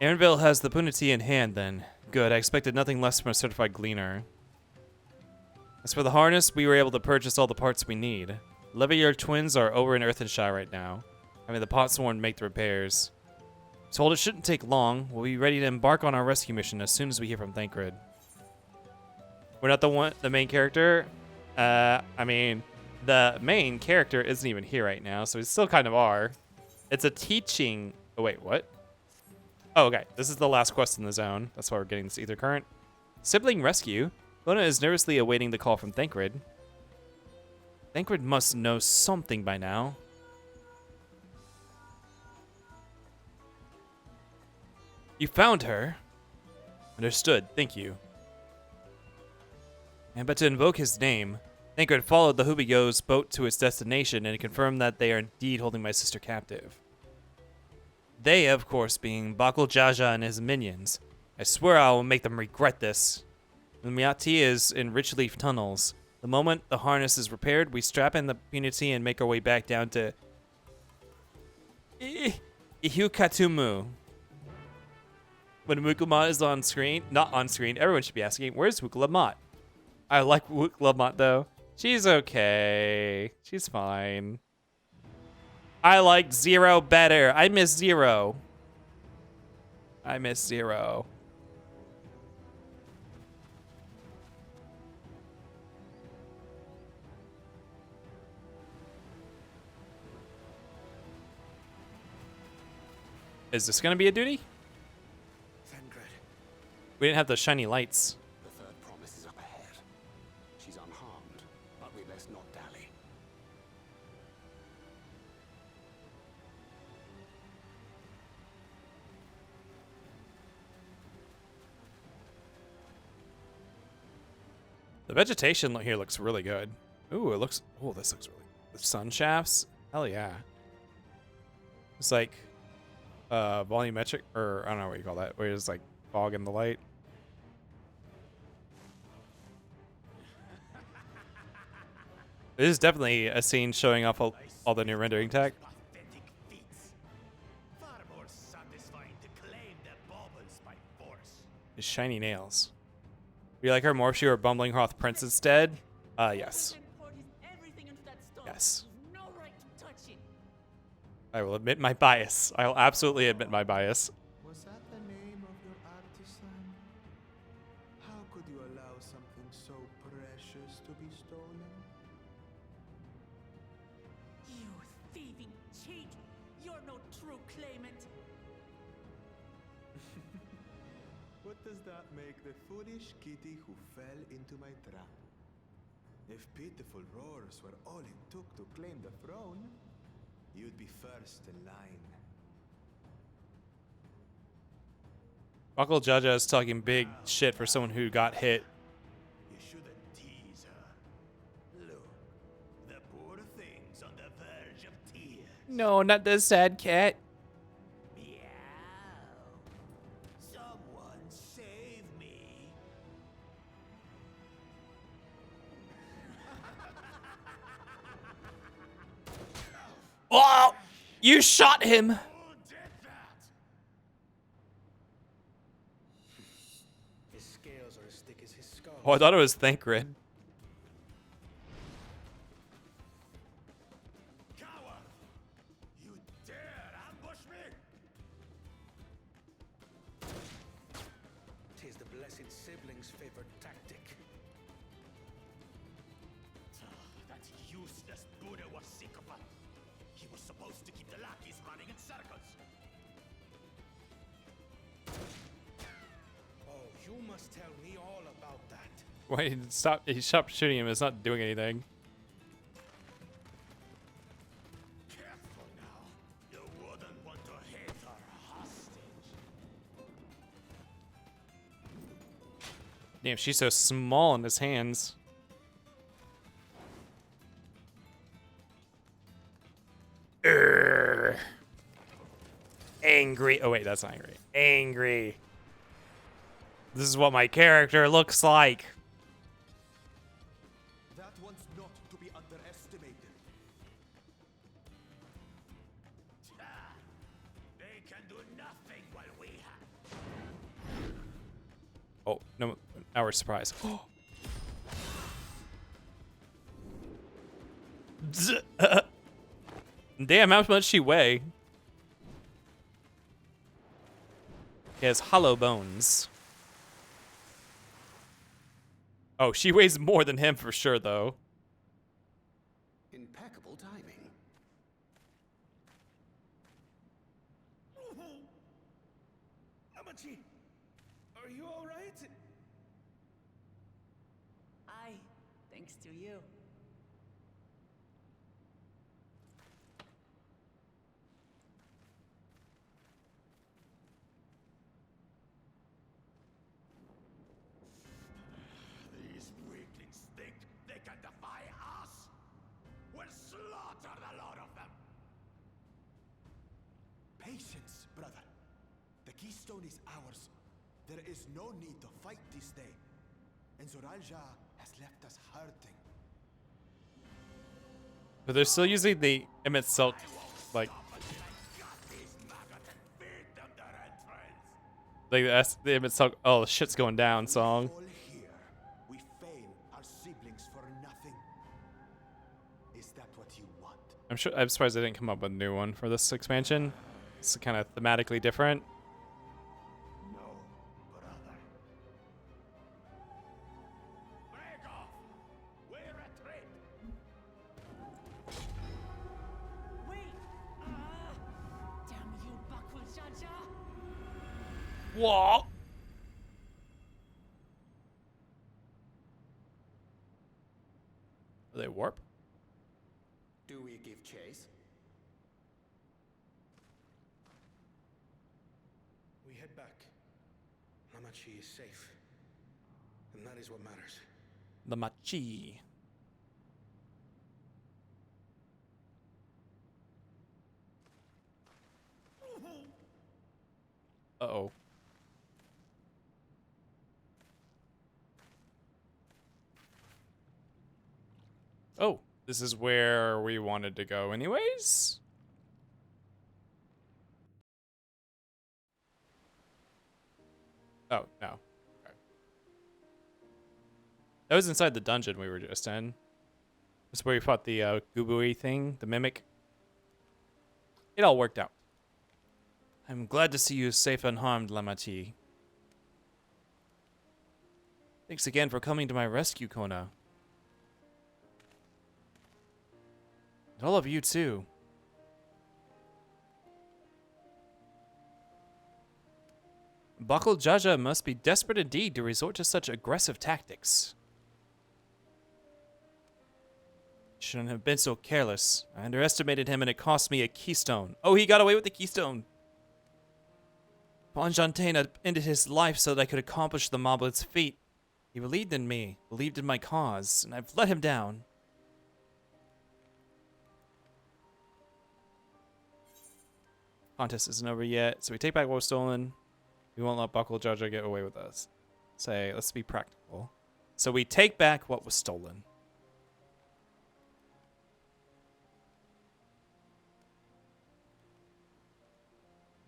Aaronville has the punity in hand then. Good, I expected nothing less from a certified gleaner. As for the harness, we were able to purchase all the parts we need. Levier twins are over in Earthenshire right now. I mean, the Potsworn make the repairs. Told it shouldn't take long. We'll be ready to embark on our rescue mission as soon as we hear from Thancred. We're not the main character. I mean, the main character isn't even here right now, so we still kind of are. It's a teaching... Oh, wait, what? Oh, okay. This is the last quest in the zone. That's why we're getting this ether current. Sibling rescue. Lona is nervously awaiting the call from Thancred. Thancred must know something by now. You found her? Understood. Thank you. And but to invoke his name, Thancred followed the Hubigo's boat to its destination and confirmed that they are indeed holding my sister captive. They, of course, being Bakul Jaja and his minions. I swear I will make them regret this. The Miati is in Richleaf tunnels. The moment the harness is repaired, we strap in the punity and make our way back down to Ihukatumu. When Wukulamat is on screen, not on screen, everyone should be asking, where's Wukulamat? I like Wukulamat though. She's okay. She's fine. I like Zero better. I miss Zero. I miss Zero. Is this gonna be a duty? We didn't have the shiny lights. The third promise is up ahead. She's unharmed, but we best not dally. The vegetation here looks really good. Ooh, it looks. Oh, this looks really. The sun shafts. Hell yeah. It's like, volumetric, or I don't know what you call that. Where it's like fog in the light. This is definitely a scene showing off all the new rendering tech. Far more satisfying to claim their baubles by force. His shiny nails. You like her more if she were bumbling Hoth Prince instead? Yes. Yes. No right to touch it. I will admit my bias. I will absolutely admit my bias. Was that the name of your artisan? How could you allow something so precious to be stolen? You thieving cheat! You're no true claimant. What does that make the foolish kitty who fell into my trap? If pitiful roars were all it took to claim the throne, you'd be first in line. Uncle Jaja is talking big shit for someone who got hit. You shouldn't tease her. Look, the poor thing's on the verge of tears. No, not the sad cat. Meow. Someone save me. Oh! You shot him! Who did that? His scales are as thick as his skull. Oh, I thought it was Thancred. Coward! You dare ambush me? Tis the blessed sibling's favorite tactic. That useless Buddha was sycophant. He was supposed to keep the lackeys running in circles. Oh, you must tell me all about that. Wait, stop. He stopped shooting him. It's not doing anything. Careful now. You wouldn't want to hit her hostage. Damn, she's so small in his hands. Urgh. Angry. Oh, wait, that's not angry. Angry. This is what my character looks like. That one's not to be underestimated. They can do nothing while we have. Oh, no. Now we're surprised. Damn, how much she weigh? He has hollow bones. Oh, she weighs more than him for sure, though. Impeccable timing. Amachi, are you all right? Aye, thanks to you. These weaklings think they can defy us? We'll slaughter the lot of them. Patience, brother. The keystone is ours. There is no need to fight this day. And Zoralja has left us hurting. But they're still using the Emmett Silk, like that's the Emmett Silk. Oh, shit's going down song. All here, we fail our siblings for nothing. Is that what you want? I'm surprised they didn't come up with a new one for this expansion. It's kind of thematically different. No, brother. Break off! We retreat! Wait! Damn you, Bakul Jaja! What? Are they warp? Do we give chase? We head back. Amachi is safe. And that is what matters. The Machi. Uh-oh. Oh, this is where we wanted to go anyways? Oh, no. Okay. That was inside the dungeon we were just in. That's where we fought the Gubui thing, the mimic. It all worked out. I'm glad to see you safe and unharmed, Lamati. Thanks again for coming to my rescue, Kona. And all of you, too. Bakul Jaja must be desperate indeed to resort to such aggressive tactics. Shouldn't have been so careless. I underestimated him and it cost me a keystone. Oh, he got away with the keystone. Ponjantena ended his life so that I could accomplish the Moblet's feat. He believed in me, believed in my cause, and I've let him down. Contest isn't over yet, so we take back what was stolen. We won't let Bakul Jaja get away with us. Say, let's be practical. So we take back what was stolen.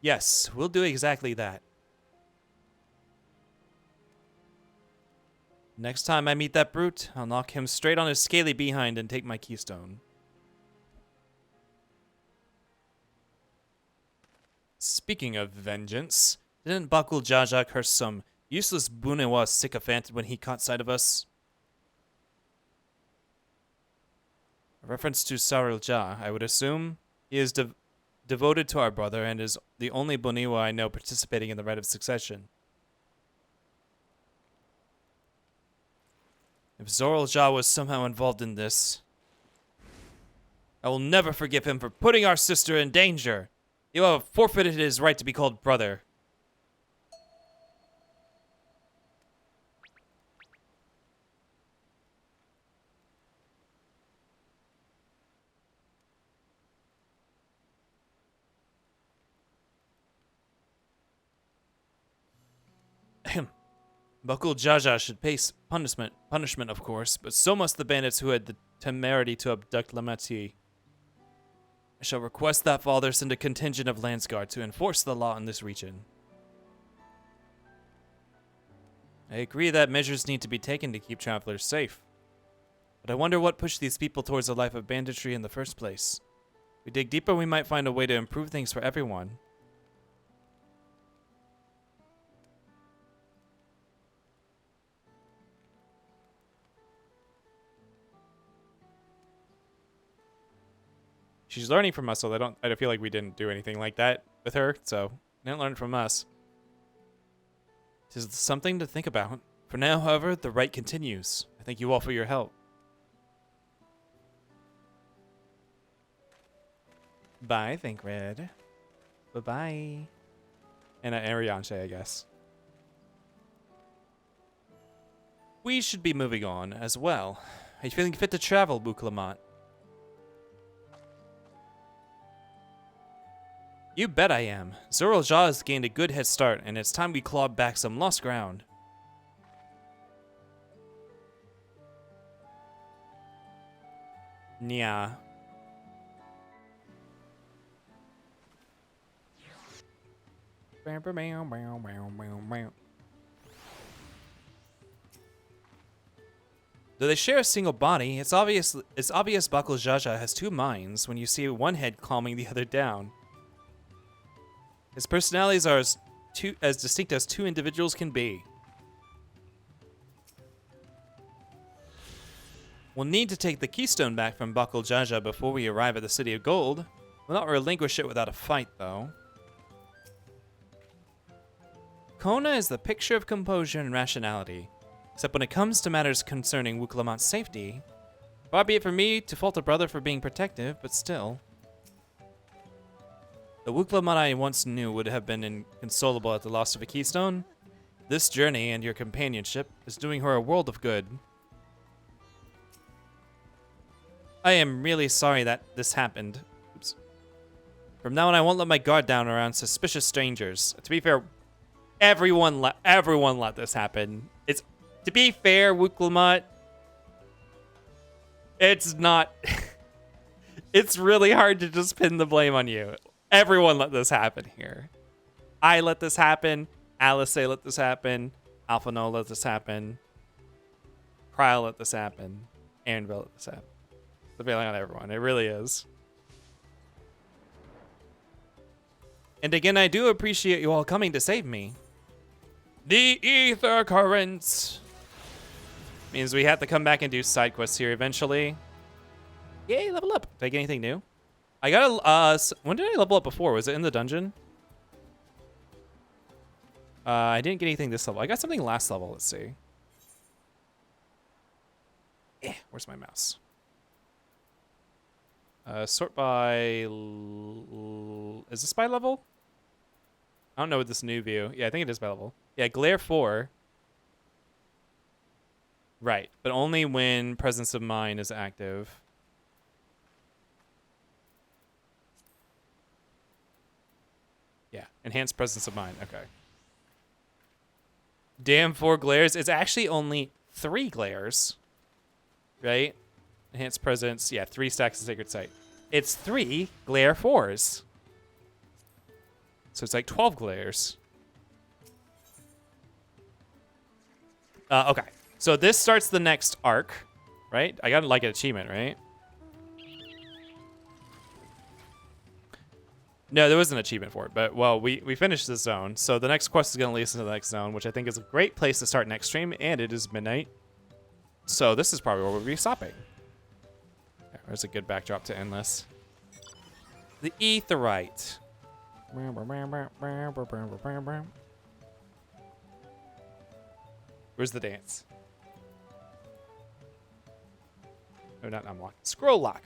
Yes, we'll do exactly that. Next time I meet that brute, I'll knock him straight on his scaly behind and take my keystone. Speaking of vengeance, didn't Bakul Jaja curse some useless Bunewa sycophant when he caught sight of us? A reference to Sarilja, I would assume. He is devoted to our brother and is the only Boniwa I know participating in the rite of succession. If Zorilja was somehow involved in this, I will never forgive him for putting our sister in danger. He will have forfeited his right to be called brother. Bakul Jaja should face punishment, of course, but so must the bandits who had the temerity to abduct Lamati. I shall request that Father send a contingent of Landsguard to enforce the law in this region. I agree that measures need to be taken to keep travelers safe. But I wonder what pushed these people towards a life of banditry in the first place. If we dig deeper, we might find a way to improve things for everyone. She's learning from us, so I don't feel like we didn't do anything like that with her, so didn't learn from us. It is something to think about. For now, however, the rite continues. I thank you all for your help. Bye, Thancred. Bye-bye. And Arianche, I guess. We should be moving on as well. Are you feeling fit to travel, Buklamat? You bet I am. Zorilja has gained a good head start, and it's time we clawed back some lost ground. Yeah. Though they share a single body, it's obvious Bakul Jaja has two minds when you see one head calming the other down. His personalities are as distinct as two individuals can be. We'll need to take the keystone back from Bakul Jaja before we arrive at the City of Gold. We'll not relinquish it without a fight, though. Kona is the picture of composure and rationality, except when it comes to matters concerning Wuklamat's safety. Far be it from me to fault a brother for being protective, but still. The Wuklamat I once knew would have been inconsolable at the loss of a keystone. This journey and your companionship is doing her a world of good. I am really sorry that this happened. Oops. From now on, I won't let my guard down around suspicious strangers. To be fair, everyone let this happen. It's to be fair, Wuklamut. It's not. It's really hard to just pin the blame on you. Everyone let this happen here. I let this happen. Alice let this happen. Alpha No let this happen. Cryle let this happen. Anvil let this happen. It's a failing on everyone. It really is. And again, I do appreciate you all coming to save me. The ether currents means we have to come back and do side quests here eventually. Yay, level up. Did I get anything new? I got a, when did I level up before? Was it in the dungeon? I didn't get anything this level. I got something last level. Let's see. Where's my mouse? Sort by... is this by level? I don't know with this new view. Yeah, I think it is by level. Yeah, Glare 4. Right, but only when Presence of Mind is active. Yeah, Enhanced Presence of Mind. Okay. Damn, 4 glares. It's actually only 3 glares. Right? Enhanced Presence. Yeah, 3 stacks of Sacred Sight. It's 3 glare 4s. So it's like 12 glares. Okay. So this starts the next arc, right? I got like an achievement, right? No, there was an achievement for it, but well, we finished this zone. So the next quest is going to lead us into the next zone, which I think is a great place to start next stream, and it is midnight. So this is probably where we'll be stopping. There's a good backdrop to end this. The Aetheryte. Where's the dance? No, not unlock. Scroll lock.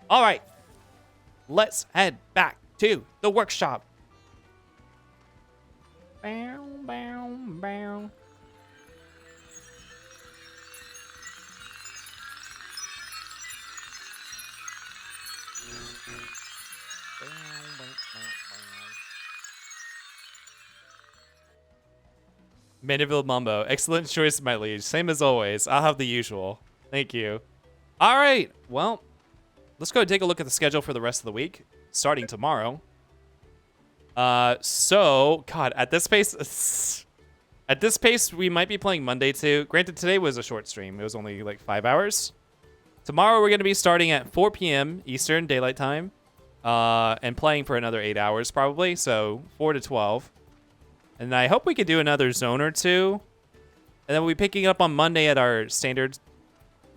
All right. Let's head back to the workshop. Bow, bow, bow. Mandeville Mumbo. Excellent choice, my liege. Same as always. I'll have the usual. Thank you. All right. Well, let's go and take a look at the schedule for the rest of the week, starting tomorrow. So, God, at this pace, we might be playing Monday too. Granted, today was a short stream. It was only like 5 hours. Tomorrow, we're going to be starting at 4 p.m. Eastern Daylight Time and playing for another 8 hours probably, so 4 to 12. And I hope we could do another zone or two. And then we'll be picking up on Monday at our standard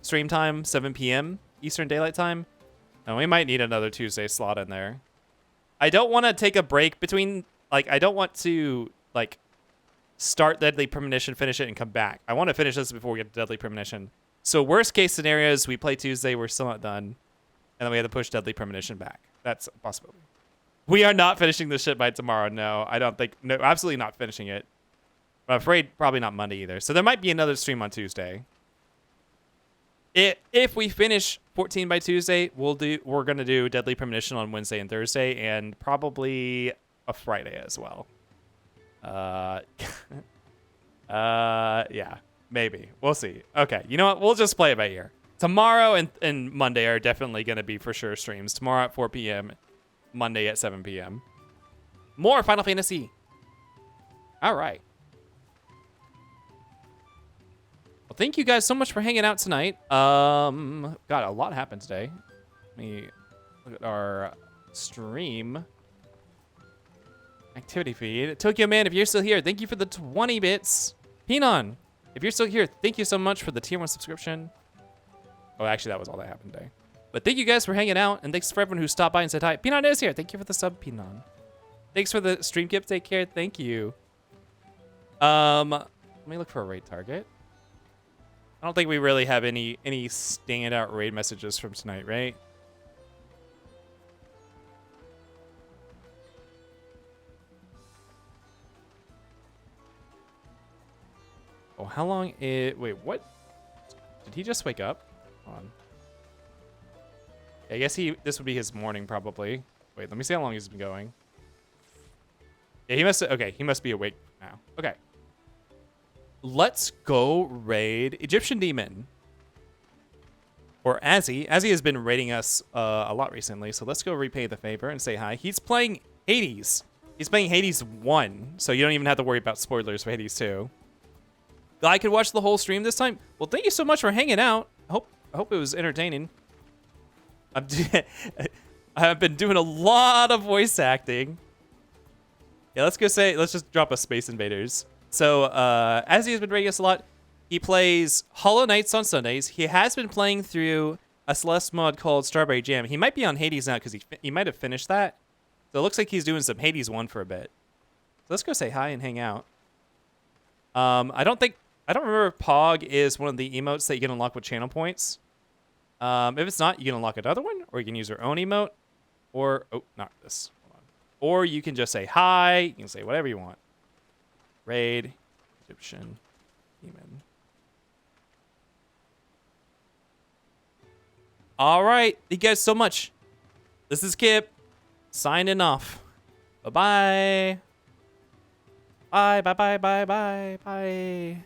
stream time, 7 p.m. Eastern Daylight Time. And we might need another Tuesday slot in there. I don't want to take a break between, like, I don't want to, like, start Deadly Premonition, finish it, and come back. I want to finish this before we get to Deadly Premonition. So worst case scenario is we play Tuesday, we're still not done. And then we have to push Deadly Premonition back. That's a possibility. We are not finishing this shit by tomorrow. No, I don't think. No, absolutely not finishing it. I'm afraid probably not Monday either. So there might be another stream on Tuesday. If we finish 14 by Tuesday, we're gonna do Deadly Premonition on Wednesday and Thursday, and probably a Friday as well. Yeah, maybe. We'll see. Okay, you know what? We'll just play it by ear. Tomorrow and Monday are definitely gonna be for sure streams. Tomorrow at 4 p.m. Monday at 7 p.m. More Final Fantasy. All right. Well, thank you guys so much for hanging out tonight. God, a lot happened today. Let me look at our stream activity feed. Tokyo Man, if you're still here, thank you for the 20 bits. Pinon, if you're still here, thank you so much for the tier 1 subscription. Oh, actually, that was all that happened today. But thank you guys for hanging out, and thanks for everyone who stopped by and said hi. Pinon is here. Thank you for the sub, Pinon. Thanks for the stream gift. Take care. Thank you. Let me look for a raid target. I don't think we really have any standout raid messages from tonight, right? Oh, how long is... Wait, what? Did he just wake up? Hold on. I guess this would be his morning probably. Wait, let me see how long he's been going. Yeah, he must be awake now. Okay. Let's go raid Egyptian Demon. Or Azzy. Azzy has been raiding us a lot recently, so let's go repay the favor and say hi. He's playing Hades. He's playing Hades 1, so you don't even have to worry about spoilers for Hades 2. I could watch the whole stream this time. Well, thank you so much for hanging out. I hope it was entertaining. I've been doing a lot of voice acting. Yeah, let's just drop a Space Invaders. So, Azzy has been raiding us a lot. He plays Hollow Knights on Sundays. He has been playing through a Celeste mod called Strawberry Jam. He might be on Hades now because he might have finished that. So it looks like he's doing some Hades 1 for a bit. So let's go say hi and hang out. I don't remember if Pog is one of the emotes that you can unlock with channel points. If it's not, you can unlock another one, or you can use your own emote, or not this. Hold on. Or you can just say hi. You can say whatever you want. Raid Egyptian Demon. All right, thank you guys so much. This is Kip signing off. Bye-bye. Bye, bye, bye, bye, bye, bye. Bye.